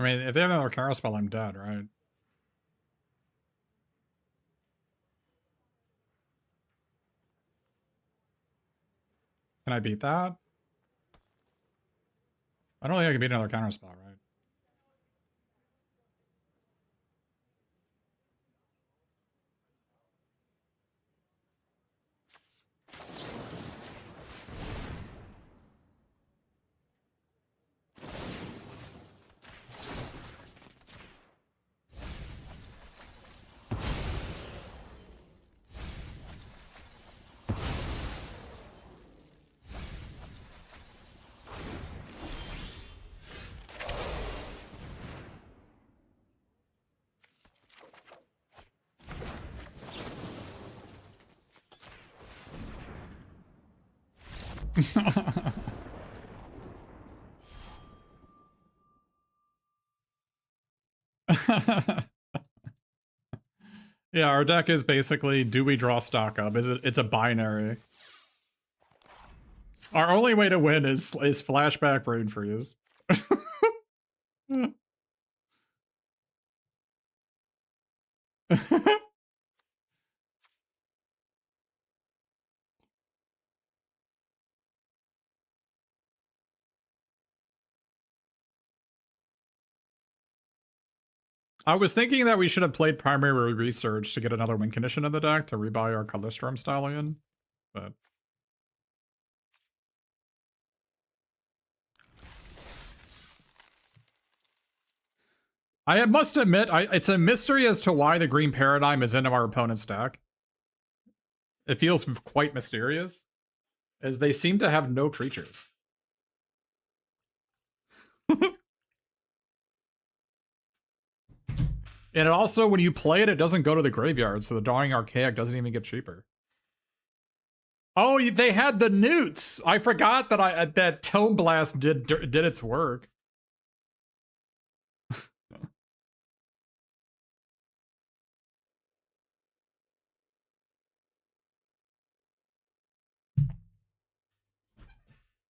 mean, if they have another counterspell, I'm dead, right? Can I beat that? I don't think I can beat another counterspell, right? Yeah, our deck is basically, do we draw stock up? It's a binary. Our only way to win is flashback brain freeze. I was thinking that we should have played primary research to get another win condition in the deck to rebuy our Color Storm Stallion, but I must admit, it's a mystery as to why the green paradigm is in our opponent's deck. It feels quite mysterious, as they seem to have no creatures. And it also, when you play it, it doesn't go to the graveyard, so the Dawning Archaic doesn't even get cheaper. Oh, they had the newts. I forgot that that Tome Blast did its work.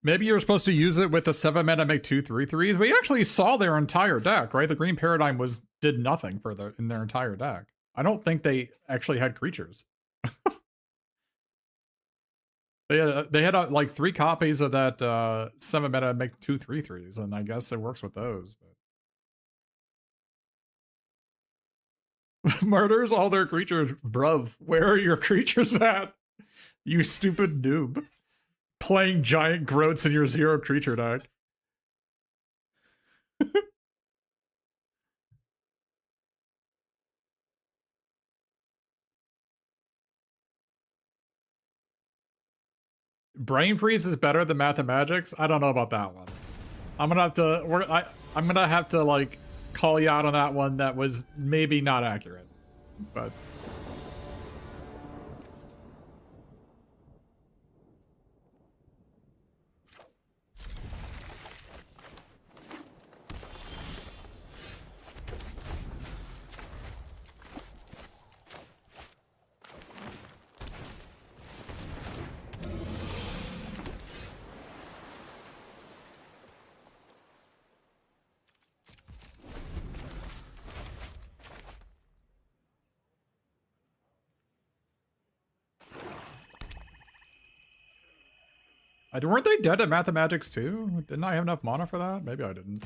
Maybe you were supposed to use it with the 7-mana make 2 3/3s. We actually saw their entire deck, right? The green paradigm did nothing for in their entire deck. I don't think they actually had creatures. They had like 3 copies of that 7-mana make 2 3/3s, and I guess it works with those. But murders all their creatures, bruv. Where are your creatures at? You stupid noob. Playing giant groats in your 0 creature deck. Brain freeze is better than mathematics. I don't know about that one. I'm gonna have to. I'm gonna have to like call you out on that one. That was maybe not accurate, but. Weren't they dead at mathematics too? Didn't I have enough mana for that? Maybe I didn't.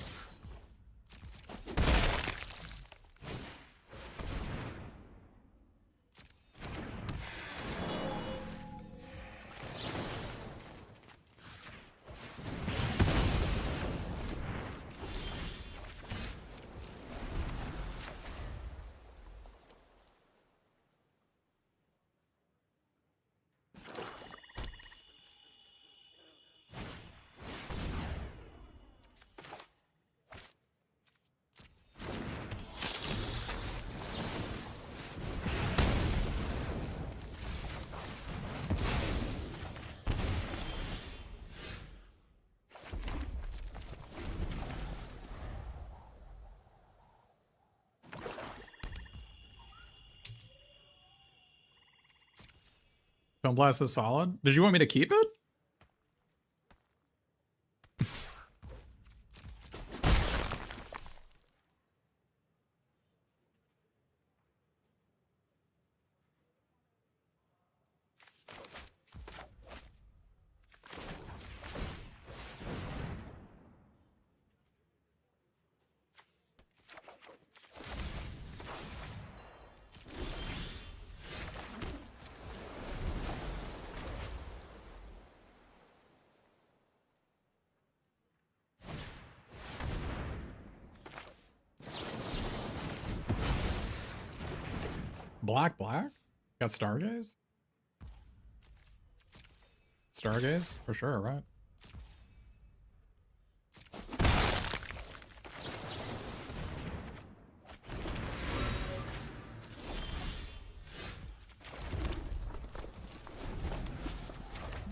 Film Blast is solid. Did you want me to keep it? Black? Got Stargaze? Stargaze? For sure, right?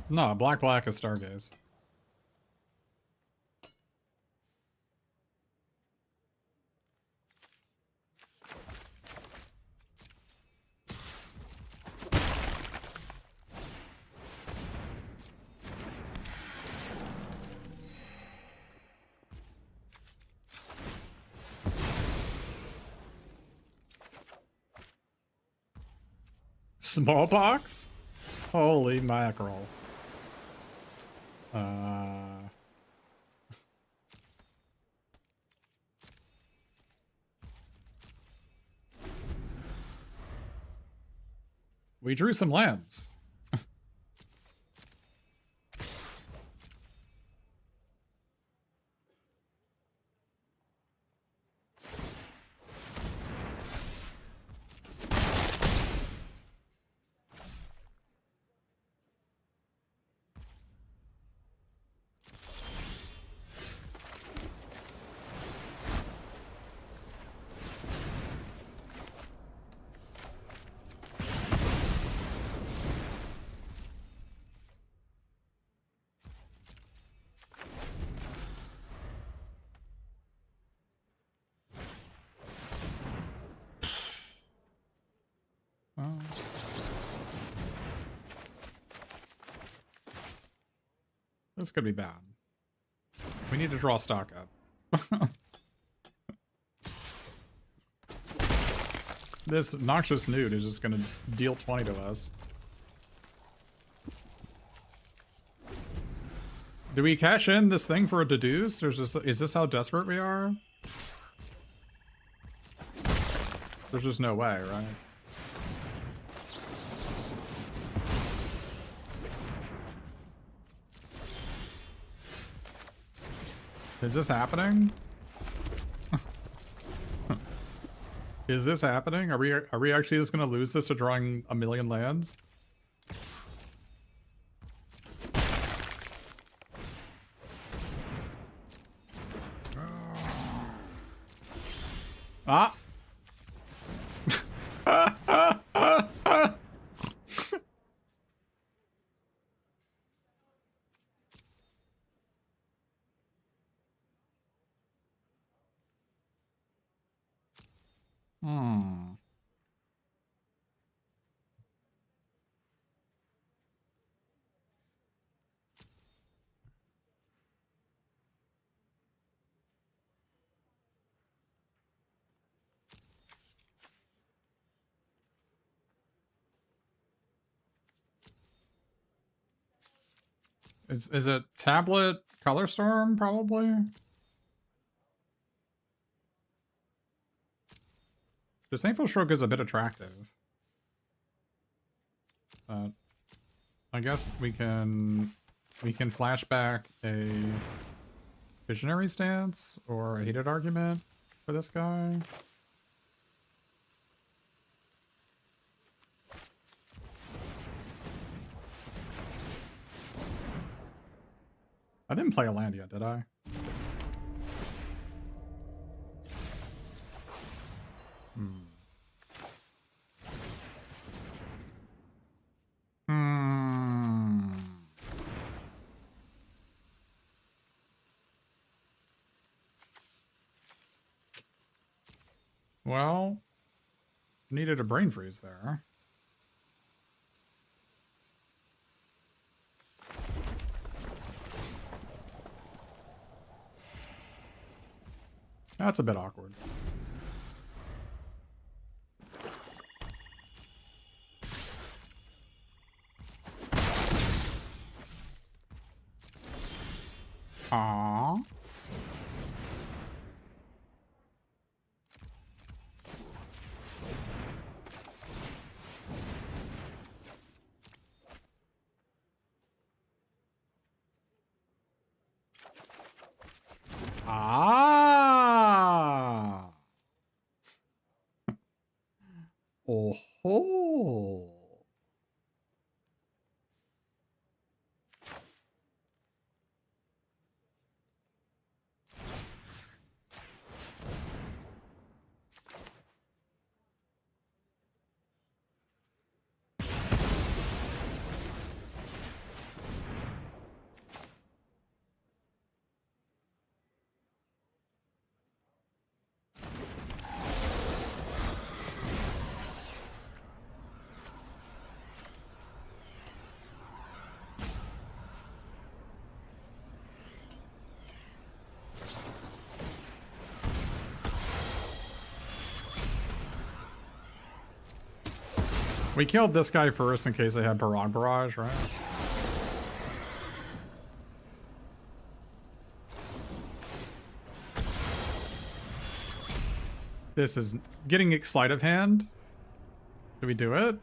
No, black is Stargaze. Smallpox? Holy mackerel. We drew some lands. Oh. This could be bad. We need to draw stock up. This noxious nude is just gonna deal 20 to us. Do we cash in this thing for a deduce? Is this how desperate we are? There's just no way, right? Is this happening? Is this happening? Are we actually just gonna lose this to drawing a million lands? Ah! Hmm. Is it tablet color storm probably? Disdainful Stroke is a bit attractive. I guess we can flashback a visionary stance or a heated argument for this guy. I didn't play a land yet, did I? Hmm. Well, needed a brain freeze there. That's a bit awkward. Aww. Ah. Oh. ho. We killed this guy first in case they had Barrage, right? This is getting sleight of hand. Do we do it?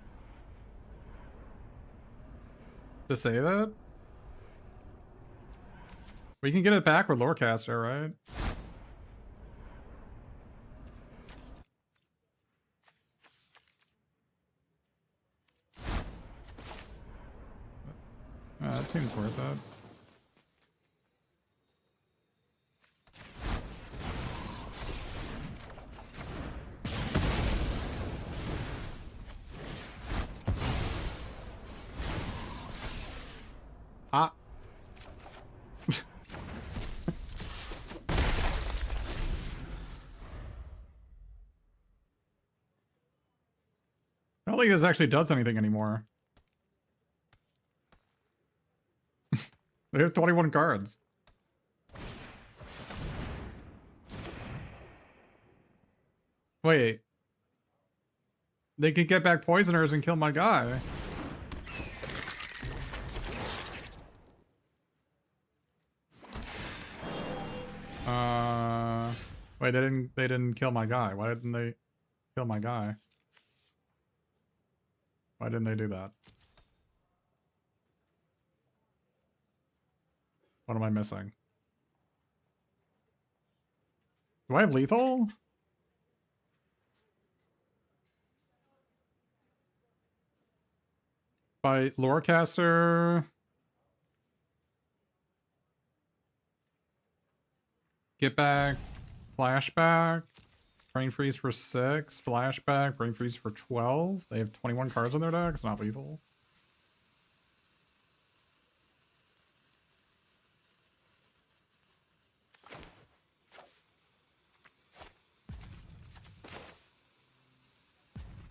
To say that? We can get it back with Lorecaster, right? That seems worth it. Ah. I don't think this actually does anything anymore. They have 21 cards. Wait. They could get back poisoners and kill my guy. Wait, they didn't kill my guy. Why didn't they kill my guy? Why didn't they do that? What am I missing? Do I have lethal? By Lorecaster. Get back. Flashback. Brain freeze for 6. Flashback. Brain freeze for 12. They have 21 cards on their deck. It's not lethal.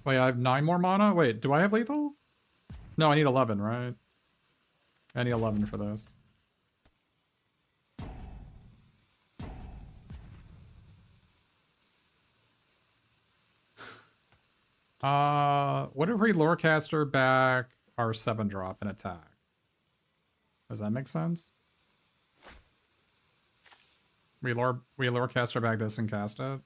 Wait, I have 9 more mana? Wait, do I have lethal? No, I need 11, right? I need 11 for this. What if we Lorecaster back our 7-drop and attack? Does that make sense? We Lorecaster back this and cast it?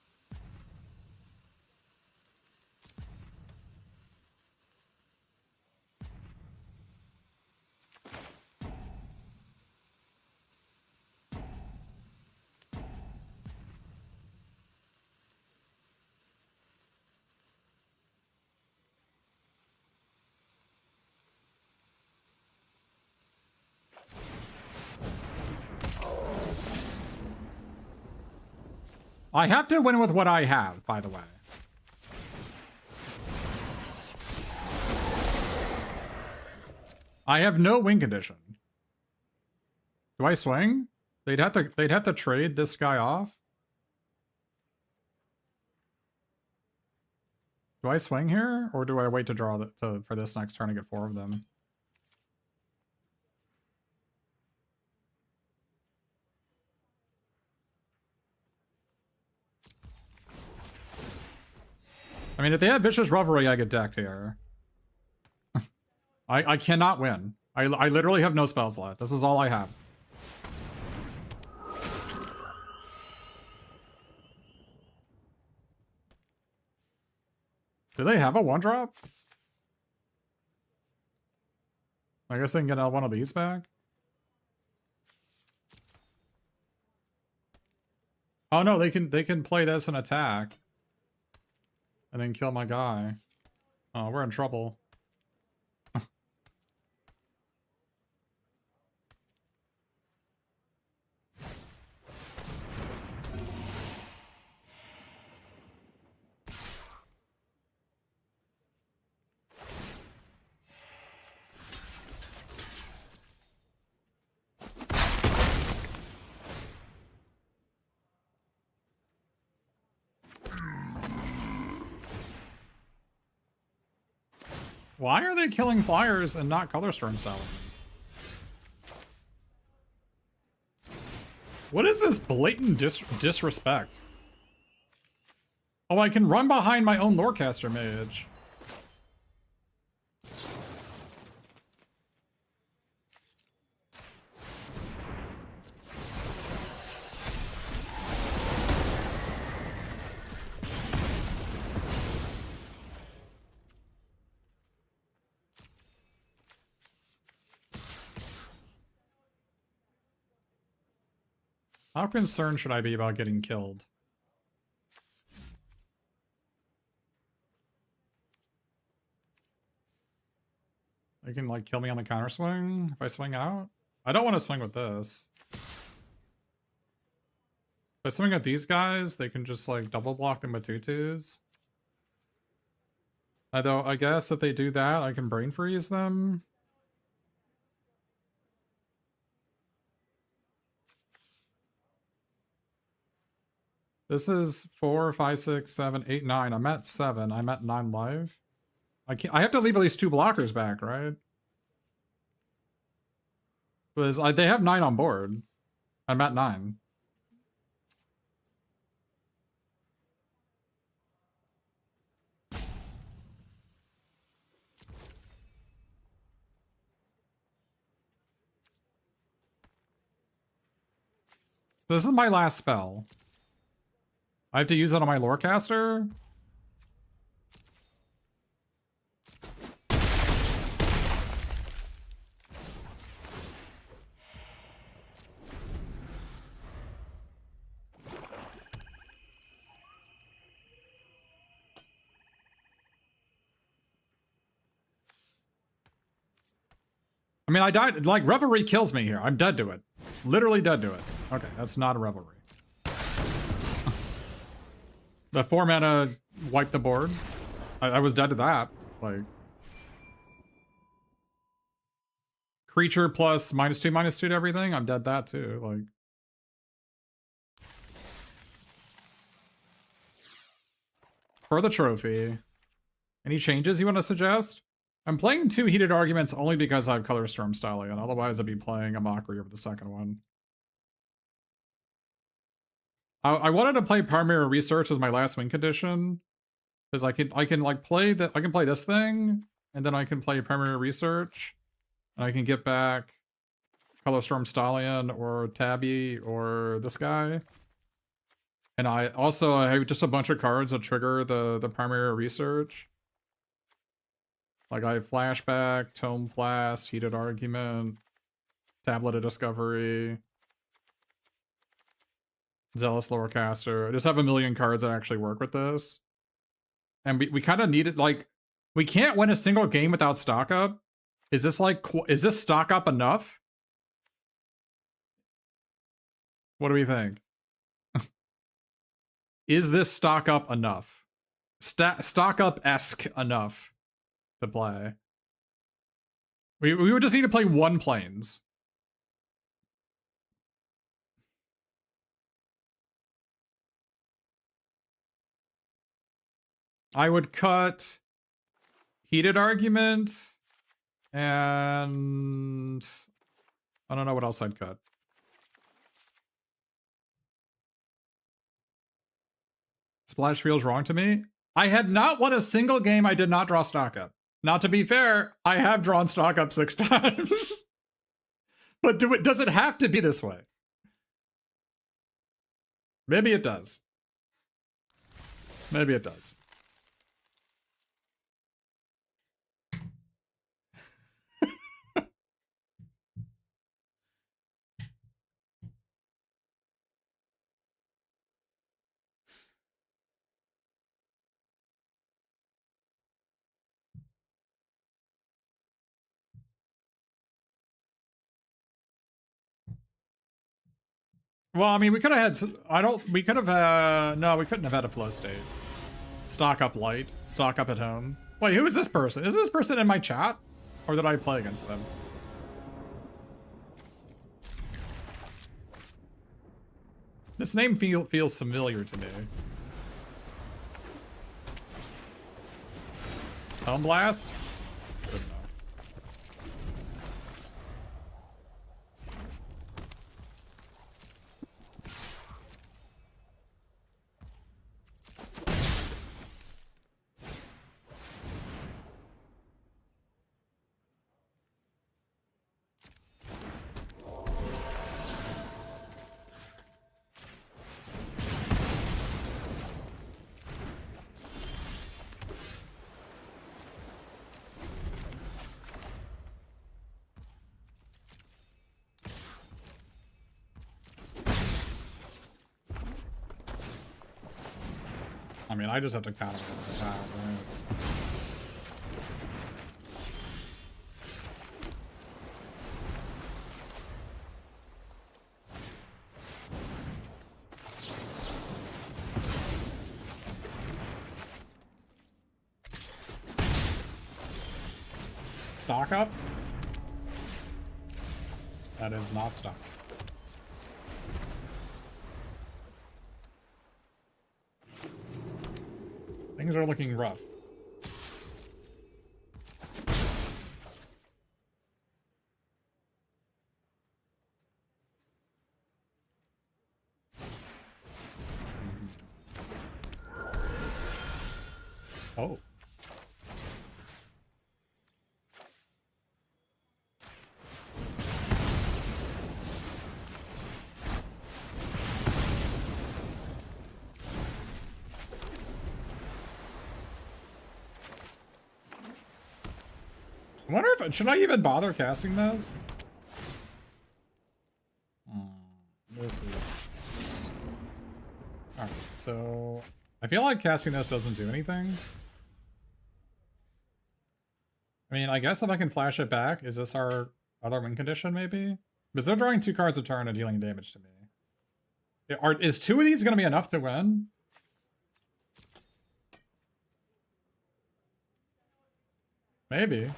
I have to win with what I have, by the way. I have no win condition. Do I swing? They'd have to trade this guy off. Do I swing here, or do I wait to draw for this next turn to get 4 of them? I mean, if they have Vicious Revelry, I get decked here. I cannot win. I literally have no spells left. This is all I have. Do they have a 1-drop? I guess they can get one of these back. Oh no, they can play this and attack. And then kill my guy. Oh, we're in trouble. Why are they killing flyers and not color storm salad? What is this blatant disrespect? Oh, I can run behind my own Lorecaster mage. How concerned should I be about getting killed? They can, like, kill me on the counter swing if I swing out? I don't want to swing with this. If I swing at these guys, they can just, like, double block them with 2/2s. Although, I guess if they do that, I can brain freeze them. This is 4, 5, 6, 7, 8, 9. I'm at 7. I'm at 9 live. I have to leave at least 2 blockers back, right? Because they have 9 on board. I'm at 9. This is my last spell. I have to use it on my Lorecaster. I mean, I died. Like, Revelry kills me here. I'm dead to it. Literally dead to it. Okay, that's not a Revelry. The 4 mana wiped the board. I was dead to that. Like, creature plus -2/-2 to everything. I'm dead that too. Like, for the trophy. Any changes you want to suggest? I'm playing 2 heated arguments only because I have Color Storm Stallion. Otherwise, I'd be playing a Mockery over the second one. I wanted to play Primary Research as my last win condition, because I can like play that. I can play this thing, and then I can play Primary Research, and I can get back Color Storm Stallion or Tabby or this guy. And I have just a bunch of cards that trigger the Primary Research. Like I have Flashback, Tome Blast, Heated Argument, Tablet of Discovery, Zealous Lorecaster. I just have a million cards that actually work with this. And we kind of need it, like, we can't win a single game without stock up. Is this like, is this stock up enough? What do we think? Is this stock up enough? Stock up-esque enough to play? We would just need to play 1 planes. I would cut Heated Argument, and I don't know what else I'd cut. Splash feels wrong to me. I had not won a single game I did not draw stock up. Now, to be fair, I have drawn stock up 6 times. But does it have to be this way? Maybe it does. Maybe it does. Well, I mean, we could have had. We could have. No, we couldn't have had a flow state. Stock up light. Stock up at home. Wait, who is this person? Is this person in my chat? Or did I play against them? This name feels familiar to me. Home Blast? Good enough. I mean, I just have to counter the attack, right? Stock up? That is not stock. Things are looking rough. Oh. I wonder if, should I even bother casting those? This is... Alright, so... I feel like casting this doesn't do anything. I mean, I guess if I can flash it back, is this our other win condition, maybe? Because they're drawing 2 cards a turn and dealing damage to me. Is 2 of these going to be enough to win? Maybe.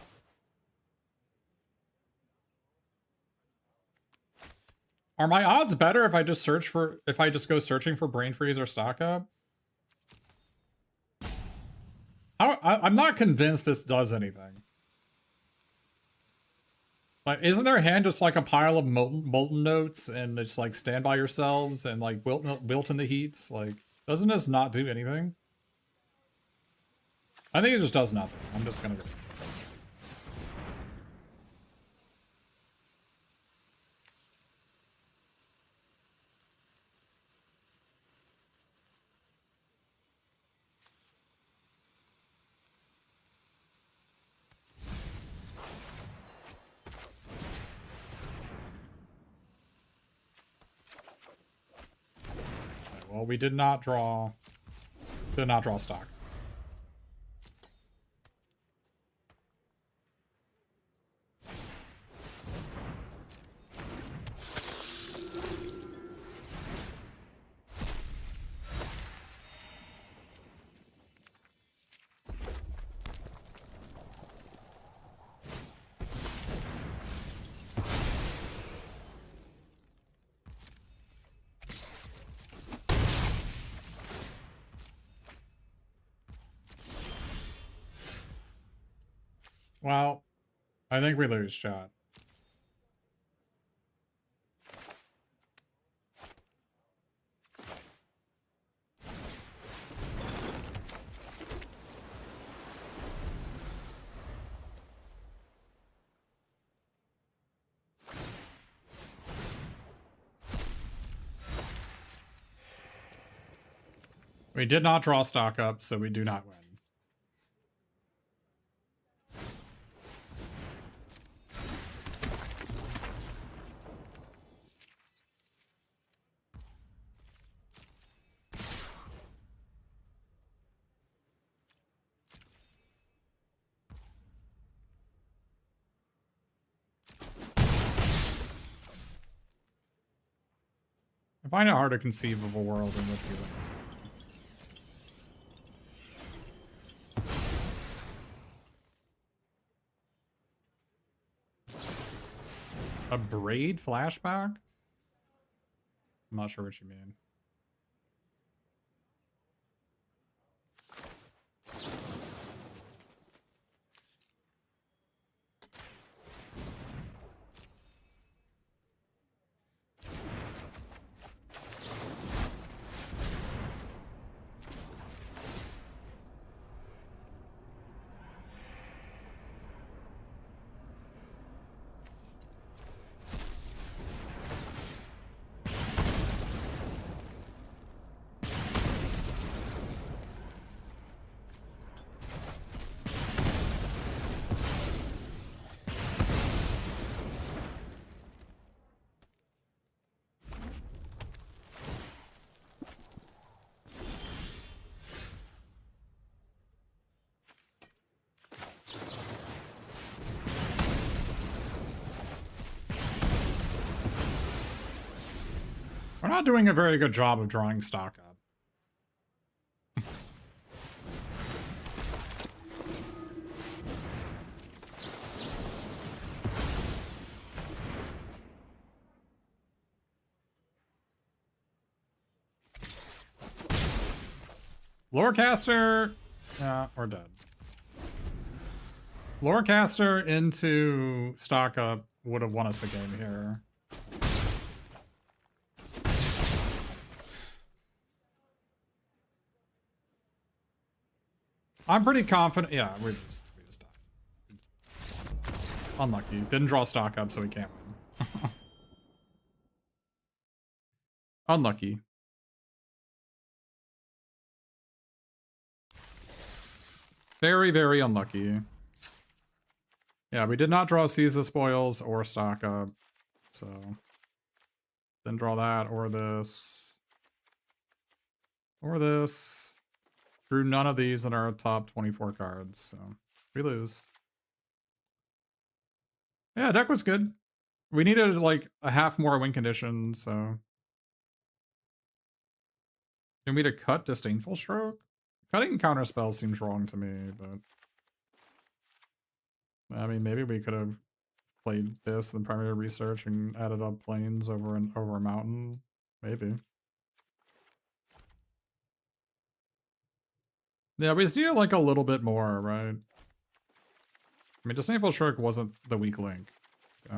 Are my odds better if I just go searching for Brain Freeze or Stock Up? I'm not convinced this does anything. Like, isn't their hand just like a pile of molten notes and it's like stand by yourselves and like wilt in the heats? Like, doesn't this not do anything? I think it just does nothing. I'm just gonna go. Well, we did not draw stock. Well, I think we lose, chat. We did not draw stock up, so we do not win. I find it hard to conceive of a world in which we win this game. A braid flashback? I'm not sure what you mean. We're not doing a very good job of drawing stock up. Lorecaster, we're dead. Lorecaster into stock up would have won us the game here. I'm pretty confident. Yeah, we just died. Unlucky. Didn't draw stock up, so we can't win. Unlucky. Very, very unlucky. Yeah, we did not draw Seize the Spoils or stock up, so didn't draw that or this. Or this. Drew none of these in our top 24 cards, so we lose. Yeah, deck was good. We needed like a half more win condition, so. Can we to cut Disdainful Stroke? Cutting counterspell seems wrong to me, but. I mean, maybe we could have played this in primary research and added up planes over a mountain. Maybe. Yeah, we just needed like a little bit more, right? I mean, Disdainful Stroke wasn't the weak link, so.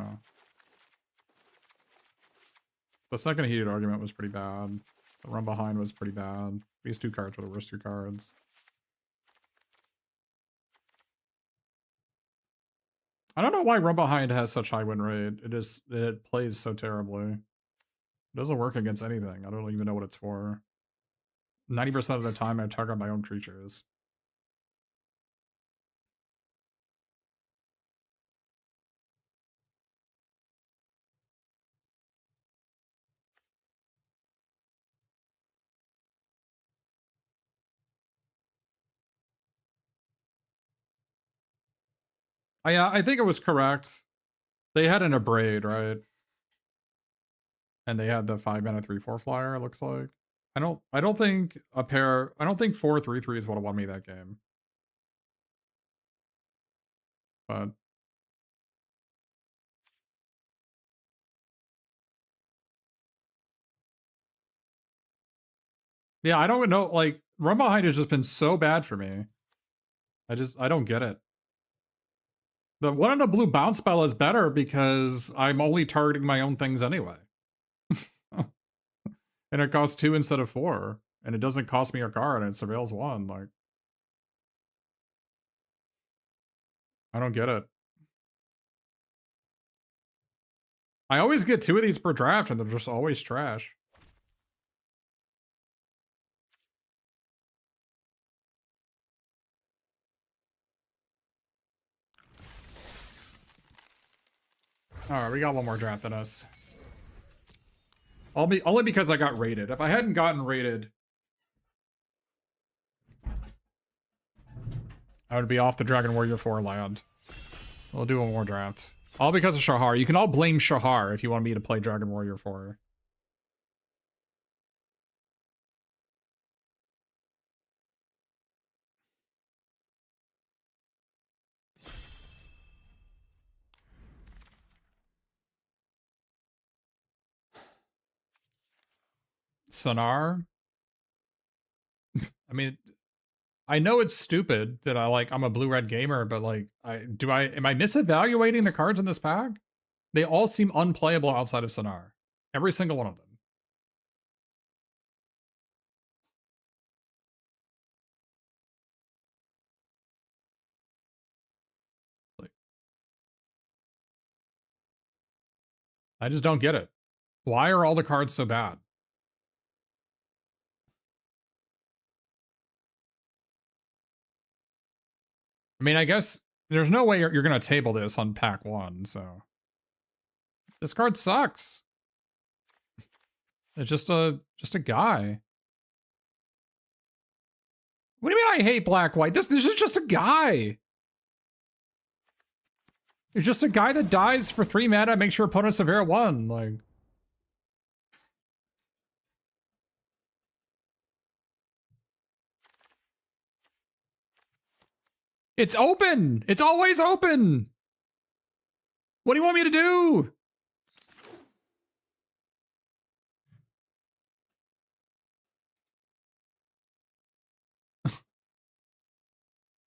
The second heated argument was pretty bad. The run behind was pretty bad. These two cards were the worst two cards. I don't know why run behind has such high win rate. It plays so terribly. It doesn't work against anything. I don't even know what it's for. 90% of the time I target my own creatures. I think it was correct. They had an Abrade, right? And they had the 5-mana 3/4 flyer, it looks like. I don't think 4/3/3s would have won me that game. But yeah, I don't know, like, run behind has just been so bad for me. I don't get it. The one in the blue bounce spell is better because I'm only targeting my own things anyway. And it costs 2 instead of 4. And it doesn't cost me a card and it surveils 1. Like, I don't get it. I always get 2 of these per draft and they're just always trash. Alright, we got one more draft than us. Only because I got rated. If I hadn't gotten rated, I would be off the Dragon Warrior 4 land. We'll do one more draft. All because of Shahar. You can all blame Shahar if you want me to play Dragon Warrior 4. Sonar. I mean, I know it's stupid that I'm a blue-red gamer, but like am I misevaluating the cards in this pack? They all seem unplayable outside of Sonar. Every single one of them. Like, I just don't get it. Why are all the cards so bad? I mean, I guess there's no way you're going to table this on pack 1, so. This card sucks. It's just a guy. What do you mean I hate black white? This is just a guy. It's just a guy that dies for 3 mana, makes your opponent severe 1. Like, it's open. It's always open. What do you want me to do?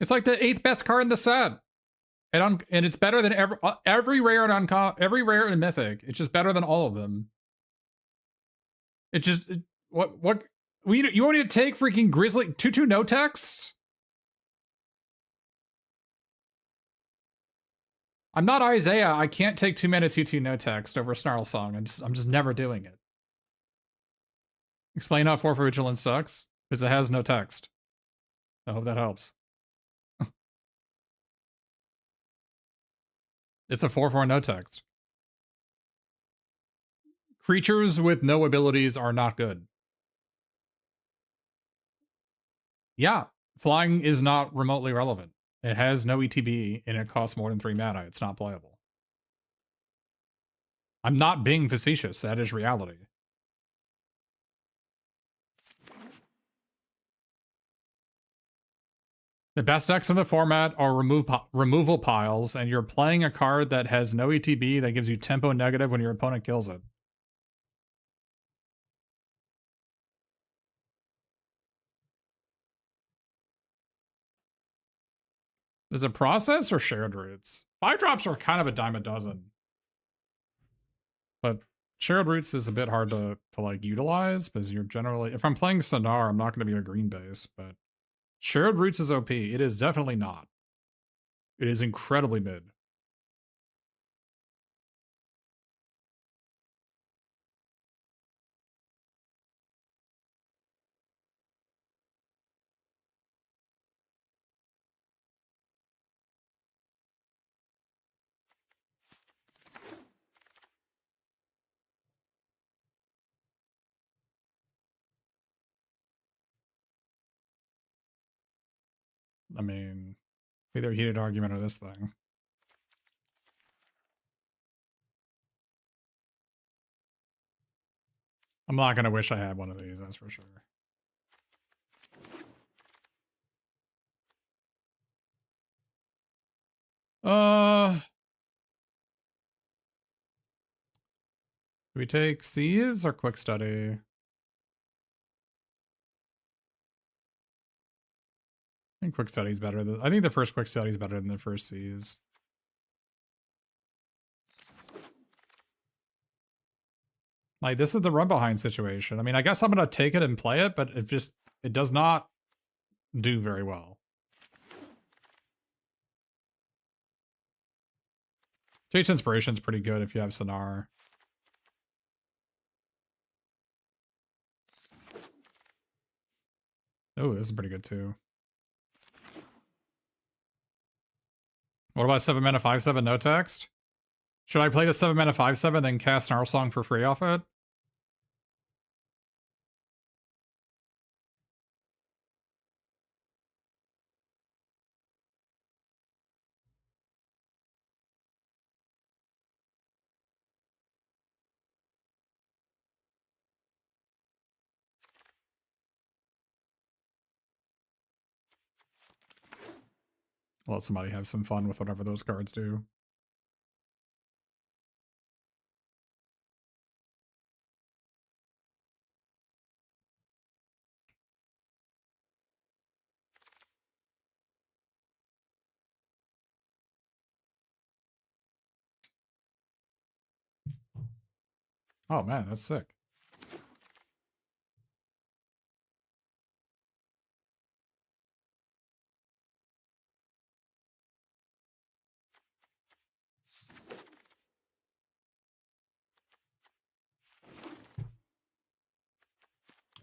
It's like the 8th best card in the set. And it's better than every rare and every rare and mythic. It's just better than all of them. What you want me to take freaking Grizzly 2/2 no text? I'm not Isaiah. I can't take 2 mana 2/2 no text over Snarl Song. I'm just never doing it. Explain how 4 for Vigilance sucks because it has no text. I hope that helps. It's a 4/4 no text. Creatures with no abilities are not good. Yeah, flying is not remotely relevant. It has no ETB and it costs more than 3 mana. It's not playable. I'm not being facetious. That is reality. The best decks in the format are removal piles, and you're playing a card that has no ETB that gives you tempo negative when your opponent kills it. Is it process or shared roots? 5-drops are kind of a dime a dozen. But shared roots is a bit hard to like utilize because you're generally, if I'm playing Sonar, I'm not going to be a green base, but shared roots is OP. It is definitely not. It is incredibly mid. I mean, either heated argument or this thing. I'm not going to wish I had one of these, that's for sure. Do we take C's or quick study? I think quick study is better. I think the first quick study is better than the first C's. Like, this is the run behind situation. I mean, I guess I'm going to take it and play it, but it does not do very well. Jade's Inspiration's pretty good if you have Sonar. Oh, this is pretty good too. What about 7 mana 5/7 no text? Should I play the 7 mana 5/7 then cast Snarl Song for free off it? Let somebody have some fun with whatever those cards do. Oh man, that's sick.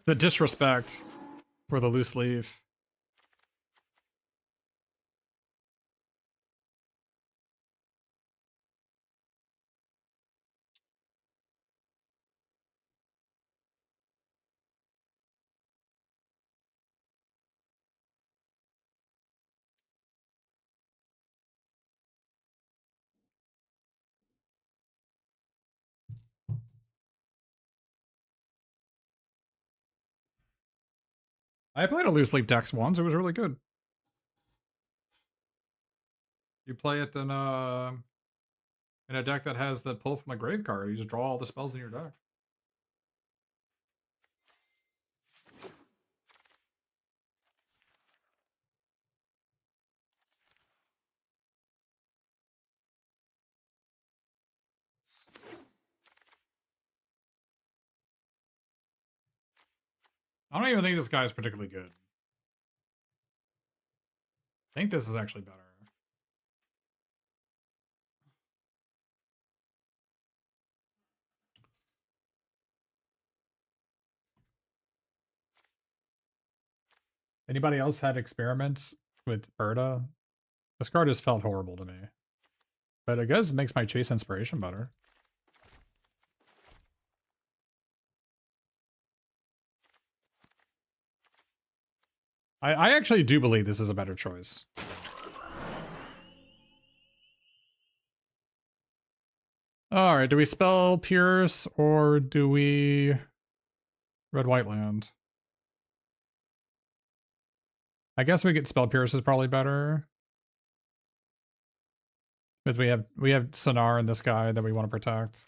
The disrespect for the loose leaf. I played a loose leaf dex once. It was really good. You play it in a deck that has the pull from a grave card. You just draw all the spells in your deck. I don't even think this guy is particularly good. I think this is actually better. Anybody else had experiments with Berta? This card just felt horrible to me. But I guess it makes my chase inspiration better. I actually do believe this is a better choice. Alright, do we spell Pierce or do we Red White Land? I guess we get spell Pierce is probably better. Because we have Sonar in this guy that we want to protect.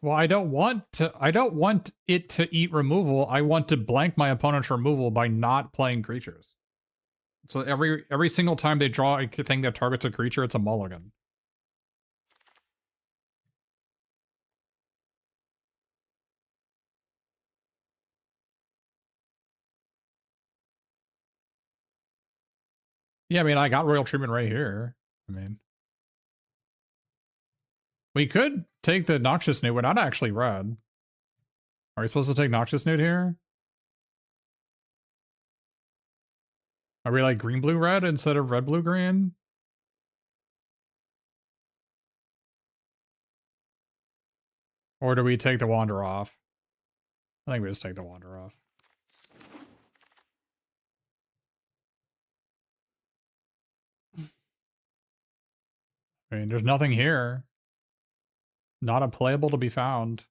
Well, I don't want it to eat removal. I want to blank my opponent's removal by not playing creatures. So every single time they draw a thing that targets a creature, it's a mulligan. Yeah, I mean, I got Royal Treatment right here. I mean, we could take the Noxious Newt. We're not actually red. Are we supposed to take Noxious Newt here? Are we like green, blue, red instead of red, blue, green? Or do we take the Wander off? I think we just take the Wander off. I mean, there's nothing here. Not a playable to be found.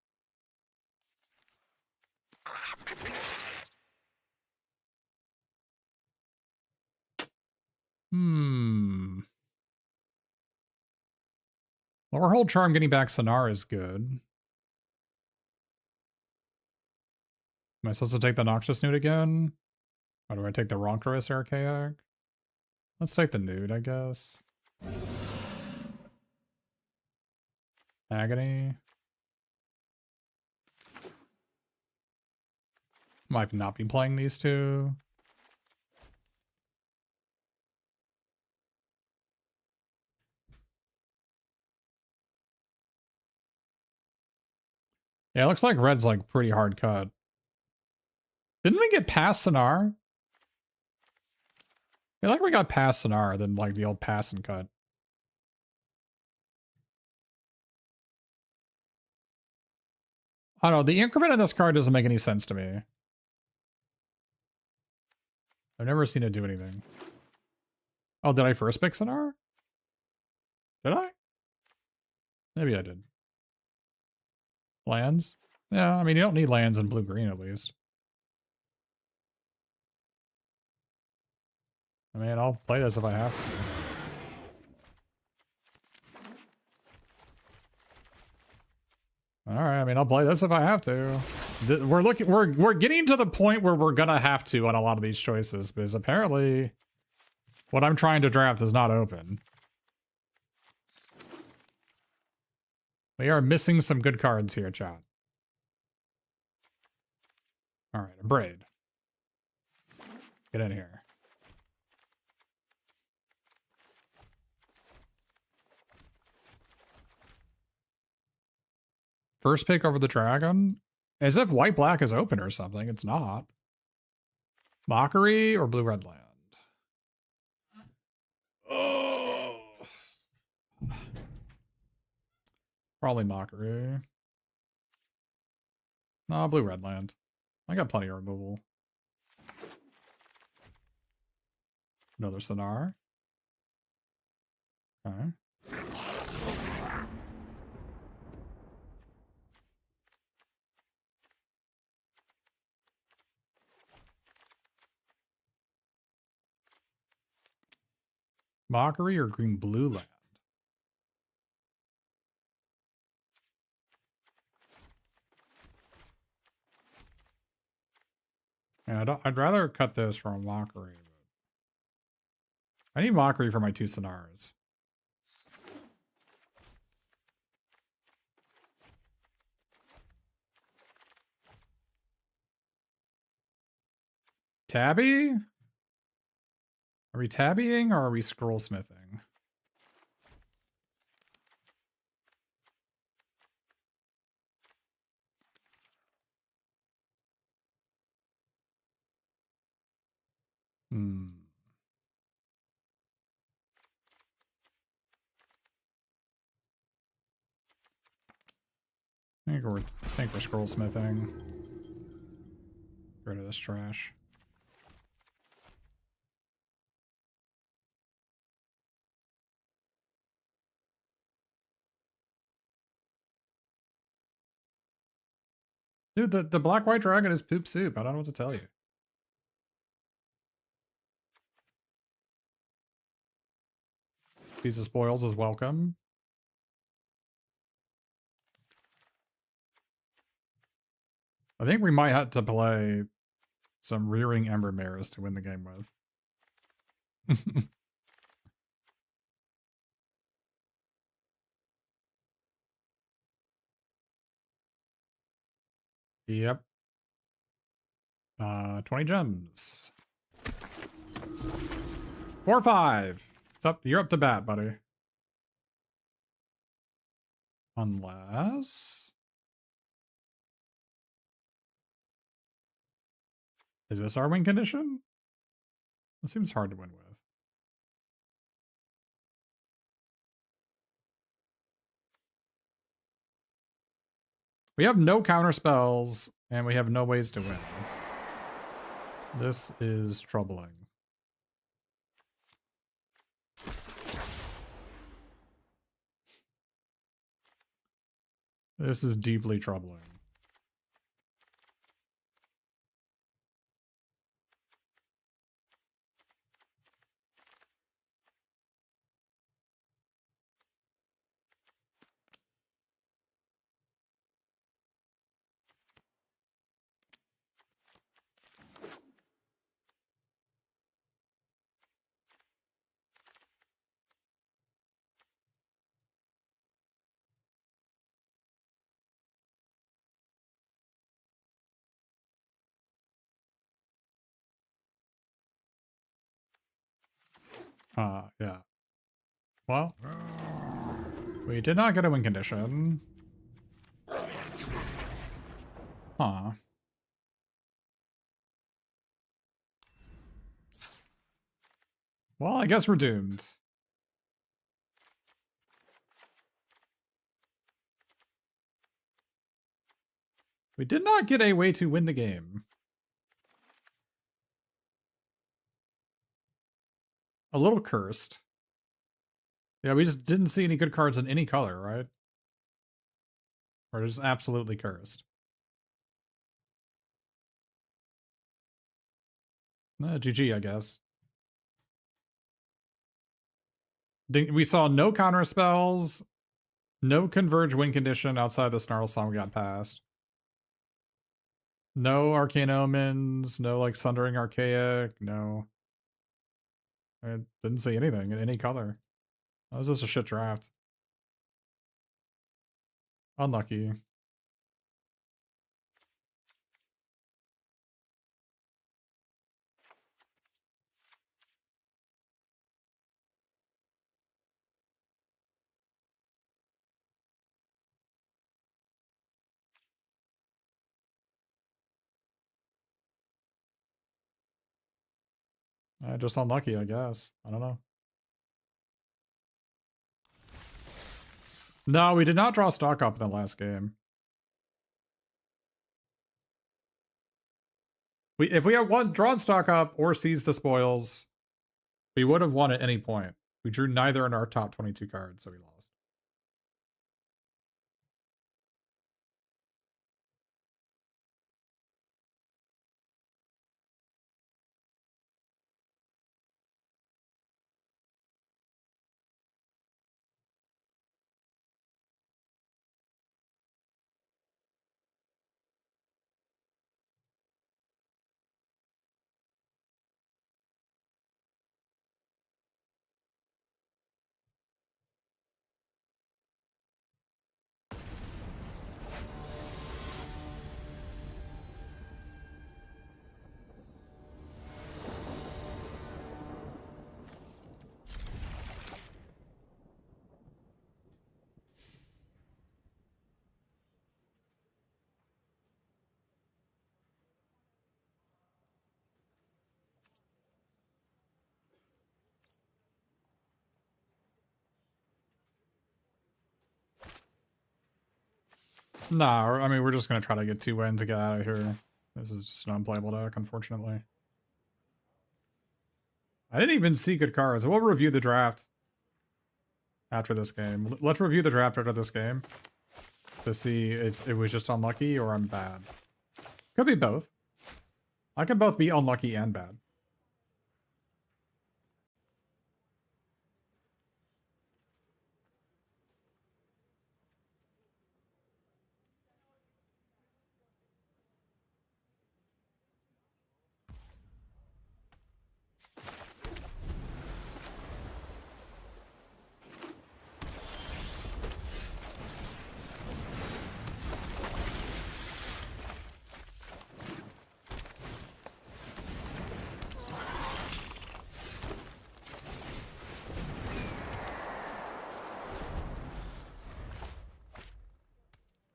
Lower hold charm getting back Sonar is good. Am I supposed to take the Noxious Newt again? Or do I take the Roncorous Archaic? Let's take the Newt, I guess. Agony. Might not be playing these two. Yeah, it looks like red's like pretty hard cut. Didn't we get past Sonar? I feel like we got past Sonar, then like the old pass and cut. I don't know, the increment of this card doesn't make any sense to me. I've never seen it do anything. Oh, did I first pick Sonar? Did I? Maybe I did. Lands? Yeah, I mean, you don't need lands in blue-green at least. I mean, I'll play this if I have to. All right, I mean, I'll play this if I have to. We're getting to the point where we're gonna have to on a lot of these choices because apparently what I'm trying to draft is not open. We are missing some good cards here, chat. Alright, a braid. Get in here. First pick over the dragon? As if white-black is open or something. It's not. Mockery or blue-red land? Oh. Probably Mockery. No, blue-red land. I got plenty of removal. Another Sonar. Okay. Mockery or green-blue land? Yeah, I'd rather cut this from Mockery. I need Mockery for my 2 Sonars. Tabby? Are we tabbying or are we scroll smithing? Hmm. I think we're scroll smithing. Get rid of this trash. Dude, the black-white dragon is poop soup. I don't know what to tell you. Piece of spoils is welcome. I think we might have to play some rearing Ember Mares to win the game with. Yep. 20 gems. 4-5. It's up. You're up to bat, buddy. Unless... Is this our win condition? It seems hard to win with. We have no counter spells, and we have no ways to win. This is troubling. This is deeply troubling. Yeah. Well, we did not get a win condition. Huh. Well, I guess we're doomed. We did not get a way to win the game. A little cursed. Yeah, we just didn't see any good cards in any color, right? Or just absolutely cursed. GG, I guess. We saw no counter spells, no converge win condition outside the Snarl Song we got past. No Arcane Omens, no like Sundering Archaic, no. I didn't see anything in any color. That was just a shit draft. Unlucky. Just unlucky, I guess. I don't know. No, we did not draw stock up in the last game. If we had drawn stock up or seized the spoils, we would have won at any point. We drew neither in our top 22 cards, so we lost. Nah, I mean, we're just going to try to get 2 wins to get out of here. This is just an unplayable deck, unfortunately. I didn't even see good cards. We'll review the draft after this game. Let's review the draft after this game to see if it was just unlucky or I'm bad. Could be both. I could both be unlucky and bad.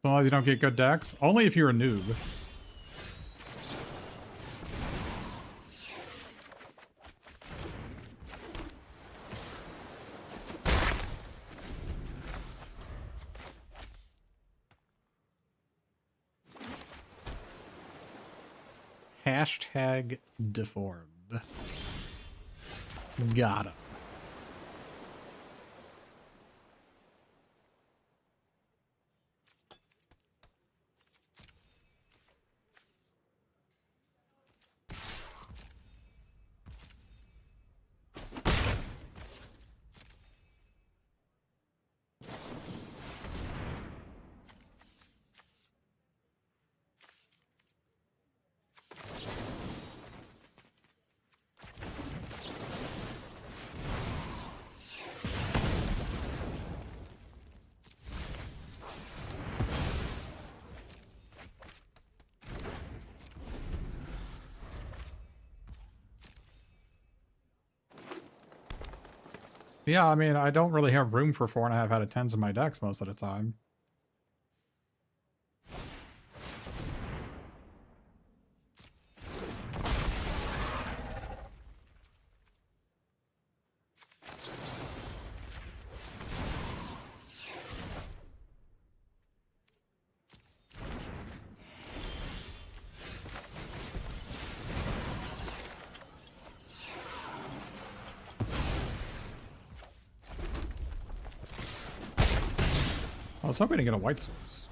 As long as you don't get good decks. Only if you're a noob. Hashtag deformed. Got him. Yeah, I mean, I don't really have room for 4.5 out of 10s in my decks most of the time. I was hoping to get a white source.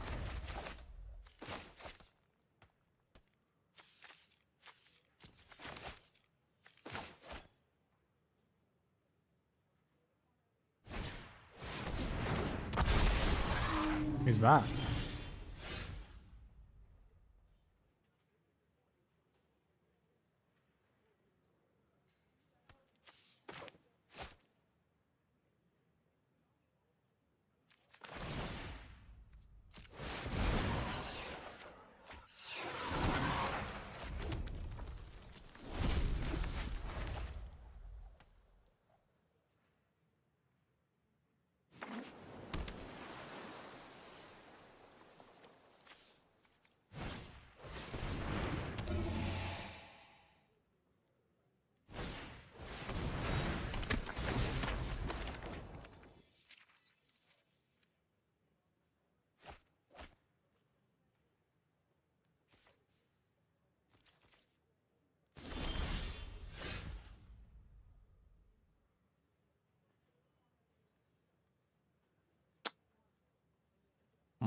He's back.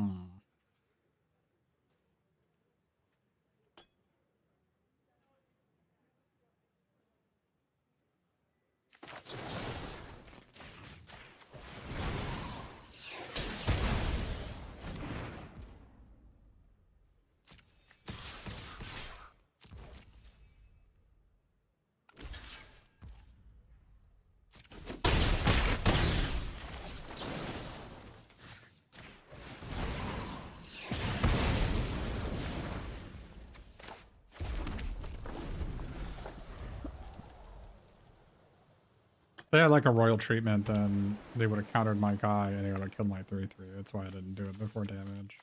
Hmm. If they had like a royal treatment, then they would have countered my guy and they would have killed my 3/3. That's why I didn't do it before damage.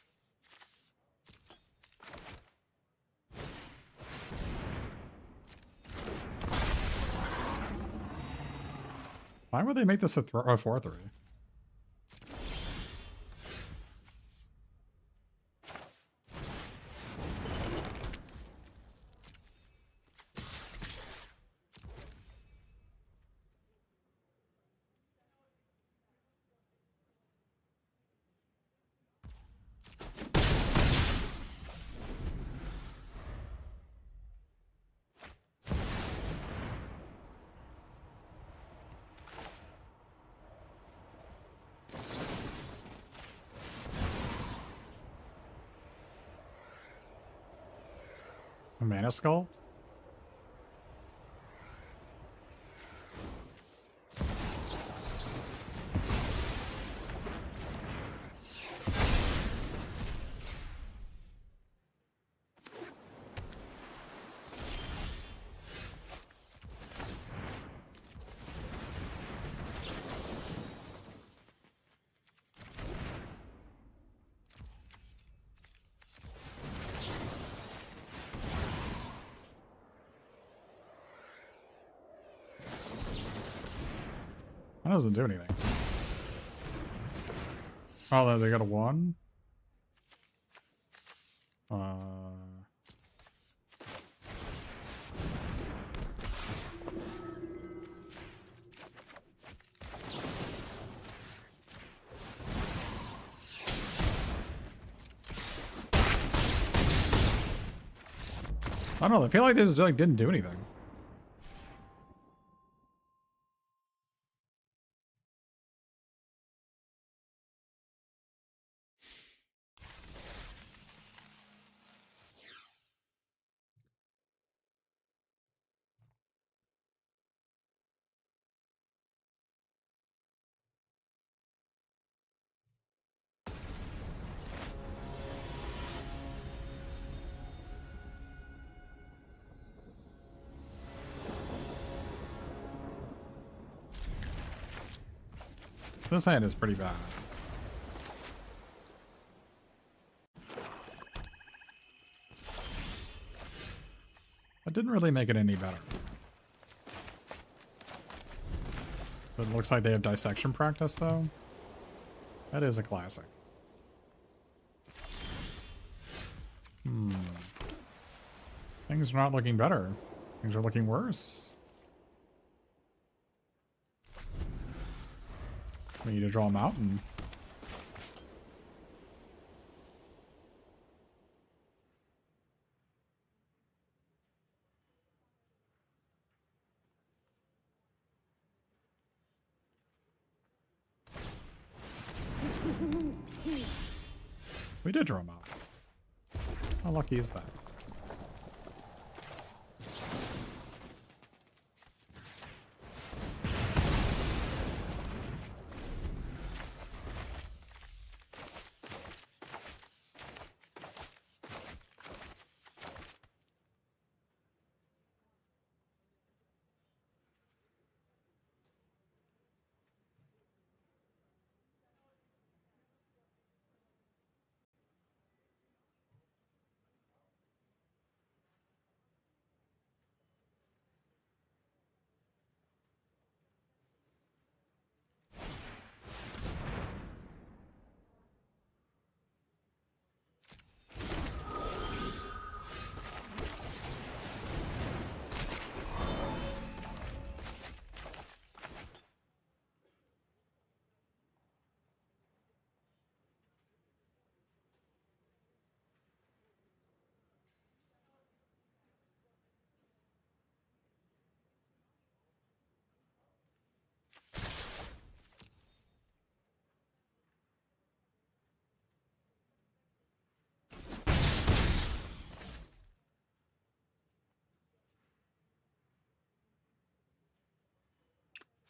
Why would they make this a 4/3? A mana sculpt? That doesn't do anything. Oh, they got a 1? I don't know. I feel like they just like didn't do anything. This hand is pretty bad. That didn't really make it any better. But it looks like they have dissection practice, though. That is a classic. Things are not looking better. Things are looking worse. We need to draw a mountain. We did draw a mountain. How lucky is that?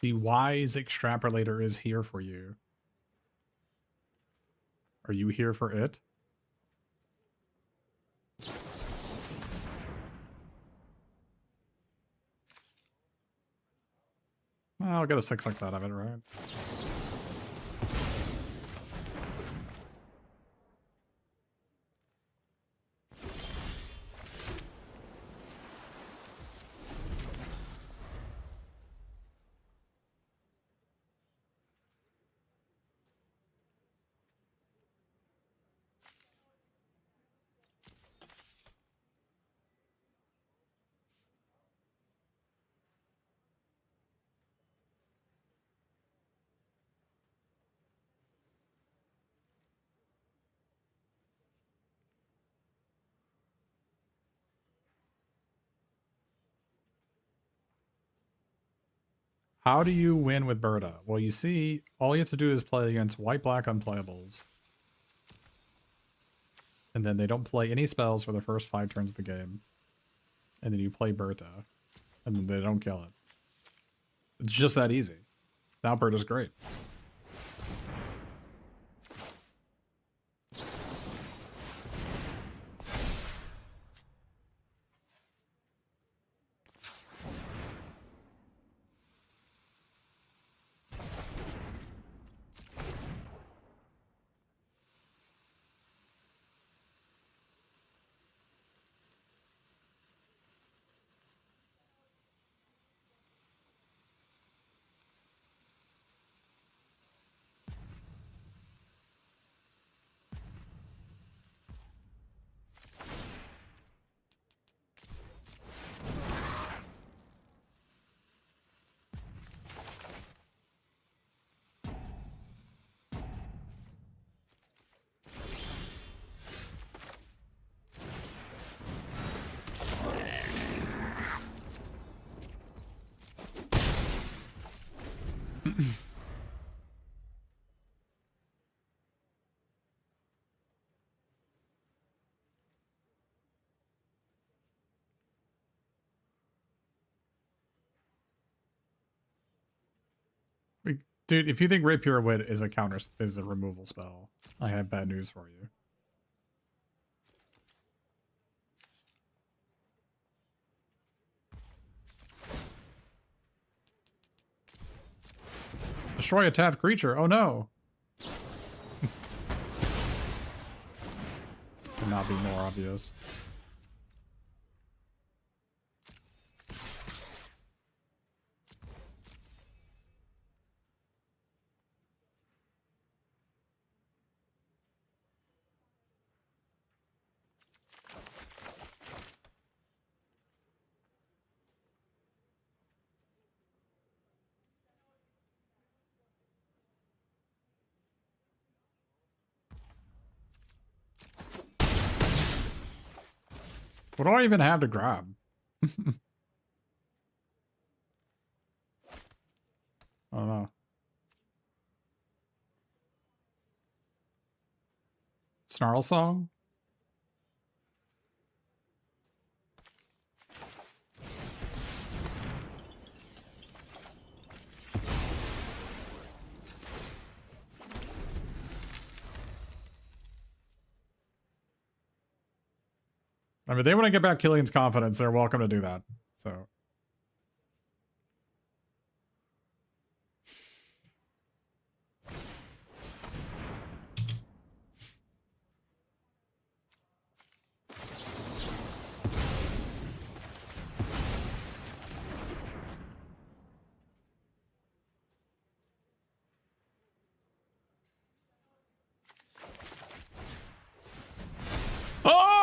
The wise extrapolator is here for you. Are you here for it? Well, I'll get a 6/6 out of it, right? How do you win with Berta? Well, you see, all you have to do is play against white-black unplayables. And then they don't play any spells for the first 5 turns of the game. And then you play Berta. And then they don't kill it. It's just that easy. Now Berta's great. Dude, if you think Rapier Wit is a removal spell, I have bad news for you. Destroy a tapped creature. Oh no. Could not be more obvious. What do I even have to grab? I don't know. Snarl Song? I mean, they want to get back Killian's confidence. They're welcome to do that. So. Oh!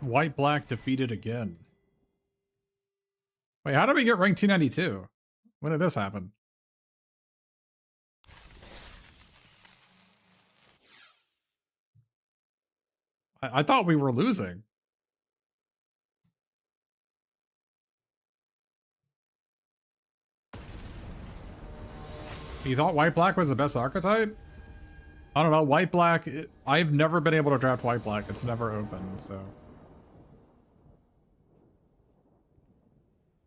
White-black defeated again. Wait, how did we get rank 292? When did this happen? I thought we were losing. You thought white-black was the best archetype? I don't know, white-black, I've never been able to draft white-black. It's never open, so.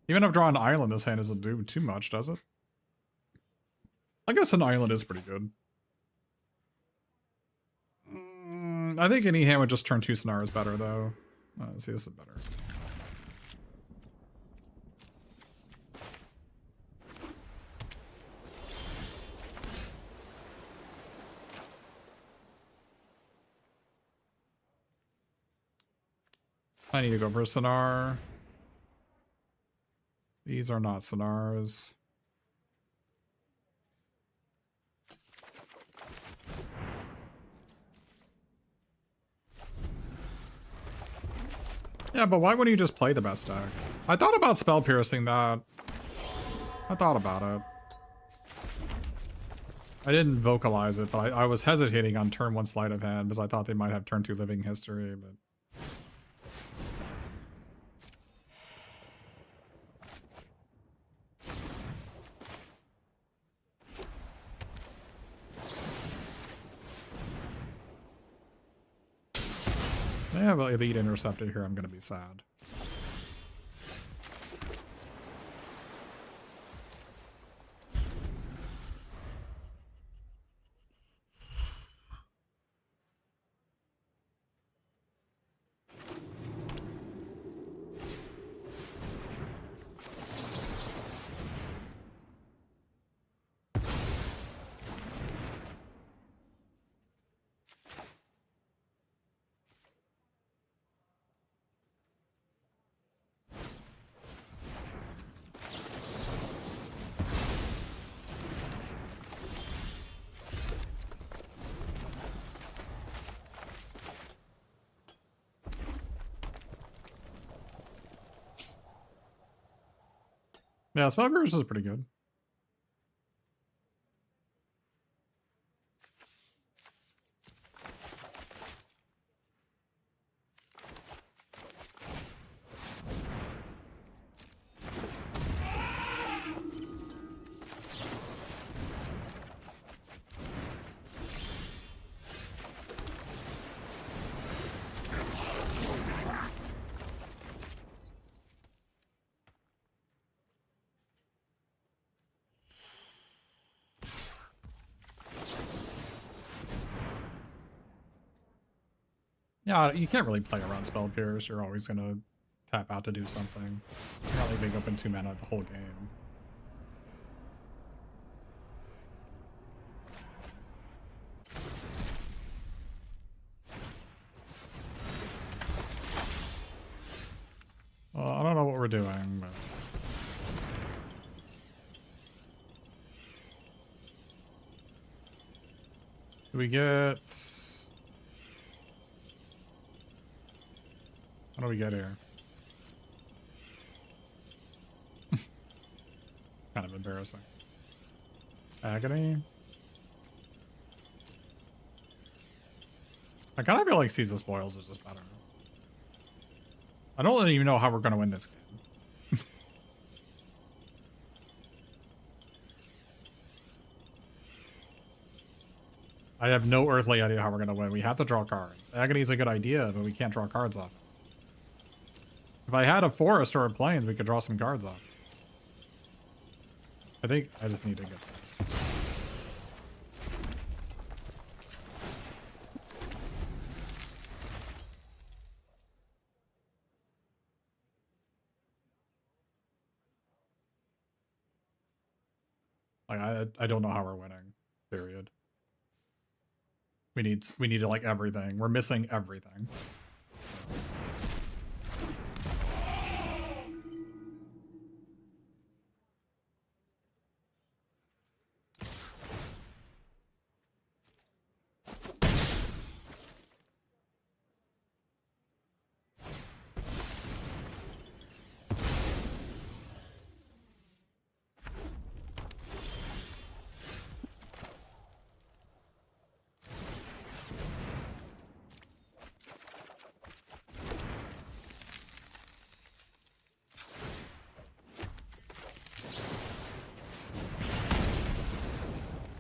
Even if drawing an island this hand doesn't do too much, does it? I guess an island is pretty good. I think any hand would just turn 2 Sonars better, though. See, this is better. I need to go for a Sonar. These are not Sonars. Yeah, but why wouldn't you just play the best deck? I thought about spell piercing that. I thought about it. I didn't vocalize it, but I was hesitating on turn 1 sleight of hand because I thought they might have turn 2 living history, but. They have an Elite Interceptor here, I'm gonna be sad. Yeah, Spell Pierce is pretty good. Yeah, you can't really play around Spell Pierce. You're always gonna tap out to do something. You're not leaving open 2 mana the whole game. Well, I don't know what we're doing, but. Do we get... What do we get here? Kind of embarrassing. Agony? I kind of feel like Seeds of Spoils is just better. I don't even know how we're going to win this game. I have no earthly idea how we're going to win. We have to draw cards. Agony is a good idea, but we can't draw cards off. If I had a forest or a plains, we could draw some cards off. I think I just need to get this. Like I don't know how we're winning. Period. We need like everything. We're missing everything.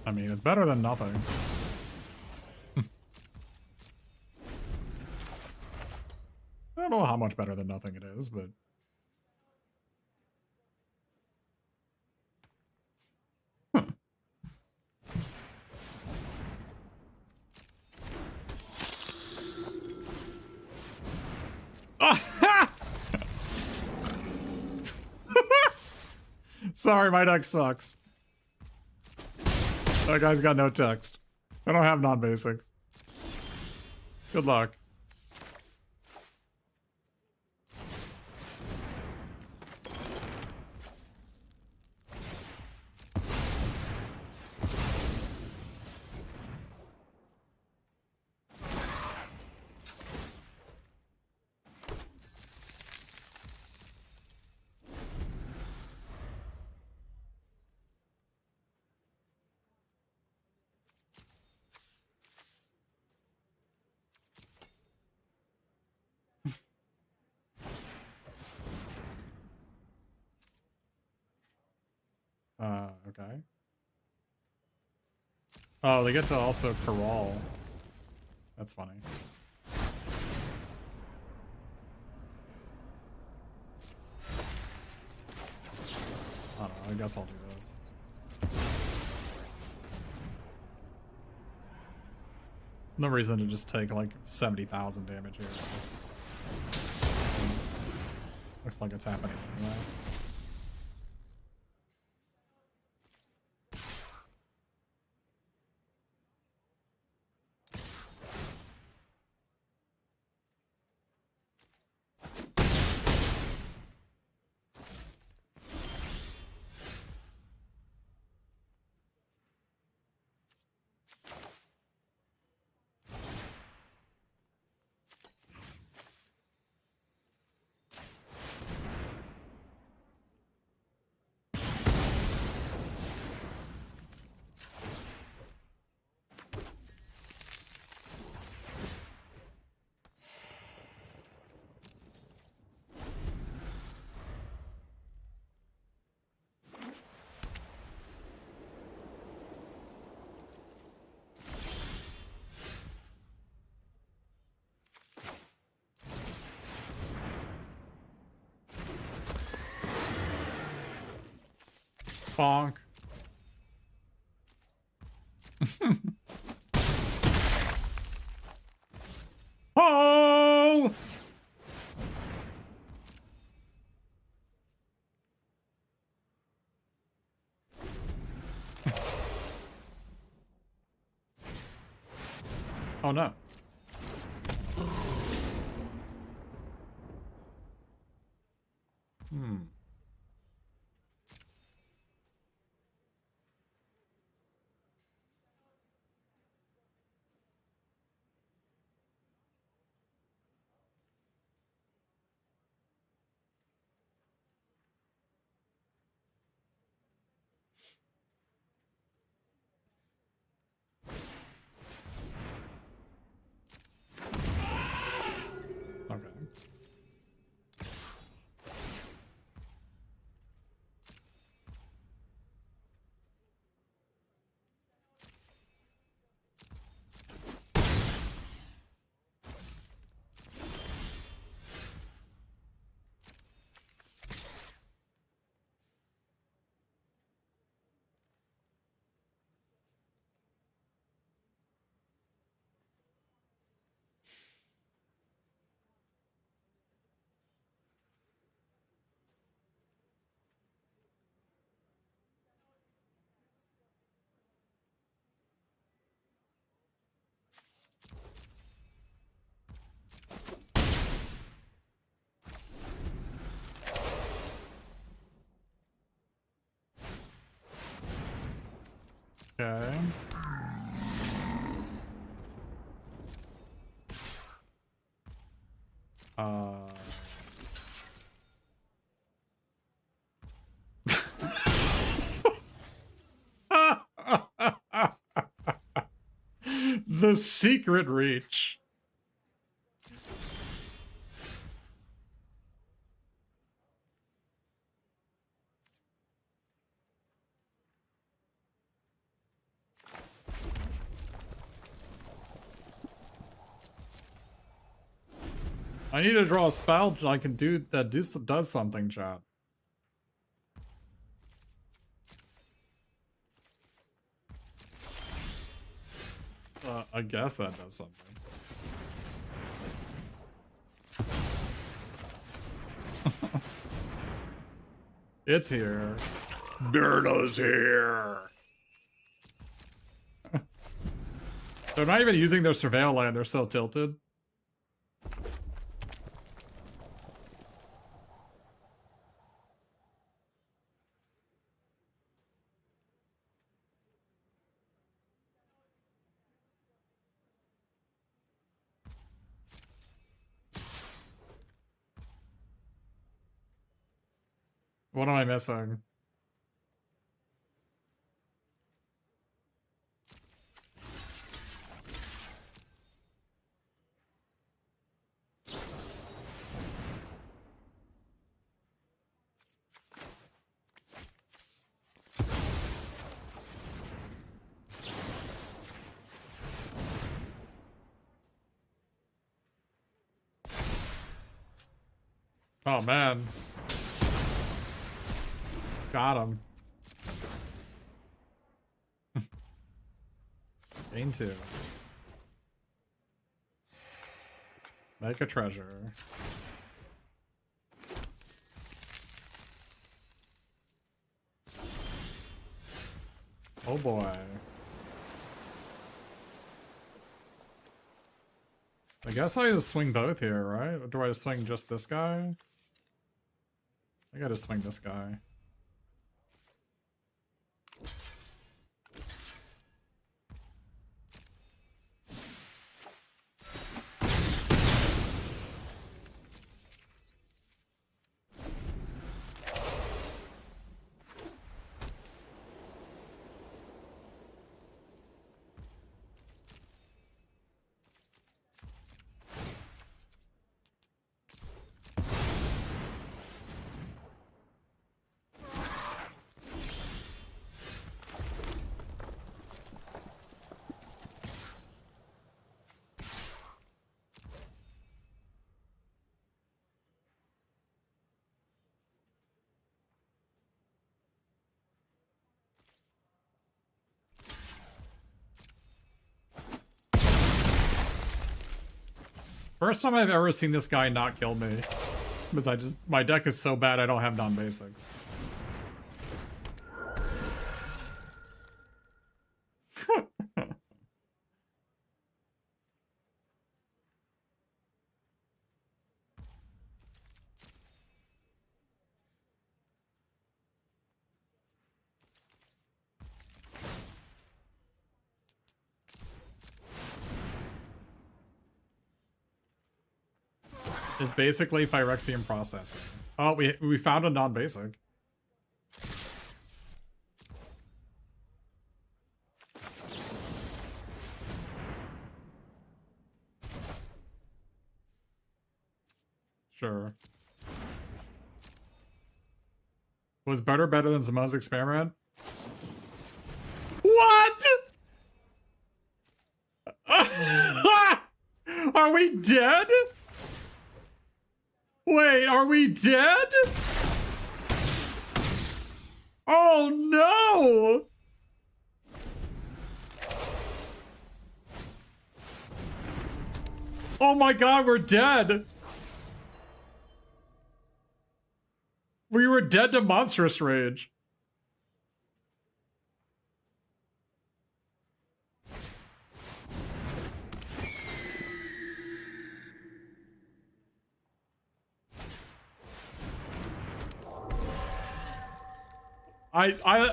I mean, it's better than nothing. I don't know how much better than nothing it is, but... Sorry, my deck sucks. That guy's got no text. I don't have non-basics. Good luck. Okay. Oh, they get to also corral. That's funny. I don't know, I guess I'll do this. No reason to just take like 70,000 damage here. Looks like it's happening anyway. Bonk. Oh! Oh no. Hmm. Okay. Okay. Uh... The secret reach. I need to draw a spell I can do that does something, chat. I guess that does something. It's here. Dirta's here. They're not even using their surveil land, they're so tilted. What am I missing? Oh man. Got him. Gain 2. Make a treasure. Oh boy. I guess I just swing both here, right? Or do I just swing just this guy? I gotta swing this guy. First time I've ever seen this guy not kill me. Because my deck is so bad I don't have non-basics. It's basically Phyrexian processing. Oh, we found a non-basic. Sure. Was butter better than Simone's experiment? What? Are we dead? Wait, are we dead? Oh no! Oh my god, we're dead! We were dead to monstrous rage.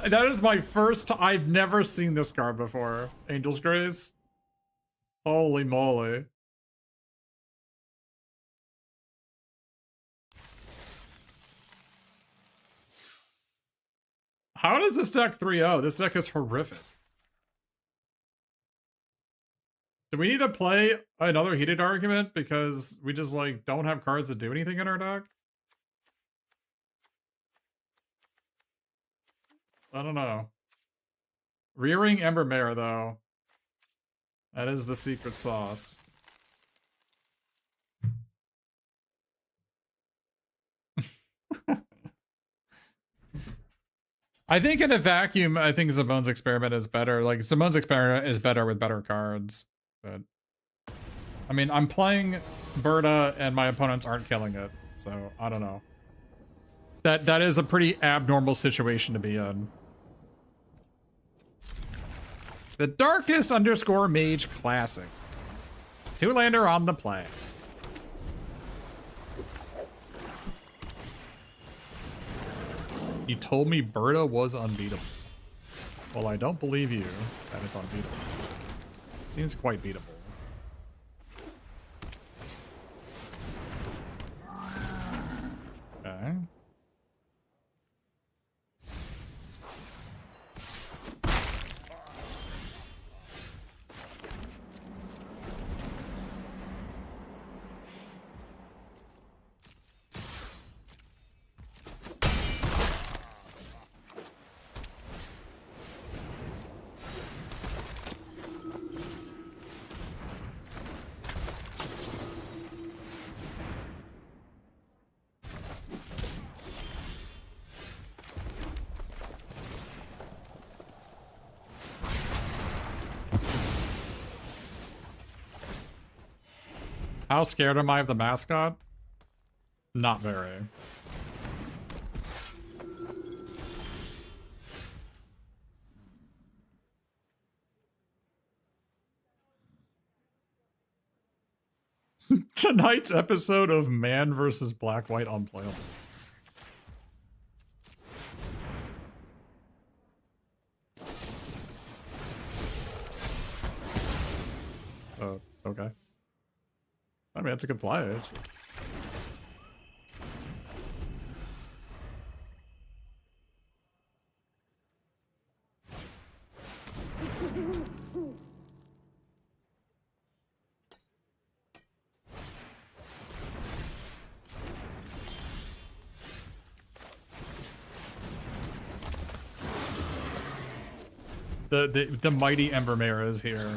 That is my first. I've never seen this card before. Angel's Grace. Holy moly. How does this deck 3-0? This deck is horrific. Do we need to play another heated argument because we just like don't have cards that do anything in our deck? I don't know. Rearing Embermare, though. That is the secret sauce. I think in a vacuum, I think Zabone's experiment is better. Like, Zabone's experiment is better with better cards. But, I mean, I'm playing Berta and my opponents aren't killing it. So, I don't know. That is a pretty abnormal situation to be in. The Darkest _ Mage Classic. 2-lander on the play. You told me Berta was unbeatable. Well, I don't believe you that it's unbeatable. It seems quite beatable. Okay. How scared am I of the mascot? Not very. Tonight's episode of Man vs. Black White Unplayables. Okay. I mean, it's a good play. It's just... The mighty Embermare is here.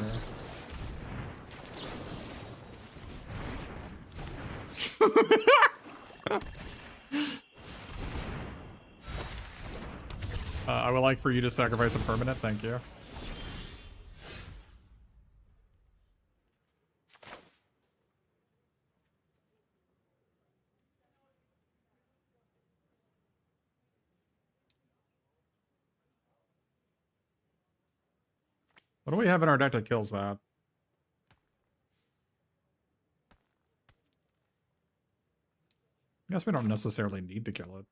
I would like for you to sacrifice a permanent, thank you. What do we have in our deck that kills that? I guess we don't necessarily need to kill it.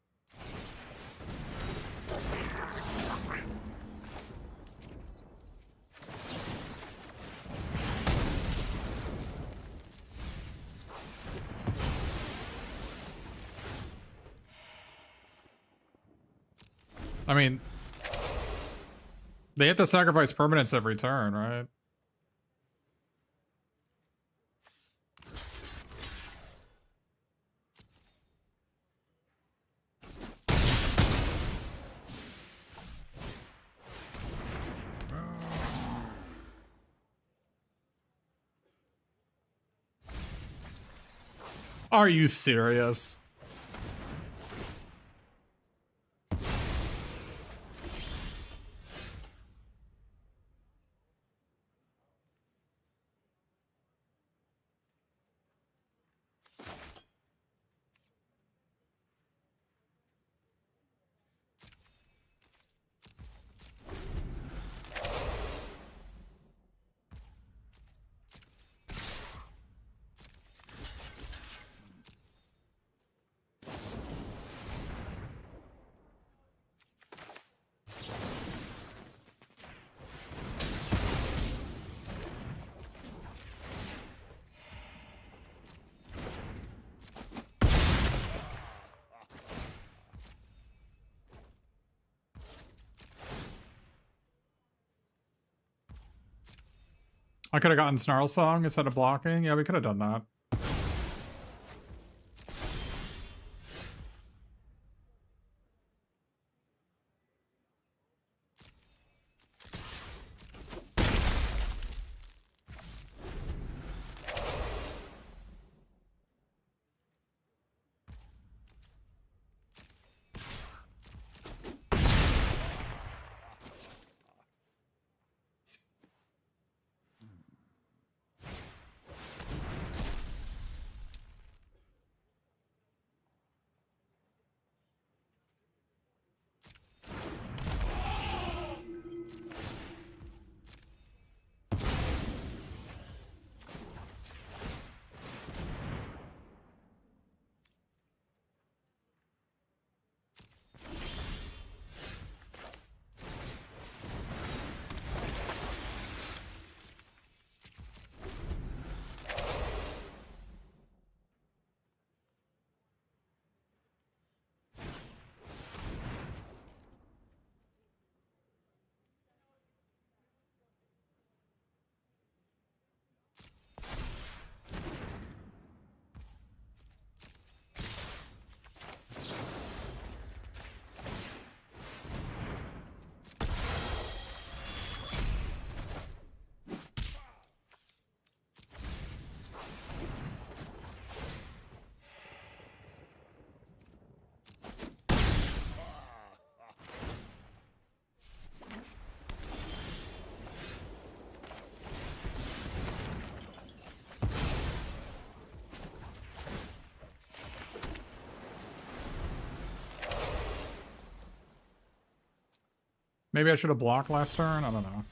I mean, they have to sacrifice permanents every turn, right? Are you serious? I could have gotten Snarl Song instead of blocking. Yeah, we could have done that. Maybe I should have blocked last turn? I don't know.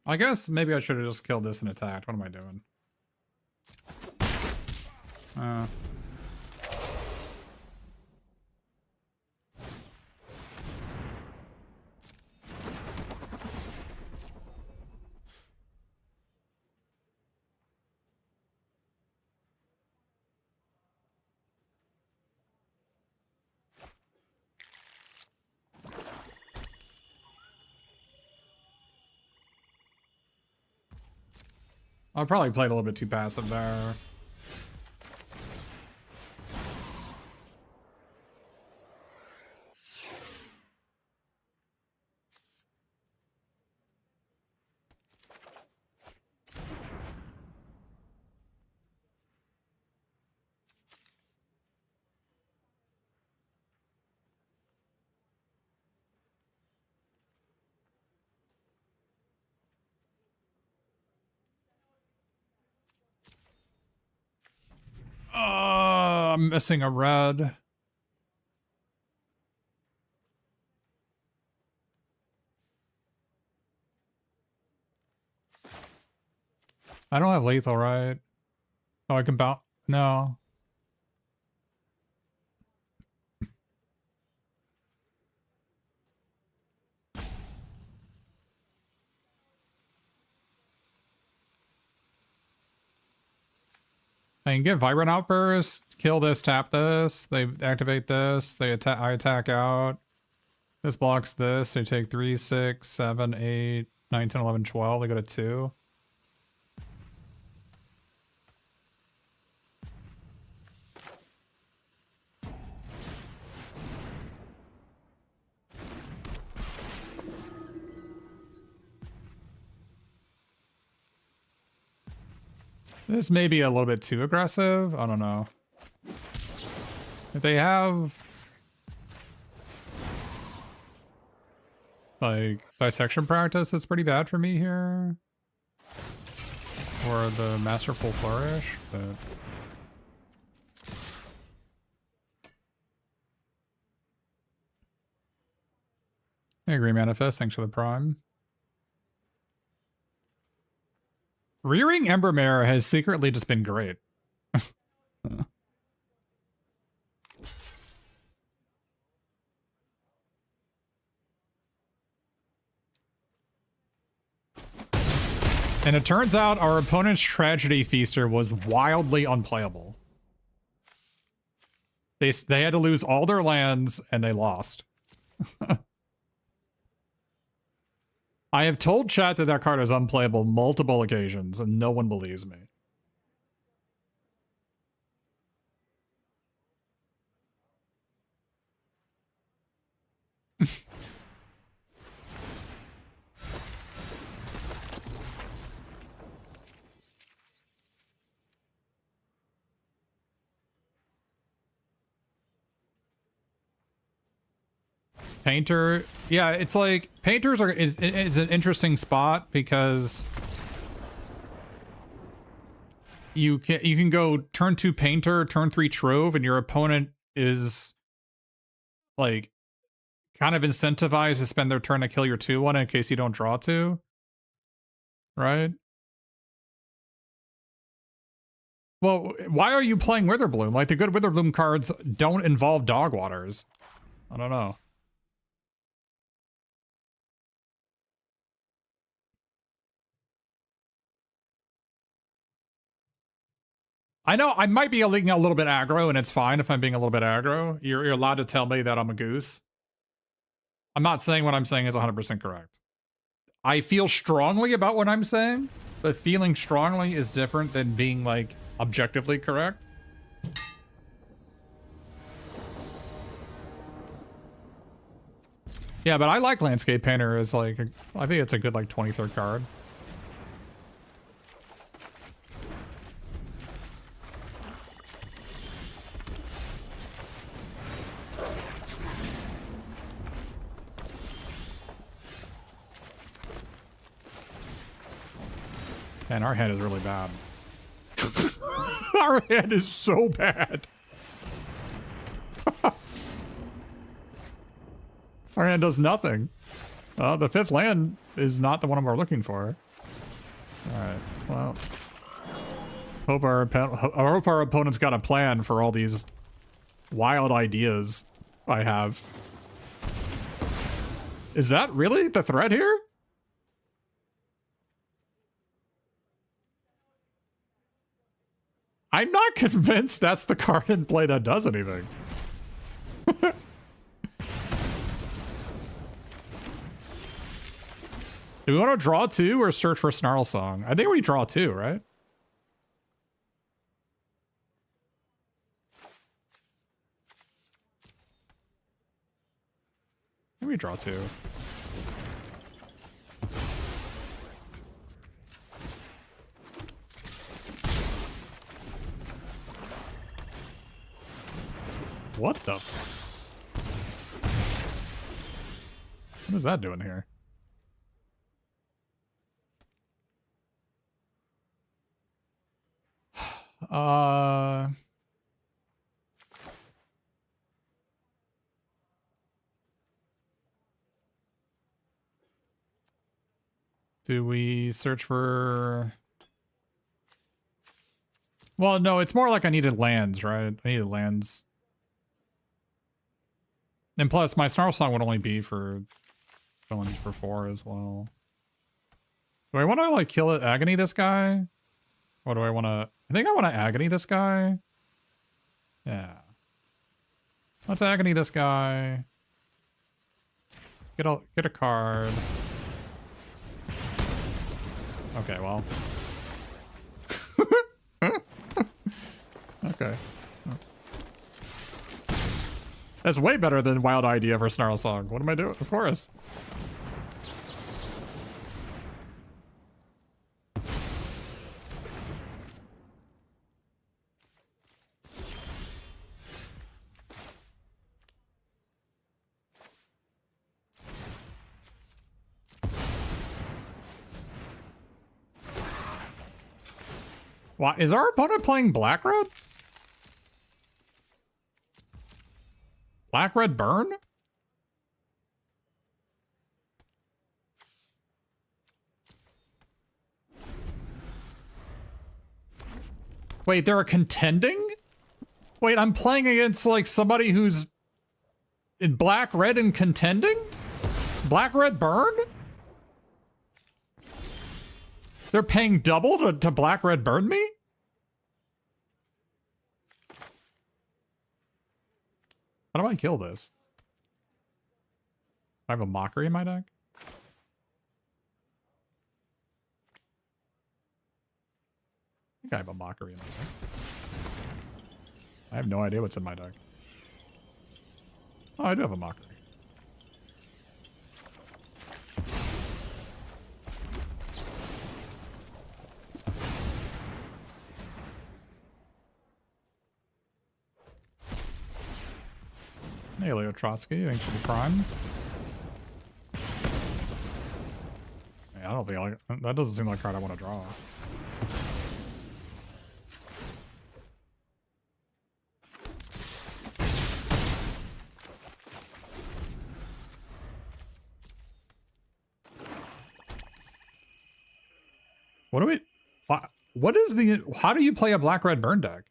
I guess maybe I should have just killed this and attacked. What am I doing? I probably played a little bit too passive there. I'm missing a red. I don't have lethal, right? Oh, I can bounce. No. I can get Vibrant Outburst, kill this, tap this, they activate this, they attack, I attack out. This blocks this, they take 3, 6, 7, 8, 9, 10, 11, 12, they go to 2. This may be a little bit too aggressive, I don't know. If they have like dissection practice, it's pretty bad for me here. Or the Masterful Flourish, but I agree, Manifest, thanks for the prime. Rearing Embermare has secretly just been great. And it turns out our opponent's Tragedy Feaster was wildly unplayable. They had to lose all their lands, and they lost. I have told chat that that card is unplayable multiple occasions, and no one believes me. Painter, yeah, it's like Painters is an interesting spot because you can go turn 2 Painter, turn 3 Trove, and your opponent is like, kind of incentivized to spend their turn to kill your 2/1 in case you don't draw 2, right? Well, why are you playing Witherbloom? Like, the good Witherbloom cards don't involve Dog Waters. I don't know. I know I might be a little bit aggro, and it's fine if I'm being a little bit aggro. You're allowed to tell me that I'm a goose. I'm not saying what I'm saying is 100% correct. I feel strongly about what I'm saying, but feeling strongly is different than being, like, objectively correct. Yeah, but I like Landscape Painter as, like, I think it's a good, like, 23rd card. Man, our hand is really bad. Our hand is so bad. Our hand does nothing. The 5th land is not the one we're looking for. Alright, well. Hope our opponent's got a plan for all these wild ideas I have. Is that really the threat here? I'm not convinced that's the card in play that does anything. Do we want to draw 2 or search for Snarl Song? I think we draw 2, right? I think we draw 2. What the? What is that doing here? Do we search for... Well, no, it's more like I needed lands, right? I needed lands. And plus, my Snarl Song would only be for villains for 4 as well. Do I want to, like, kill it, Agony this guy? Or do I want to... I think I want to Agony this guy. Yeah. Let's Agony this guy. Get a card. Okay, well. Okay. That's way better than Wild Idea for Snarl Song. What am I doing? Of course. Why is our opponent playing Black Red? Black Red Burn? Wait, they're a contending? Wait, I'm playing against, like, somebody who's in Black Red and contending? Black Red Burn? They're paying double to Black Red Burn me? How do I kill this? I have a Mockery in my deck? I think I have a Mockery in my deck. I have no idea what's in my deck. Oh, I do have a Mockery. Hey, Leo Trotsky, thanks for the prime. Yeah, I don't think that doesn't seem like a card I want to draw. What do we... What is the... How do you play a black-red burn deck?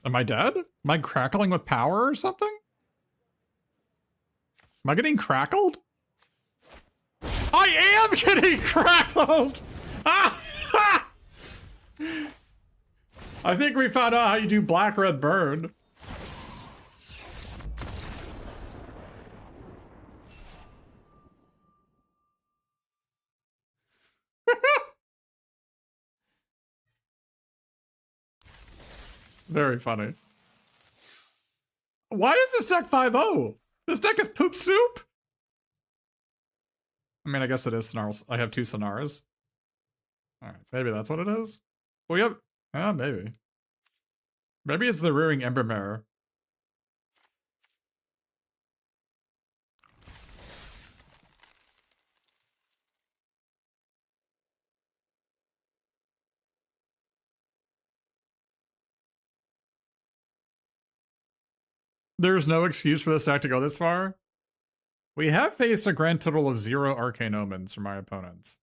Am I dead? Am I crackling with power or something? Am I getting crackled? I am getting crackled! I think we found out how you do black-red burn. Very funny. Why is this deck 5-0? This deck is poop soup? I mean, I guess it is Snarls. I have 2 Sonars. Alright, maybe that's what it is? Well, yep. Yeah, maybe. Maybe it's the Rearing Embermare. There's no excuse for this deck to go this far. We have faced a grand total of 0 Arcane Omens from my opponents.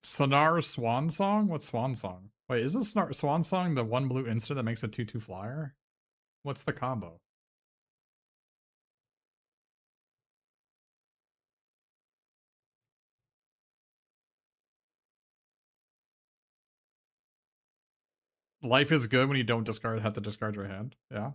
Sonar Swan Song? What's Swan Song? Wait, is this Swan Song the 1 blue instant that makes a 2/2 flyer? What's the combo? Life is good when you don't have to discard your hand. Yeah.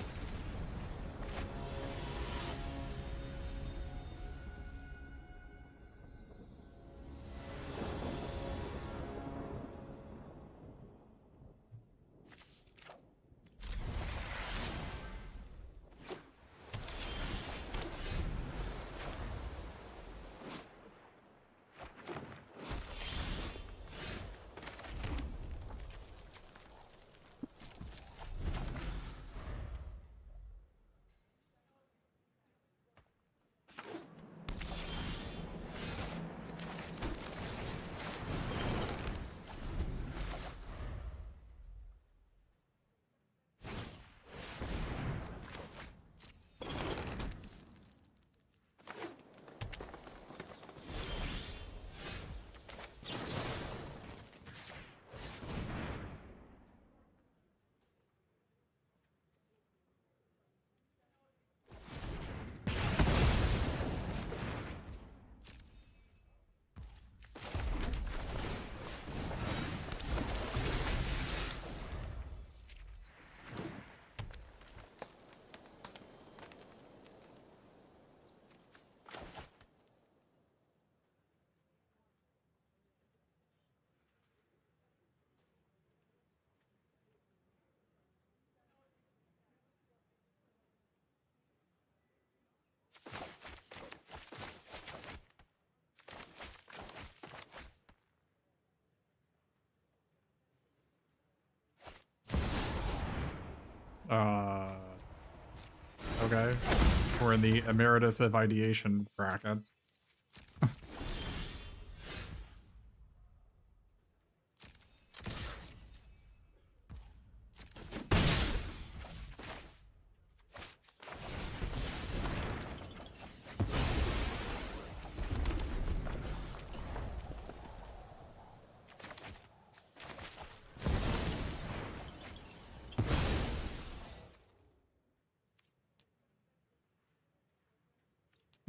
Okay. We're in the emeritus of ideation bracket.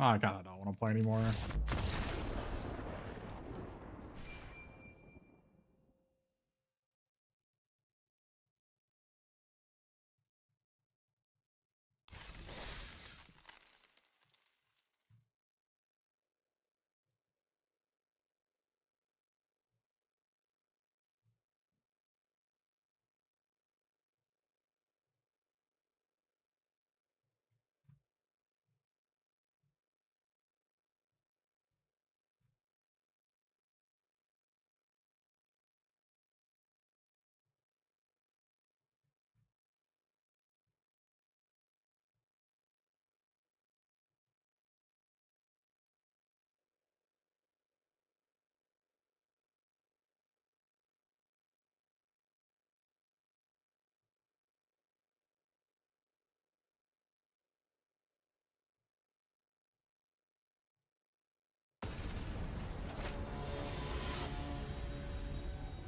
I kinda don't want to play anymore.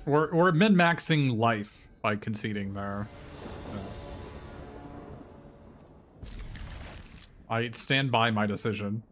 We're min-maxing life by conceding there. I stand by my decision.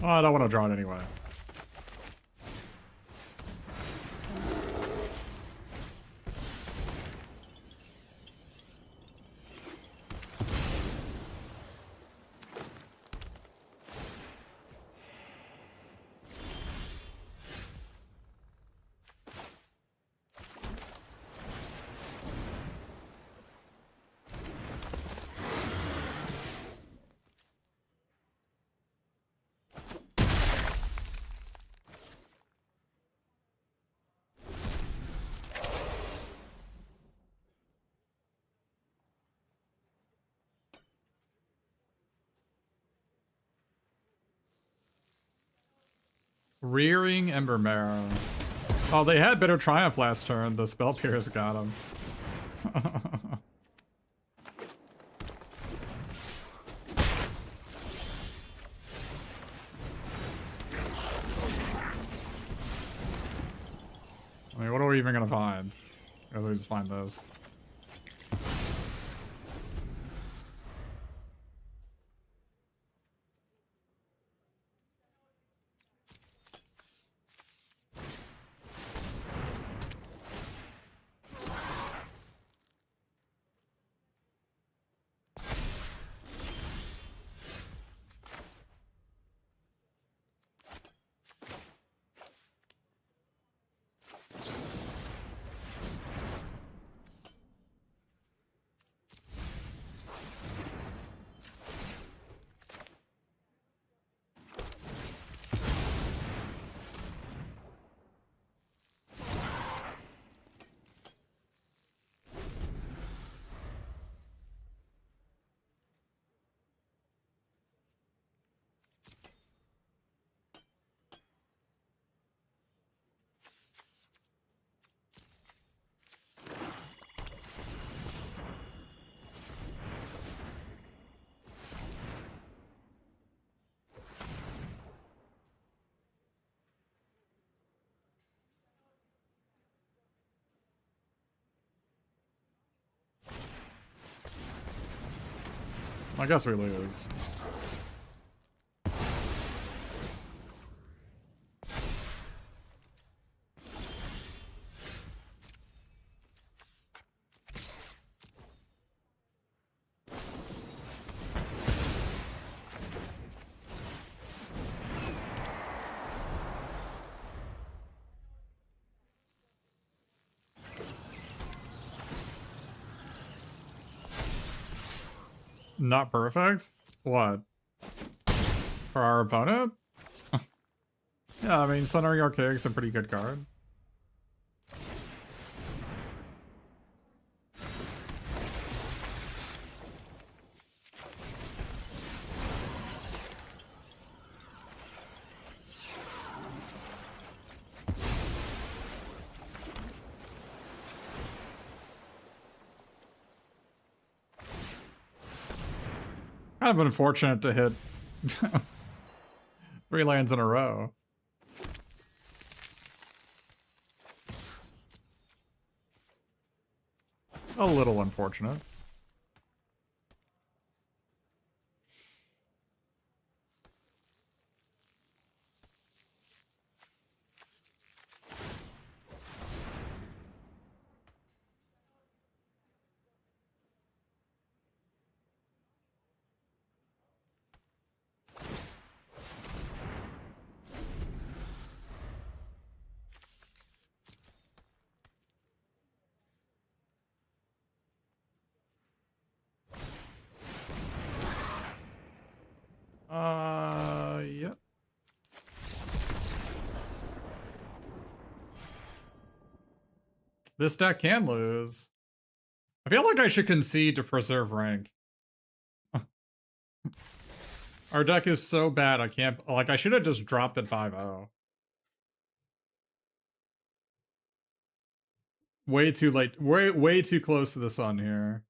Oh, I don't want to draw it anyway. Rearing Embermare. Oh, they had Bitter Triumph last turn. The Spell Pierce got him. I mean, what are we even gonna find? I guess we just find this. I guess we lose. Not perfect? What? For our opponent? Yeah, I mean, Sunary Archaic's a pretty good card. Kind of unfortunate to hit 3 lands in a row. A little unfortunate. Yep. This deck can lose. I feel like I should concede to preserve rank. Our deck is so bad, I can't... Like, I should have just dropped at 5-0. Way too late. Way too close to the sun here.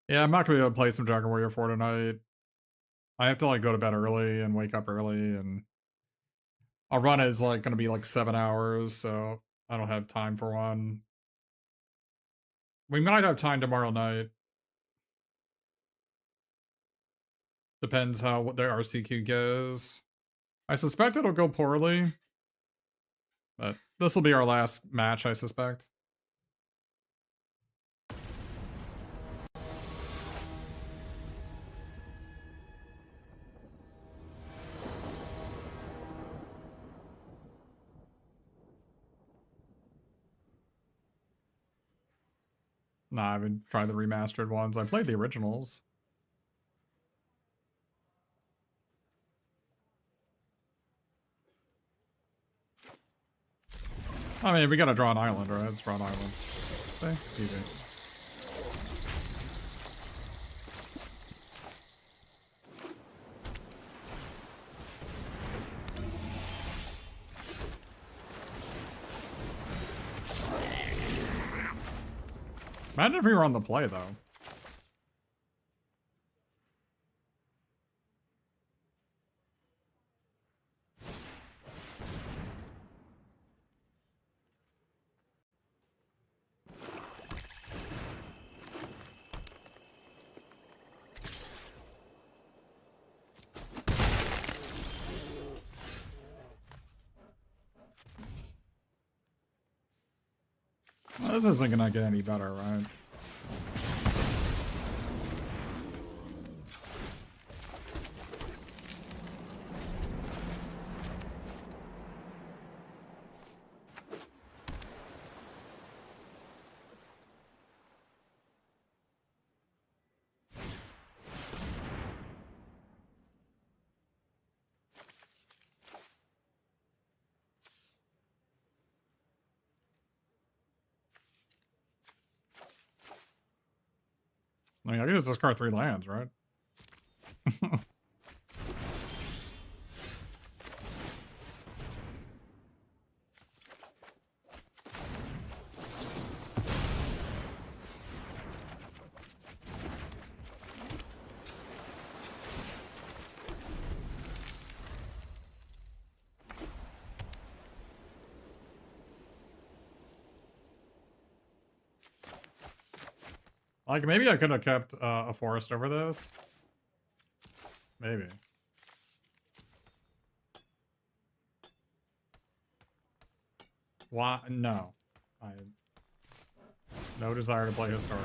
Yeah, I'm not gonna be able to play some Dragon Warrior 4 tonight. I have to, like, go to bed early and wake up early, and... Our run is, like, gonna be, like, 7 hours, so I don't have time for one. We might have time tomorrow night. Depends how their RCQ goes. I suspect it'll go poorly. But this will be our last match, I suspect. Nah, I haven't tried the remastered ones. I played the originals. I mean, we gotta draw an island, right? Let's draw an island. Okay, easy. Imagine if we were on the play, though. Well, this isn't gonna get any better, right? I mean, I can just discard 3 lands, right? Like, maybe I could have kept a forest over this. Maybe. Why? No. I no desire to play historic.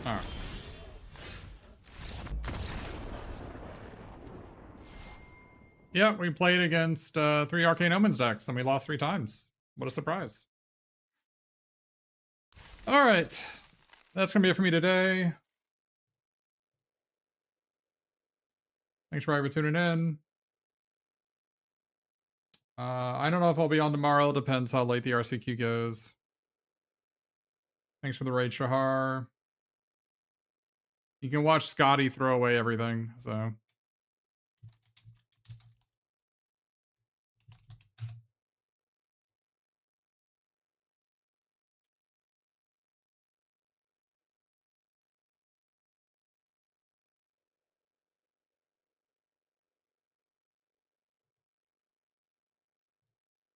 Alright. Yeah, we played against 3 Arcane Omens decks and we lost 3 times. What a surprise. Alright. That's going to be it for me today. Thanks for tuning in. I don't know if I'll be on tomorrow. It depends how late the RCQ goes. Thanks for the raid, Shahar. You can watch Scotty throw away everything, so...